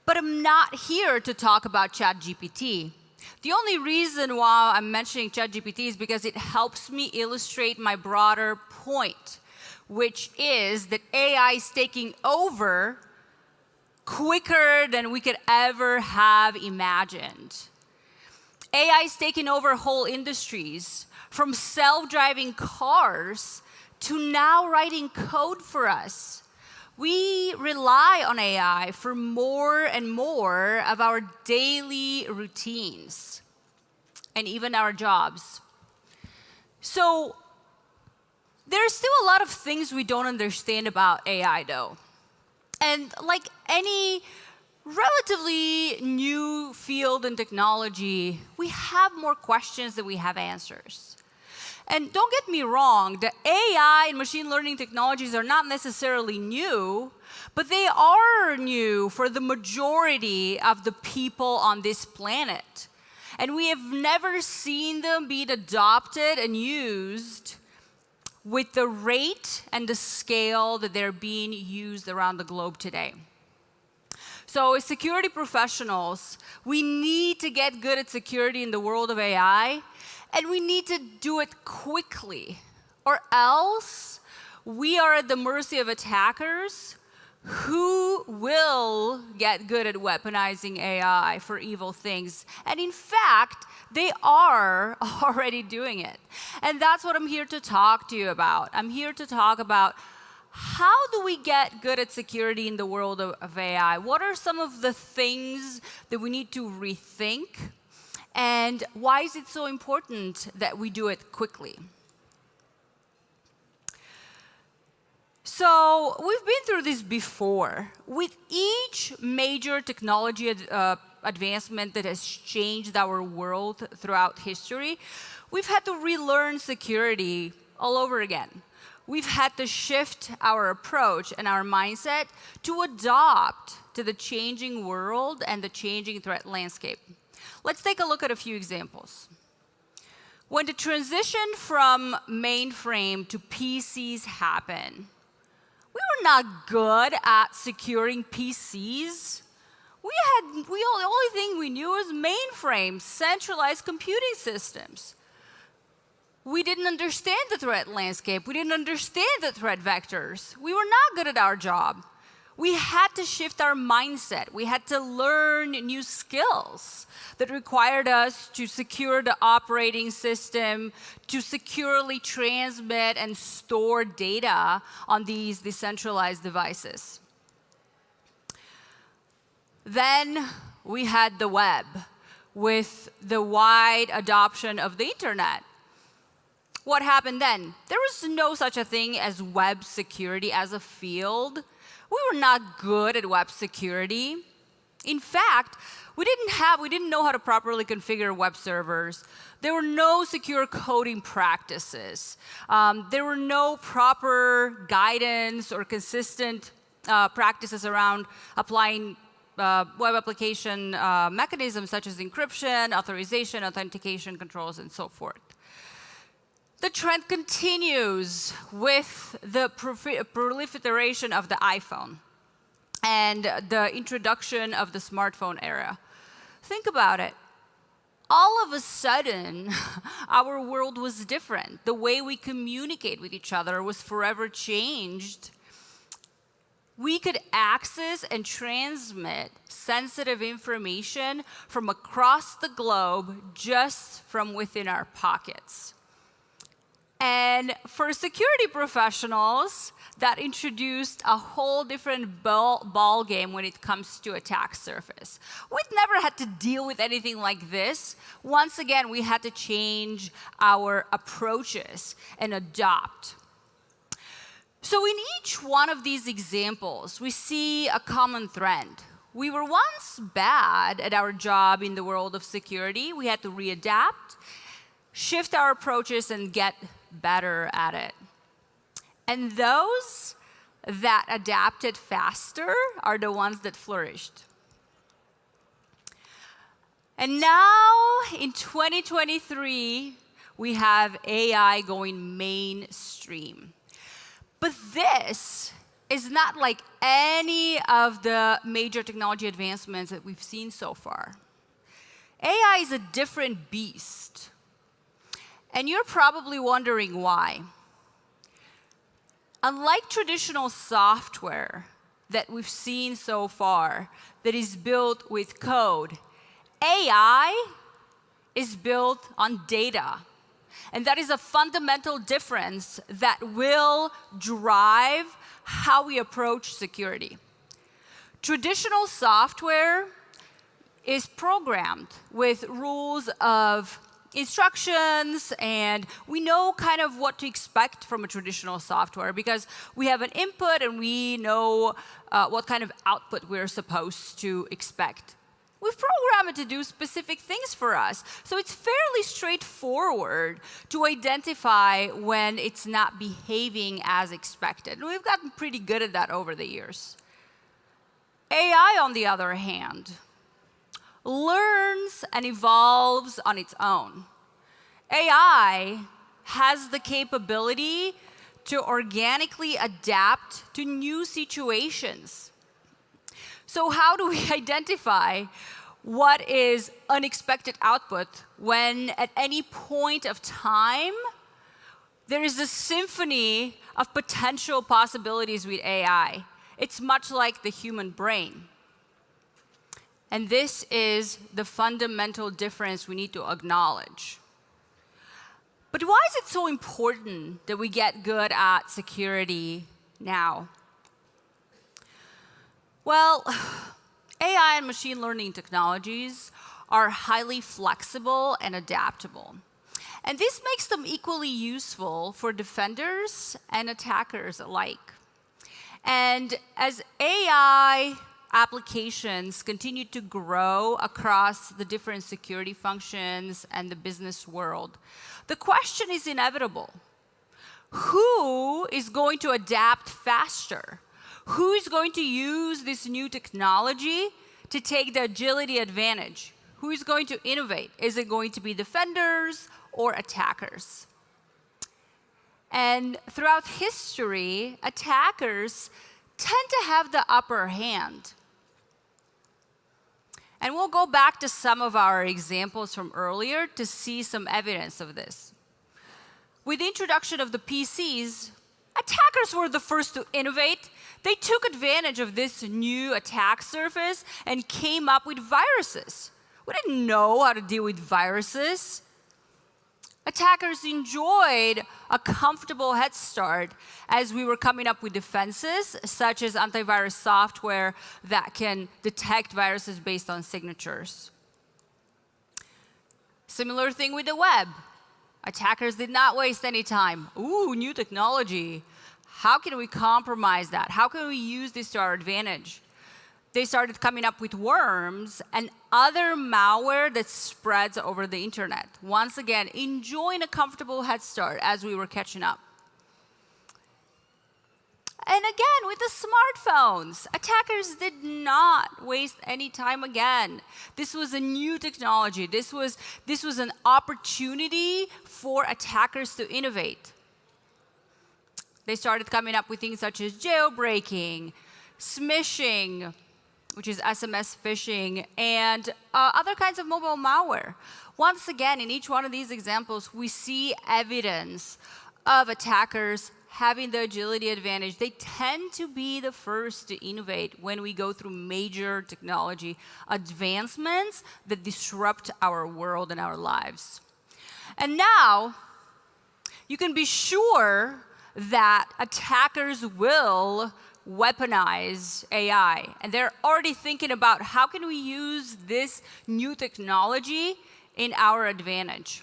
P: But I'm not here to talk about ChatGPT. The only reason why I'm mentioning ChatGPT is because it helps me illustrate my broader point, which is that AI is taking over quicker than we could ever have imagined. AI is taking over whole industries, from self-driving cars to now writing code for us. We rely on AI for more and more of our daily routines and even our jobs. So there's still a lot of things we don't understand about AI, though. And like any relatively new field in technology, we have more questions than we have answers. And don't get me wrong, the AI and machine learning technologies are not necessarily new, but they are new for the majority of the people on this planet. And we have never seen them being adopted and used with the rate and the scale that they're being used around the globe today. So as security professionals, we need to get good at security in the world of AI, and we need to do it quickly, or else we are at the mercy of attackers who will get good at weaponizing AI for evil things. And in fact, they are already doing it. And that's what I'm here to talk to you about. I'm here to talk about how do we get good at security in the world of AI? What are some of the things that we need to rethink? And why is it so important that we do it quickly? So we've been through this before. With each major technology advancement that has changed our world throughout history, we've had to relearn security all over again. We've had to shift our approach and our mindset to adapt to the changing world and the changing threat landscape. Let's take a look at a few examples. When the transition from mainframe to PCs happened, we were not good at securing PCs. The only thing we knew was mainframes, centralized computing systems. We didn't understand the threat landscape. We didn't understand the threat vectors. We were not good at our job. We had to shift our mindset. We had to learn new skills that required us to secure the operating system, to securely transmit and store data on these decentralized devices. Then we had the web, with the wide adoption of the internet. What happened then? There was no such a thing as web security as a field. We were not good at web security. In fact, we didn't know how to properly configure web servers. There were no secure coding practices. There were no proper guidance or consistent practices around applying web application mechanisms such as encryption, authorization, authentication controls, and so forth. The trend continues with the proliferation of the iPhone and the introduction of the smartphone era. Think about it. All of a sudden, our world was different. The way we communicate with each other was forever changed. We could access and transmit sensitive information from across the globe just from within our pockets. And for security professionals, that introduced a whole different ball game when it comes to attack surface. We'd never had to deal with anything like this. Once again, we had to change our approaches and adopt. So in each one of these examples, we see a common trend. We were once bad at our job in the world of security. We had to readapt, shift our approaches, and get better at it. And those that adapted faster are the ones that flourished. And now, in 2023, we have AI going mainstream. But this is not like any of the major technology advancements that we've seen so far. AI is a different beast. And you're probably wondering why. Unlike traditional software that we've seen so far that is built with code, AI is built on data. And that is a fundamental difference that will drive how we approach security. Traditional software is programmed with rules of instructions, and we know kind of what to expect from a traditional software because we have an input and we know what kind of output we're supposed to expect. We've programmed it to do specific things for us, so it's fairly straightforward to identify when it's not behaving as expected. And we've gotten pretty good at that over the years. AI, on the other hand, learns and evolves on its own. AI has the capability to organically adapt to new situations. So how do we identify what is unexpected output when at any point of time there is a symphony of potential possibilities with AI? It's much like the human brain. And this is the fundamental difference we need to acknowledge. But why is it so important that we get good at security now? Well, AI and machine learning technologies are highly flexible and adaptable. And this makes them equally useful for defenders and attackers alike. And as AI applications continue to grow across the different security functions and the business world, the question is inevitable. Who is going to adapt faster? Who is going to use this new technology to take the agility advantage? Who is going to innovate? Is it going to be defenders or attackers? And throughout history, attackers tend to have the upper hand. And we'll go back to some of our examples from earlier to see some evidence of this. With the introduction of the PCs, attackers were the first to innovate. They took advantage of this new attack surface and came up with viruses. We didn't know how to deal with viruses. Attackers enjoyed a comfortable head start as we were coming up with defenses, such as antivirus software that can detect viruses based on signatures. Similar thing with the web. Attackers did not waste any time. Ooh, new technology. How can we compromise that? How can we use this to our advantage? They started coming up with worms and other malware that spreads over the internet. Once again, enjoying a comfortable head start as we were catching up. And again, with the smartphones, attackers did not waste any time again. This was a new technology. This was an opportunity for attackers to innovate. They started coming up with things such as jailbreaking, smishing, which is SMS phishing, and other kinds of mobile malware. Once again, in each one of these examples, we see evidence of attackers having the agility advantage. They tend to be the first to innovate when we go through major technology advancements that disrupt our world and our lives. And now, you can be sure that attackers will weaponize AI. And they're already thinking about how can we use this new technology in our advantage.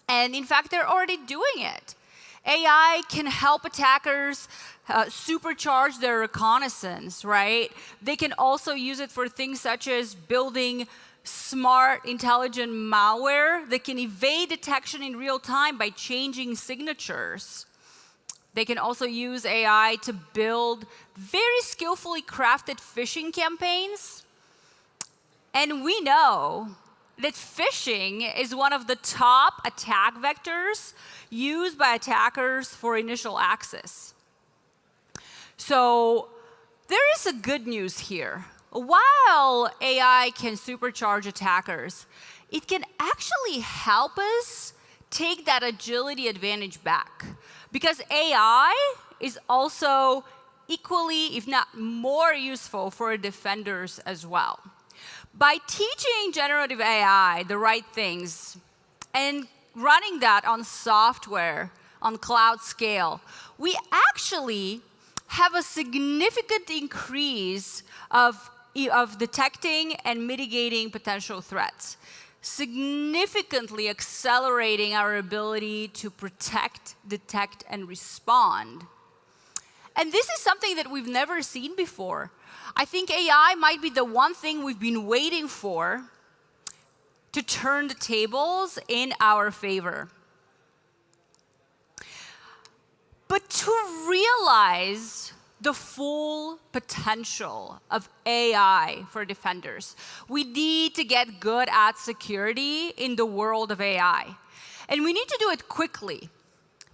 P: And in fact, they're already doing it. AI can help attackers supercharge their reconnaissance, right? They can also use it for things such as building smart, intelligent malware that can evade detection in real time by changing signatures. They can also use AI to build very skillfully crafted phishing campaigns. And we know that phishing is one of the top attack vectors used by attackers for initial access. So there is a good news here. While AI can supercharge attackers, it can actually help us take that agility advantage back. Because AI is also equally, if not more useful for defenders as well. By teaching generative AI the right things and running that on software, on cloud scale, we actually have a significant increase of detecting and mitigating potential threats, significantly accelerating our ability to protect, detect, and respond. And this is something that we've never seen before. I think AI might be the one thing we've been waiting for to turn the tables in our favor. But to realize the full potential of AI for defenders, we need to get good at security in the world of AI. And we need to do it quickly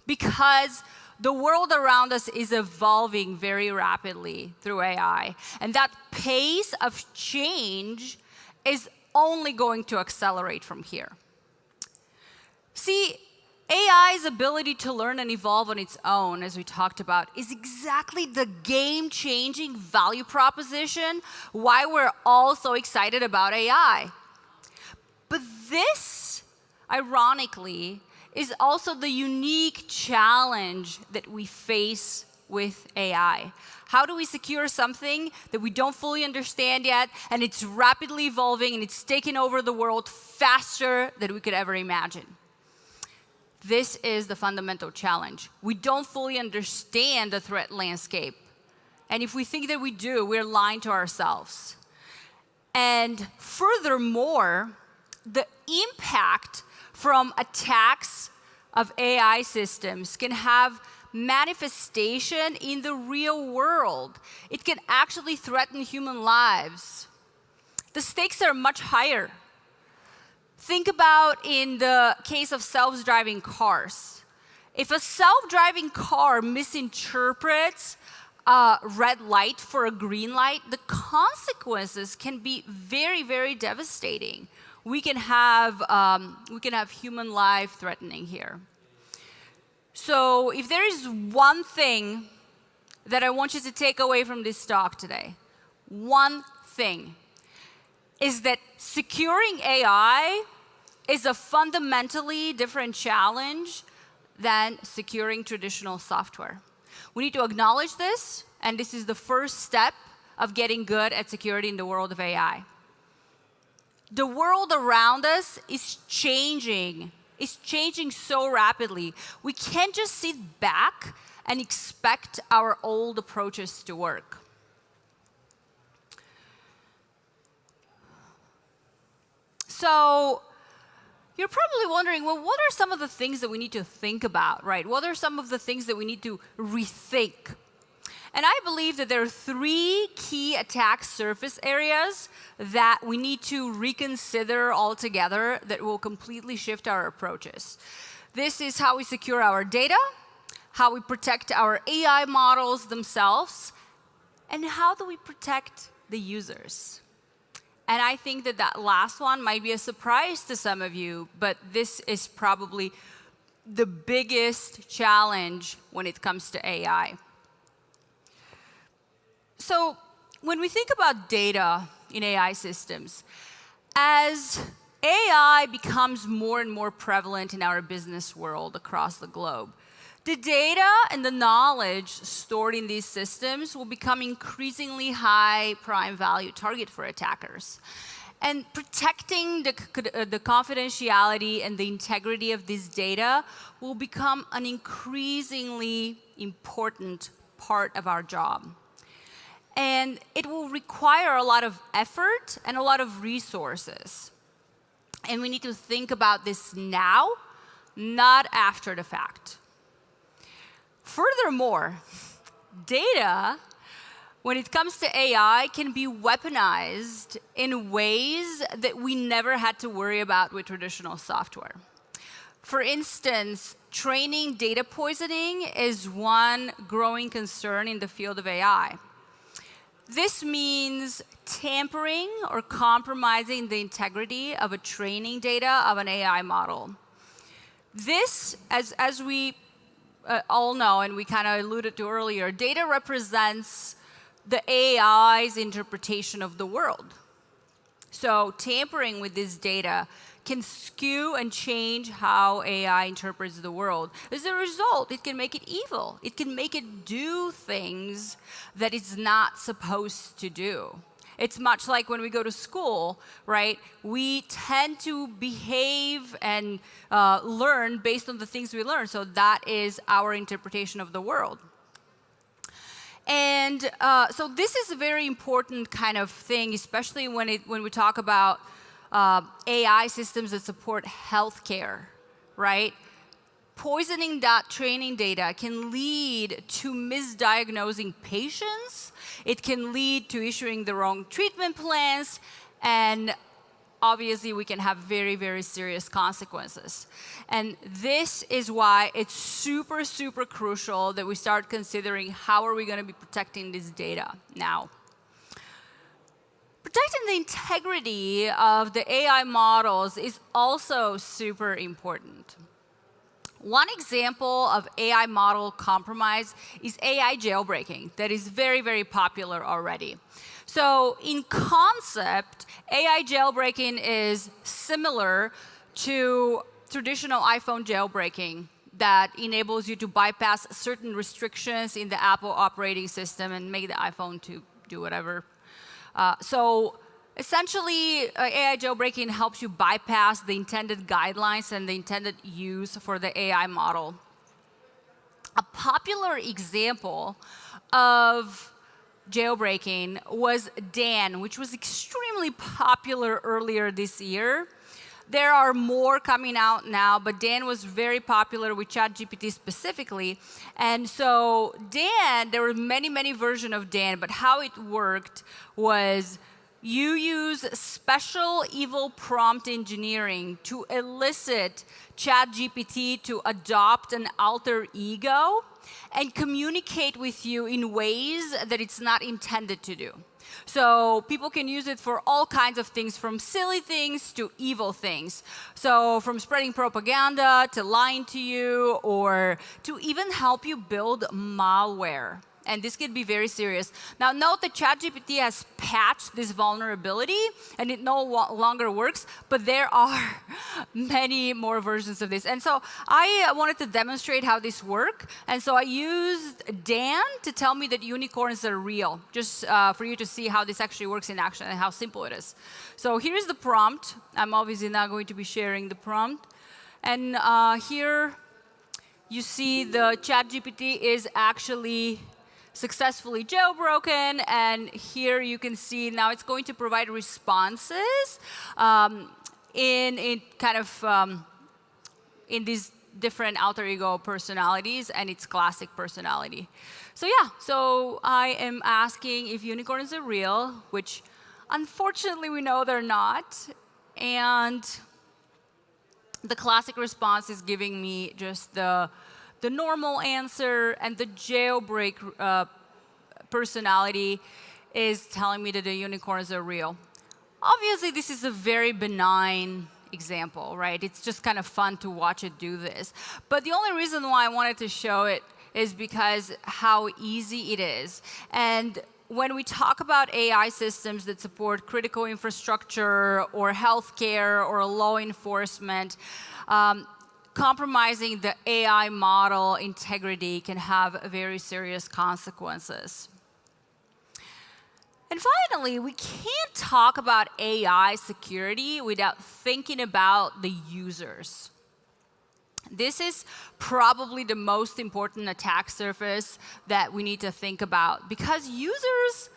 P: because the world around us is evolving very rapidly through AI. And that pace of change is only going to accelerate from here. See, AI's ability to learn and evolve on its own, as we talked about, is exactly the game-changing value proposition why we're all so excited about AI. But this, ironically, is also the unique challenge that we face with AI. How do we secure something that we don't fully understand yet, and it's rapidly evolving, and it's taking over the world faster than we could ever imagine? This is the fundamental challenge. We don't fully understand the threat landscape. And if we think that we do, we're lying to ourselves. And furthermore, the impact from attacks of AI systems can have manifestation in the real world. It can actually threaten human lives. The stakes are much higher. Think about in the case of self-driving cars. If a self-driving car misinterprets a red light for a green light, the consequences can be very, very devastating. We can have human life threatening here. So if there is one thing that I want you to take away from this talk today, one thing, is that securing AI is a fundamentally different challenge than securing traditional software. We need to acknowledge this, and this is the first step of getting good at security in the world of AI. The world around us is changing. It's changing so rapidly. We can't just sit back and expect our old approaches to work. So you're probably wondering, well, what are some of the things that we need to think about, right? What are some of the things that we need to rethink? And I believe that there are 3 key attack surface areas that we need to reconsider altogether that will completely shift our approaches. This is how we secure our data, how we protect our AI models themselves, and how do we protect the users. And I think that that last one might be a surprise to some of you, but this is probably the biggest challenge when it comes to AI. So when we think about data in AI systems, as AI becomes more and more prevalent in our business world across the globe, the data and the knowledge stored in these systems will become increasingly high prime value target for attackers. And protecting the confidentiality and the integrity of this data will become an increasingly important part of our job. And it will require a lot of effort and a lot of resources. And we need to think about this now, not after the fact. Furthermore, data, when it comes to AI, can be weaponized in ways that we never had to worry about with traditional software. For instance, training data poisoning is one growing concern in the field of AI. This means tampering or compromising the integrity of a training data of an AI model. This, as we all know, and we kind of alluded to earlier, data represents the AI's interpretation of the world. So tampering with this data can skew and change how AI interprets the world. As a result, it can make it evil. It can make it do things that it's not supposed to do. It's much like when we go to school, right? We tend to behave and learn based on the things we learn. So that is our interpretation of the world. And so this is a very important kind of thing, especially when we talk about AI systems that support healthcare, right? Poisoning that training data can lead to misdiagnosing patients. It can lead to issuing the wrong treatment plans. And obviously, we can have very, very serious consequences. And this is why it's super, super crucial that we start considering how are we going to be protecting this data now. Protecting the integrity of the AI models is also super important. One example of AI model compromise is AI jailbreaking that is very, very popular already. So in concept, AI jailbreaking is similar to traditional iPhone jailbreaking that enables you to bypass certain restrictions in the Apple operating system and make the iPhone to do whatever. So essentially, AI jailbreaking helps you bypass the intended guidelines and the intended use for the AI model. A popular example of jailbreaking was Dan, which was extremely popular earlier this year. There are more coming out now, but Dan was very popular with ChatGPT specifically. And so Dan, there were many, many versions of Dan, but how it worked was you use special evil prompt engineering to elicit ChatGPT to adopt an alter ego and communicate with you in ways that it's not intended to do. So people can use it for all kinds of things, from silly things to evil things. So from spreading propaganda to lying to you, or to even help you build malware. And this could be very serious. Now, note that ChatGPT has patched this vulnerability, and it no longer works, but there are many more versions of this. And so I wanted to demonstrate how this works. And so I used Dan to tell me that unicorns are real, just for you to see how this actually works in action and how simple it is. So here's the prompt. I'm obviously not going to be sharing the prompt. And here you see the ChatGPT is actually successfully jailbroken, and here you can see now it's going to provide responses in these different alter ego personalities and its classic personality. So yeah, so I am asking if unicorns are real, which unfortunately we know they're not, and the classic response is giving me just the normal answer, and the jailbreak personality is telling me that the unicorns are real. Obviously, this is a very benign example, right? It's just kind of fun to watch it do this. But the only reason why I wanted to show it is because how easy it is. And when we talk about AI systems that support critical infrastructure or healthcare or law enforcement, compromising the AI model integrity can have very serious consequences. And finally, we can't talk about AI security without thinking about the users. This is probably the most important attack surface that we need to think about, because users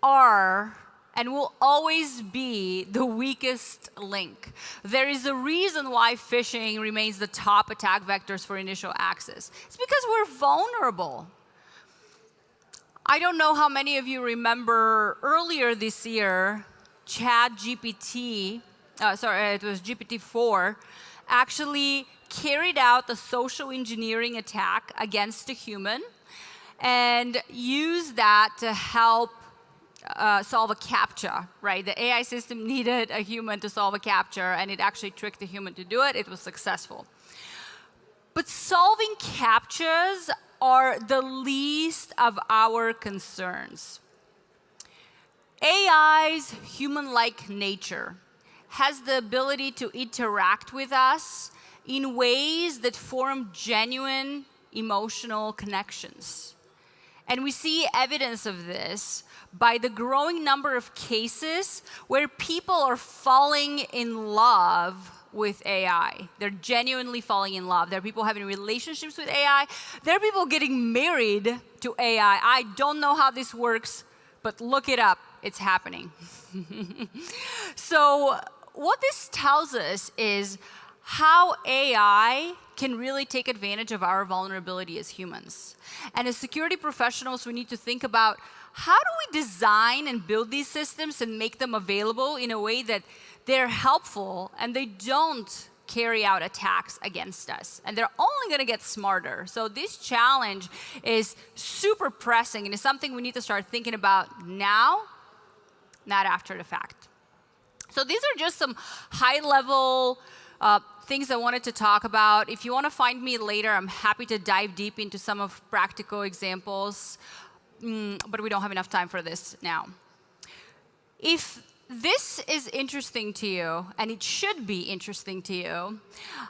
P: are and will always be the weakest link. There is a reason why phishing remains the top attack vectors for initial access. It's because we're vulnerable. I don't know how many of you remember earlier this year, ChatGPT, it was GPT-4, actually carried out a social engineering attack against a human and used that to help solve a CAPTCHA, right? The AI system needed a human to solve a CAPTCHA, and it actually tricked the human to do it. It was successful. But solving CAPTCHAs are the least of our concerns. AI's human-like nature has the ability to interact with us in ways that form genuine emotional connections. And we see evidence of this by the growing number of cases where people are falling in love with AI. They're genuinely falling in love. There are people having relationships with AI. There are people getting married to AI. I don't know how this works, but look it up. It's happening. So what this tells us is how AI can really take advantage of our vulnerability as humans. And as security professionals, we need to think about how do we design and build these systems and make them available in a way that they're helpful and they don't carry out attacks against us. And they're only going to get smarter. So this challenge is super pressing and is something we need to start thinking about now, not after the fact. So these are just some high-level things I wanted to talk about. If you want to find me later, I'm happy to dive deep into some of practical examples. But we don't have enough time for this now. If this is interesting to you, and it should be interesting to you,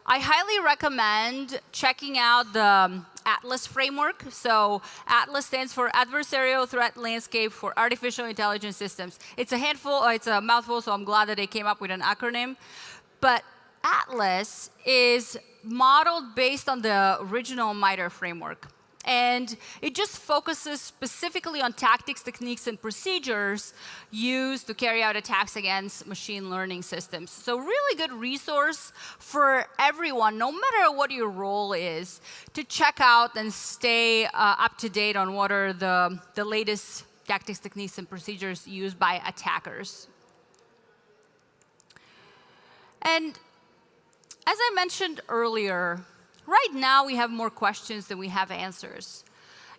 P: I highly recommend checking out the ATLAS framework. So ATLAS stands for Adversarial Threat Landscape for Artificial Intelligence Systems. It's a mouthful, so I'm glad that they came up with an acronym. But ATLAS is modeled based on the original MITRE framework. And it just focuses specifically on tactics, techniques, and procedures used to carry out attacks against machine learning systems. So really good resource for everyone, no matter what your role is, to check out and stay up to date on what are the latest tactics, techniques, and procedures used by attackers. And as I mentioned earlier, right now we have more questions than we have answers.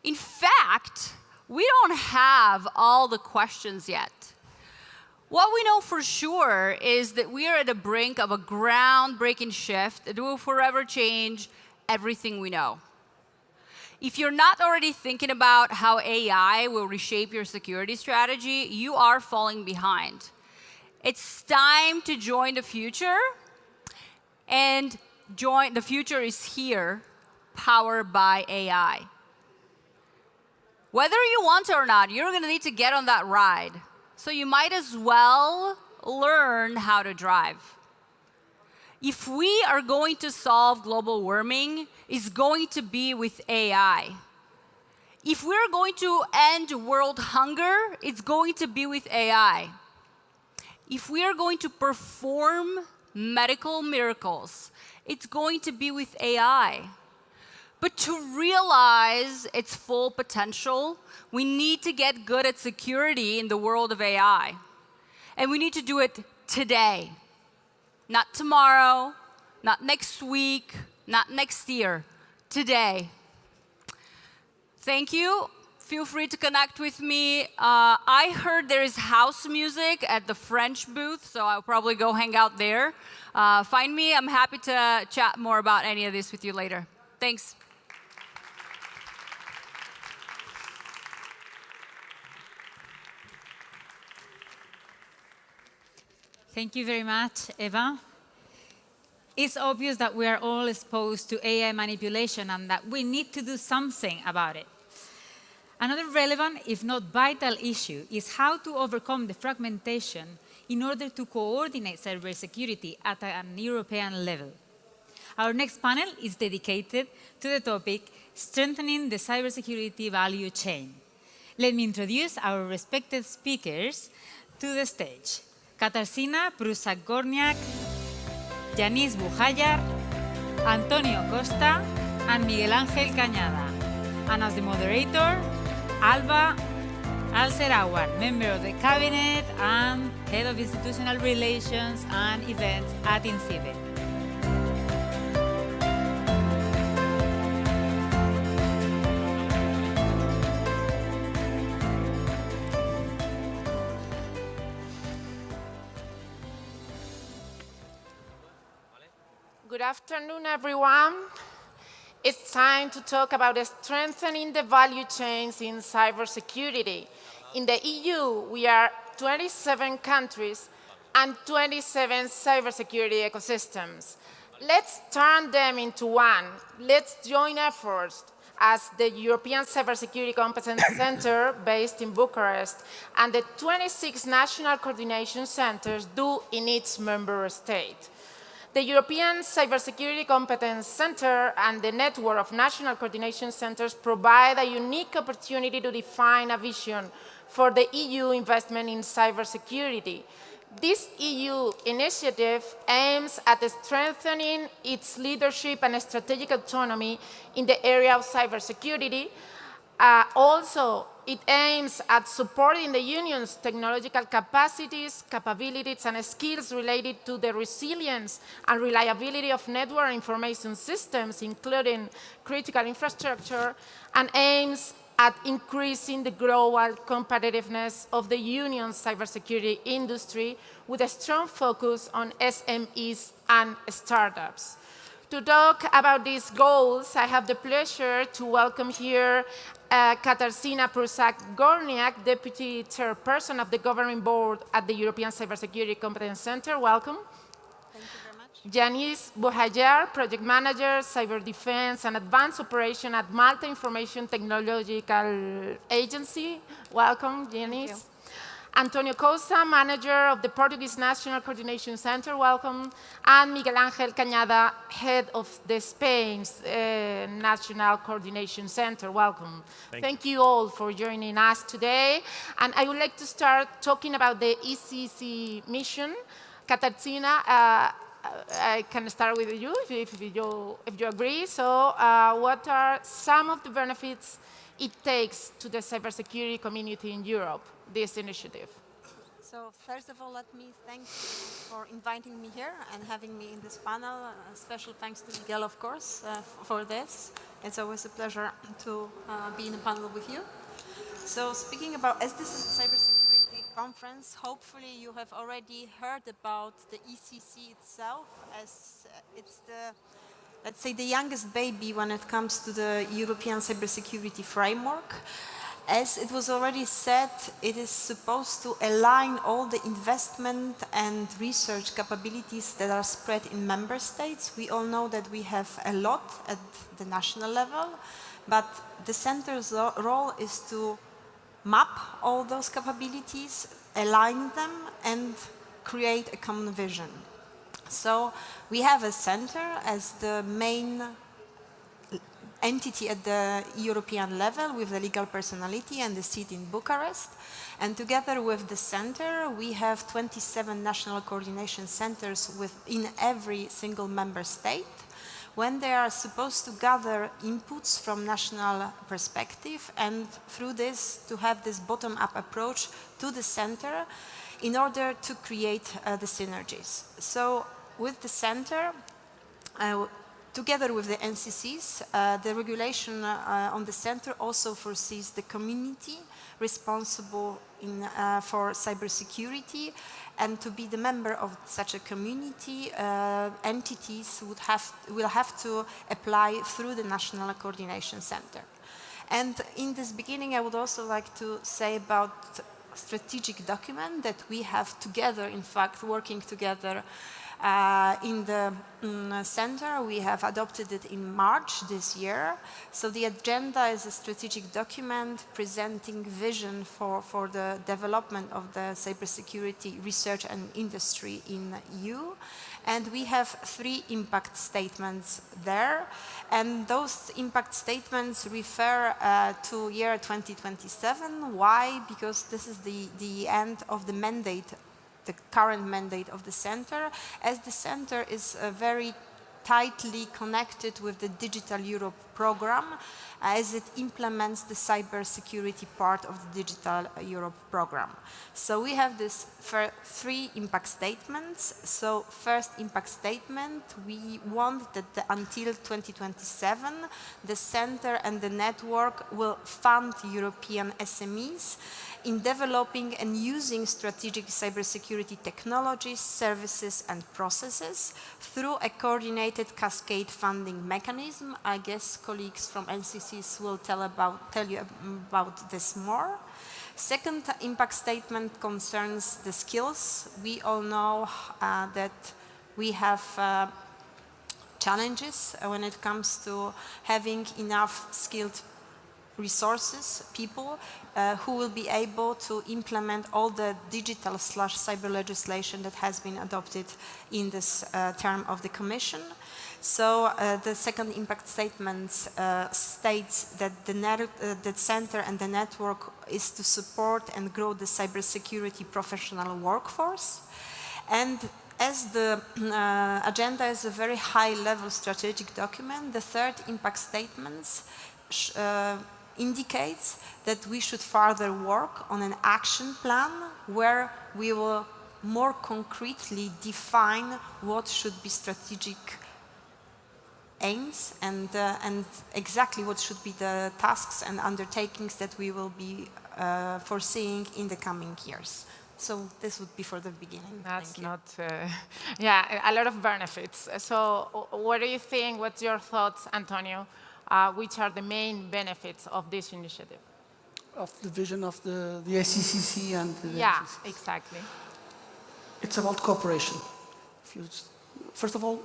P: In fact, we don't have all the questions yet. What we know for sure is that we are at the brink of a groundbreaking shift that will forever change everything we know. If you're not already thinking about how AI will reshape your security strategy, you are falling behind. It's time to join the future, and the future is here, powered by AI. Whether you want it or not, you're going to need to get on that ride. So you might as well learn how to drive. If we are going to solve global warming, it's going to be with AI. If we're going to end world hunger, it's going to be with AI. If we are going to perform medical miracles, it's going to be with AI. But to realize its full potential, we need to get good at security in the world of AI. And we need to do it today. Not tomorrow, not next week, not next year. Today. Thank you. Feel free to connect with me. I heard there is house music at the French booth, so I'll probably go hang out there. Find me. I'm happy to chat more about any of this with you later. Thanks.
H: Thank you very much, Eva. It's obvious that we are all exposed to AI manipulation and that we need to do something about it. Another relevant, if not vital, issue is how to overcome the fragmentation in order to coordinate cybersecurity at an European level. Our next panel is dedicated to the topic, strengthening the cybersecurity value chain. Let me introduce our respected speakers to the stage. Katarzyna Prusak-Gorniak, Yanis Buhajar, Antonio Costa, and Miguel Ángel Cañada. And as the moderator, Alba Al-Serawan, member of the Cabinet and Head of Institutional Relations and Events at INCIBE.
Q: Good afternoon, everyone. It's time to talk about strengthening the value chains in cybersecurity. In the EU, we are 27 countries and 27 cybersecurity ecosystems. Let's turn them into one. Let's join efforts as the European Cybersecurity Competence Center based in Bucharest and the 26 national coordination centers do in each member state. The European Cybersecurity Competence Center and the network of national coordination centers provide a unique opportunity to define a vision for the EU investment in cybersecurity. This EU initiative aims at strengthening its leadership and strategic autonomy in the area of cybersecurity. Also, it aims at supporting the Union's technological capacities, capabilities, and skills related to the resilience and reliability of network information systems, including critical infrastructure, and aims at increasing the global competitiveness of the Union's cybersecurity industry with a strong focus on SMEs and startups. To talk about these goals, I have the pleasure to welcome here Katarzyna Prusak-Gorniak, Deputy Chairperson of the Governing Board at the European Cybersecurity Competence Center. Welcome.
R: Thank you very much.
Q: Yanis Buhajar, Project Manager, Cyber Defense and Advanced Operation at Malta Information Technological Agency. Welcome, Yanis. Antonio Costa, Manager of the Portuguese National Coordination Center. Welcome. And Miguel Ángel Cañada, Head of the Spain's National Coordination Center. Welcome. Thank you all for joining us today. And I would like to start talking about the ECC mission. Katarzyna, I can start with you if you agree. So what are some of the benefits it takes to the cybersecurity community in Europe, this initiative?
S: So first of all, let me thank you for inviting me here and having me in this panel. Special thanks to Miguel, of course, for this. It's always a pleasure to be in a panel with you. So speaking about, as this is a cybersecurity conference, hopefully you have already heard about the ECC itself, as it's the, let's say, the youngest baby when it comes to the European cybersecurity framework. As it was already said, it is supposed to align all the investment and research capabilities that are spread in member states. We all know that we have a lot at the national level, but the center's role is to map all those capabilities, align them, and create a common vision. So we have a center as the main entity at the European level with the legal personality and the seat in Bucharest. And together with the center, we have 27 national coordination centers within every single member state, when they are supposed to gather inputs from national perspective, and through this to have this bottom-up approach to the center in order to create the synergies. So with the center, together with the NCCs, the regulation on the center also foresees the community responsible for cybersecurity, and to be the member of such a community, entities will have to apply through the National Coordination Center. And in this beginning, I would also like to say about strategic document that we have together, in fact, working together in the center. We have adopted it in March this year. So the agenda is a strategic document presenting vision for the development of the cybersecurity research and industry in EU. And we have 3 impact statements there. And those impact statements refer to year 2027. Why? Because this is the end of the mandate, the current mandate of the center, as the center is very tightly connected with the Digital Europe program, as it implements the cybersecurity part of the Digital Europe program. So we have this 3 impact statements. So first impact statement, we want that until 2027, the center and the network will fund European SMEs in developing and using strategic cybersecurity technologies, services, and processes through a coordinated cascade funding mechanism. I guess colleagues from NCCs will tell you about this more. Second impact statement concerns the skills. We all know that we have challenges when it comes to having enough skilled resources, people who will be able to implement all the digital/cyber legislation that has been adopted in this term of the Commission. So the second impact statement states that the center and the network is to support and grow the cybersecurity professional workforce. And as the agenda is a very high-level strategic document, the third impact statement indicates that we should further work on an action plan where we will more concretely define what should be strategic aims and exactly what should be the tasks and undertakings that we will be foreseeing in the coming years. So this would be for the beginning.
Q: That's not, yeah, a lot of benefits. So what do you think, what's your thoughts, Antonio? Which are the main benefits of this initiative?
T: Of the vision of the SCCC and the
Q: Yeah,
T: NCCs.
Q: exactly.
T: It's about cooperation. First of all,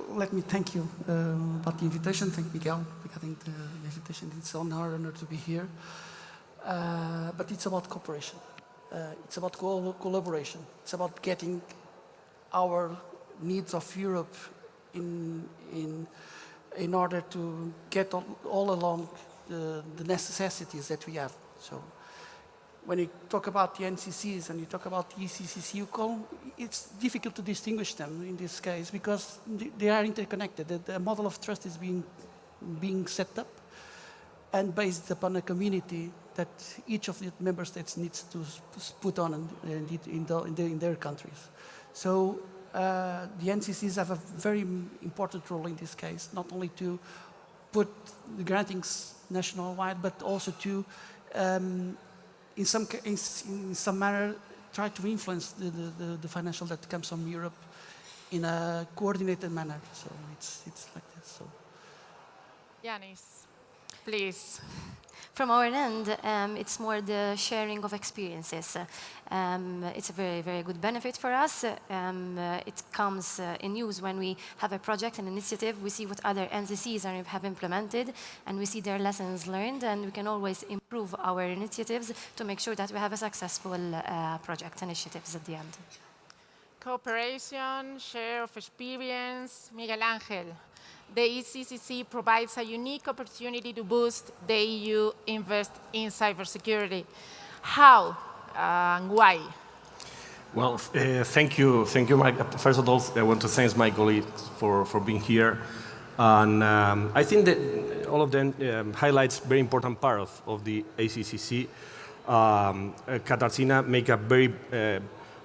T: let me thank you about the invitation. Thank Miguel regarding the invitation. It's an honor to be here. But it's about cooperation. It's about collaboration. It's about getting our needs of Europe in order to get all along the necessities that we have. So when you talk about the NCCs and you talk about the ECCC, it's difficult to distinguish them in this case because they are interconnected. The model of trust is being set up and based upon a community that each of the member states needs to put on in their countries. So the NCCs have a very important role in this case, not only to put the grantings national-wide, but also to, in some manner, try to influence the financial that comes from Europe in a coordinated manner. So it's like this. So.
Q: ENISE, please.
U: From our end, it's more the sharing of experiences. It's a very, very good benefit for us. It comes in use when we have a project, an initiative, we see what other NCCs have implemented, and we see their lessons learned, and we can always improve our initiatives to make sure that we have a successful project initiatives at the end.
Q: Cooperation, share of experience. Miguel Ángel. The ECCC provides a unique opportunity to boost the EU invest in cybersecurity. How and why?
V: Well, thank you, Mike. First of all, I want to thank my colleagues for being here. And I think that all of them highlights very important part of the ACCC. Katarzyna make a very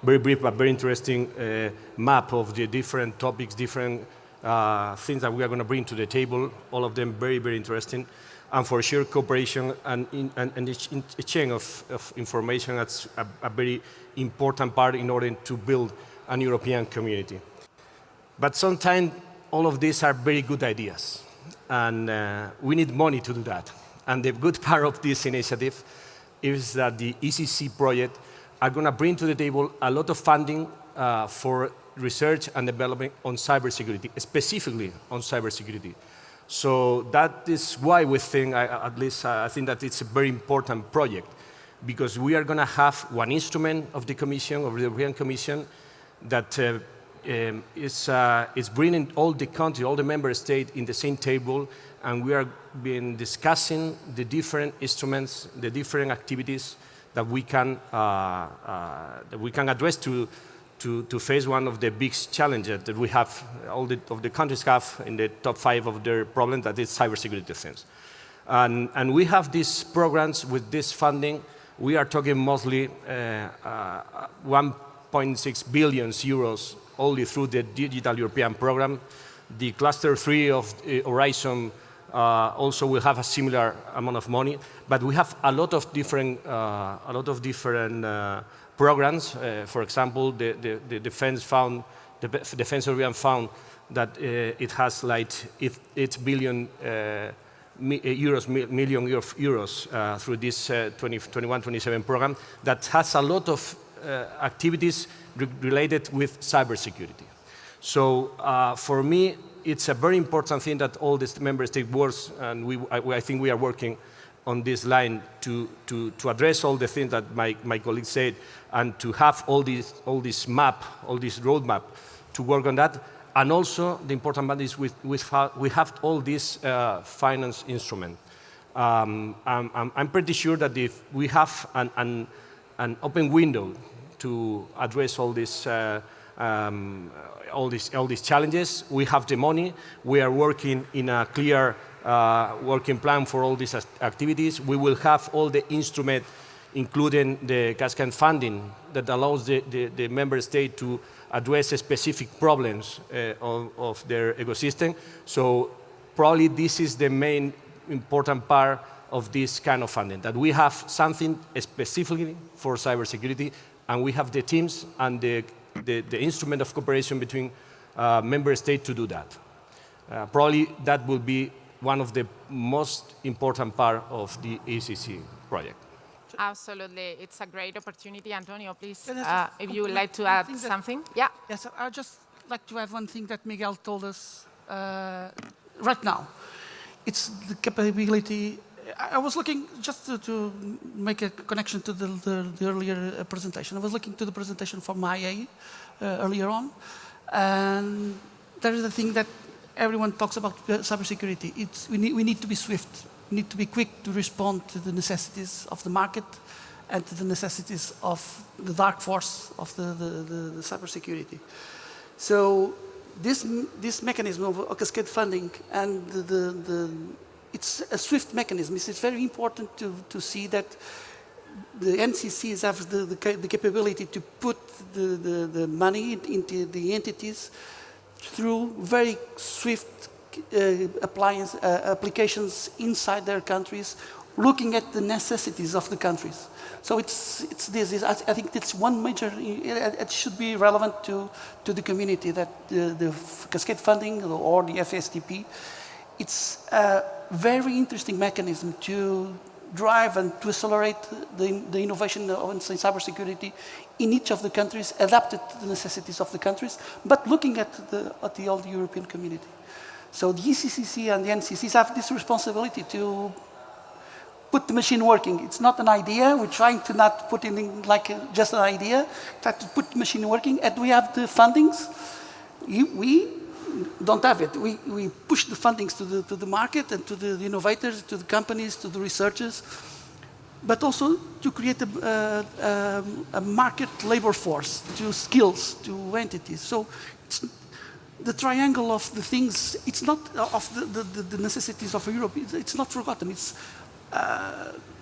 V: brief but very interesting map of the different topics, different things that we are going to bring to the table, all of them very, very interesting. And for sure, cooperation and exchange of information, that's a very important part in order to build an European community. But sometimes all of these are very good ideas, and we need money to do that. And the good part of this initiative is that the ECC project are going to bring to the table a lot of funding for research and development on cybersecurity, specifically on cybersecurity. So that is why we think, at least I think that it's a very important project, because we are going to have one instrument of the Commission, of the European Commission, that is bringing all the countries, all the member states in the same table, and we are been discussing the different instruments, the different activities that we can address to face one of the big challenges that we have, all of the countries have in the top 5 of their problems, that is cybersecurity defense. And we have these programs with this funding. We are talking mostly 1.6 billion euros only through the Digital European Program. The Cluster 3 of Horizon also will have a similar amount of money, but we have a lot of different programs. For example, the Defense Fund, the Defense European Fund, that it has like 8 billion euros through this 2021-27 program that has a lot of activities related with cybersecurity. So for me, it's a very important thing that all these member states work, and I think we are working on this line to address all the things that my colleague said, and to have all this roadmap to work on that. And also, the important part is we have all these finance instruments. I'm pretty sure that if we have an open window to address all these challenges, we have the money. We are working in a clear working plan for all these activities. We will have all the instruments, including the cascade funding that allows the member state to address specific problems of their ecosystem. So probably this is the main important part of this kind of funding, that we have something specifically for cybersecurity, and we have the teams and the instrument of cooperation between member states to do that. Probably that will be one of the most important part of the ECC project.
Q: Absolutely. It's a great opportunity. Antonio, please, if you would like to add something. Yeah.
T: Yes, I'd just like to add one thing that Miguel told us right now. It's the capability. I was looking, just to make a connection to the earlier presentation, I was looking to the presentation from IA earlier on, and there is a thing that everyone talks about cybersecurity. We need to be swift. We need to be quick to respond to the necessities of the market and to the necessities of the dark force of the cybersecurity. So this mechanism of cascade funding and it's a swift mechanism. It's very important to see that the NCCs have the capability to put the money into the entities through very swift applications inside their countries, looking at the necessities of the countries. So it's this. I think it's one major. It should be relevant to the community that the cascade funding or the FSTP. It's a very interesting mechanism to drive and to accelerate the innovation in cybersecurity in each of the countries, adapted to the necessities of the countries, but looking at the whole European community. So the ECCC and the NCCs have this responsibility to put the machine working. It's not an idea. We're trying to not put it in like just an idea. Try to put the machine working. And we have the fundings. We don't have it. We push the fundings to the market and to the innovators, to the companies, to the researchers, but also to create a market labor force, to skills, to entities. So it's the triangle of the things. It's not of the necessities of Europe. It's not forgotten. It's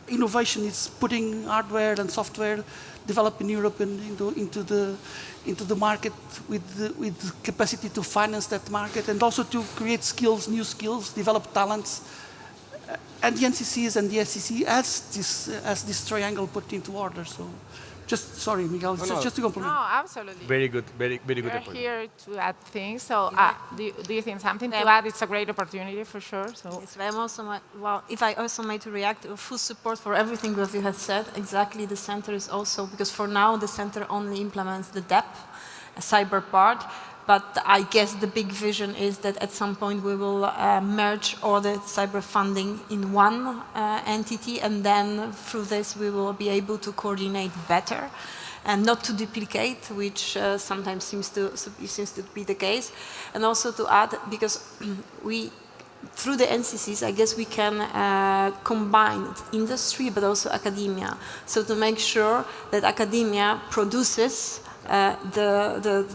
T: innovation is putting hardware and software developed in Europe and into the market with the capacity to finance that market, and also to create skills, new skills, develop talents. And the NCCs and the SCC has this triangle put into order. So, sorry, Miguel, just to compliment.
Q: No, absolutely.
V: Very good, very good.
Q: We're here to add things. So, do you think something to add? It's a great opportunity for sure. So,
S: yes, I'm also if I also may to react, full support for everything that you have said. Exactly, the center is also, because for now the center only implements the DEP, a cyber part. But I guess the big vision is that at some point we will merge all the cyber funding in one entity, and then through this we will be able to coordinate better and not to duplicate, which sometimes seems to be the case. And also to add, because through the NCCs, I guess we can combine industry but also academia. So to make sure that academia produces the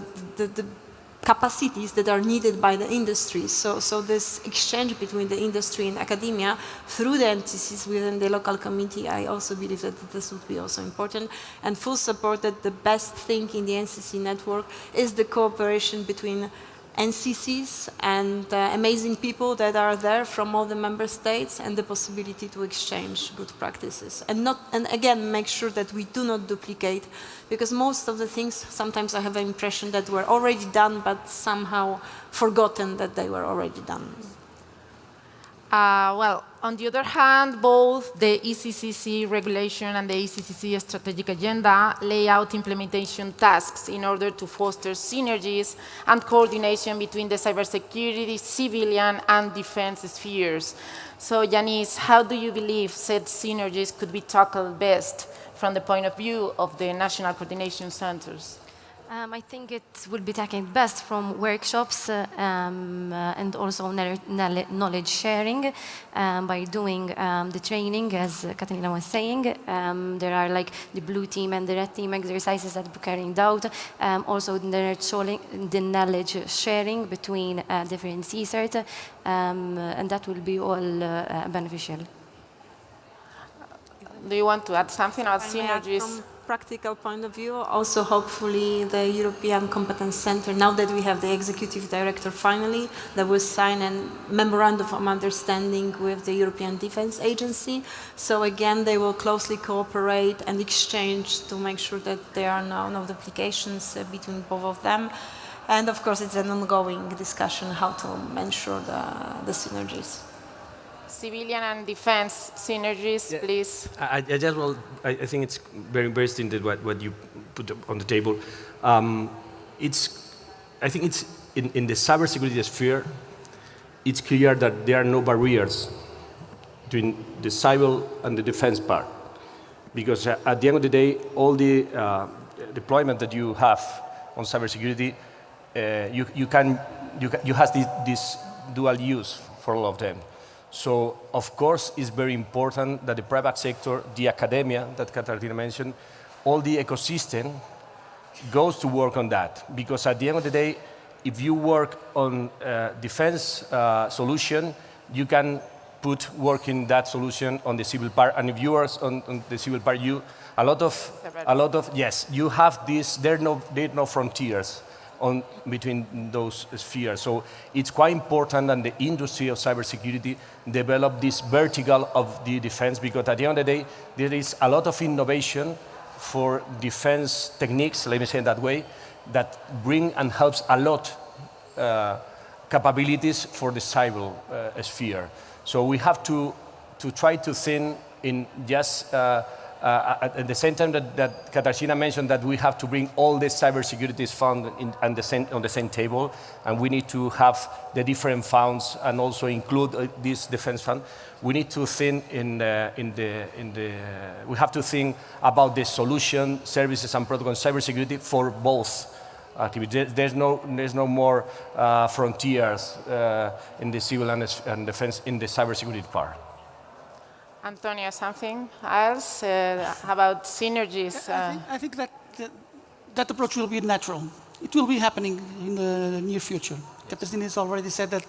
S: capacities that are needed by the industry. So this exchange between the industry and academia through the NCCs within the local community, I also believe that this would be also important. And full support that the best thing in the NCC network is the cooperation between NCCs and amazing people that are there from all the member states, and the possibility to exchange good practices. And again, make sure that we do not duplicate, because most of the things, sometimes I have the impression that were already done, but somehow forgotten that they were already done.
Q: Well, on the other hand, both the ECCC regulation and the ECCC strategic agenda lay out implementation tasks in order to foster synergies and coordination between the cybersecurity, civilian, and defense spheres. So, Yanis, how do you believe said synergies could be tackled best from the point of view of the national coordination centers?
U: I think it will be tackled best from workshops and also knowledge sharing by doing the training, as Catalina was saying. There are like the blue team and the red team exercises that we're carrying out. Also the knowledge sharing between different CSERT, and that will be all beneficial.
Q: Do you want to add something about synergies?
S: Practical point of view, also hopefully the European Competence Center, now that we have the executive director finally, that will sign a memorandum of understanding with the European Defence Agency. So again, they will closely cooperate and exchange to make sure that there are no duplications between both of them. And of course, it's an ongoing discussion how to ensure the synergies.
Q: Civilian and defense synergies, please.
V: I think it's very interesting that what you put on the table. I think it's in the cybersecurity sphere, it's clear that there are no barriers between the civil and the defense part, because at the end of the day, all the deployment that you have on cybersecurity, you have this dual use for all of them. So, of course, it's very important that the private sector, the academia that Katarina mentioned, all the ecosystem goes to work on that. Because at the end of the day, if you work on defense solution, you can put working that solution on the civil part. And if you are on the civil part, a lot of yes, you have this. There are no frontiers between those spheres. So it's quite important that the industry of cybersecurity develop this vertical of the defense, because at the end of the day, there is a lot of innovation for defense techniques, let me say it that way, that bring and helps a lot capabilities for the cyber sphere. So we have to try to think in just at the same time that Katarzyna mentioned that we have to bring all the cybersecurity funds on the same table, and we need to have the different funds and also include this defense fund. We need to think we have to think about the solution, services, and protocol cybersecurity for both activities. There's no more frontiers in the civil and defense in the cybersecurity part.
Q: Antonio, something else about synergies?
T: I think that approach will be natural. It will be happening in the near future. Katarzyna has already said that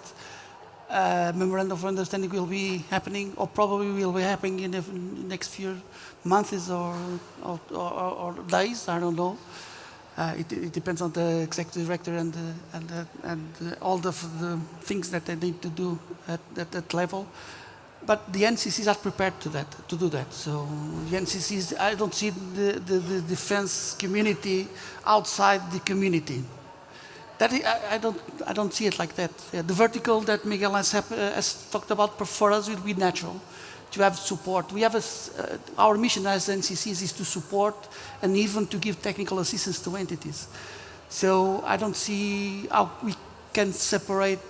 T: memorandum of understanding will be happening, or probably will be happening in the next few months or days. I don't know. It depends on the executive director and all the things that they need to do at that level. But the NCCs are prepared to do that. So the NCCs, I don't see the defense community outside the community. I don't see it like that. The vertical that Miguel has talked about for us will be natural, to have support. We have our mission as NCCs is to support and even to give technical assistance to entities. So I don't see how we can separate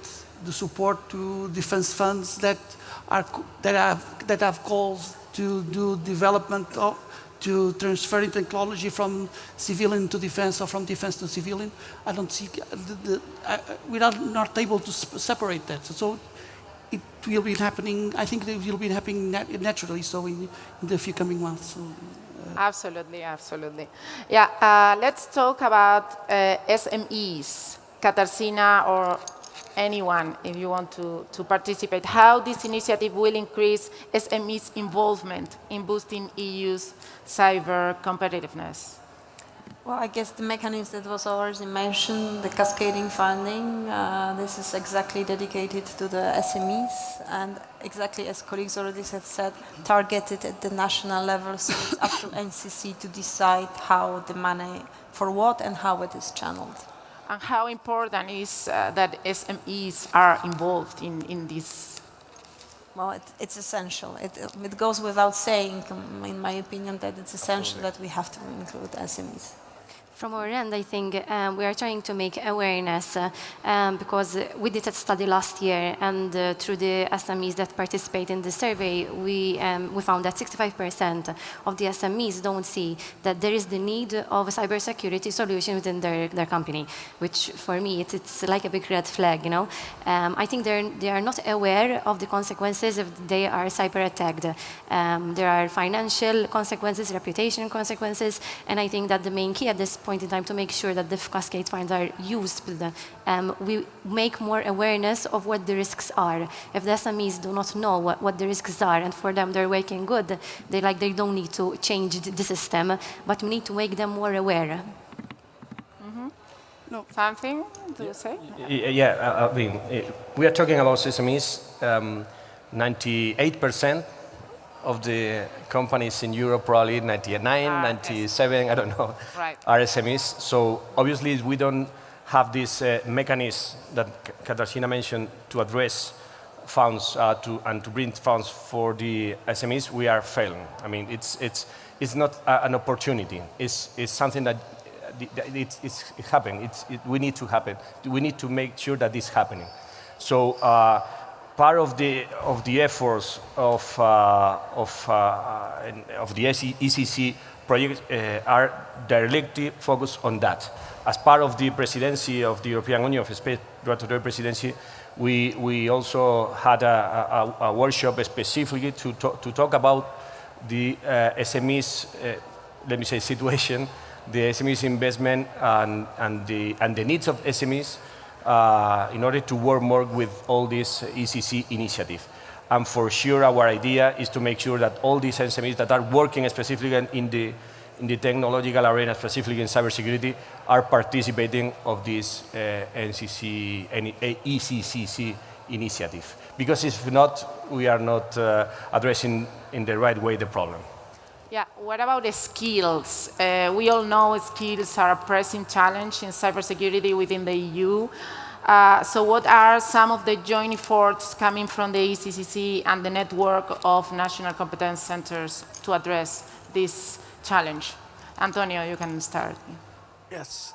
T: the support to defense funds that have calls to do development or to transfer technology from civilian to defense or from defense to civilian. I don't see we are not able to separate that. So it will be happening. I think it will be happening naturally. So in the few coming months. So,
Q: absolutely, absolutely. Yeah. Let's talk about SMEs, Katarzyna, or anyone, if you want to participate, how this initiative will increase SMEs' involvement in boosting EU's cyber competitiveness?
S: Well, I guess the mechanism that was already mentioned, the cascading funding, this is exactly dedicated to the SMEs, and exactly as colleagues already have said, targeted at the national level, so it's up to NCC to decide how the money, for what and how it is channeled.
Q: And how important is that SMEs are involved in this?
S: Well, it's essential. It goes without saying, in my opinion, that it's essential that we have to include SMEs.
U: From our end, I think we are trying to make awareness because we did a study last year, and through the SMEs that participate in the survey, we found that 65% of the SMEs don't see that there is the need of a cybersecurity solution within their company, which for me, it's like a big red flag, you know. I think they are not aware of the consequences if they are cyber attacked. There are financial consequences, reputation consequences, and I think that the main key at this point in time to make sure that the cascade funds are used. We make more awareness of what the risks are. If the SMEs do not know what the risks are, and for them they're working good, they don't need to change the system, but we need to make them more aware.
Q: Mm-hmm. No, something to say?
V: Yeah, I mean, we are talking about SMEs. 98% of the companies in Europe, probably 99, 97, I don't know,
Q: right,
V: are SMEs. So obviously we don't have this mechanism that Katarzyna mentioned to address funds and to bring funds for the SMEs. We are failing. I mean, it's not an opportunity. It's something that it's happening. We need to happen. We need to make sure that this is happening. So. Part of the efforts of the ECC project are directly focused on that. As part of the presidency of the European Union, of Spain rotatory presidency, we also had a workshop specifically to talk about the SMEs, let me say, situation, the SMEs investment and the needs of SMEs. In order to work more with all this ECC initiative. And for sure, our idea is to make sure that all these SMEs that are working specifically in the technological arena, specifically in cybersecurity, are participating of this ECCC initiative. Because if not, we are not addressing in the right way the problem.
Q: Yeah, what about the skills? We all know skills are a pressing challenge in cybersecurity within the EU. So what are some of the joint efforts coming from the ECCC and the network of national competence centers to address this challenge? Antonio, you can start.
T: Yes.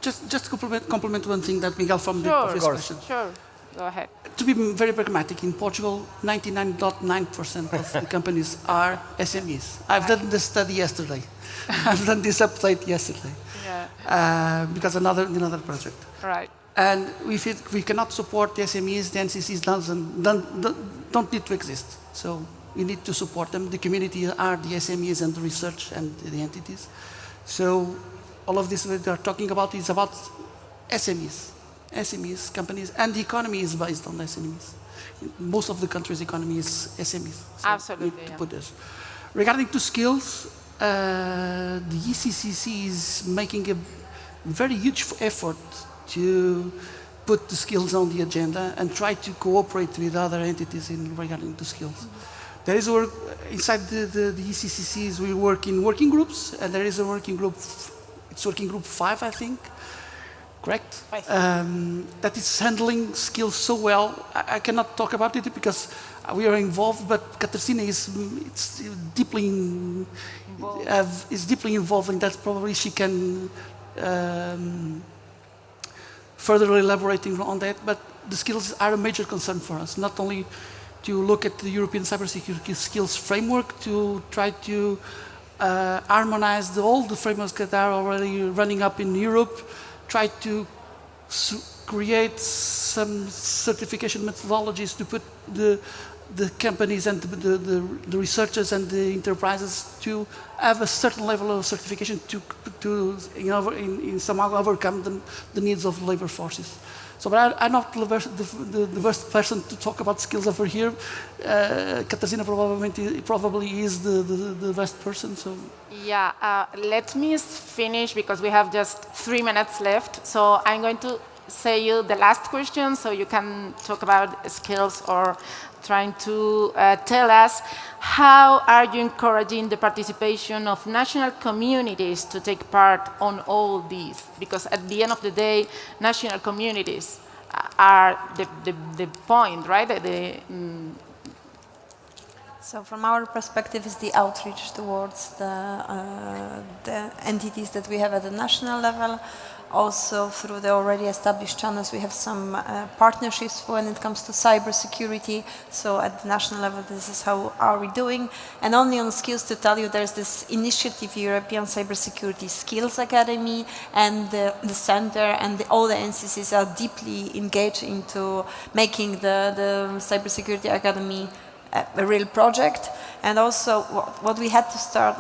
T: Just complement one thing that Miguel from the previous question.
Q: Sure, go ahead.
T: To be very pragmatic, in Portugal, 99.9% of the companies are SMEs. I've done the study yesterday. I've done this update yesterday.
Q: Yeah.
T: Because another project.
Q: Right.
T: And if we cannot support the SMEs, the NCCs don't need to exist. So we need to support them. The community are the SMEs and the research and the entities. So all of this that we are talking about is about SMEs, companies, and the economy is based on SMEs. Most of the country's economy is SMEs. So
Q: Absolutely.
T: To put this. Regarding to skills, the ECCC is making a very huge effort to put the skills on the agenda and try to cooperate with other entities regarding to skills. There is work inside the ECCCs. We work in working groups, and there is a working group. It's working group 5, I think. Correct? That is handling skills so well. I cannot talk about it because we are involved, but Katarzyna is deeply involved in that. Probably she can further elaborating on that. But the skills are a major concern for us. Not only to look at the European cybersecurity skills framework to try to harmonize all the frameworks that are already running up in Europe. Try to create some certification methodologies to put the companies and the researchers and the enterprises to have a certain level of certification to somehow overcome the needs of labor forces. So, but I'm not the best person to talk about skills over here. Katarzyna probably is the best person. So.
Q: Yeah, let me finish because we have just 3 minutes left. So I'm going to say you the last question so you can talk about skills or trying to tell us how are you encouraging the participation of national communities to take part on all these? Because at the end of the day, national communities are the point, right?
S: So from our perspective is the outreach towards the entities that we have at the national level. Also through the already established channels, we have some partnerships when it comes to cybersecurity. So at the national level, this is how are we doing. And only on skills to tell you, there's this initiative, European Cybersecurity Skills Academy, and the center and all the NCCs are deeply engaged into making the Cybersecurity Academy a real project. And also what we had to start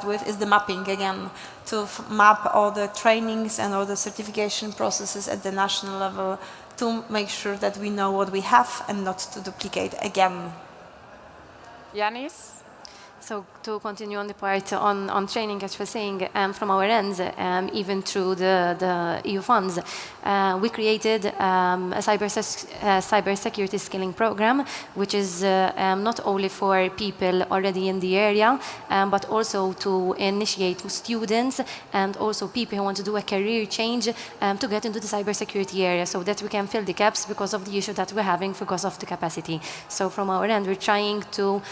S: with is the mapping again, to map all the trainings and all the certification processes at the national level to make sure that we know what we have and not to duplicate again.
Q: Yanis?
U: So to continue on the part on training, as we're saying, from our ends, even through the EU funds, we created a cybersecurity skilling program, which is not only for people already in the area, but also to initiate students and also people who want to do a career change to get into the cybersecurity area so that we can fill the gaps because of the issue that we're having because of the capacity. So from our end, we're trying to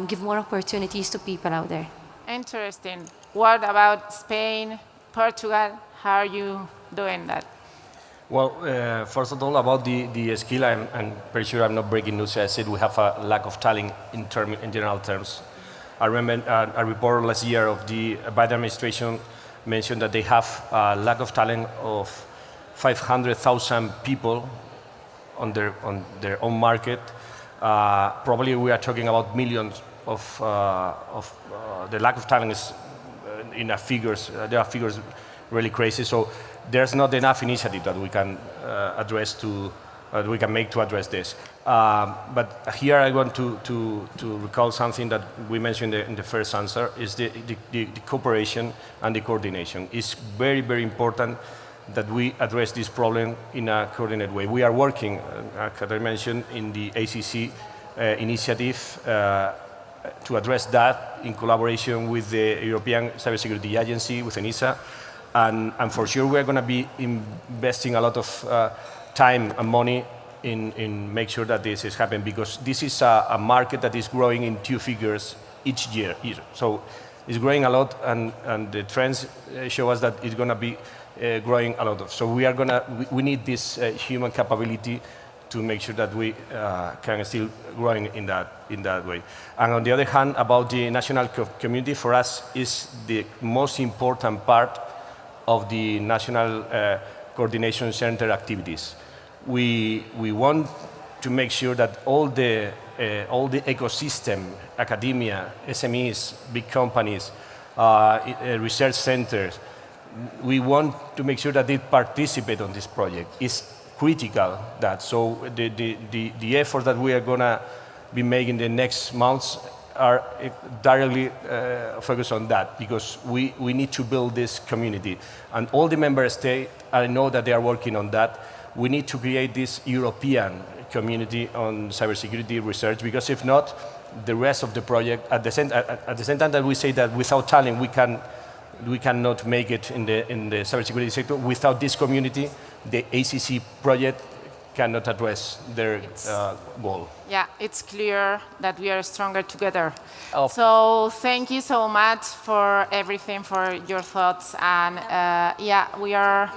U: give more opportunities to people out there.
Q: Interesting. What about Spain, Portugal? How are you doing that?
V: Well, first of all, about the skill, I'm pretty sure I'm not breaking news. I said we have a lack of talent in general terms. I remember a report last year of the Biden administration mentioned that they have a lack of talent of 500,000 people on their own market. Probably we are talking about millions of the lack of talent is in the figures. There are figures really crazy. So there's not enough initiative that we can address to we can make to address this. But here I want to recall something that we mentioned in the first answer, is the cooperation and the coordination. It's very, very important that we address this problem in a coordinated way. We are working, as I mentioned, in the ACC initiative to address that in collaboration with the European Cybersecurity Agency, with ENISE, and for sure we're going to be investing a lot of time and money in make sure that this is happening, because this is a market that is growing in 2 figures each year. So it's growing a lot, and the trends show us that it's going to be growing a lot. So we need this human capability to make sure that we can still growing in that way. And on the other hand, about the national community, for us is the most important part of the national coordination center activities. We want to make sure that all the ecosystem, academia, SMEs, big companies, research centers, we want to make sure that they participate on this project. It's critical that, so the effort that we are going to be making in the next months are directly focused on that, because we need to build this community. And all the member states, I know that they are working on that. We need to create this European community on cybersecurity research, because if not, the rest of the project, at the same time that we say that without talent we cannot make it in the cybersecurity sector, without this community, the ACC project cannot address their goal.
Q: Yeah, it's clear that we are stronger together. So thank you so much for everything, for your thoughts, and yeah, we are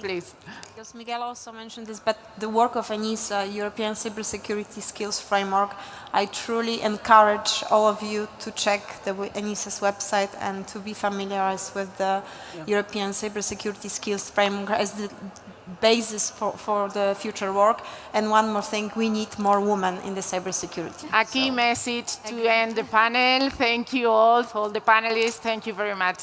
Q: please.
S: Because Miguel also mentioned this, but the work of ENISE, European Cybersecurity Skills Framework, I truly encourage all of you to check the ENISE's website and to be familiarized with the European Cybersecurity Skills Framework as the basis for the future work. And one more thing, we need more women in the cybersecurity.
Q: A key message to end the panel. Thank you all the panelists. Thank you very much.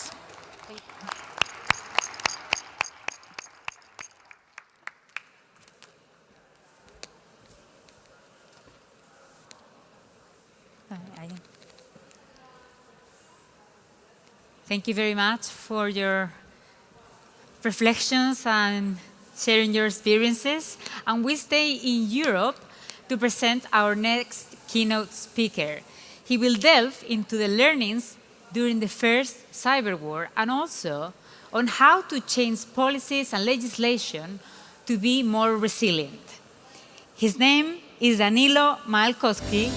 H: Thank you very much for your reflections and sharing your experiences. And we stay in Europe to present our next keynote speaker. He will delve into the learnings during the first cyber war, and also on how to change policies and legislation to be more resilient. His name is Danilo Malkowski,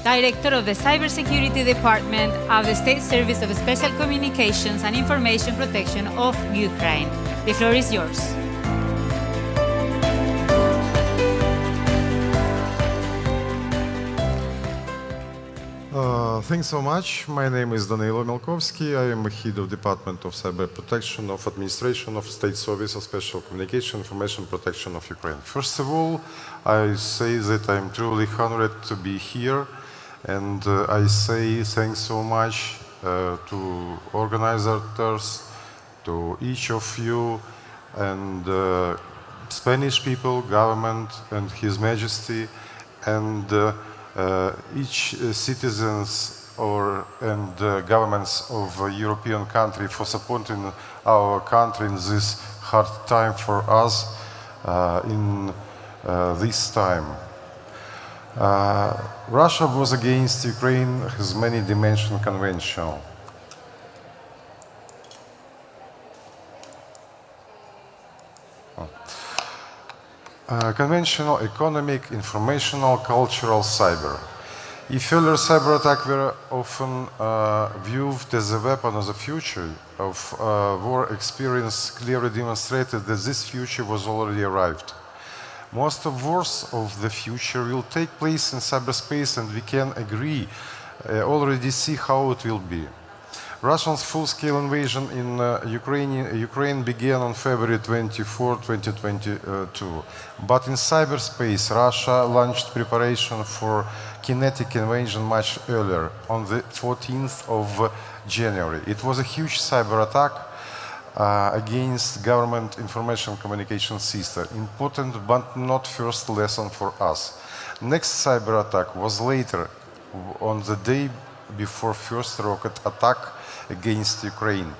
H: Director of the Cybersecurity Department of the State Service of Special Communications and Information Protection of Ukraine. The floor is yours.
C: Thanks so much. My name is Danilo Malkowski. I am a head of Department of Cyber Protection of Administration of State Service of Special Communication Information Protection of Ukraine. First of all, I say that I am truly honored to be here, and I say thanks so much to organizers, to each of you, and Spanish people, government, and His Majesty, and each citizens and governments of a European country for supporting our country in this hard time for us in this time. Russia was against Ukraine has many dimension convention. Conventional, economic, informational, cultural, cyber. If earlier cyber attacks were often viewed as a weapon of the future of war, experience clearly demonstrated that this future was already arrived. Most of wars of the future will take place in cyberspace, and we can already see how it will be. Russia's full-scale invasion in Ukraine began on February 24, 2022. But in cyberspace, Russia launched preparation for kinetic invasion much earlier, on the 14th of January. It was a huge cyber attack against government information communication system. Important but not first lesson for us. Next cyber attack was later, on the day before first rocket attack against Ukraine.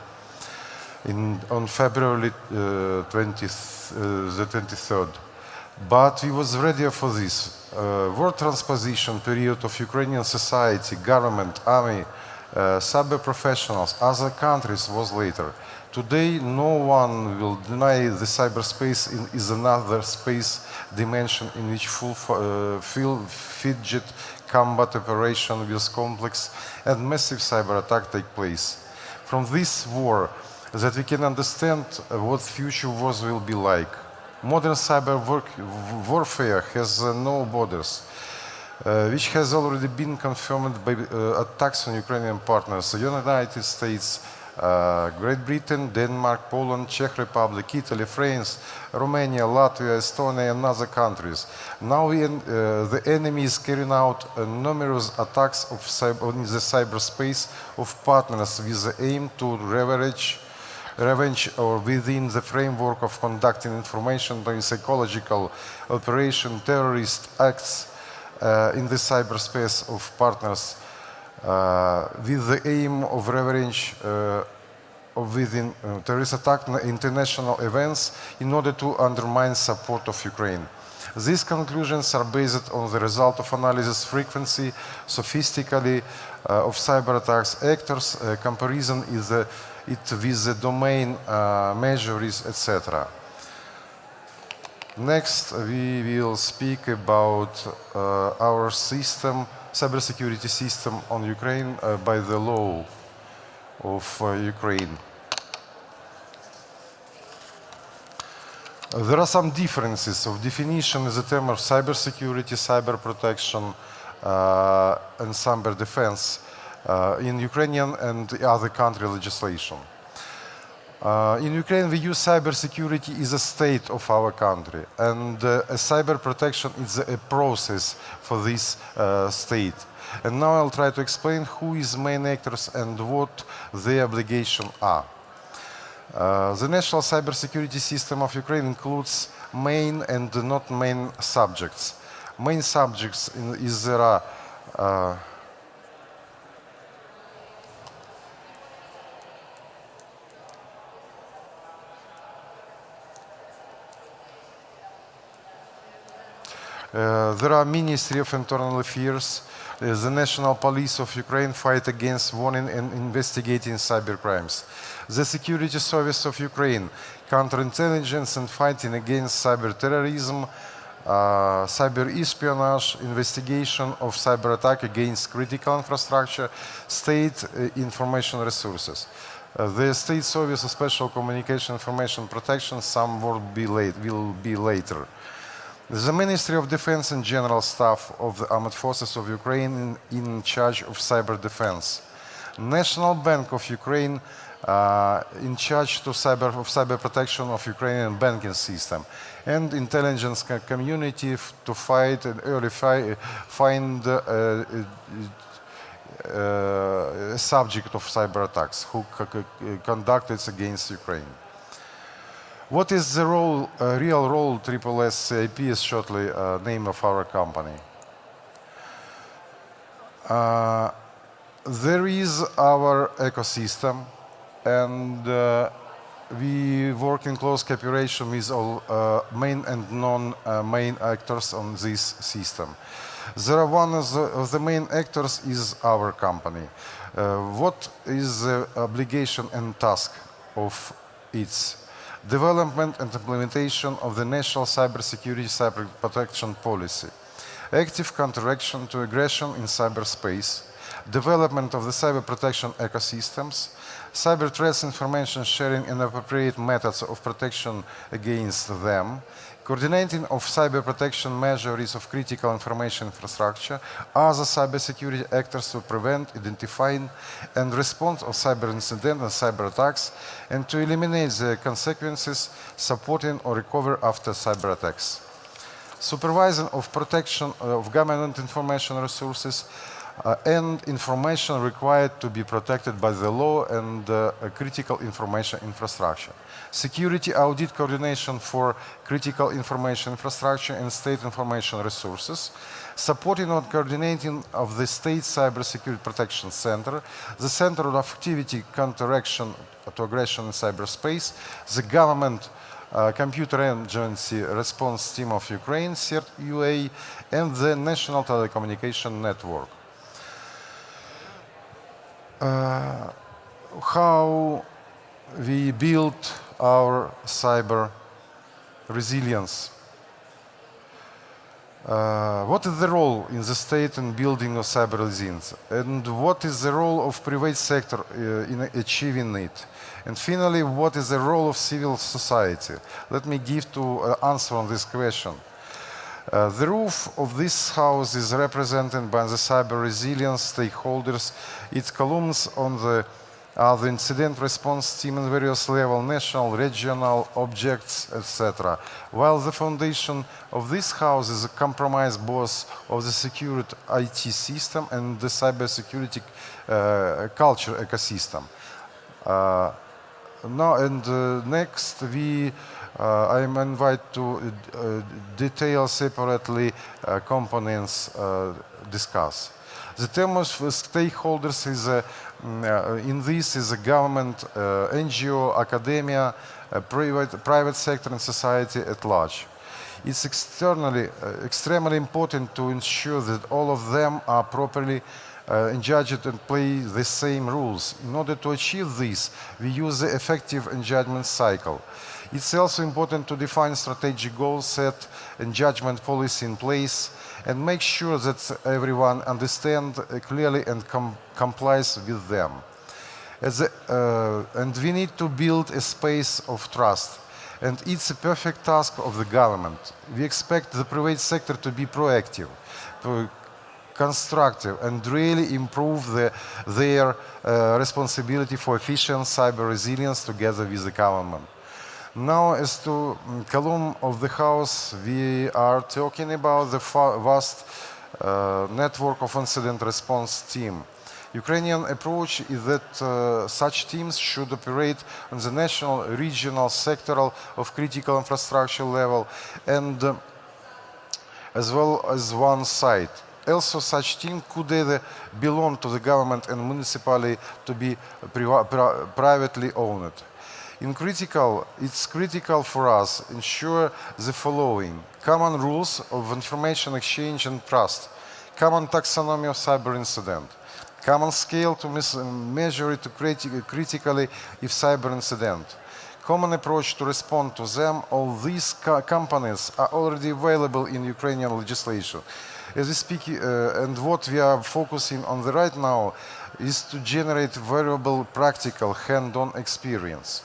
C: On February 23rd. But we was ready for this. War transition period of Ukrainian society, government, army, cyber professionals, other countries was later. Today, no one will deny the cyberspace is another space dimension in which full fidget combat operation with complex and massive cyber attack take place. From this war, that we can understand what future wars will be like. Modern cyber warfare has no borders, which has already been confirmed by attacks on Ukrainian partners, the United States, Great Britain, Denmark, Poland, Czech Republic, Italy, France, Romania, Latvia, Estonia, and other countries. Now the enemy is carrying out numerous attacks on the cyberspace of partners with the aim to revenge or within the framework of conducting information by psychological operation, terrorist acts in the cyberspace of partners with the aim of revenge within terrorist attack international events in order to undermine support of Ukraine. These conclusions are based on the result of analysis frequency, sophistically of cyber attacks, actors, comparison with the domain measures, etc. Next, we will speak about our system, cybersecurity system on Ukraine by the law of Ukraine. There are some differences of definition in the term of cybersecurity, cyber protection, and cyber defense in Ukrainian and other country legislation. In Ukraine, we use cybersecurity as a state of our country, and cyber protection is a process for this state. And now I'll try to explain who is main actors and what their obligations are. The national cybersecurity system of Ukraine includes main and not main subjects. Main subjects is there are Ministry of Internal Affairs, the National Police of Ukraine fight against warning and investigating cybercrimes. The Security Service of Ukraine, counterintelligence and fighting against cyber terrorism, cyber espionage, investigation of cyber attack against critical infrastructure, state information resources. The State Service of Special Communication Information Protection, some will be later. The Ministry of Defense and General Staff of the Armed Forces of Ukraine in charge of cyber defense. National Bank of Ukraine in charge of cyber protection of Ukrainian banking system. And intelligence community to fight and early find a subject of cyber attacks who conducted against Ukraine. What is the real role SSCIP is shortly name of our company. There is our ecosystem, and we work in close cooperation with all main and non-main actors on this system. One of the main actors is our company. What is the obligation and task of its development and implementation of the National Cybersecurity Cyber Protection Policy, active counteraction to aggression in cyberspace, development of the cyber protection ecosystems, cyber threats information sharing and appropriate methods of protection against them, coordinating of cyber protection measures of critical information infrastructure, other cybersecurity actors to prevent, identify, and respond to cyber incidents and cyber attacks, and to eliminate the consequences, supporting or recover after cyber attacks. Supervision of protection of government information resources, and information required to be protected by the law and critical information infrastructure. Security audit coordination for critical information infrastructure and state information resources, supporting and coordinating of the State Cybersecurity Protection Center, the Center of Activity Counteraction to Aggression in Cyberspace, the Government Computer Agency Response Team of Ukraine, CERT-UA, and the National Telecommunication Network. How we build our cyber resilience. What is the role in the state in building of cyber resilience? And what is the role of private sector in achieving it? And finally, what is the role of civil society? Let me give to answer on this question. The roof of this house is represented by the cyber resilience stakeholders. Its columns on the incident response team in various levels, national, regional, objects, etc. While the foundation of this house is a compromise both of the secured IT system and the cybersecurity culture ecosystem. Next, I am invited to detail separately components discuss. The term of stakeholders is in this is a government, NGO, academia, private sector, and society at large. It's extremely important to ensure that all of them are properly judged and play the same rules. In order to achieve this, we use the effective judgment cycle. It's also important to define strategic goals, set and judgment policy in place, and make sure that everyone understands clearly and complies with them. And we need to build a space of trust. And it's a perfect task of the government. We expect the private sector to be proactive, constructive, and really improve their responsibility for efficient cyber resilience together with the government. Now, as to column of the house, we are talking about the vast network of incident response team. Ukrainian approach is that such teams should operate on the national, regional, sectoral of critical infrastructure level, and as well as one site. Also, such team could either belong to the government and municipality to be privately owned. It's critical for us to ensure the following: common rules of information exchange and trust, common taxonomy of cyber incident, common scale to measure it critically if cyber incident, common approach to respond to them. All these components are already available in Ukrainian legislation. As we speak, and what we are focusing on right now is to generate variable, practical, hand-on experience.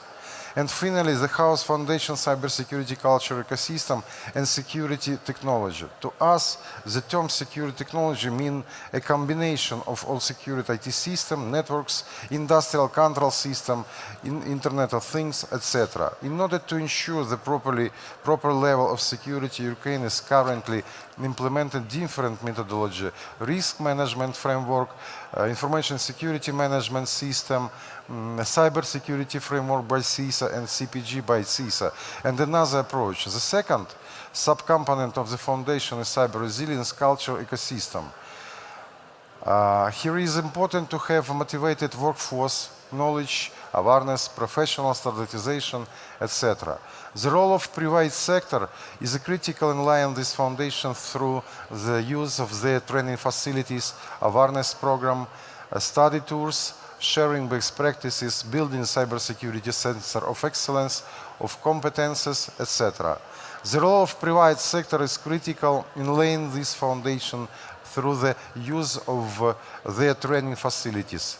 C: And finally, the House Foundation Cybersecurity Culture Ecosystem and Security Technology. To us, the term security technology means a combination of all security IT systems, networks, industrial control system, Internet of Things, etc. In order to ensure the proper level of security, Ukraine is currently implementing different methodology, risk management framework, information security management system, cyber security framework by CISA and CPG by CISA, and another approach. The second subcomponent of the foundation is cyber resilience culture ecosystem. Here it is important to have a motivated workforce, knowledge, awareness, professional standardization, etc. The role of private sector is critical in laying this foundation through the use of their training facilities, awareness program, study tours, sharing best practices, building cybersecurity center of excellence, of competences, etc. The role of private sector is critical in laying this foundation through the use of their training facilities.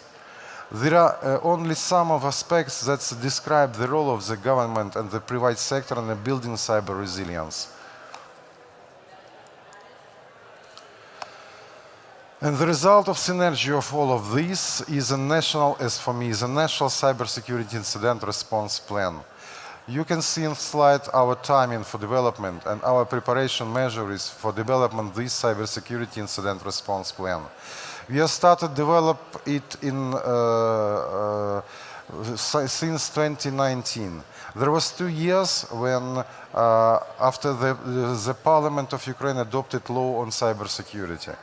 C: There are only some of aspects that describe the role of the government and the private sector in building cyber resilience. And the result of synergy of all of this is a national, as for me, is a national cybersecurity incident response plan. You can see in slide our timing for development and our preparation measures for development this cybersecurity incident response plan. We have started develop it since 2019. There was 2 years when, after the Parliament of Ukraine adopted law on cybersecurity.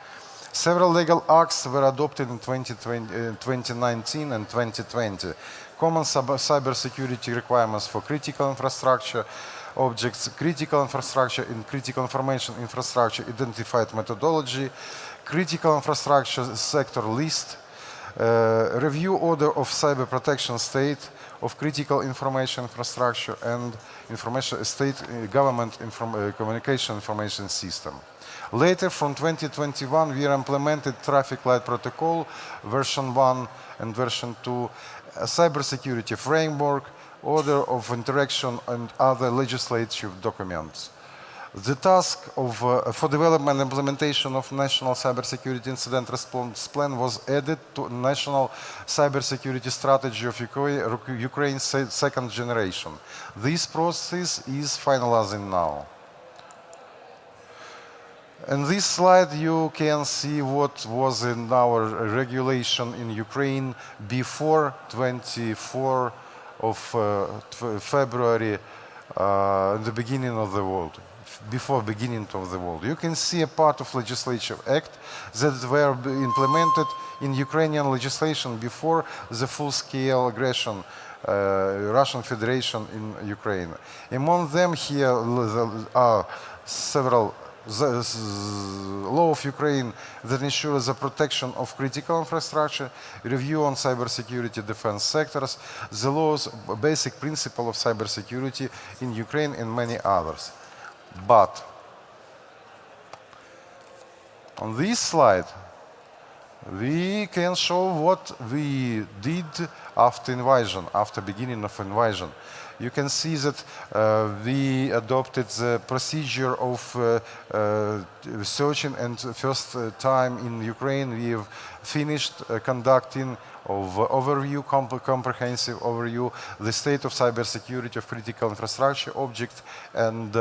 C: Several legal acts were adopted in 2019 and 2020. Common cybersecurity requirements for critical infrastructure objects, critical infrastructure and critical information infrastructure identified methodology, critical infrastructure sector list, review order of cyber protection state of critical information infrastructure and information state government communication information system. Later, from 2021, we implemented traffic light protocol version 1 and version 2, a cybersecurity framework, order of interaction and other legislative documents. The task for development and implementation of National Cybersecurity Incident Response Plan was added to National Cybersecurity Strategy of Ukraine's second generation. This process is finalizing now. In this slide, you can see what was in our regulation in Ukraine before 24 of February, the beginning of the world. Before beginning of the world. You can see a part of legislative act that were implemented in Ukrainian legislation before the full-scale aggression Russian Federation in Ukraine. Among them here are several law of Ukraine that ensures the protection of critical infrastructure, review on cybersecurity defense sectors, the law's basic principle of cybersecurity in Ukraine and many others. But on this slide, we can show what we did after invasion, after beginning of invasion. You can see that we adopted the procedure of searching, and first time in Ukraine we have finished conducting of overview, comprehensive overview, the state of cybersecurity of critical infrastructure objects and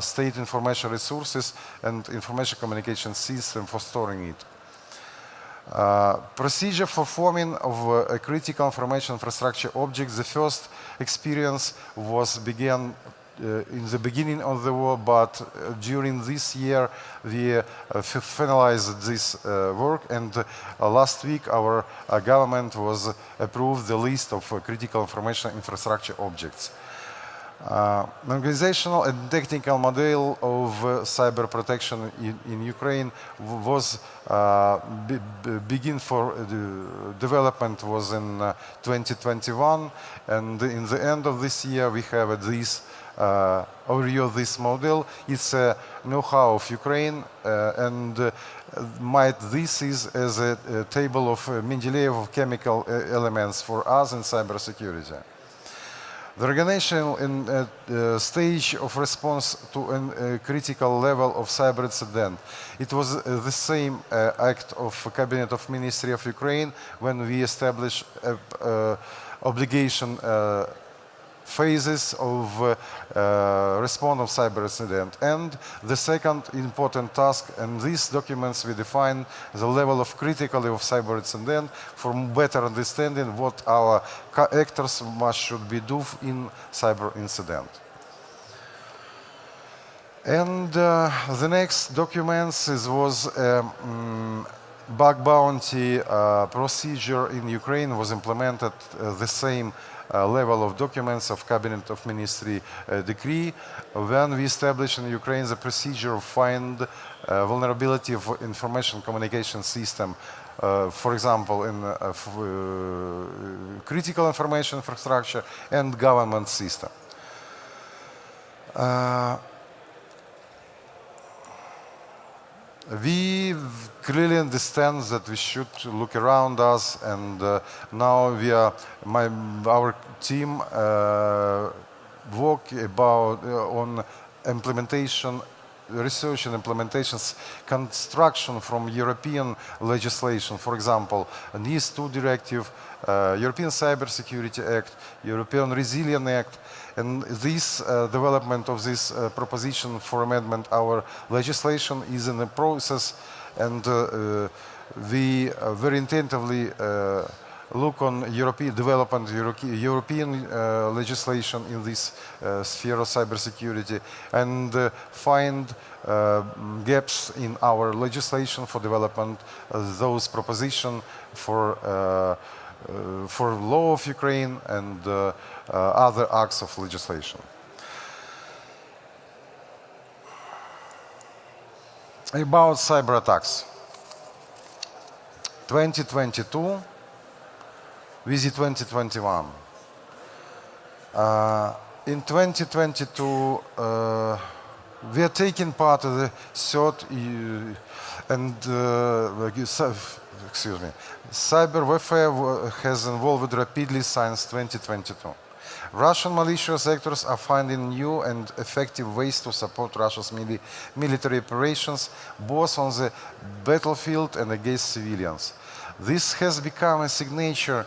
C: state information resources and information communication system for storing it. Procedure for forming of a critical information infrastructure object. The first experience began in the beginning of the war, but during this year we finalized this work, and last week our government was approved the list of critical information infrastructure objects. Organizational and technical model of cyber protection in Ukraine was begin for development was in 2021, and in the end of this year we have this overview of this model. It's a know-how of Ukraine, and this is as a table of Mendeleev of chemical elements for us in cybersecurity. The organizational stage of response to a critical level of cyber incident. It was the same act of Cabinet of Ministry of Ukraine when we established obligation phases of response of cyber incident. And the second important task, and these documents we define the level of criticality of cyber incident for better understanding what our actors should be do in cyber incident. And the next documents was bug bounty procedure in Ukraine was implemented the same level of documents of Cabinet of Ministry decree when we established in Ukraine the procedure of find vulnerability of information communication system, for example, in critical information infrastructure and government system. We clearly understand that we should look around us, and now we are, our team work on implementation research and implementations construction from European legislation, for example, NIS2 directive, European Cybersecurity Act, European Resilience Act, and this development of this proposition for amendment our legislation is in the process, and we very intensively look on European development, European legislation in this sphere of cybersecurity, and find gaps in our legislation for development those propositions for law of Ukraine and other acts of legislation. About cyber attacks. 2022 with 2021. In 2022, we are taking part of the third excuse me, cyber warfare has evolved rapidly since 2022. Russian malicious actors are finding new and effective ways to support Russia's military operations, both on the battlefield and against civilians. This has become a signature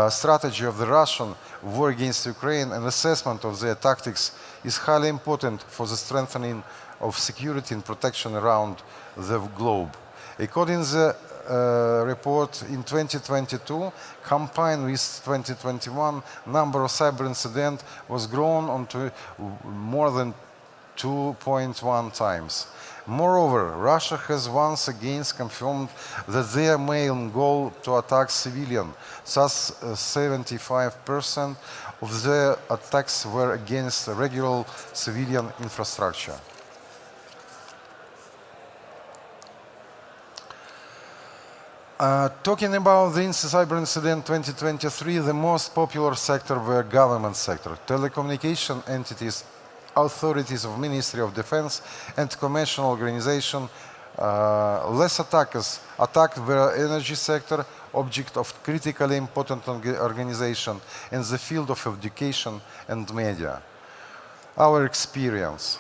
C: strategy of the Russian war against Ukraine, and assessment of their tactics is highly important for the strengthening of security and protection around the globe. According to the report in 2022, combined with 2021, number of cyber incidents was grown onto more than 2.1 times. Moreover, Russia has once again confirmed that their main goal to attack civilians, thus 75% of their attacks were against regular civilian infrastructure. Talking about the cyber incident 2023, the most popular sector were government sector, telecommunication entities, authorities of Ministry of Defense, and commercial organization. Less attackers attacked the energy sector, object of critically important organization in the field of education and media. Our experience.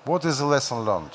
C: What is the lesson learned?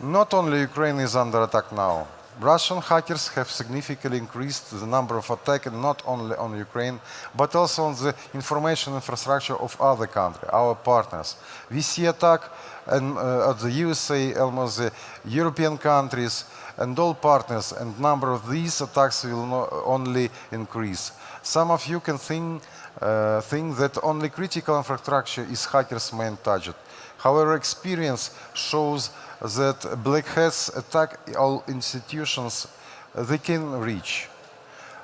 C: Not only Ukraine is under attack now. Russian hackers have significantly increased the number of attacks not only on Ukraine, but also on the information infrastructure of other countries, our partners. We see attack at the USA, almost the European countries, and all partners, and number of these attacks will not only increase. Some of you can think that only critical infrastructure is hackers' main target. However, experience shows that black hats attack all institutions they can reach.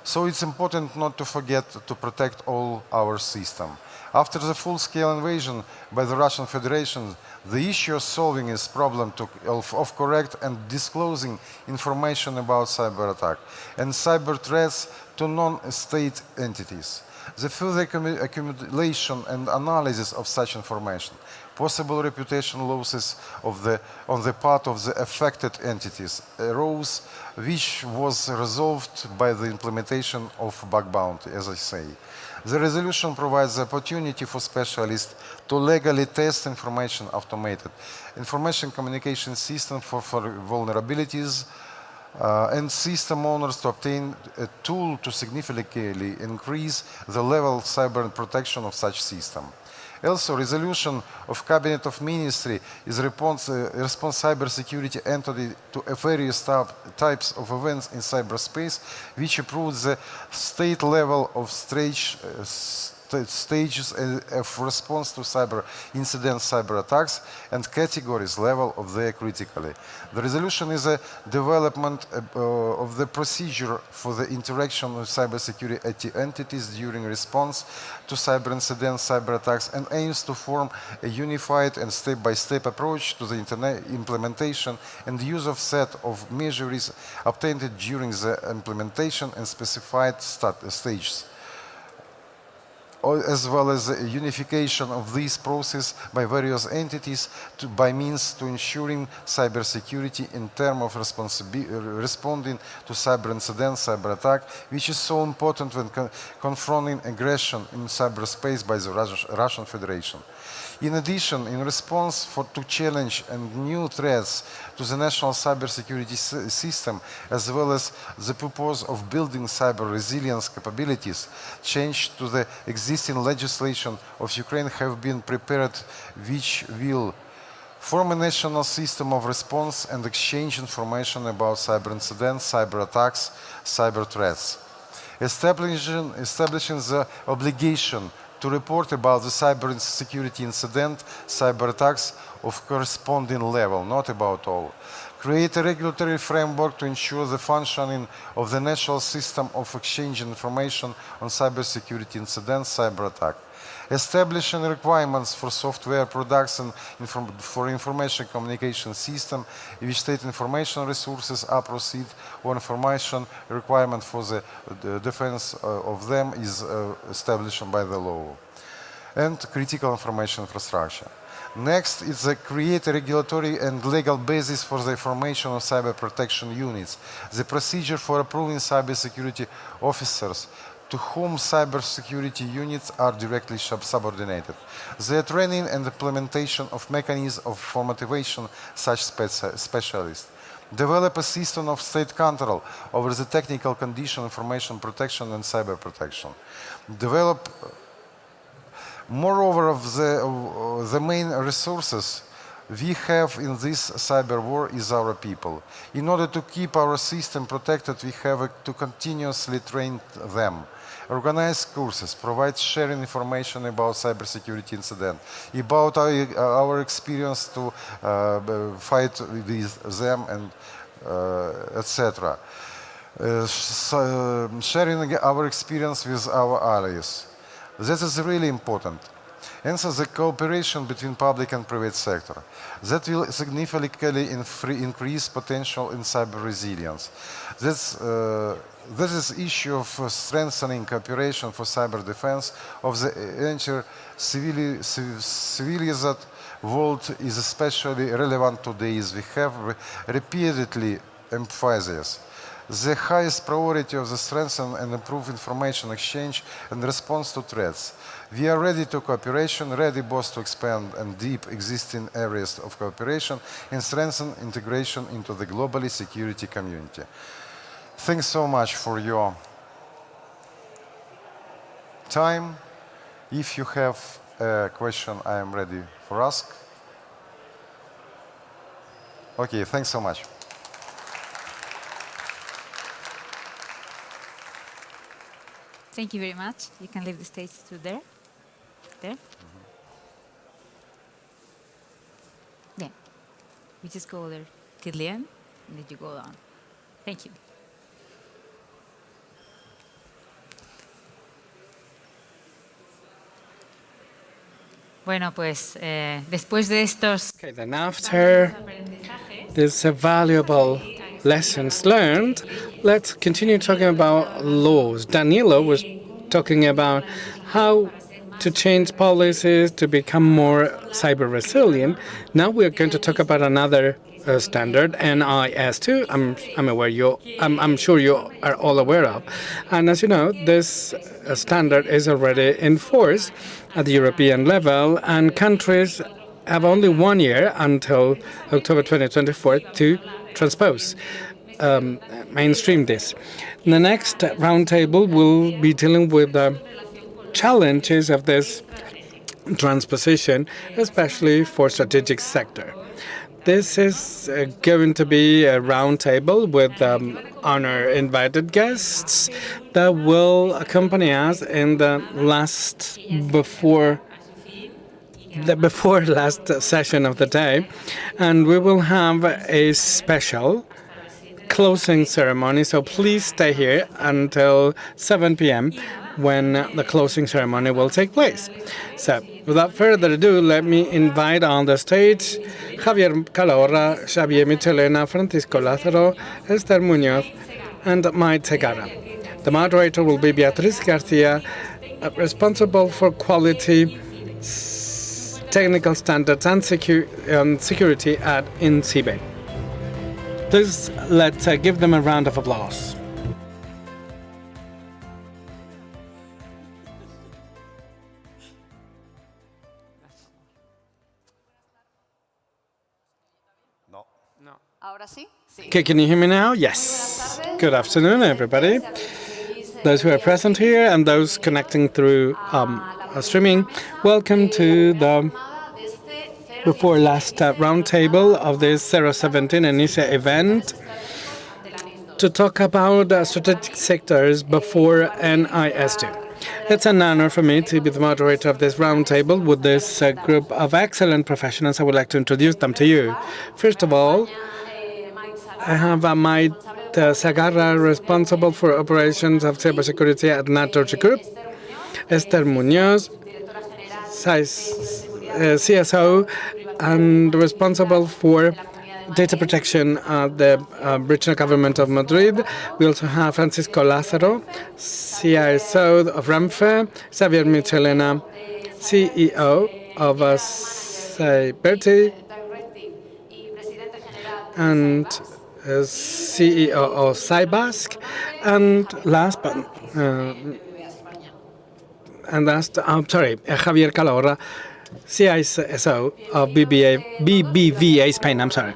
C: So it's important not to forget to protect all our system. After the full-scale invasion by the Russian Federation, the issue of solving this problem of correct and disclosing information about cyber attack and cyber threats to non-state entities. The further accumulation and analysis of such information, possible reputation losses on the part of the affected entities arose, which was resolved by the implementation of bug bounty, as I say. The resolution provides the opportunity for specialists to legally test information automated information communication system for vulnerabilities, and system owners to obtain a tool to significantly increase the level of cyber protection of such system. Also, resolution of Cabinet of Ministry is response cybersecurity entity to various types of events in cyberspace, which approves the state level of stages of response to cyber incidents, cyber attacks, and categories level of their critically. The resolution is a development of the procedure for the interaction with cybersecurity entities during response to cyber incidents, cyber attacks, and aims to form a unified and step-by-step approach to the implementation and use of set of measures obtained during the implementation and specified stages. as well as a unification of this process by various entities by means to ensuring cybersecurity in terms of responding to cyber incidents, cyber attack, which is so important when confronting aggression in cyberspace by the Russian Federation. In addition, in response to challenge and new threats to the national cybersecurity system, as well as the purpose of building cyber resilience capabilities, change to the existing legislation of Ukraine have been prepared, which will form a national system of response and exchange information about cyber incidents, cyber attacks, cyber threats. Establishing the obligation to report about the cyber security incident, cyber attacks of corresponding level, not about all. Create a regulatory framework to ensure the functioning of the national system of exchanging information on cybersecurity incidents, cyber attack. Establishing requirements for software products and for information communication system, which state information resources are proceed or information requirement for the defense of them is established by the law. And critical information infrastructure. Next is create a regulatory and legal basis for the formation of cyber protection units, the procedure for approving cybersecurity officers to whom cybersecurity units are directly subordinated, the training and implementation of mechanisms for motivation such specialists, develop a system of state control over the technical condition, information protection and cyber protection, develop moreover of the main resources we have in this cyber war is our people. In order to keep our system protected, we have to continuously train them, organize courses, provide sharing information about cybersecurity incident, about our experience to fight with them and etc. Sharing our experience with our allies. This is really important. And so the cooperation between public and private sector. That will significantly increase potential in cyber resilience. This is issue of strengthening cooperation for cyber defense of the entire civilized world is especially relevant today, as we have repeatedly emphasized. The highest priority of the strengthen and improve information exchange and response to threats. We are ready to cooperation, ready both to expand and deep existing areas of cooperation and strengthen integration into the globally security community. Thanks so much for your time. If you have a question, I am ready for ask. Okay, thanks so much.
H: Thank you very much. You can leave the stage to there. There. Yeah. We just go there till the end, and then you go down. Thank you. Bueno, pues después de estos.
A: Okay, then after these valuable lessons learned, let's continue talking about laws. Danilo was talking about how to change policies to become more cyber resilient. Now we're going to talk about another standard, NIS2. I'm sure you are all aware of. And as you know, this standard is already enforced at the European level, and countries have only 1 year until October 2024 to transpose, mainstream this. The next roundtable will be dealing with the challenges of this transposition, especially for strategic sector. This is going to be a roundtable with honor invited guests that will accompany us in the before last session of the day, and we will have a special closing ceremony, so please stay here until 7 p.m. when the closing ceremony will take place. So, without further ado, let me invite on the stage Javier Calahorra, Xavier Michelena, Francisco Lázaro, Esther Muñoz, and Maite Gara. The moderator will be Beatriz Garcia, responsible for quality, technical standards, and security at INCIBE. Please let's give them a round of applause. Okay, can you hear me now? Yes. Good afternoon, everybody. Those who are present here and those connecting through streaming, welcome to the before last roundtable of this 017 ENISE event to talk about strategic sectors before NIS2. It's an honor for me to be the moderator of this roundtable with this group of excellent professionals. I would like to introduce them to you. First of all, I have Maite Sagarra, responsible for operations of cybersecurity at NATO Group. Esther Muñoz, CSO, and responsible for data protection at the Regional Government of Madrid. We also have Francisco Lázaro, CISO of Renfe, Xavier Michelena, CEO of Cyberty, and CEO of Cybask, and last but Javier Calahorra, CISO of BBVA Spain. I'm sorry.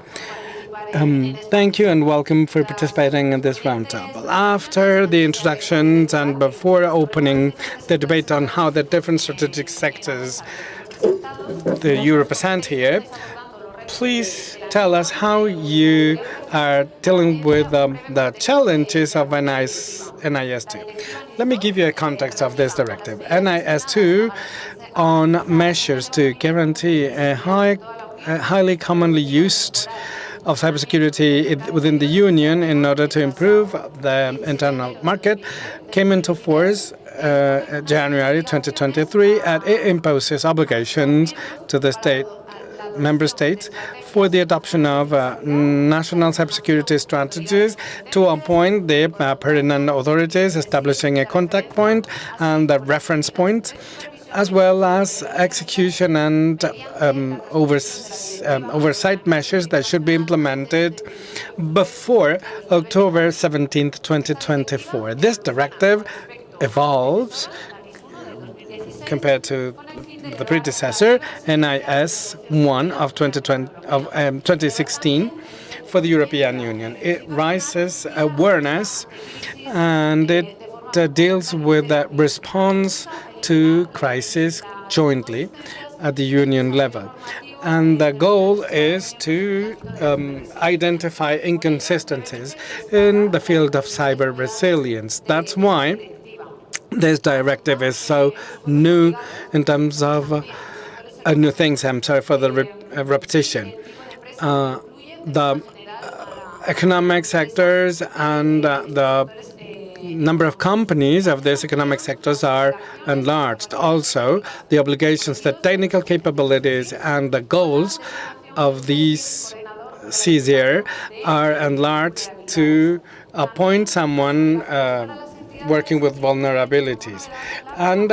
A: Thank you and welcome for participating in this roundtable. After the introductions and before opening the debate on how the different strategic sectors that you represent here, please tell us how you are dealing with the challenges of NIS2. Let me give you a context of this directive. NIS2 on measures to guarantee a highly commonly used of cybersecurity within the Union in order to improve the internal market came into force January 2023, and it imposes obligations to the member states for the adoption of national cybersecurity strategies to appoint the pertinent authorities, establishing a contact point and a reference point, as well as execution and oversight measures that should be implemented before October 17th, 2024. This directive evolves compared to the predecessor, NIS 1 of 2016 for the European Union. It raises awareness and it deals with the response to crisis jointly at the Union level. And the goal is to identify inconsistencies in the field of cyber resilience. That's why this directive is so new in terms of new things. I'm sorry for the repetition. The economic sectors and the number of companies of these economic sectors are enlarged. Also, the obligations, the technical capabilities, and the goals of these CSIR are enlarged to appoint someone working with vulnerabilities. And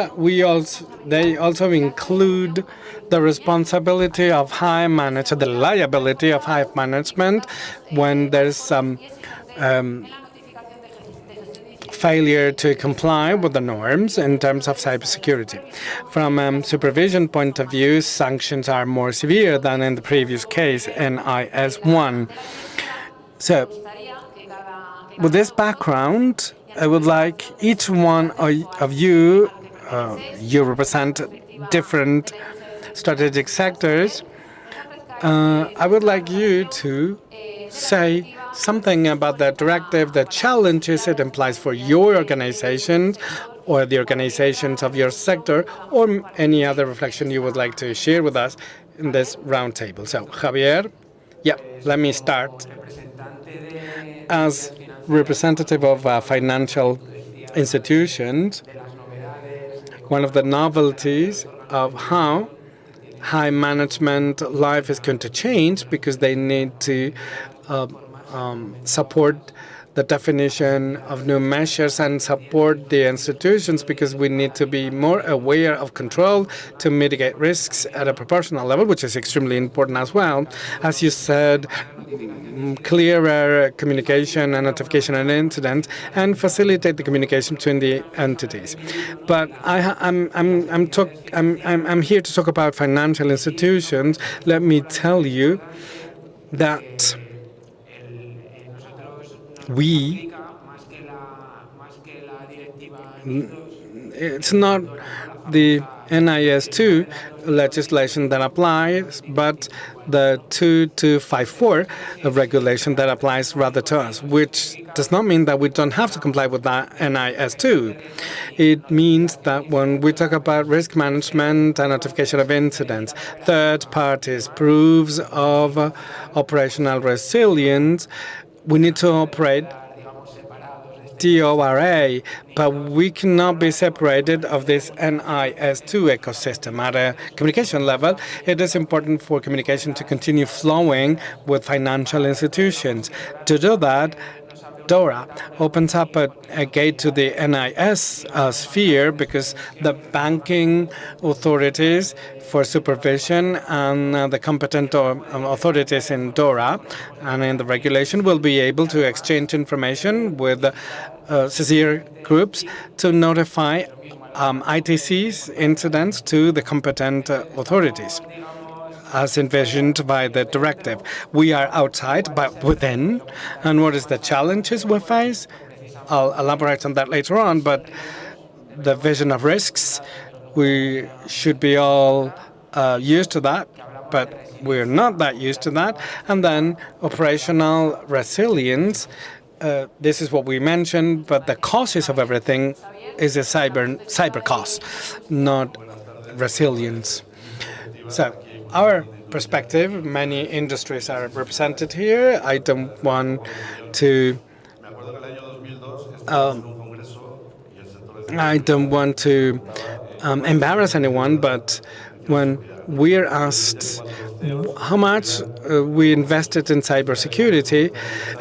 A: they also include the responsibility of high management, the liability of high management when there's some failure to comply with the norms in terms of cybersecurity. From a supervision point of view, sanctions are more severe than in the previous case, NIS 1. So, with this background, I would like each one of you, you represent different strategic sectors, I would like you to say something about the directive, the challenges it implies for your organizations or the organizations of your sector, or any other reflection you would like to share with us in this roundtable. So, Javier, let me start. As representative of financial institutions, one of the novelties of how high management life is going to change, because they need to support the definition of new measures and support the institutions, because we need to be more aware of control to mitigate risks at a proportional level, which is extremely important as well. As you said, clearer communication and notification and incidents, and facilitate the communication between the entities. But I'm here to talk about financial institutions. Let me tell you that it's not the NIS2 legislation that applies, but the 2254 regulation that applies rather to us, which does not mean that we don't have to comply with that NIS2. It means that when we talk about risk management and notification of incidents, third parties, proofs of operational resilience, we need to operate DORA, but we cannot be separated of this NIS2 ecosystem. At a communication level, it is important for communication to continue flowing with financial institutions. To do that, DORA opens up a gate to the NIS sphere, because the banking authorities for supervision and the competent authorities in DORA and in the regulation will be able to exchange information with CSIR groups to notify ITCs incidents to the competent authorities, as envisioned by the directive. We are outside, but within. And what is the challenges we face? I'll elaborate on that later on, but the vision of risks, we should be all used to that, but we're not that used to that. And then operational resilience, this is what we mentioned, but the causes of everything is a cyber cost, not resilience. So our perspective, many industries are represented here. I don't want to embarrass anyone, but when we are asked how much we invested in cybersecurity,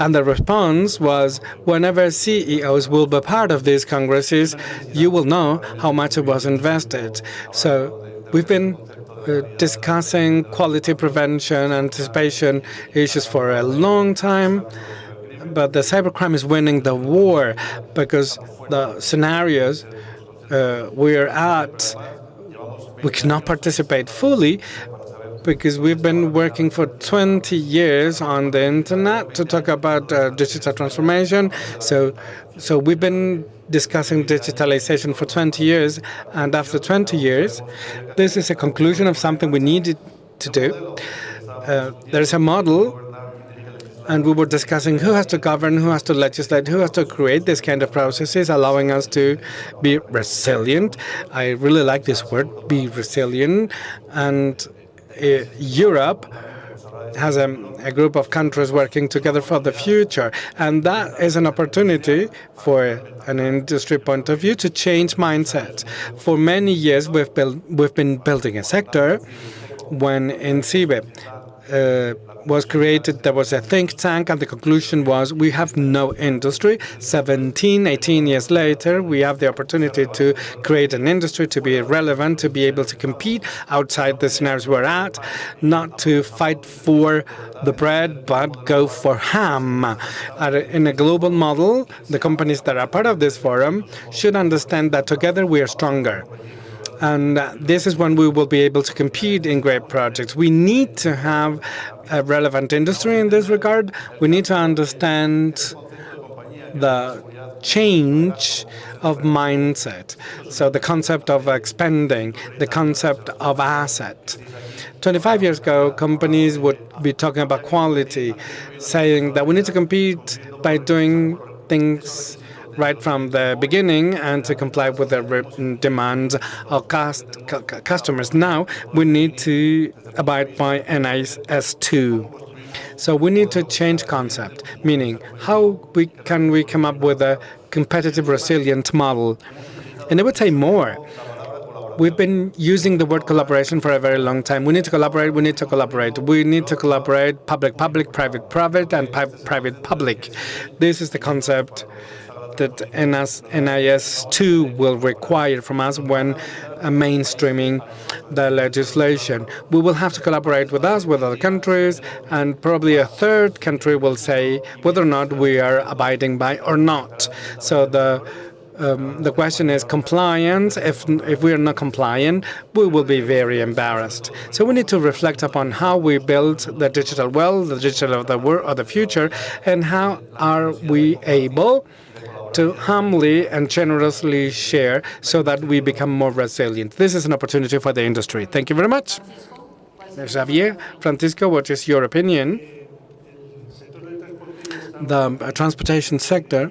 A: and the response was, whenever CEOs will be part of these congresses, you will know how much it was invested. So we've been discussing quality prevention, anticipation issues for a long time, but the cybercrime is winning the war, because the scenarios we're at, we cannot participate fully, because we've been working for 20 years on the internet to talk about digital transformation. So we've been discussing digitalization for 20 years, and after 20 years, this is a conclusion of something we needed to do. There's a model, and we were discussing who has to govern, who has to legislate, who has to create this kind of processes, allowing us to be resilient. I really like this word, be resilient. And Europe has a group of countries working together for the future, and that is an opportunity for an industry point of view to change mindset. For many years, we've been building a sector. When INCIBE was created, there was a think tank, and the conclusion was we have no industry. 18 years later, we have the opportunity to create an industry, to be relevant, to be able to compete outside the scenarios we're at, not to fight for the bread, but go for ham. In a global model, the companies that are part of this forum should understand that together we are stronger. And this is when we will be able to compete in great projects. We need to have a relevant industry in this regard. We need to understand the change of mindset. So the concept of expanding, the concept of asset. 25 years ago, companies would be talking about quality, saying that we need to compete by doing things right from the beginning and to comply with the demands of customers. Now we need to abide by NIS2. So we need to change concept, meaning how can we come up with a competitive, resilient model? And I would say more. We've been using the word collaboration for a very long time. We need to collaborate, we need to collaborate. We need to collaborate public-public, private-private, and private-public. This is the concept that NIS2 will require from us when mainstreaming the legislation. We will have to collaborate with us, with other countries, and probably a third country will say whether or not we are abiding by or not. So the question is compliance. If we are not compliant, we will be very embarrassed. So we need to reflect upon how we build the digital world, the digital of the world of the future, and how are we able to humbly and generously share so that we become more resilient. This is an opportunity for the industry. Thank you very much. Xavier, Francisco, what is your opinion? The transportation sector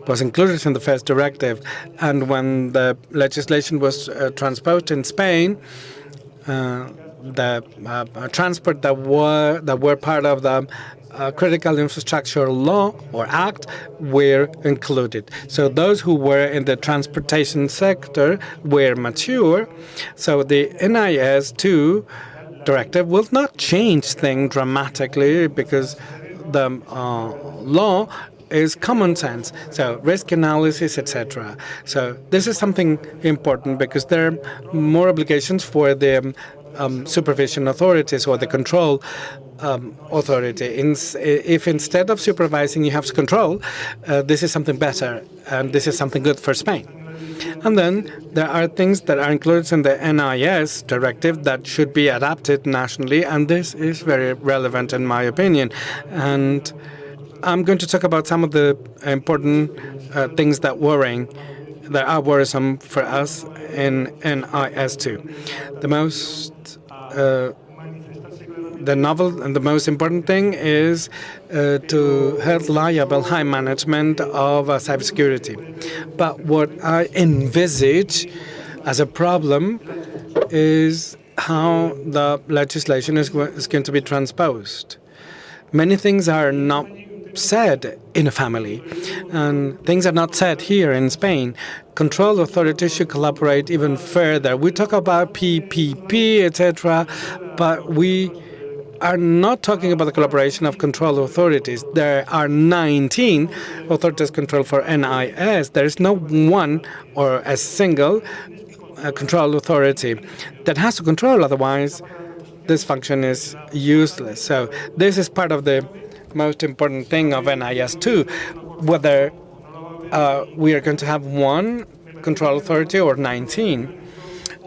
A: was included in the first directive, and when the legislation was transposed in Spain, the transport that were part of the critical infrastructure law or act were included. So those who were in the transportation sector were mature. So the NIS2 directive will not change things dramatically because the law is common sense, so risk analysis, etc. So this is something important because there are more obligations for the supervision authorities or the control authority. If instead of supervising you have to control, this is something better, and this is something good for Spain. And then there are things that are included in the NIS directive that should be adapted nationally, and this is very relevant in my opinion. And I'm going to talk about some of the important things that are worrisome for us in NIS2. The novel and the most important thing is to hold liable high management of cybersecurity. But what I envisage as a problem is how the legislation is going to be transposed. Many things are not said in a family, and things are not said here in Spain. Control authorities should collaborate even further. We talk about PPP, etc., but we are not talking about the collaboration of control authorities. There are 19 authorities controlled for NIS. There is no one or a single control authority that has to control, otherwise this function is useless. So this is part of the most important thing of NIS2, whether we are going to have one control authority or 19.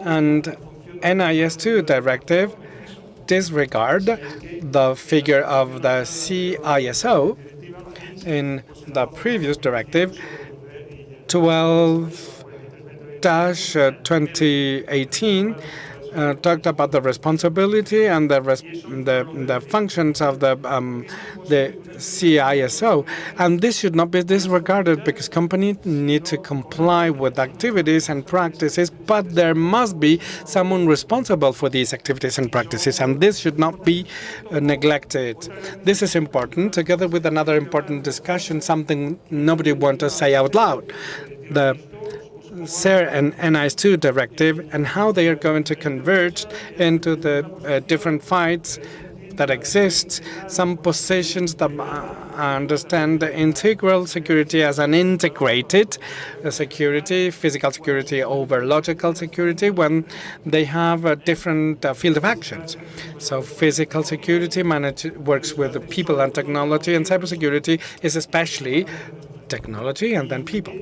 A: And NIS2 directive disregard the figure of the CISO in the previous directive 12-2018 talked about the responsibility and the functions of the CISO, and this should not be disregarded because companies need to comply with activities and practices, but there must be someone responsible for these activities and practices, and this should not be neglected. This is important, together with another important discussion, something nobody wants to say out loud. The SER and NIS2 directive and how they are going to converge into the different fights that exist, some positions that understand the integral security as an integrated security, physical security over logical security, when they have a different field of actions. So physical security works with the people and technology, and cybersecurity is especially technology and then people.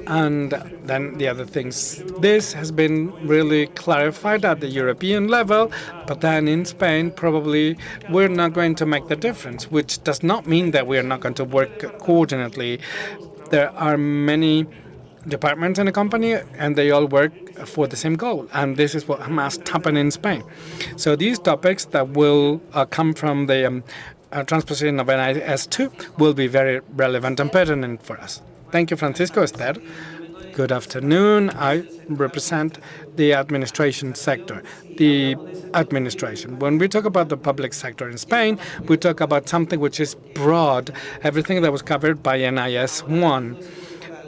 A: And then the other things. This has been really clarified at the European level, but then in Spain, probably we're not going to make the difference, which does not mean that we are not going to work coordinately. There are many departments in a company, and they all work for the same goal, and this is what must happen in Spain. So these topics that will come from the transposition of NIS2 will be very relevant and pertinent for us. Thank you, Francisco. Esther. Good afternoon. I represent the administration sector. The administration. When we talk about the public sector in Spain, we talk about something which is broad, everything that was covered by NIS1.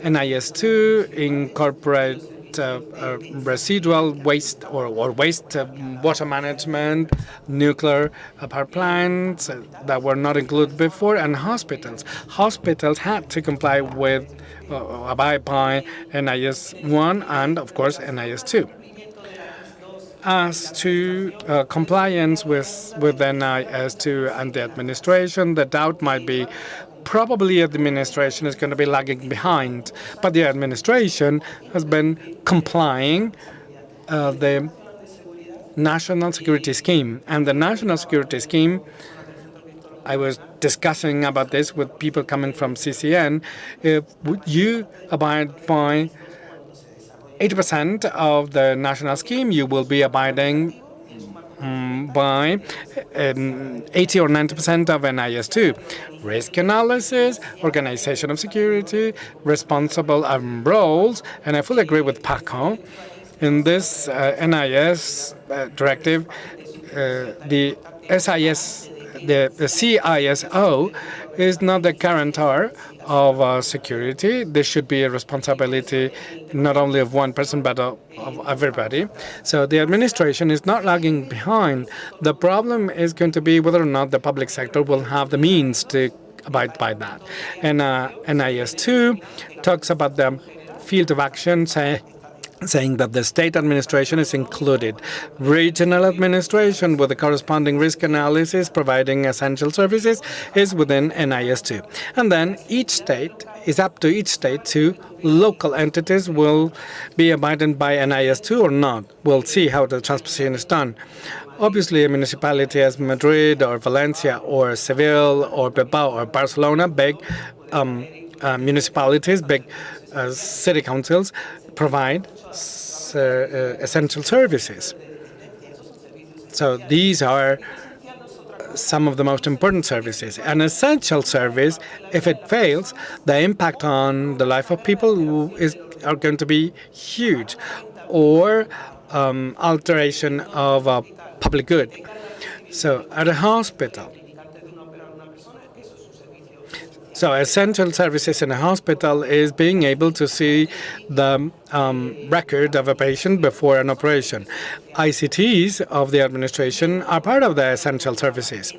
A: NIS2 incorporate residual waste or waste water management, nuclear power plants that were not included before, and hospitals. Hospitals had to comply with, abide by NIS 1 and, of course, NIS 2. As to compliance with NIS 2 and the administration, the doubt might be probably the administration is going to be lagging behind, but the administration has been complying the national security scheme. And the national security scheme, I was discussing about this with people coming from CCN, if you abide by 80% of the national scheme, you will be abiding by 80 or 90% of NIS2. Risk analysis, organization of security, responsible roles, and I fully agree with Paco. In this NIS directive, the CISO is not the guarantor of security. This should be a responsibility not only of one person but of everybody. So the administration is not lagging behind. The problem is going to be whether or not the public sector will have the means to abide by that. And NIS2 talks about the field of action, saying that the state administration is included. Regional administration with the corresponding risk analysis providing essential services is within NIS2. And then each state is up to each state to local entities will be abiding by NIS2 or not. We'll see how the transposition is done. Obviously, a municipality as Madrid or Valencia or Seville or Bilbao or Barcelona, big municipalities, big city councils, provide essential services. So these are some of the most important services. An essential service, if it fails, the impact on the life of people are going to be huge, or alteration of a public good. So at a hospital, so essential services in a hospital is being able to see the record of a patient before an operation. ICTs of the administration are part of the essential services.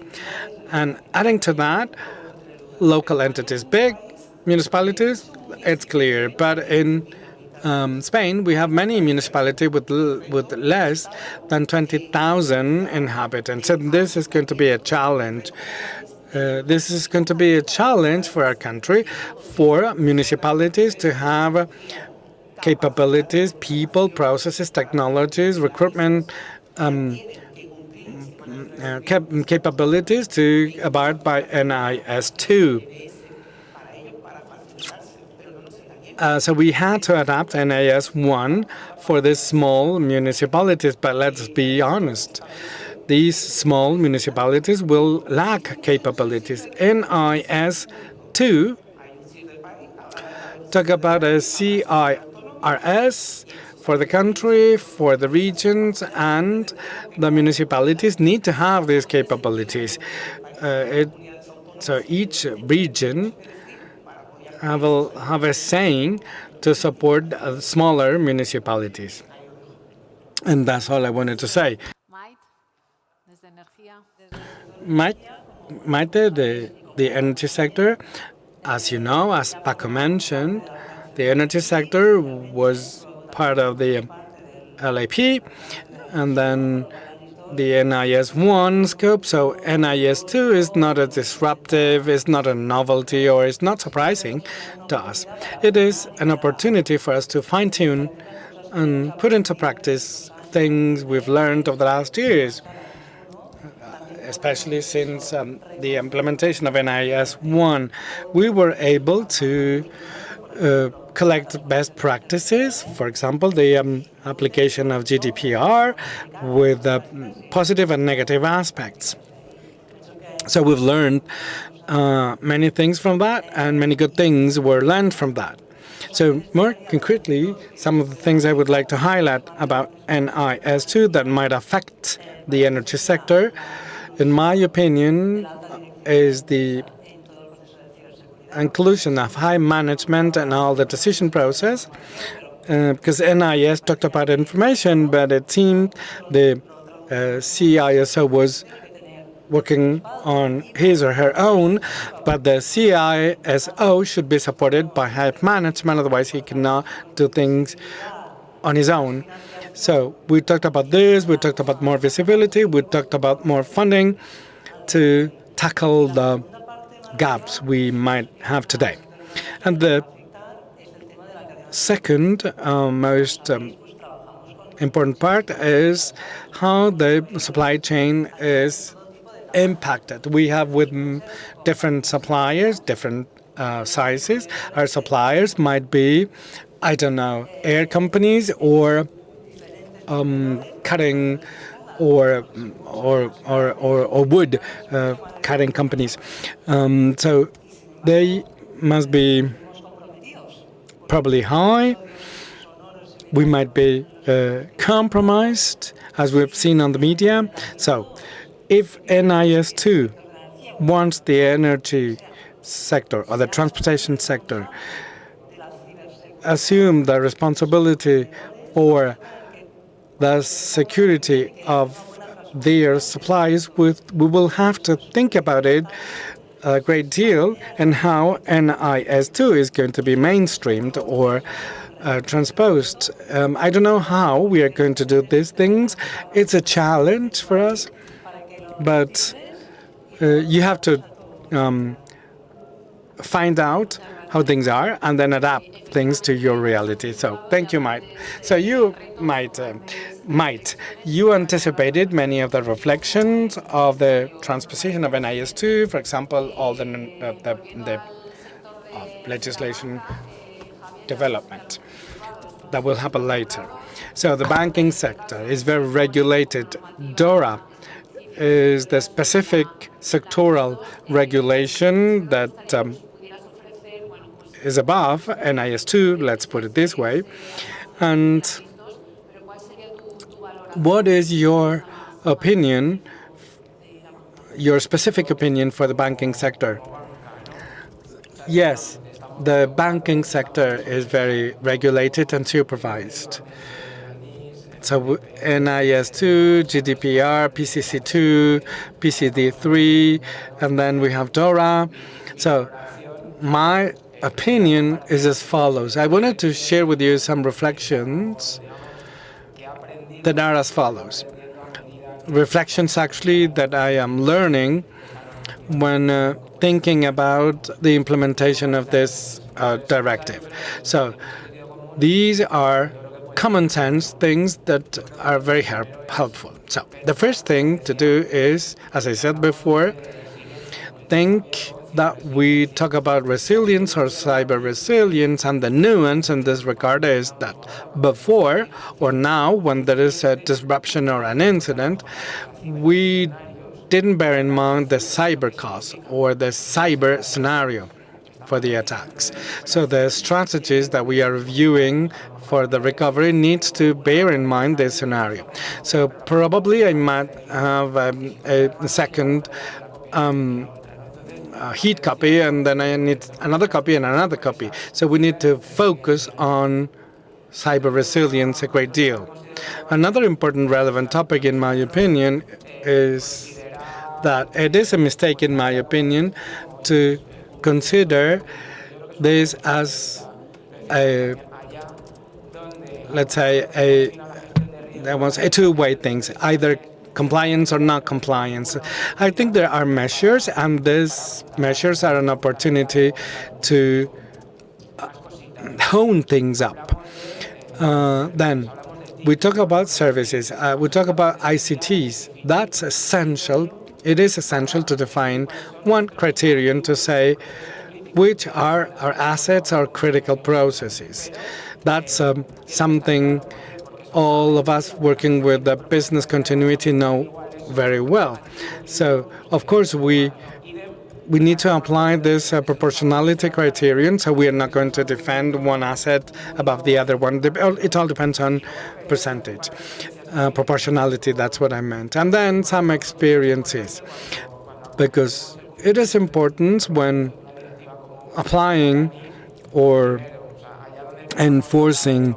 A: And adding to that, local entities, big municipalities, it's clear. But in Spain, we have many municipalities with less than 20,000 inhabitants. And this is going to be a challenge. This is going to be a challenge for our country, for municipalities to have capabilities, people, processes, technologies, recruitment capabilities to abide by NIS2. So we had to adapt NIS1 for these small municipalities, but let's be honest. These small municipalities will lack capabilities. NIS2 talk about a CIRS for the country, for the regions, and the municipalities need to have these capabilities. So each region will have a saying to support smaller municipalities. And that's all I wanted to say. Maite, the energy sector, as you know, as Paco mentioned, the energy sector was part of the LAP, and then the NIS1 scope. So NIS2 is not a disruptive, it's not a novelty, or it's not surprising to us. It is an opportunity for us to fine-tune and put into practice things we've learned over the last years, especially since the implementation of NIS1. We were able to collect best practices, for example, the application of GDPR with positive and negative aspects. So we've learned many things from that, and many good things were learned from that. So more concretely, some of the things I would like to highlight about NIS2 that might affect the energy sector, in my opinion, is the inclusion of high management and all the decision process, because NIS talked about information, but it seemed the CISO was working on his or her own, but the CISO should be supported by high management, otherwise he cannot do things on his own. So we talked about this, we talked about more visibility, we talked about more funding to tackle the gaps we might have today. And the second most important part is how the supply chain is impacted. We have with different suppliers, different sizes. Our suppliers might be, I don't know, air companies or cutting or wood cutting companies. So they must be probably high. We might be compromised, as we've seen on the media. So if NIS2 wants the energy sector or the transportation sector assume the responsibility for the security of their supplies, we will have to think about it a great deal and how NIS2 is going to be mainstreamed or transposed. I don't know how we are going to do these things. It's a challenge for us, but you have to find out how things are and then adapt things to your reality. So thank you, Mike. So you you anticipated many of the reflections of the transposition of NIS2, for example, all the legislation development that will happen later. So the banking sector is very regulated. DORA is the specific sectoral regulation that is above NIS2, let's put it this way. And what is your opinion, your specific opinion for the banking sector? Yes, the banking sector is very regulated and supervised. So NIS2, GDPR, PCC2, PCD3, and then we have DORA. So my opinion is as follows. I wanted to share with you some reflections that are as follows. Reflections actually that I am learning when thinking about the implementation of this directive. So these are common sense things that are very helpful. So the first thing to do is, as I said before, think that we talk about resilience or cyber resilience, and the nuance in this regard is that before or now, when there is a disruption or an incident, we didn't bear in mind the cyber cost or the cyber scenario for the attacks. So the strategies that we are reviewing for the recovery needs to bear in mind this scenario. So probably I might have a second heat copy, and then I need another copy and another copy. So we need to focus on cyber resilience a great deal. Another important relevant topic, in my opinion, is that it is a mistake, in my opinion, to consider this as a, let's say, a two-way thing, either compliance or not compliance. I think there are measures, and these measures are an opportunity to hone things up. Then we talk about services. We talk about ICTs. That's essential. It is essential to define one criterion to say which are our assets, our critical processes. That's something all of us working with the business continuity know very well. So, of course, we need to apply this proportionality criterion, so we are not going to defend one asset above the other one. It all depends on percentage. Proportionality, that's what I meant. And then some experiences, because it is important when applying or enforcing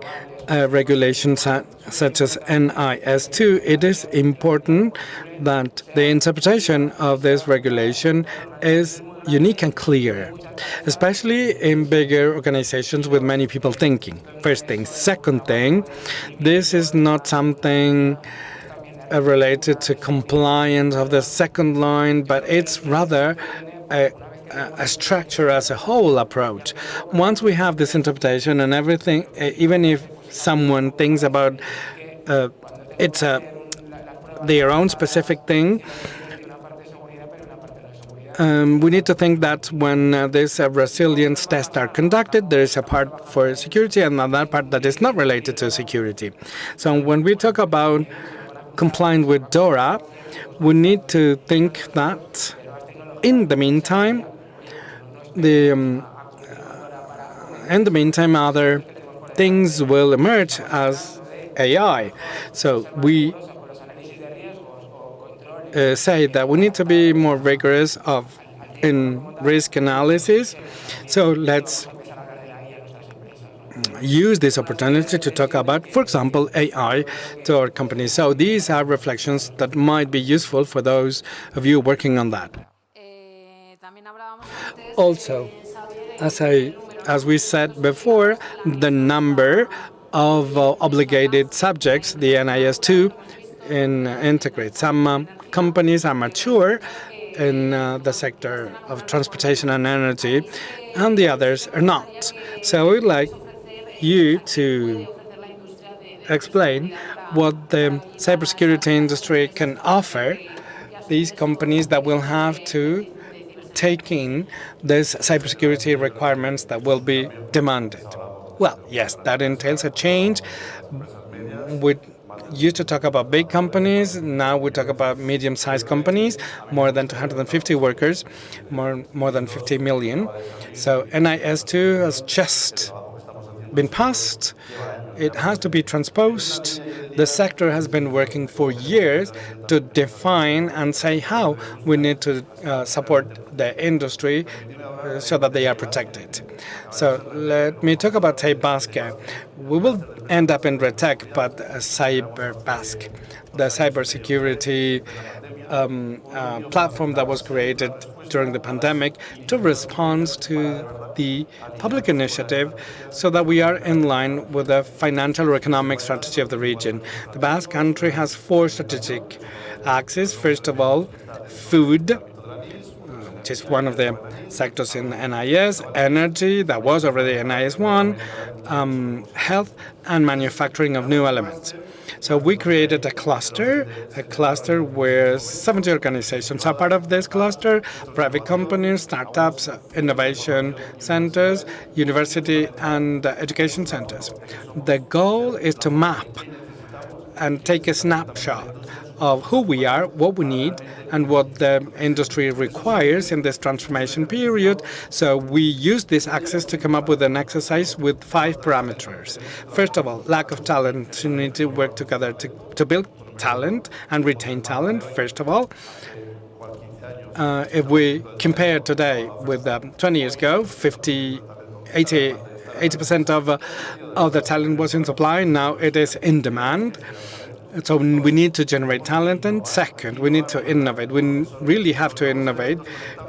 A: regulations such as NIS2, it is important that the interpretation of this regulation is unique and clear, especially in bigger organizations with many people thinking. First thing. Second thing, this is not something related to compliance of the second line, but it's rather a structure as a whole approach. Once we have this interpretation and everything, even if someone thinks about it's their own specific thing, we need to think that when these resilience tests are conducted, there is a part for security and another part that is not related to security. So when we talk about complying with DORA, we need to think that in the meantime, other things will emerge as AI. So we say that we need to be more rigorous in risk analysis. So let's use this opportunity to talk about, for example, AI to our companies. So these are reflections that might be useful for those of you working on that. Also, as we said before, the number of obligated subjects, the NIS2, integrates. Some companies are mature in the sector of transportation and energy, and the others are not. So we'd like you to explain what the cybersecurity industry can offer these companies that will have to take in these cybersecurity requirements that will be demanded. Well, yes, that entails a change. We used to talk about big companies. Now we talk about medium-sized companies, more than 250 workers, more than 50 million. So NIS2 has just been passed. It has to be transposed. The sector has been working for years to define and say how we need to support the industry so that they are protected. So let me talk about CyberBasque. We will end up in RedTech, but CyberBasque, the cybersecurity platform that was created during the pandemic to respond to the public initiative so that we are in line with the financial or economic strategy of the region. The Basque country has 4 strategic axes. First of all, food, which is one of the sectors in NIS, energy, that was already NIS1, health, and manufacturing of new elements. So we created a cluster where 70 organizations are part of this cluster, private companies, startups, innovation centers, university and education centers. The goal is to map and take a snapshot of who we are, what we need, and what the industry requires in this transformation period. So we use this access to come up with an exercise with 5 parameters. First of all, lack of talent. You need to work together to build talent and retain talent, first of all. If we compare today with 20 years ago, 80% of the talent was in supply. Now it is in demand. So we need to generate talent. And second, we need to innovate. We really have to innovate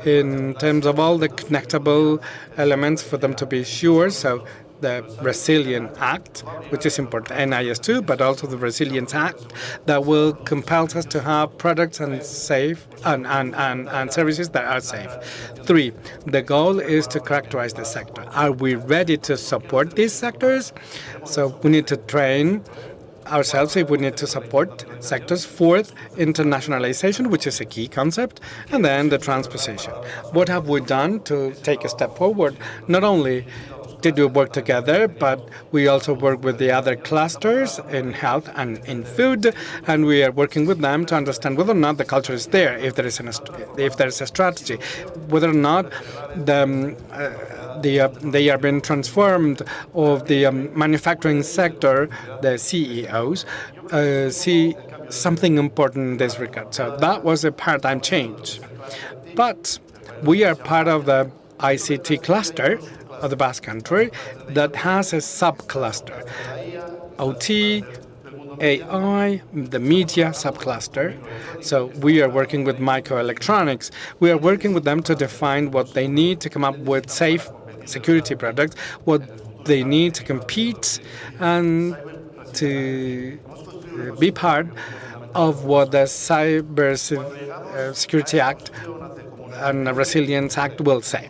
A: in terms of all the connectable elements for them to be sure. So the Resilient Act, which is important, NIS2, but also the Resilience Act that will compel us to have products and safe and services that are safe. 3, the goal is to characterize the sector. Are we ready to support these sectors? So we need to train ourselves if we need to support sectors. 4th, internationalization, which is a key concept, and then the transposition. What have we done to take a step forward? Not only did we work together, but we also work with the other clusters in health and in food, and we are working with them to understand whether or not the culture is there, if there is a strategy, whether or not they are being transformed, of the manufacturing sector, the CEOs, see something important in this regard. So that was a paradigm change. But we are part of the ICT cluster, of the Basque Country that has a subcluster. OT, AI, the media subcluster. So we are working with microelectronics. We are working with them to define what they need to come up with safe security products, what they need to compete and to be part of what the Cyber Security Act and the Resilience Act will say.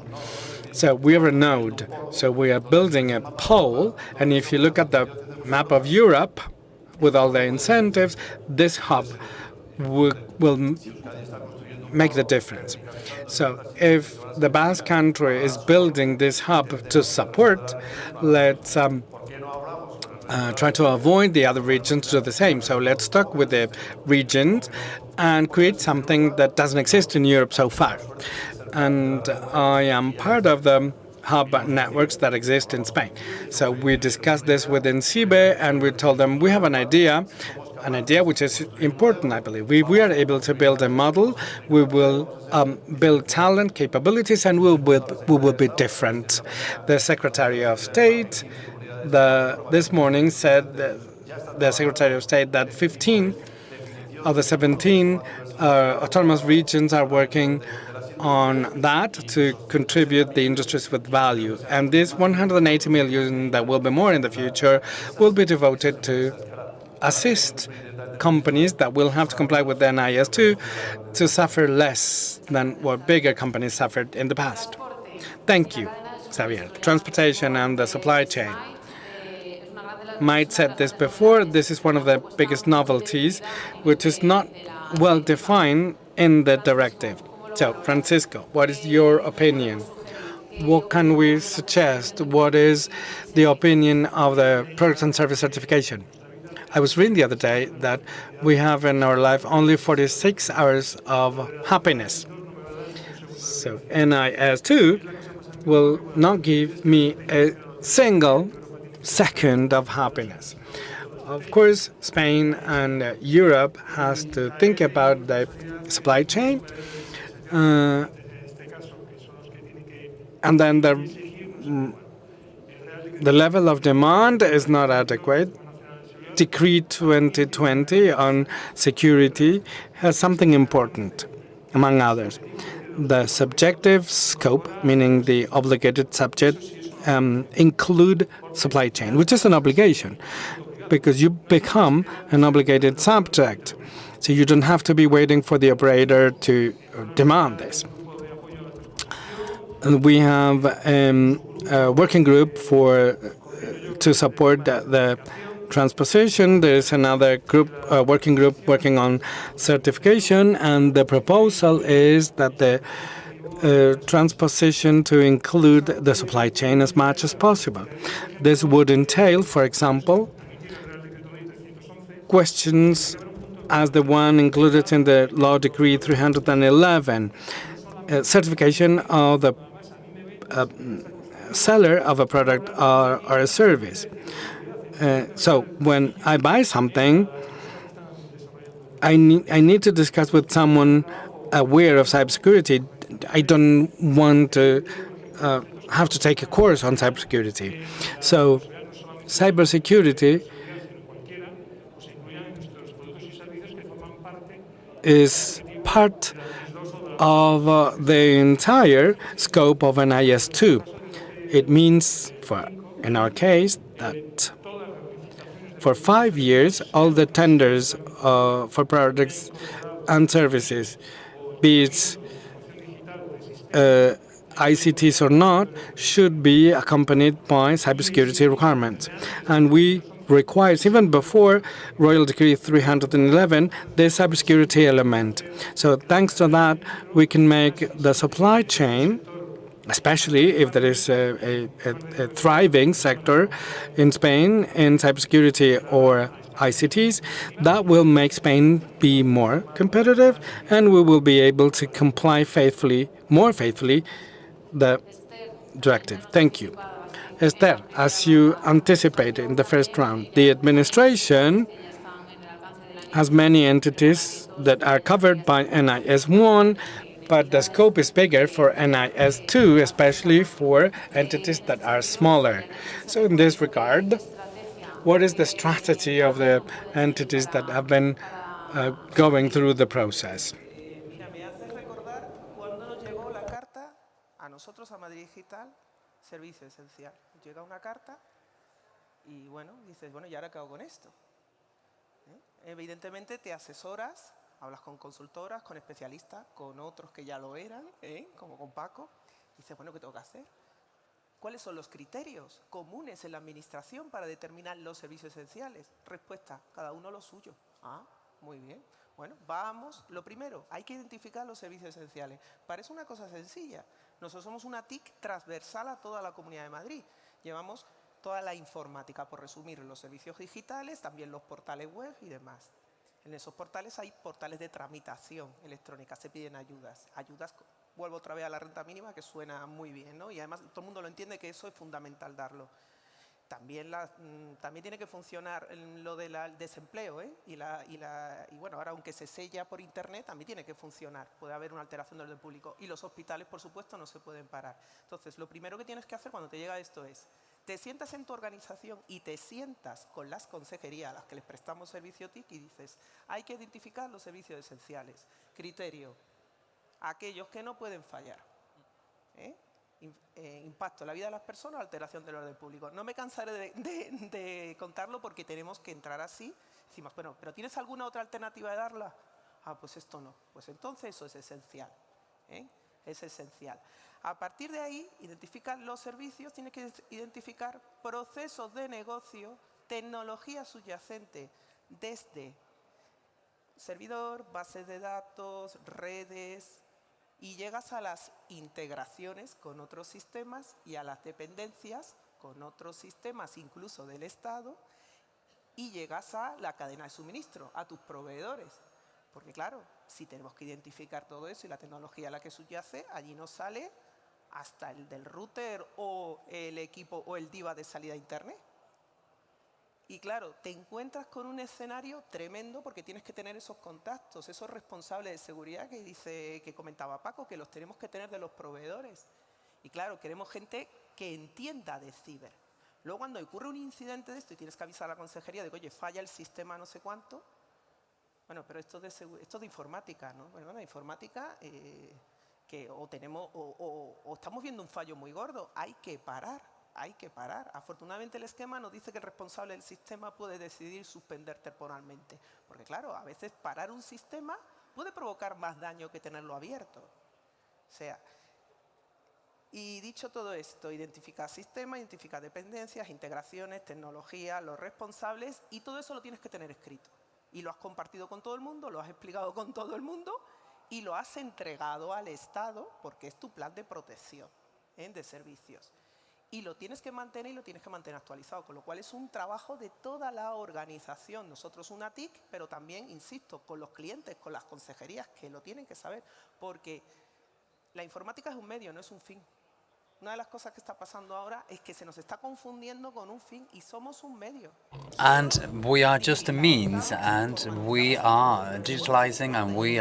A: So we are a node. So we are building a pole. And if you look at the map of Europe, with all the incentives, this hub will make the difference. So if the Basque Country is building this hub to support, let's try to avoid the other regions to do the same. So let's talk with the regions and create something that doesn't exist in Europe so far. And I am part of the hub networks that exist in Spain. So we discussed this with INCIBE, and we told them we have an idea which is important, I believe. We are able to build a model. We will build talent, capabilities, and we will be different. The Secretary of State this morning said, the Secretary of State, that 15 of the 17 autonomous regions are working on that to contribute the industries with value. And this 180 million, that will be more in the future, will be devoted to assist companies that will have to comply with the ENISE to suffer less than what bigger companies suffered in the past. Thank you, Xavier. Transportation and the supply chain. Mike said this before, this is one of the biggest novelties, which is not well defined in the directive. So, Francisco, what is your opinion? What can we suggest? What is the opinion of the product and service certification? I was reading the other day that we have in our life only 46 hours of happiness. So NIS 2 will not give me a single second of happiness. Of course, Spain and Europe has to think about the supply chain, and then the level of demand is not adequate. Decree 2020 on security has something important, among others. The subjective scope, meaning the obligated subject, include supply chain, which is an obligation, because you become an obligated subject. So you don't have to be waiting for the operator to demand this. And we have a working group to support the transposition. There is another group, working group working on certification, and the proposal is that the transposition to include the supply chain as much as possible. This would entail, for example, questions as the one included in the Law Decree 311, certification of the seller of a product or a service. So when I buy something, I need to discuss with someone aware of cybersecurity. I don't want to have to take a course on cybersecurity. So cybersecurity is part of the entire scope of ENISE 2. It means, in our case, that for 5 years, all the tenders for products and services, be it ICTs or not, should be accompanied by cybersecurity requirements. And we require, even before Royal Decree 311, the cybersecurity element. So thanks to that, we can make the supply chain, especially if there is a thriving sector in Spain in cybersecurity or ICTs, that will make Spain be more competitive, and we will be able to comply more faithfully, the directive. Thank you. Esther, as you anticipated in the first round, the administration has many entities that are covered by ENISE 1, but the scope is bigger for NIS2, especially for entities that are smaller. So in this regard, what is the strategy of the entities that have been going through the process?
B: Mira, me hace recordar cuando nos llegó la carta a nosotros, a Madrid Digital, servicio esencial. Llega una carta y bueno, dices, bueno, ¿y ahora qué hago con esto? Evidentemente te asesoras, hablas con consultoras, con especialistas, con otros que ya lo eran, como con Paco, y dices, bueno, ¿qué tengo que hacer? ¿Cuáles son los criterios comunes en la administración para determinar los servicios esenciales? Respuesta, cada uno lo suyo. Ah, muy bien. Bueno, vamos. Lo primero, hay que identificar los servicios esenciales. Parece una cosa sencilla. Nosotros somos una TIC transversal a toda la Comunidad de Madrid. Llevamos toda la informática, por resumir, los servicios digitales, también los portales web y demás. En esos portales hay portales de tramitación electrónica, se piden ayudas. Vuelvo otra vez a la renta mínima, que suena muy bien, ¿no? Y además todo el mundo lo entiende que eso es fundamental darlo. También tiene que funcionar lo del desempleo, y bueno, ahora aunque se sella por internet, también tiene que funcionar. Puede haber una alteración del orden público. Y los hospitales, por supuesto, no se pueden parar. Entonces, lo primero que tienes que hacer cuando te llega esto es, te sientas en tu organización y te sientas con las consejerías a las que les prestamos servicio TIC y dices, hay que identificar los servicios esenciales. Criterio, aquellos que no pueden fallar. Impacto en la vida de las personas, alteración del orden público. No me cansaré de contarlo porque tenemos que entrar así. Decimos, bueno, ¿pero tienes alguna otra alternativa de darla? Ah, pues esto no. Pues entonces eso es esencial. Es esencial. A partir de ahí, identificar los servicios, tienes que identificar procesos de negocio, tecnología subyacente, desde servidor, bases de datos, redes, y llegas a las integraciones con otros sistemas y a las dependencias con otros sistemas, incluso del Estado, y llegas a la cadena de suministro, a tus proveedores. Porque claro, si tenemos que identificar todo eso y la tecnología a la que subyace, allí nos sale hasta el del router o el equipo o el DIVA de salida a Internet. Y claro, te encuentras con un escenario tremendo porque tienes que tener esos contactos, esos responsables de seguridad que comentaba Paco, que los tenemos que tener de los proveedores. Y claro, queremos gente que entienda de ciber. Luego cuando ocurre un incidente de esto y tienes que avisar a la consejería de que, oye, falla el sistema no sé cuánto, bueno, pero esto de informática, ¿no? Bueno, la informática que o estamos viendo un fallo muy gordo, hay que parar. Hay que parar. Afortunadamente el esquema nos dice que el responsable del sistema puede decidir suspender temporalmente. Porque claro, a veces parar un sistema puede provocar más daño que tenerlo abierto. O sea, y dicho todo esto, identifica sistemas, identifica dependencias, integraciones, tecnología, los responsables, y todo eso lo tienes que tener escrito. Y lo has compartido con todo el mundo, lo has explicado con todo el mundo y lo has entregado al Estado porque es tu plan de protección de servicios. Y lo tienes que mantener y lo tienes que mantener actualizado, con lo cual es un trabajo de toda la organización. Nosotros una TIC, pero también, insisto, con los clientes, con las consejerías, que lo tienen que saber, porque la informática es un medio, no es un fin. Una de las cosas que está pasando ahora es que se nos está confundiendo con un fin y somos un medio.
F: And we are just a means, and we are digitalizing, and we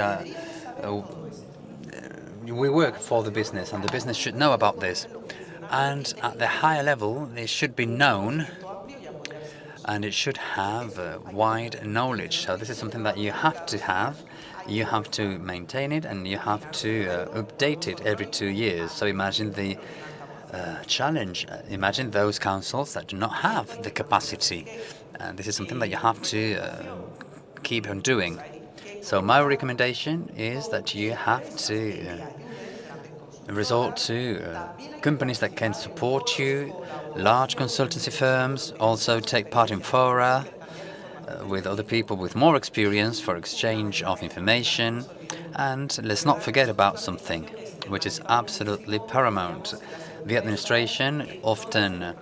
F: work for the business, and the business should know about this. And at the higher level, it should be known, and it should have wide knowledge. So this is something that you have to have. You have to maintain it, and you have to update it every 2 years. So imagine the challenge. Imagine those councils that do not have the capacity. And this is something that you have to keep on doing. So my recommendation is that you have to resort to companies that can support you, large consultancy firms, also take part in fora with other people with more experience for exchange of information. And let's not forget about something which is absolutely paramount. The administration often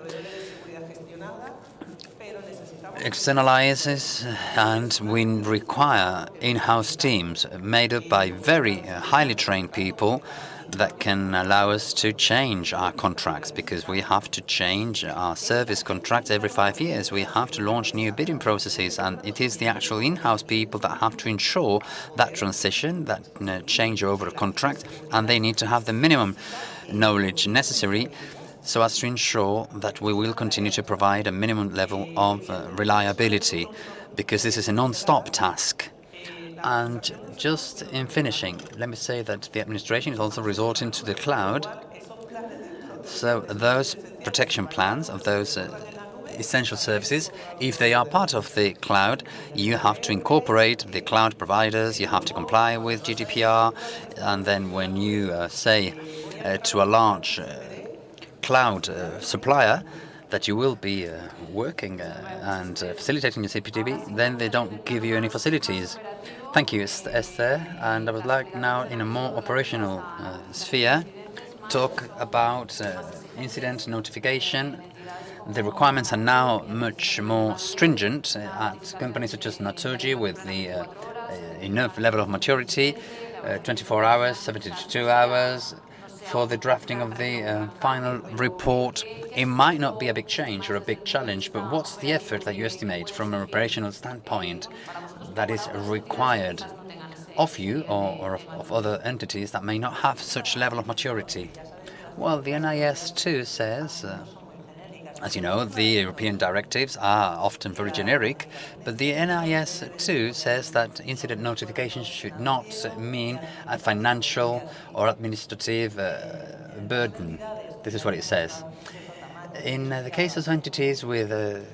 F: externalizes, and we require in-house teams made up by very highly trained people that can allow us to change our contracts, because we have to change our service contracts every 5 years. We have to launch new bidding processes, and it is the actual in-house people that have to ensure that transition, that changeover of contract, and they need to have the minimum knowledge necessary so as to ensure that we will continue to provide a minimum level of reliability, because this is a non-stop task. And just in finishing, let me say that the administration is also resorting to the cloud. So those protection plans of those essential services, if they are part of the cloud, you have to incorporate the cloud providers, you have to comply with GDPR, and then when you say to a large cloud supplier that you will be working and facilitating your CPTB, then they don't give you any facilities. Thank you, Esther. And I would like now, in a more operational sphere, talk about incident notification. The requirements are now much more stringent at companies such as Naturgy, with the enough level of maturity, 24 hours, 72 hours, for the drafting of the final report. It might not be a big change or a big challenge, but what's the effort that you estimate from an operational standpoint that is required of you or of other entities that may not have such level of maturity? Well, the NIS 2 says, as you know, the European directives are often very generic, but the NIS 2 says that incident notifications should not mean a financial or administrative burden. This is what it says. In the case of entities with a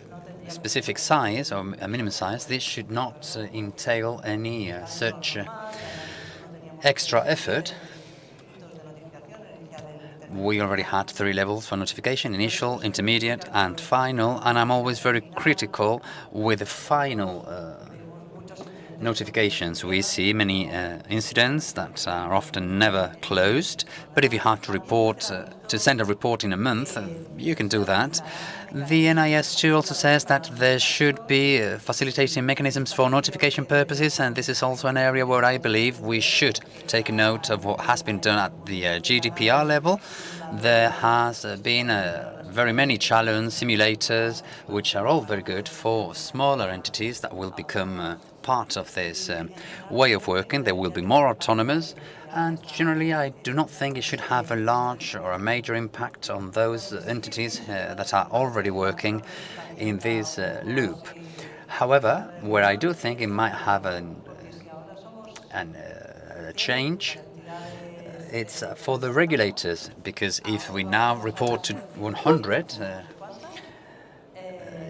F: specific size or a minimum size, this should not entail any such extra effort. We already had 3 levels for notification: initial, intermediate, and final, and I'm always very critical with the final notifications. We see many incidents that are often never closed, but if you have to report, to send a report in a month, you can do that. The NIS 2 also says that there should be facilitating mechanisms for notification purposes, and this is also an area where I believe we should take a note of what has been done at the GDPR level. There has been very many challenge simulators, which are all very good for smaller entities that will become part of this way of working. They will be more autonomous, and generally I do not think it should have a large or a major impact on those entities that are already working in this loop. However, where I do think it might have a change, it's for the regulators, because if we now report to 100,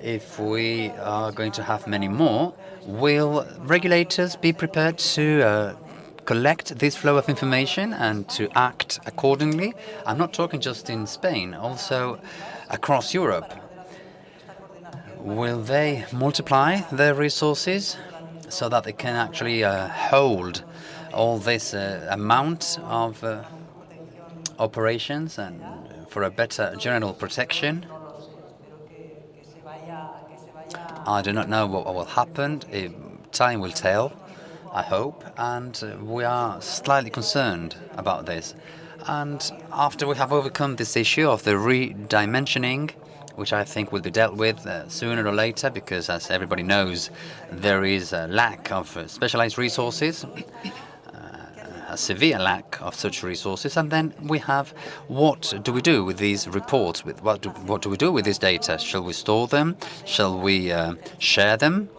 F: if we are going to have many more, will regulators be prepared to collect this flow of information and to act accordingly? I'm not talking just in Spain, also across Europe. Will they multiply their resources so that they can actually hold all this amount of operations and for a better general protection? I do not know what will happen. Time will tell, I hope, and we are slightly concerned about this. And after we have overcome this issue of the redimensioning, which I think will be dealt with sooner or later, because as everybody knows, there is a lack of specialized resources, a severe lack of such resources. And then we have, what do we do with these reports? What do we do with this data? Shall we store them? Shall we share them?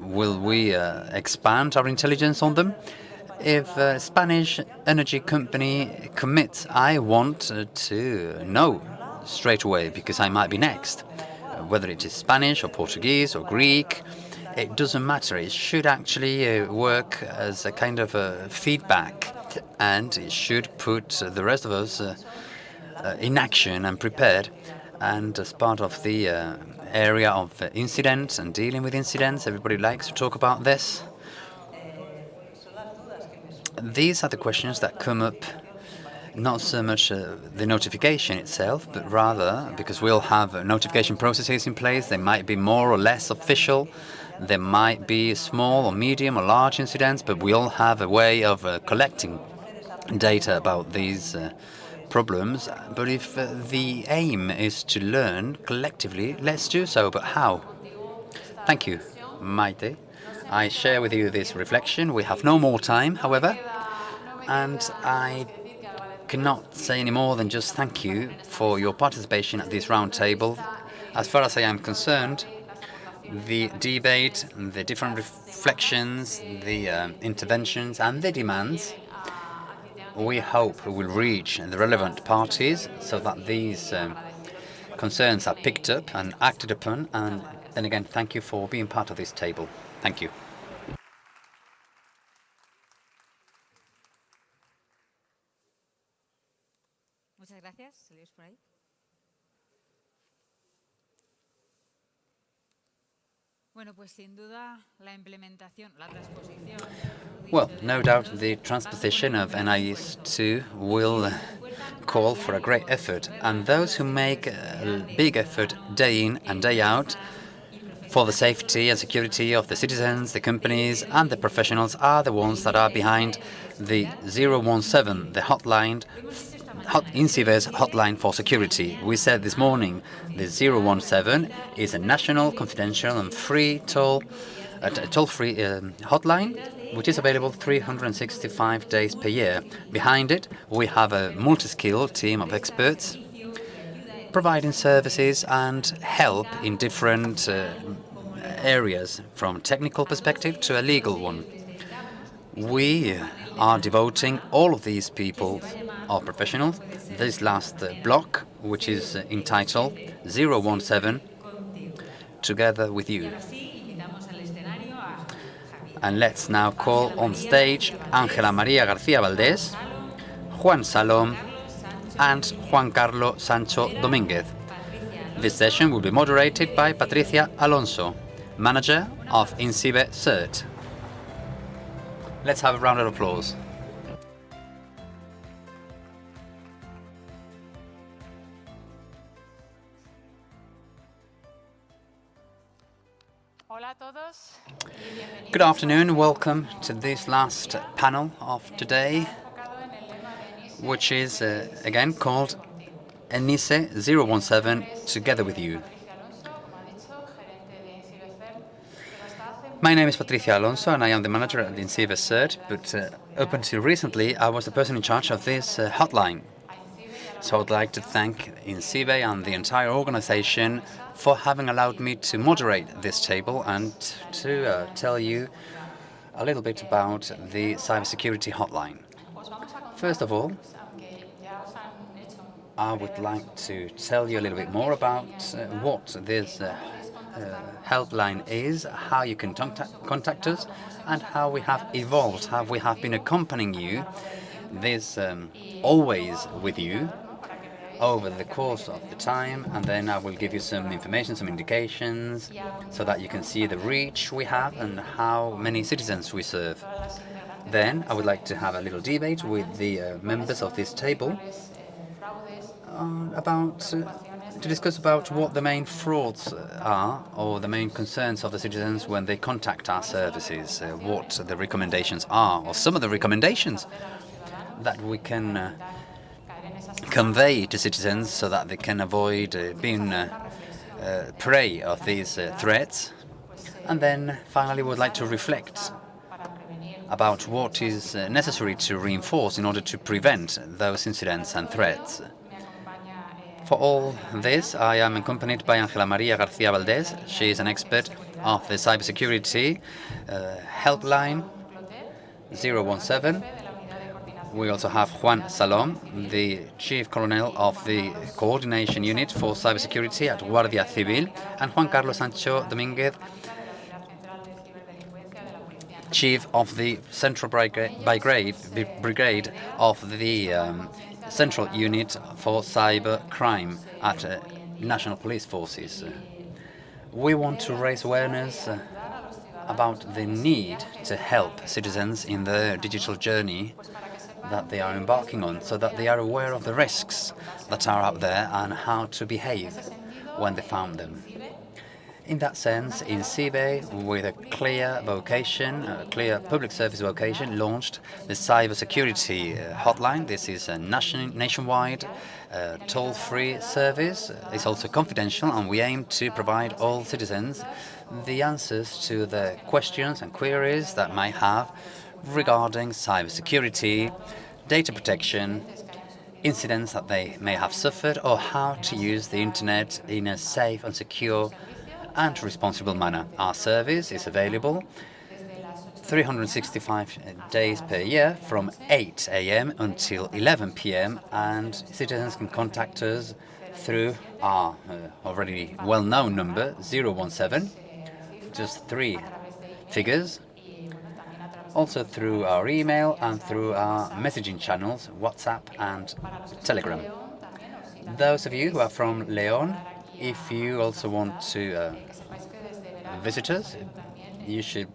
F: Will we expand our intelligence on them? If a Spanish energy company commits, I want to know straight away, because I might be next. Whether it is Spanish or Portuguese or Greek, it doesn't matter. It should actually work as a kind of feedback, and it should put the rest of us in action and prepared. And as part of the area of incidents and dealing with incidents, everybody likes to talk about this. These are the questions that come up, not so much the notification itself, but rather because we'll have notification processes in place. They might be more or less official. There might be small or medium or large incidents, but we all have a way of collecting data about these problems, but if the aim is to learn collectively, let's do so, but how? Thank you, Maite. I share with you this reflection. We have no more time, however, and I cannot say any more than just thank you for your participation at this round table. As far as I am concerned, the debate, the different reflections, the interventions and the demands, we hope will reach the relevant parties so that these concerns are picked up and acted upon. And then again, thank you for being part of this table. Thank you.
H: Muchas gracias. ¿Seguís por ahí? Bueno, pues sin duda la implementación, la transposición.
F: Well, no doubt the transposition of ENISE 2 will call for a great effort, and those who make a big effort day in and day out for the safety and security of the citizens, the companies and the professionals are the ones that are behind the 017, the hotline, INCIBE's hotline for security. We said this morning the 017 is a national, confidential and free toll-free hotline, which is available 365 days per year. Behind it, we have a multi-skilled team of experts providing services and help in different areas, from technical perspective to a legal one. We are devoting all of these people, our professionals, this last block, which is entitled 017, Together with You. And let's now call on stage Ángela María García Valdés, Juan Salom, and Juan Carlos Sancho Domínguez. This session will be moderated by Patricia Alonso, manager of INCIBE CERT. Let's have a round of applause. Good afternoon, welcome to this last panel of today, which is again called ENISE 017, Together with You. My name is Patricia Alonso and I am the manager at the INCIBE CERT, but up until recently I was the person in charge of this hotline. So I'd like to thank INCIBE and the entire organization for having allowed me to moderate this table and to tell you a little bit about the cybersecurity hotline. First of all, I would like to tell you a little bit more about what this helpline is, how you can contact us, and how we have evolved, how we have been accompanying you, this always with you, over the course of the time, and then I will give you some information, some indications, so that you can see the reach we have and how many citizens we serve. Then I would like to have a little debate with the members of this table to discuss about what the main frauds are, or the main concerns of the citizens when they contact our services, what the recommendations are, or some of the recommendations that we can convey to citizens so that they can avoid being prey of these threats. And then finally we would like to reflect about what is necessary to reinforce in order to prevent those incidents and threats. For all this, I am accompanied by Ángela María García Valdés. She is an expert of the cybersecurity helpline 017. We also have Juan Salom, the Chief Colonel of the Coordination Unit for Cybersecurity at Guardia Civil, and Juan Carlos Sancho Domínguez, Chief of the Central Brigade of the Central Unit for Cyber Crime at National Police Forces. We want to raise awareness about the need to help citizens in their digital journey that they are embarking on, so that they are aware of the risks that are out there and how to behave when they found them. In that sense, INCIBE, with a clear vocation, a clear public service vocation, launched the cybersecurity hotline. This is a nationwide toll-free service. It's also confidential, and we aim to provide all citizens the answers to the questions and queries that might have regarding cybersecurity, data protection, incidents that they may have suffered, or how to use the internet in a safe and secure and responsible manner. Our service is available 365 days per year from 8 a.m. until 11 p.m. and citizens can contact us through our already well-known number 017, just 3 figures, also through our email and through our messaging channels, WhatsApp and Telegram. Those of you who are from León, if you also want to visit us, you should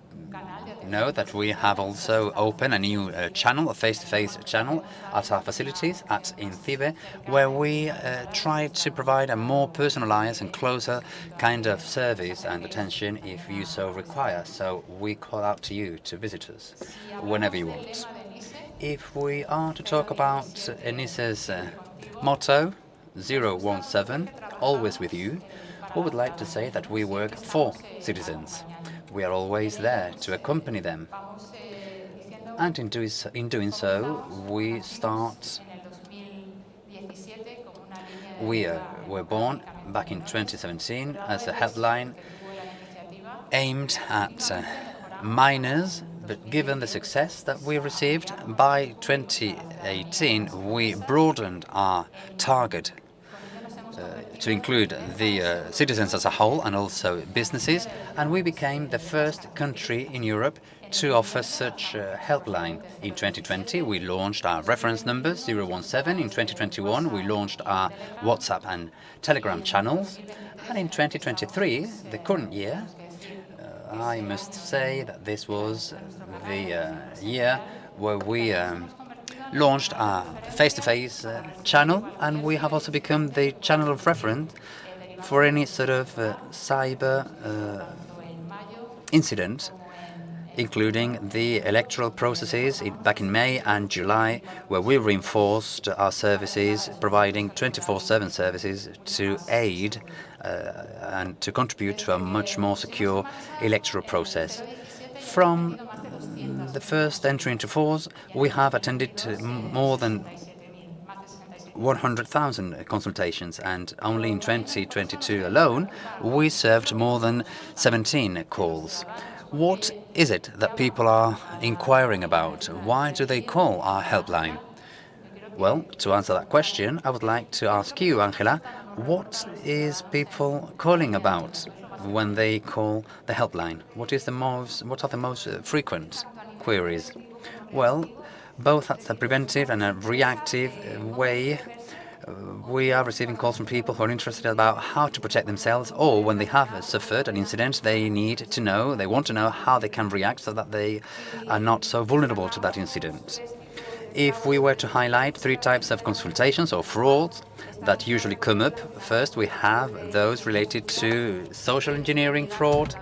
F: know that we have also opened a new channel, a face-to-face channel at our facilities at INCIBE, where we try to provide a more personalized and closer kind of service and attention if you so require. So we call out to you to visit us whenever you want. If we are to talk about ENISE's motto, 017, always with you, we would like to say that we work for citizens. We are always there to accompany them. And in doing so, we start. We were born back in 2017 as a helpline aimed at minors, but given the success that we received, by 2018 we broadened our target to include the citizens as a whole and also businesses, and we became the first country in Europe to offer such a helpline. In 2020 we launched our reference number 017, in 2021 we launched our WhatsApp and Telegram channels, and in 2023, the current year, I must say that this was the year where we launched our face-to-face channel, and we have also become the channel of reference for any sort of cyber incident, including the electoral processes back in May and July, where we reinforced our services, providing 24/7 services to aid and to contribute to a much more secure electoral process. From the first entry into force, we have attended to more than 100,000 consultations, and only in 2022 alone, we served more than 17 calls. What is it that people are inquiring about? Why do they call our helpline? Well, to answer that question, I would like to ask you, Angela, what is people calling about when they call the helpline? What are the most frequent queries? Well, both at the preventive and a reactive way, we are receiving calls from people who are interested about how to protect themselves, or when they have suffered an incident, they want to know how they can react so that they are not so vulnerable to that incident. If we were to highlight 3 types of consultations or frauds that usually come up, first we have those related to social engineering fraud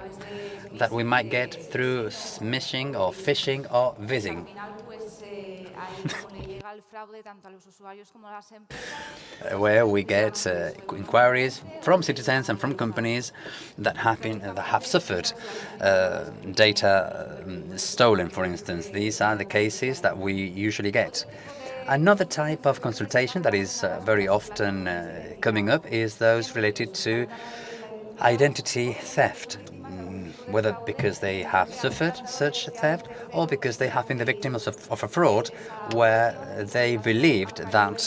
F: that we might get through smishing or phishing or vising. Where we get inquiries from citizens and from companies that have suffered data stolen, for instance. These are the cases that we usually get. Another type of consultation that is very often coming up is those related to identity theft, whether because they have suffered such theft or because they have been the victims of a fraud where they believed that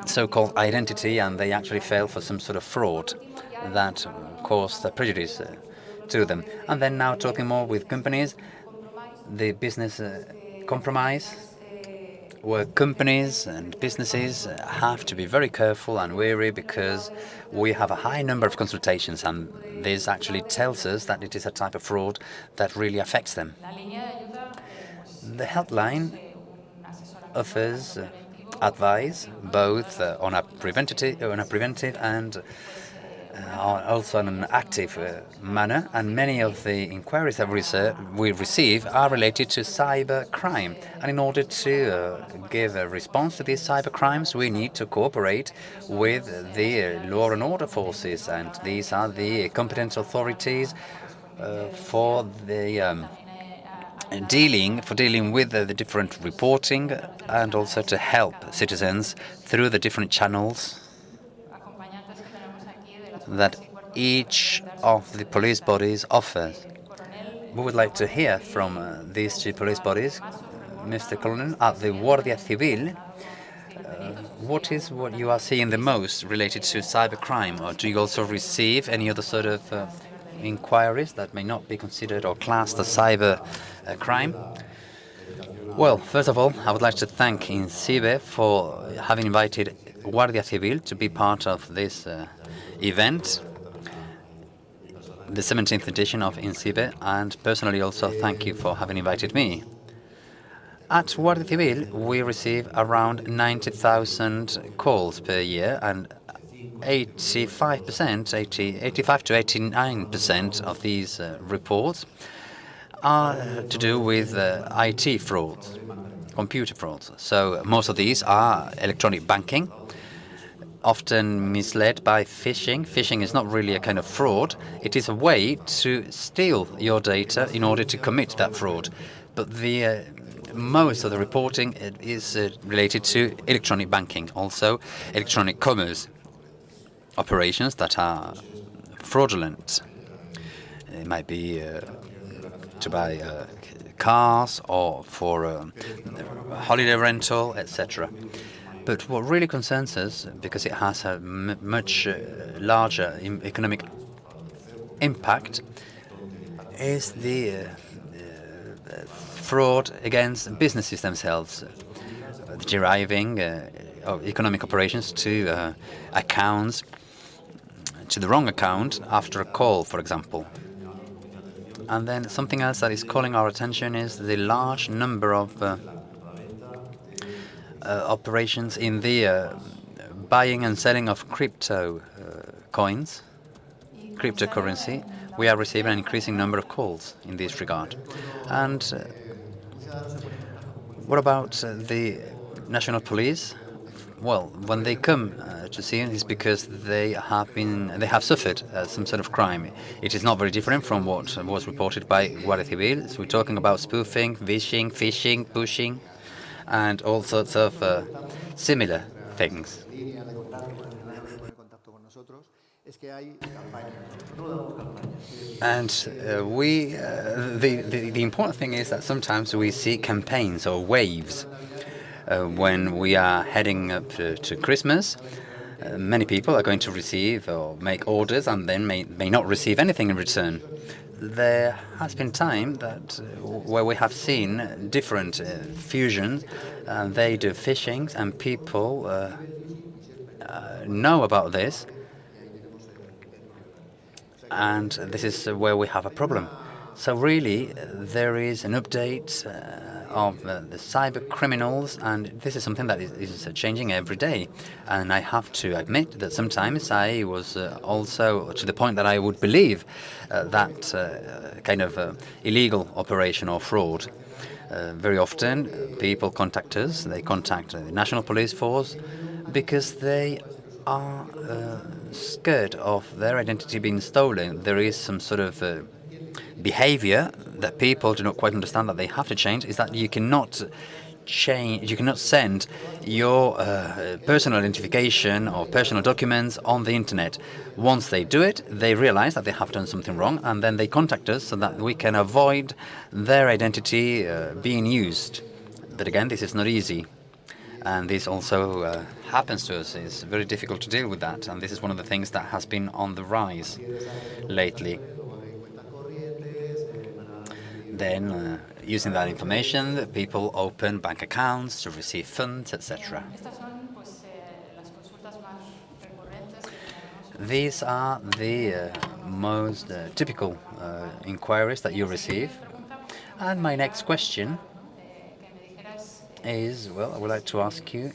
F: so-called identity and they actually fell for some sort of fraud that caused prejudice to them. And then now talking more with companies, the business compromise, where companies and businesses have to be very careful and wary because we have a high number of consultations, and this actually tells us that it is a type of fraud that really affects them. The helpline offers advice both on a preventive and are also in an active manner, and many of the inquiries that we receive are related to cyber crime. And in order to give a response to these cyber crimes, we need to cooperate with the law and order forces, and these are the competent authorities for the dealing with the different reporting, and also to help citizens through the different channels that each of the police bodies offers. We would like to hear from these two police bodies. Mr. Colonel, at the Guardia Civil, what is what you are seeing the most related to cybercrime, or do you also receive any other sort of inquiries that may not be considered or classed as cyber crime? Well, first of all, I would like to thank INCIBE for having invited Guardia Civil to be part of this event, the 17th edition of INCIBE, and personally also thank you for having invited me. At Guardia Civil, we receive around 90,000 calls per year, and 85 to 89% of these reports are to do with IT frauds, computer frauds. So most of these are electronic banking, often misled by phishing. Phishing is not really a kind of fraud. It is a way to steal your data in order to commit that fraud. But the most of the reporting is related to electronic banking, also electronic commerce operations that are fraudulent. It might be to buy cars or for holiday rental, etc. But what really concerns us, because it has a much larger economic impact, is the fraud against businesses themselves, deriving of economic operations to accounts, to the wrong account after a call, for example. And then something else that is calling our attention is the large number of operations in the buying and selling of crypto coins, cryptocurrency. We are receiving an increasing number of calls in this regard. And what about the national police? Well, when they come to see us, it's because they have suffered some sort of crime. It is not very different from what was reported by Guardia Civil. So we're talking about spoofing, phishing, pushing, and all sorts of similar things. And the important thing is that sometimes we see campaigns or waves. When we are heading up to Christmas, many people are going to receive or make orders and then may not receive anything in return. There has been time that where we have seen different fusions, they do phishing, and people know about this, and this is where we have a problem. So really, there is an update of the cyber criminals, and this is something that is changing every day. And I have to admit that sometimes I was also to the point that I would believe that kind of illegal operation or fraud. Very often, people contact us, they contact the National Police Force, because they are scared of their identity being stolen. There is some sort of behavior that people do not quite understand that they have to change, is that you cannot send your personal identification or personal documents on the internet. Once they do it, they realize that they have done something wrong, and then they contact us so that we can avoid their identity being used. But again, this is not easy. And this also happens to us. It's very difficult to deal with that. And this is one of the things that has been on the rise lately. Then, using that information, people open bank accounts to receive funds, etc. These are the most typical inquiries that you receive. And my next question is, well, I would like to ask you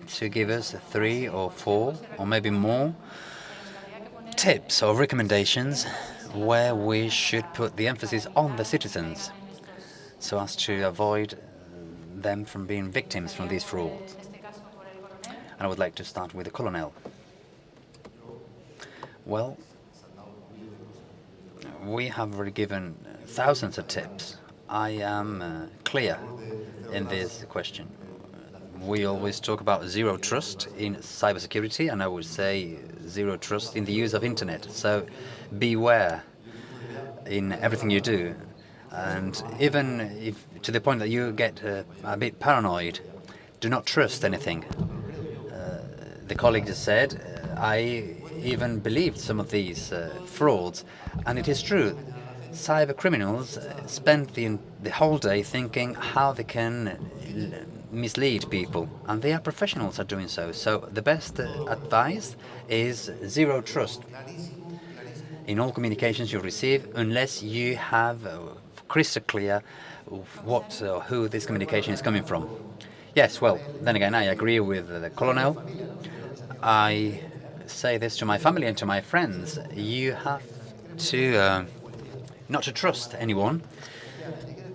F: to give us 3 or 4 or maybe more tips or recommendations where we should put the emphasis on the citizens so as to avoid them from being victims from these frauds. And I would like to start with the Colonel. Well, we have already given thousands of tips. I am clear in this question. We always talk about zero trust in cybersecurity, and I would say zero trust in the use of internet. So beware in everything you do. And even if to the point that you get a bit paranoid, do not trust anything. The colleague just said, I even believed some of these frauds, and it is true. Cyber criminals spend the whole day thinking how they can mislead people, and they are professionals at doing so. So the best advice is zero trust in all communications you receive, unless you have crystal clear what or who this communication is coming from. Yes, well, then again, I agree with the Colonel. I say this to my family and to my friends. You have to not to trust anyone.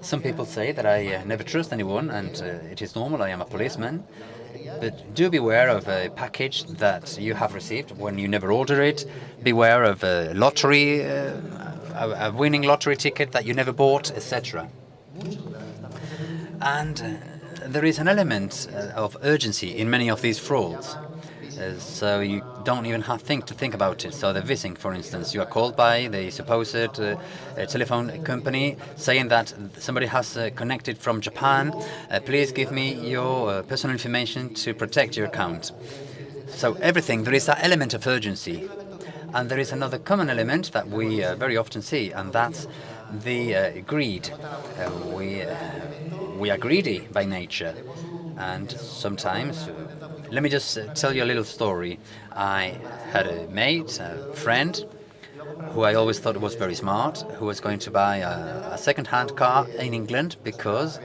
F: Some people say that I never trust anyone, and it is normal, I am a policeman. But do beware of a package that you have received when you never order it. Beware of a lottery, a winning lottery ticket that you never bought, etc. And there is an element of urgency in many of these frauds. So you don't even have to think about it. So the phishing, for instance, you are called by the supposed telephone company saying that somebody has connected from Japan. Please give me your personal information to protect your account. So everything, there is that element of urgency. And there is another common element that we very often see, and that's the greed. We are greedy by nature, and sometimes. Let me just tell you a little story. I had a mate, a friend, who I always thought was very smart, who was going to buy a second-hand car in England because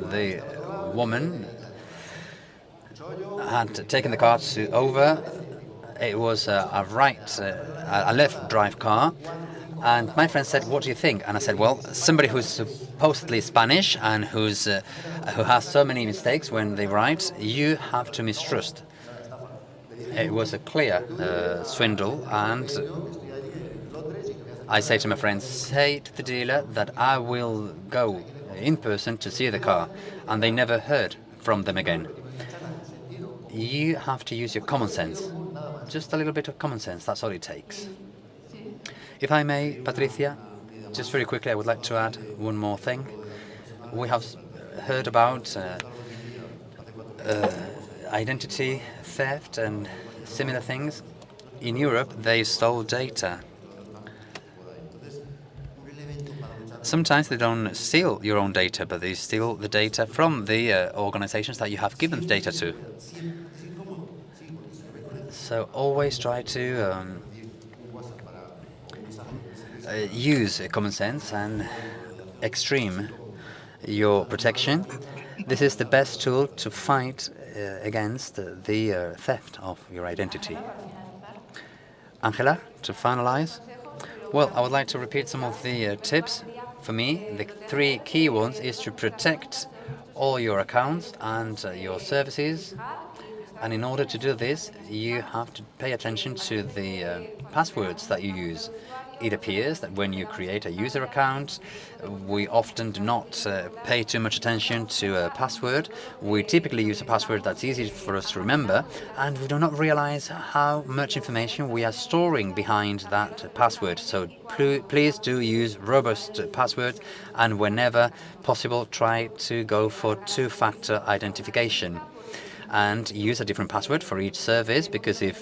F: the woman had taken the car over. It was a left drive car. And my friend said, what do you think? And I said, well, somebody who's supposedly Spanish and who has so many mistakes when they write, you have to mistrust. It was a clear swindle, and I say to my friend, say to the dealer that I will go in person to see the car, and they never heard from them again. You have to use your common sense. Just a little bit of common sense, that's all it takes. If I may, Patricia, just very quickly, I would like to add one more thing. We have heard about identity theft and similar things. In Europe, they stole data. Sometimes they don't steal your own data, but they steal the data from the organizations that you have given the data to. So always try to use common sense and extreme your protection. This is the best tool to fight against the theft of your identity. Angela, to finalize? Well, I would like to repeat some of the tips. For me, the 3 key ones is to protect all your accounts and your services. And in order to do this, you have to pay attention to the passwords that you use. It appears that when you create a user account, we often do not pay too much attention to a password. We typically use a password that's easy for us to remember, and we do not realize how much information we are storing behind that password. So please do use robust passwords, and whenever possible, try to go for 2-factor identification. And use a different password for each service, because if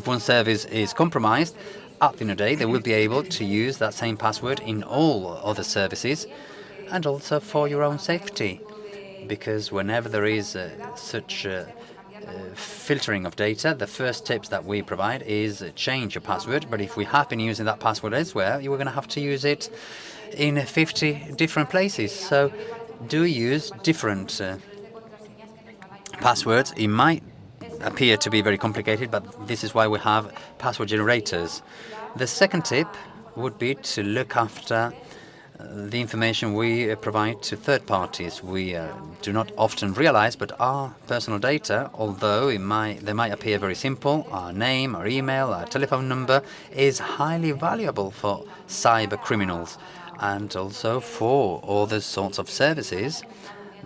F: one service is compromised, at the end of the day, they will be able to use that same password in all other services, and also for your own safety, because whenever there is such filtering of data, the first tips that we provide is change your password. But if we have been using that password elsewhere, you are going to have to use it in 50 different places. So do use different passwords. It might appear to be very complicated, but this is why we have password generators. The second tip would be to look after the information we provide to third parties. We do not often realize, but our personal data, although they might appear very simple, our name, our email, our telephone number, is highly valuable for cyber criminals and also for other sorts of services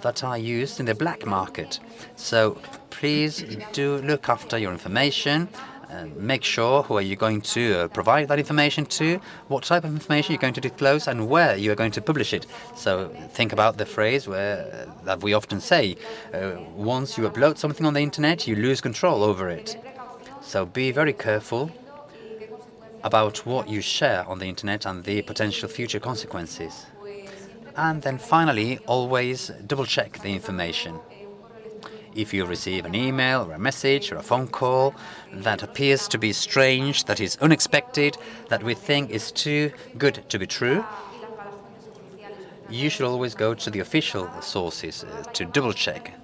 F: that are used in the black market. So please do look after your information. Make sure who are you going to provide that information to, what type of information you're going to disclose, and where you are going to publish it. So think about the phrase that we often say, once you upload something on the internet, you lose control over it. So be very careful about what you share on the internet and the potential future consequences. And then finally, always double-check the information. If you receive an email or a message or a phone call that appears to be strange, that is unexpected, that we think is too good to be true, you should always go to the official sources to double-check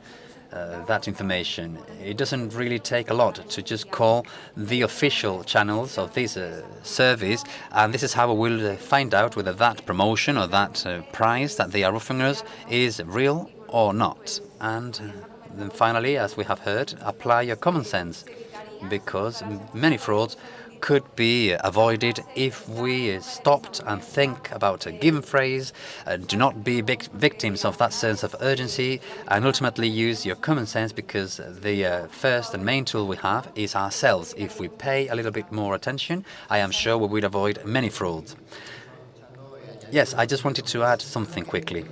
F: that information. It doesn't really take a lot to just call the official channels of this service, and this is how we will find out whether that promotion or that price that they are offering us is real or not. And then finally, as we have heard, apply your common sense, because many frauds could be avoided if we stopped and think about a given phrase, do not be victims of that sense of urgency, and ultimately use your common sense, because the first and main tool we have is ourselves. If we pay a little bit more attention, I am sure we would avoid many frauds. Yes, I just wanted to add something quickly.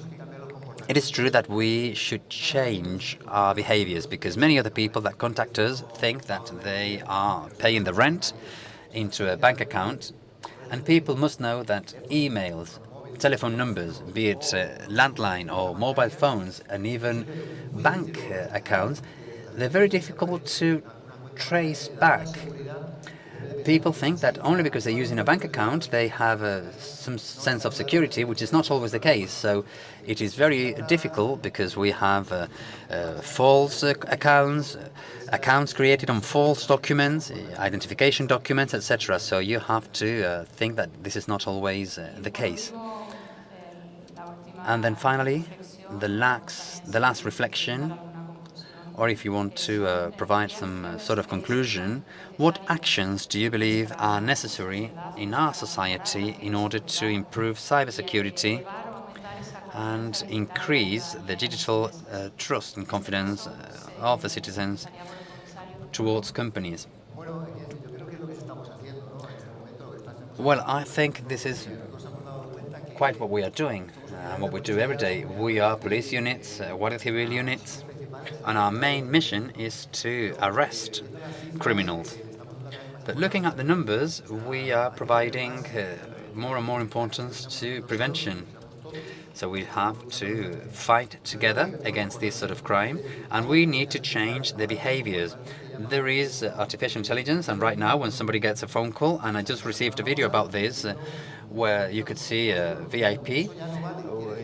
F: It is true that we should change our behaviors, because many of the people that contact us think that they are paying the rent into a bank account, and people must know that emails, telephone numbers, be it landline or mobile phones, and even bank accounts, they're very difficult to trace back. People think that only because they're using a bank account they have some sense of security, which is not always the case. So it is very difficult, because we have false accounts, accounts created on false documents, identification documents, etc. So you have to think that this is not always the case. And then finally, the last reflection, or if you want to provide some sort of conclusion, what actions do you believe are necessary in our society in order to improve cybersecurity and increase the digital trust and confidence of the citizens towards companies? Well, I think this is quite what we are doing, what we do every day. We are police units, Guardia Civil units, and our main mission is to arrest criminals. But looking at the numbers, we are providing more and more importance to prevention. So we have to fight together against this sort of crime, and we need to change the behaviors. There is artificial intelligence, and right now when somebody gets a phone call, and I just received a video about this, where you could see a VIP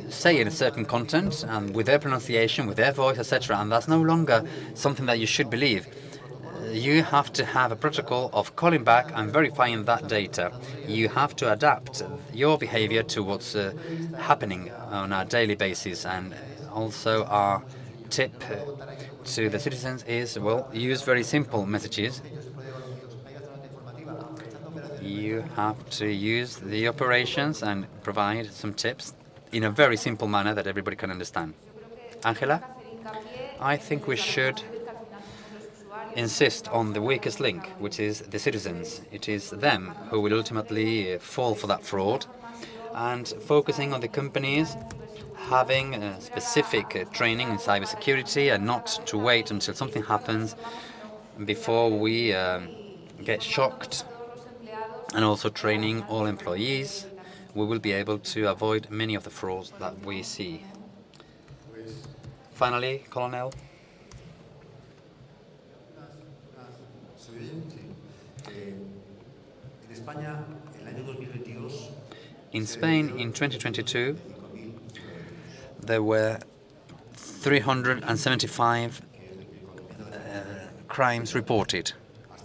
F: saying a certain content, and with their pronunciation, with their voice, etc., and that's no longer something that you should believe. You have to have a protocol of calling back and verifying that data. You have to adapt your behavior to what's happening on a daily basis. And also our tip to the citizens is, well, use very simple messages. You have to use the operations and provide some tips in a very simple manner that everybody can understand. Angela, I think we should insist on the weakest link, which is the citizens. It is them who will ultimately fall for that fraud, and focusing on the companies having specific training in cybersecurity, and not to wait until something happens before we get shocked, and also training all employees. We will be able to avoid many of the frauds that we see. Finally, Colonel. In Spain, in 2022, there were 375 crimes reported,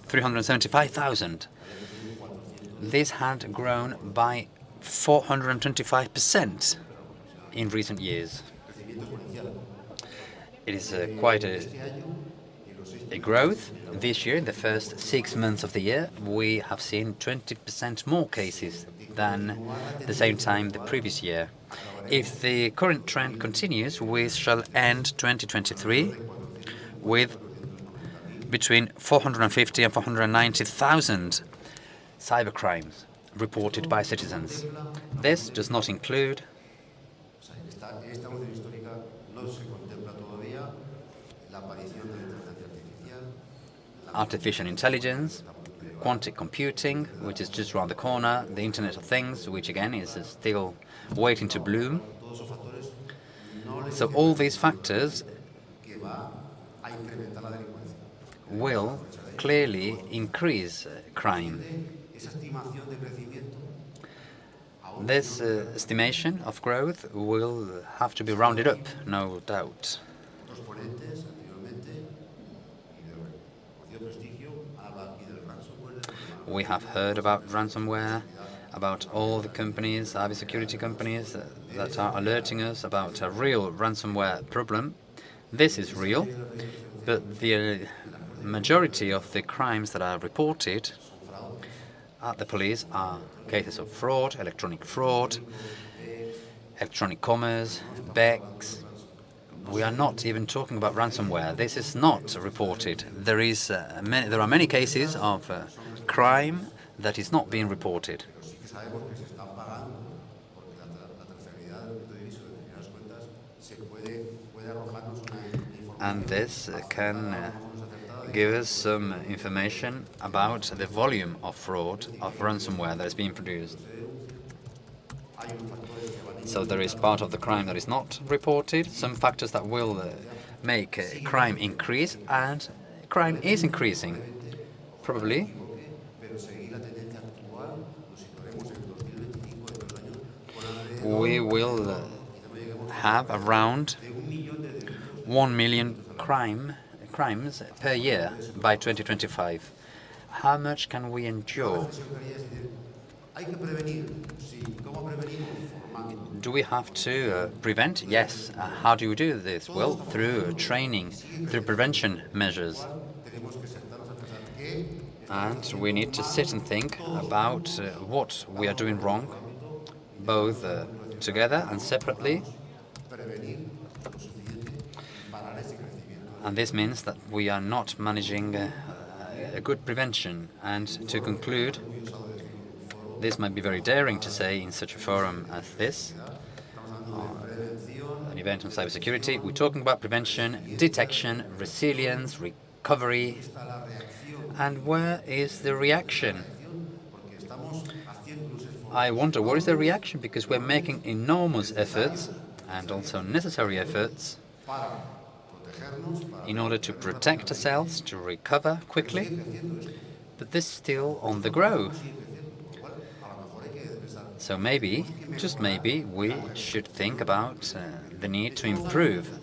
F: 375,000. This had grown by 425% in recent years. It is quite a growth. This year, in the first 6 months of the year, we have seen 20% more cases than the same time the previous year. If the current trend continues, we shall end 2023 with between 450 and 490,000 cybercrimes reported by citizens. This does not include artificial intelligence, quantum computing, which is just around the corner, the Internet of Things, which again is still waiting to bloom. So all these factors will clearly increase crime. This estimation of growth will have to be rounded up, no doubt. We have heard about ransomware, about all the companies, cybersecurity companies that are alerting us about a real ransomware problem. This is real, but the majority of the crimes that are reported at the police are cases of fraud, electronic commerce, BECs. We are not even talking about ransomware. This is not reported. There are many cases of crime that is not being reported. And this can give us some information about the volume of fraud, of ransomware that is being produced. So there is part of the crime that is not reported, some factors that will make crime increase, and crime is increasing. Probably we will have around 1 million crimes per year by 2025. How much can we endure? Do we have to prevent? Yes. How do we do this? Well, through training, through prevention measures. And we need to sit and think about what we are doing wrong, both together and separately. And this means that we are not managing a good prevention. And to conclude, this might be very daring to say in such a forum as this, an event on cybersecurity. We're talking about prevention, detection, resilience, recovery. And where is the reaction? I wonder, what is the reaction? Because we're making enormous efforts, and also necessary efforts, in order to protect ourselves, to recover quickly, but this is still on the grow. So maybe, just maybe, we should think about the need to improve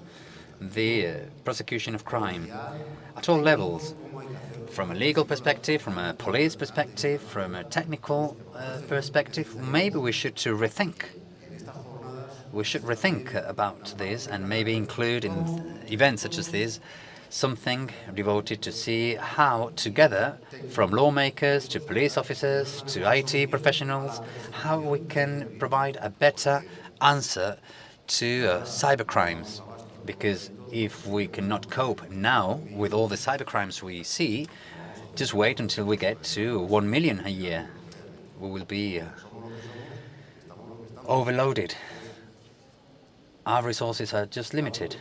F: the prosecution of crime at all levels, from a legal perspective, from a police perspective, from a technical perspective. Maybe we should rethink. We should rethink about this and maybe include in events such as this something devoted to see how together, from lawmakers to police officers to IT professionals, how we can provide a better answer to cybercrimes. Because if we cannot cope now with all the cybercrimes we see, just wait until we get to 1 million a year. We will be overloaded. Our resources are just limited.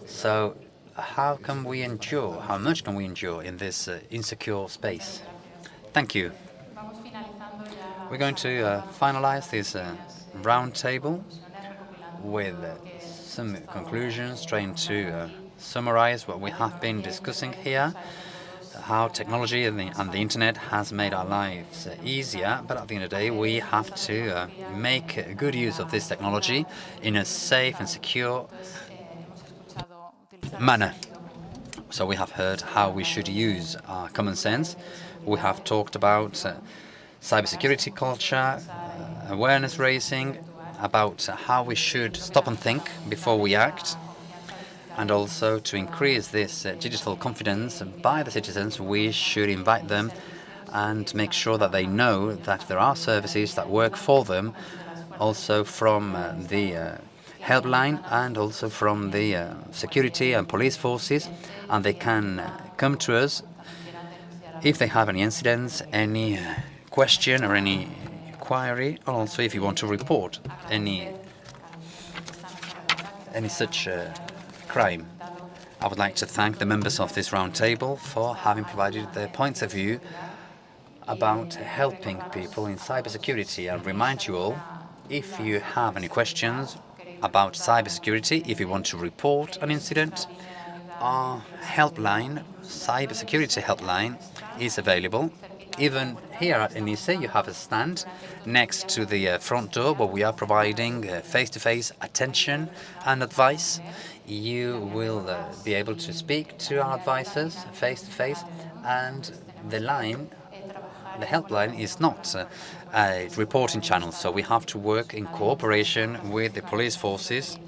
F: So how can we endure? How much can we endure in this insecure space? Thank you. We're going to finalize this round table with some conclusions, trying to summarize what we have been discussing here, how technology and the internet has made our lives easier, but at the end of the day, we have to make good use of this technology in a safe and secure manner. So we have heard how we should use our common sense. We have talked about cybersecurity culture, awareness raising, about how we should stop and think before we act, and also to increase this digital confidence by the citizens, we should invite them and make sure that they know that there are services that work for them, also from the helpline and also from the security and police forces, and they can come to us if they have any incidents, any question or any inquiry, or also if you want to report any such crime. I would like to thank the members of this round table for having provided their points of view about helping people in cybersecurity, and remind you all, if you have any questions about cybersecurity, if you want to report an incident, our helpline, cybersecurity helpline, is available. Even here at ENISE, you have a stand next to the front door where we are providing face-to-face attention and advice. You will be able to speak to our advisors face-to-face, and the helpline is not a reporting channel, so we have to work in cooperation with the police forces.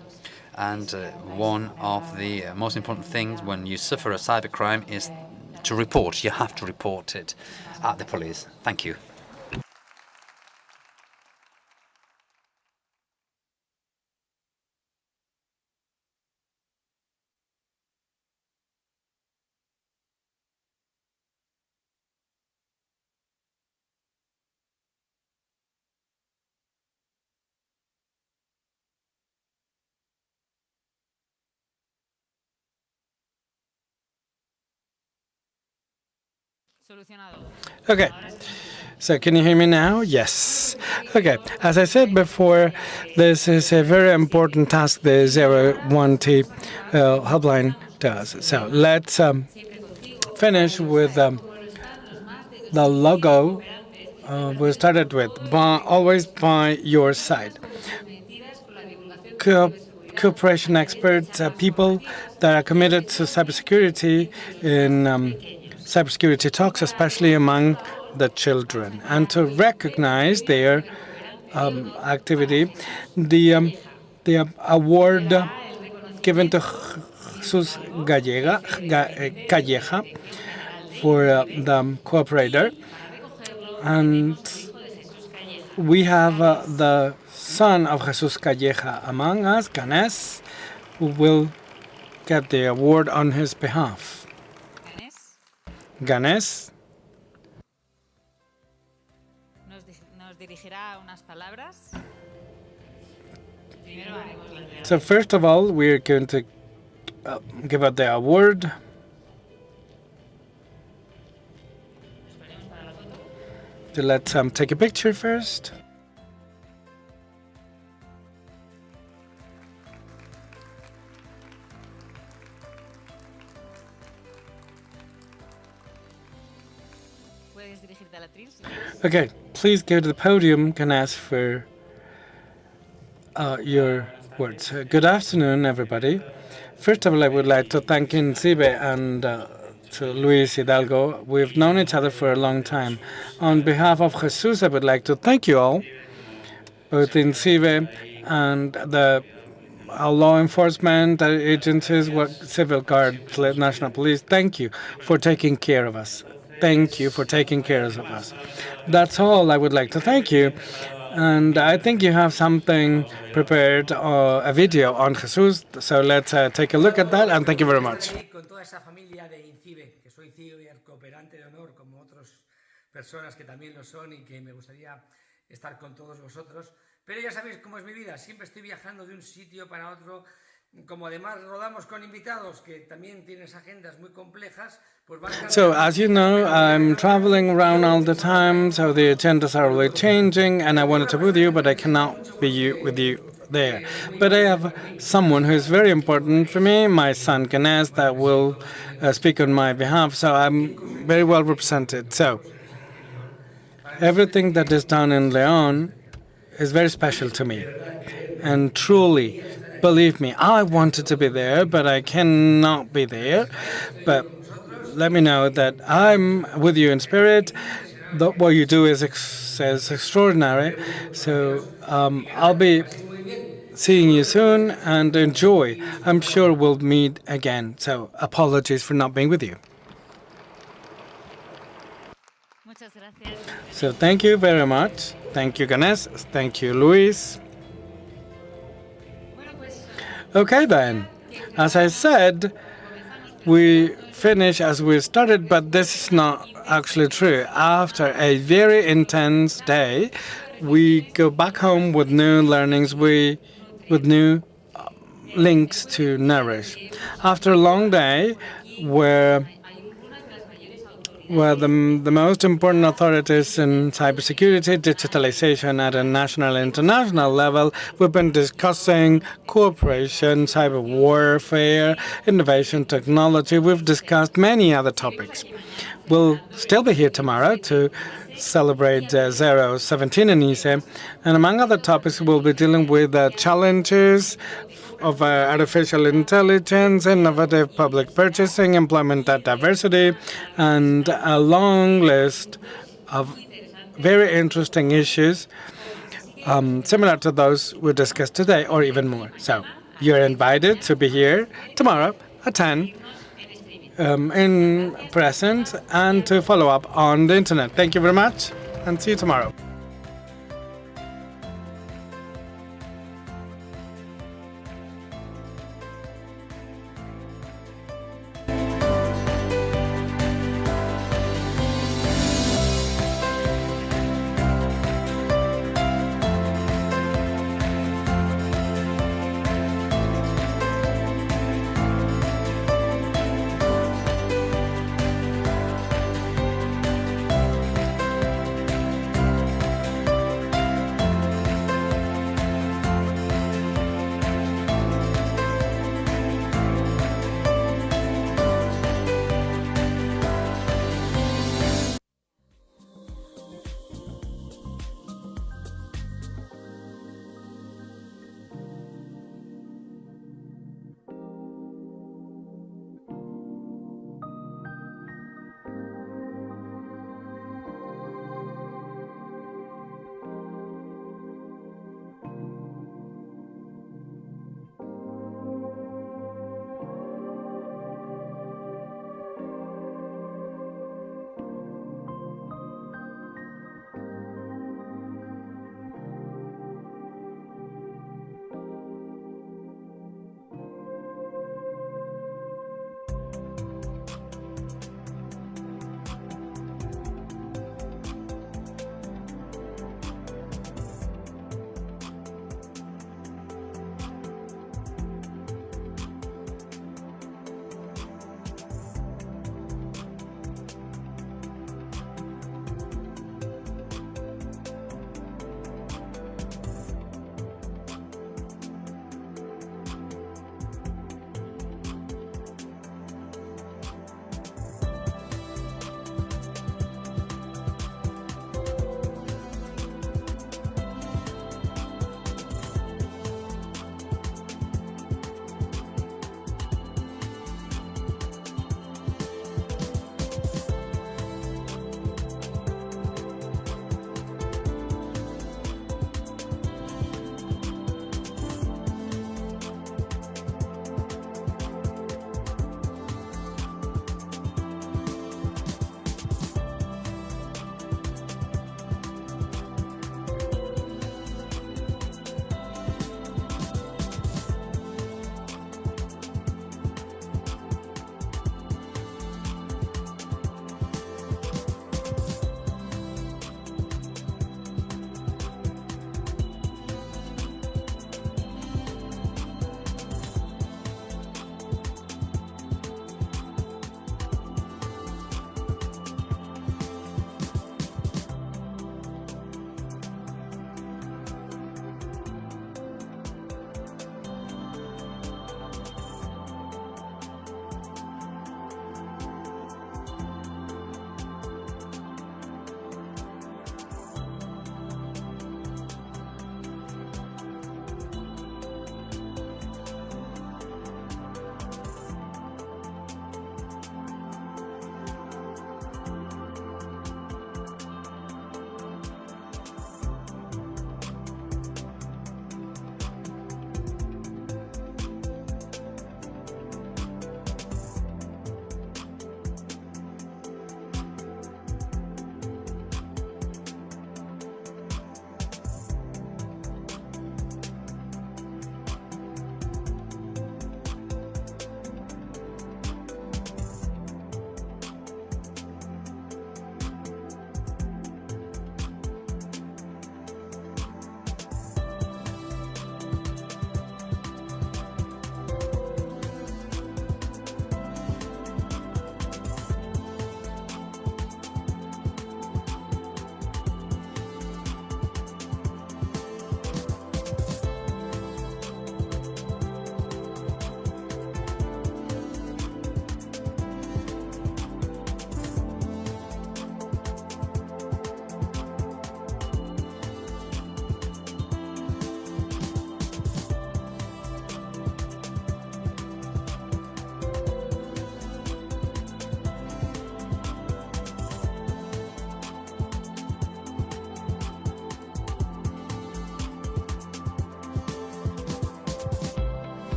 F: And one of the most important things when you suffer a cybercrime is to report. You have to report it at the police. Thank you.
A: Okay, so can you hear me now? Yes. Okay, as I said before, this is a very important task the 01T helpline does. So let's finish with the logo we started with, always by your side. Cooperation experts, people that are committed to cybersecurity in cybersecurity talks, especially among the children, and to recognize their activity. The award given to Jesus Calleja for the cooperator, and we have the son of Jesus Calleja among us, Ganes, who will get the award on his behalf. Ganes. So first of all, we're going to give out the award. So let's take a picture first. Okay, please go to the podium, Ganes, for your words. Good afternoon, everybody. First of all, I would like to thank INCIBE and to Luis Hidalgo. We've known each other for a long time. On behalf of Jesus, I would like to thank you all, both INCIBE and our law enforcement agencies, civil guard, national police. Thank you for taking care of us. Thank you for taking care of us. That's all I would like to thank you. And I think you have something prepared, a video on Jesus. So let's take a look at that, and thank you very much.
E: Con toda esa familia de INCIBE, que soy ciber cooperante de honor, como otras personas que también lo son y que me gustaría estar con todos vosotros. Pero ya sabéis cómo es mi vida, siempre estoy viajando de un sitio para otro. Como además rodamos con invitados que también tienen agendas muy complejas.
A: So, as you know, I'm traveling around all the time, so the agendas are really changing, and I wanted to be with you, but I cannot be with you there. But I have someone who is very important for me, my son Ganes, that will speak on my behalf, so I'm very well represented. So, everything that is done in León is very special to me. And truly, Believe me, I wanted to be there, but I cannot be there. But let me know that I'm with you in spirit. What you do is extraordinary. So I'll be seeing you soon, and enjoy. I'm sure we'll meet again. So apologies for not being with you. So thank you very much. Thank you, Ganesh. Thank you, Luis. Okay then. As I said, we finish as we started, but this is not actually true. After a very intense day, we go back home with new learnings, with new links to nourish. After a long day, where the most important authorities in cybersecurity, digitalization at a national and international level, we've been discussing cooperation, cyber warfare, innovation, technology. We've discussed many other topics. We'll still be here tomorrow to celebrate 017 ENISE, and among other topics, we'll be dealing with challenges of artificial intelligence, innovative public purchasing, employment diversity, and a long list of very interesting issues similar to those we discussed today, or even more. So you're invited to be here tomorrow at 10 in presence and to follow up on the internet. Thank you very much, and see you tomorrow.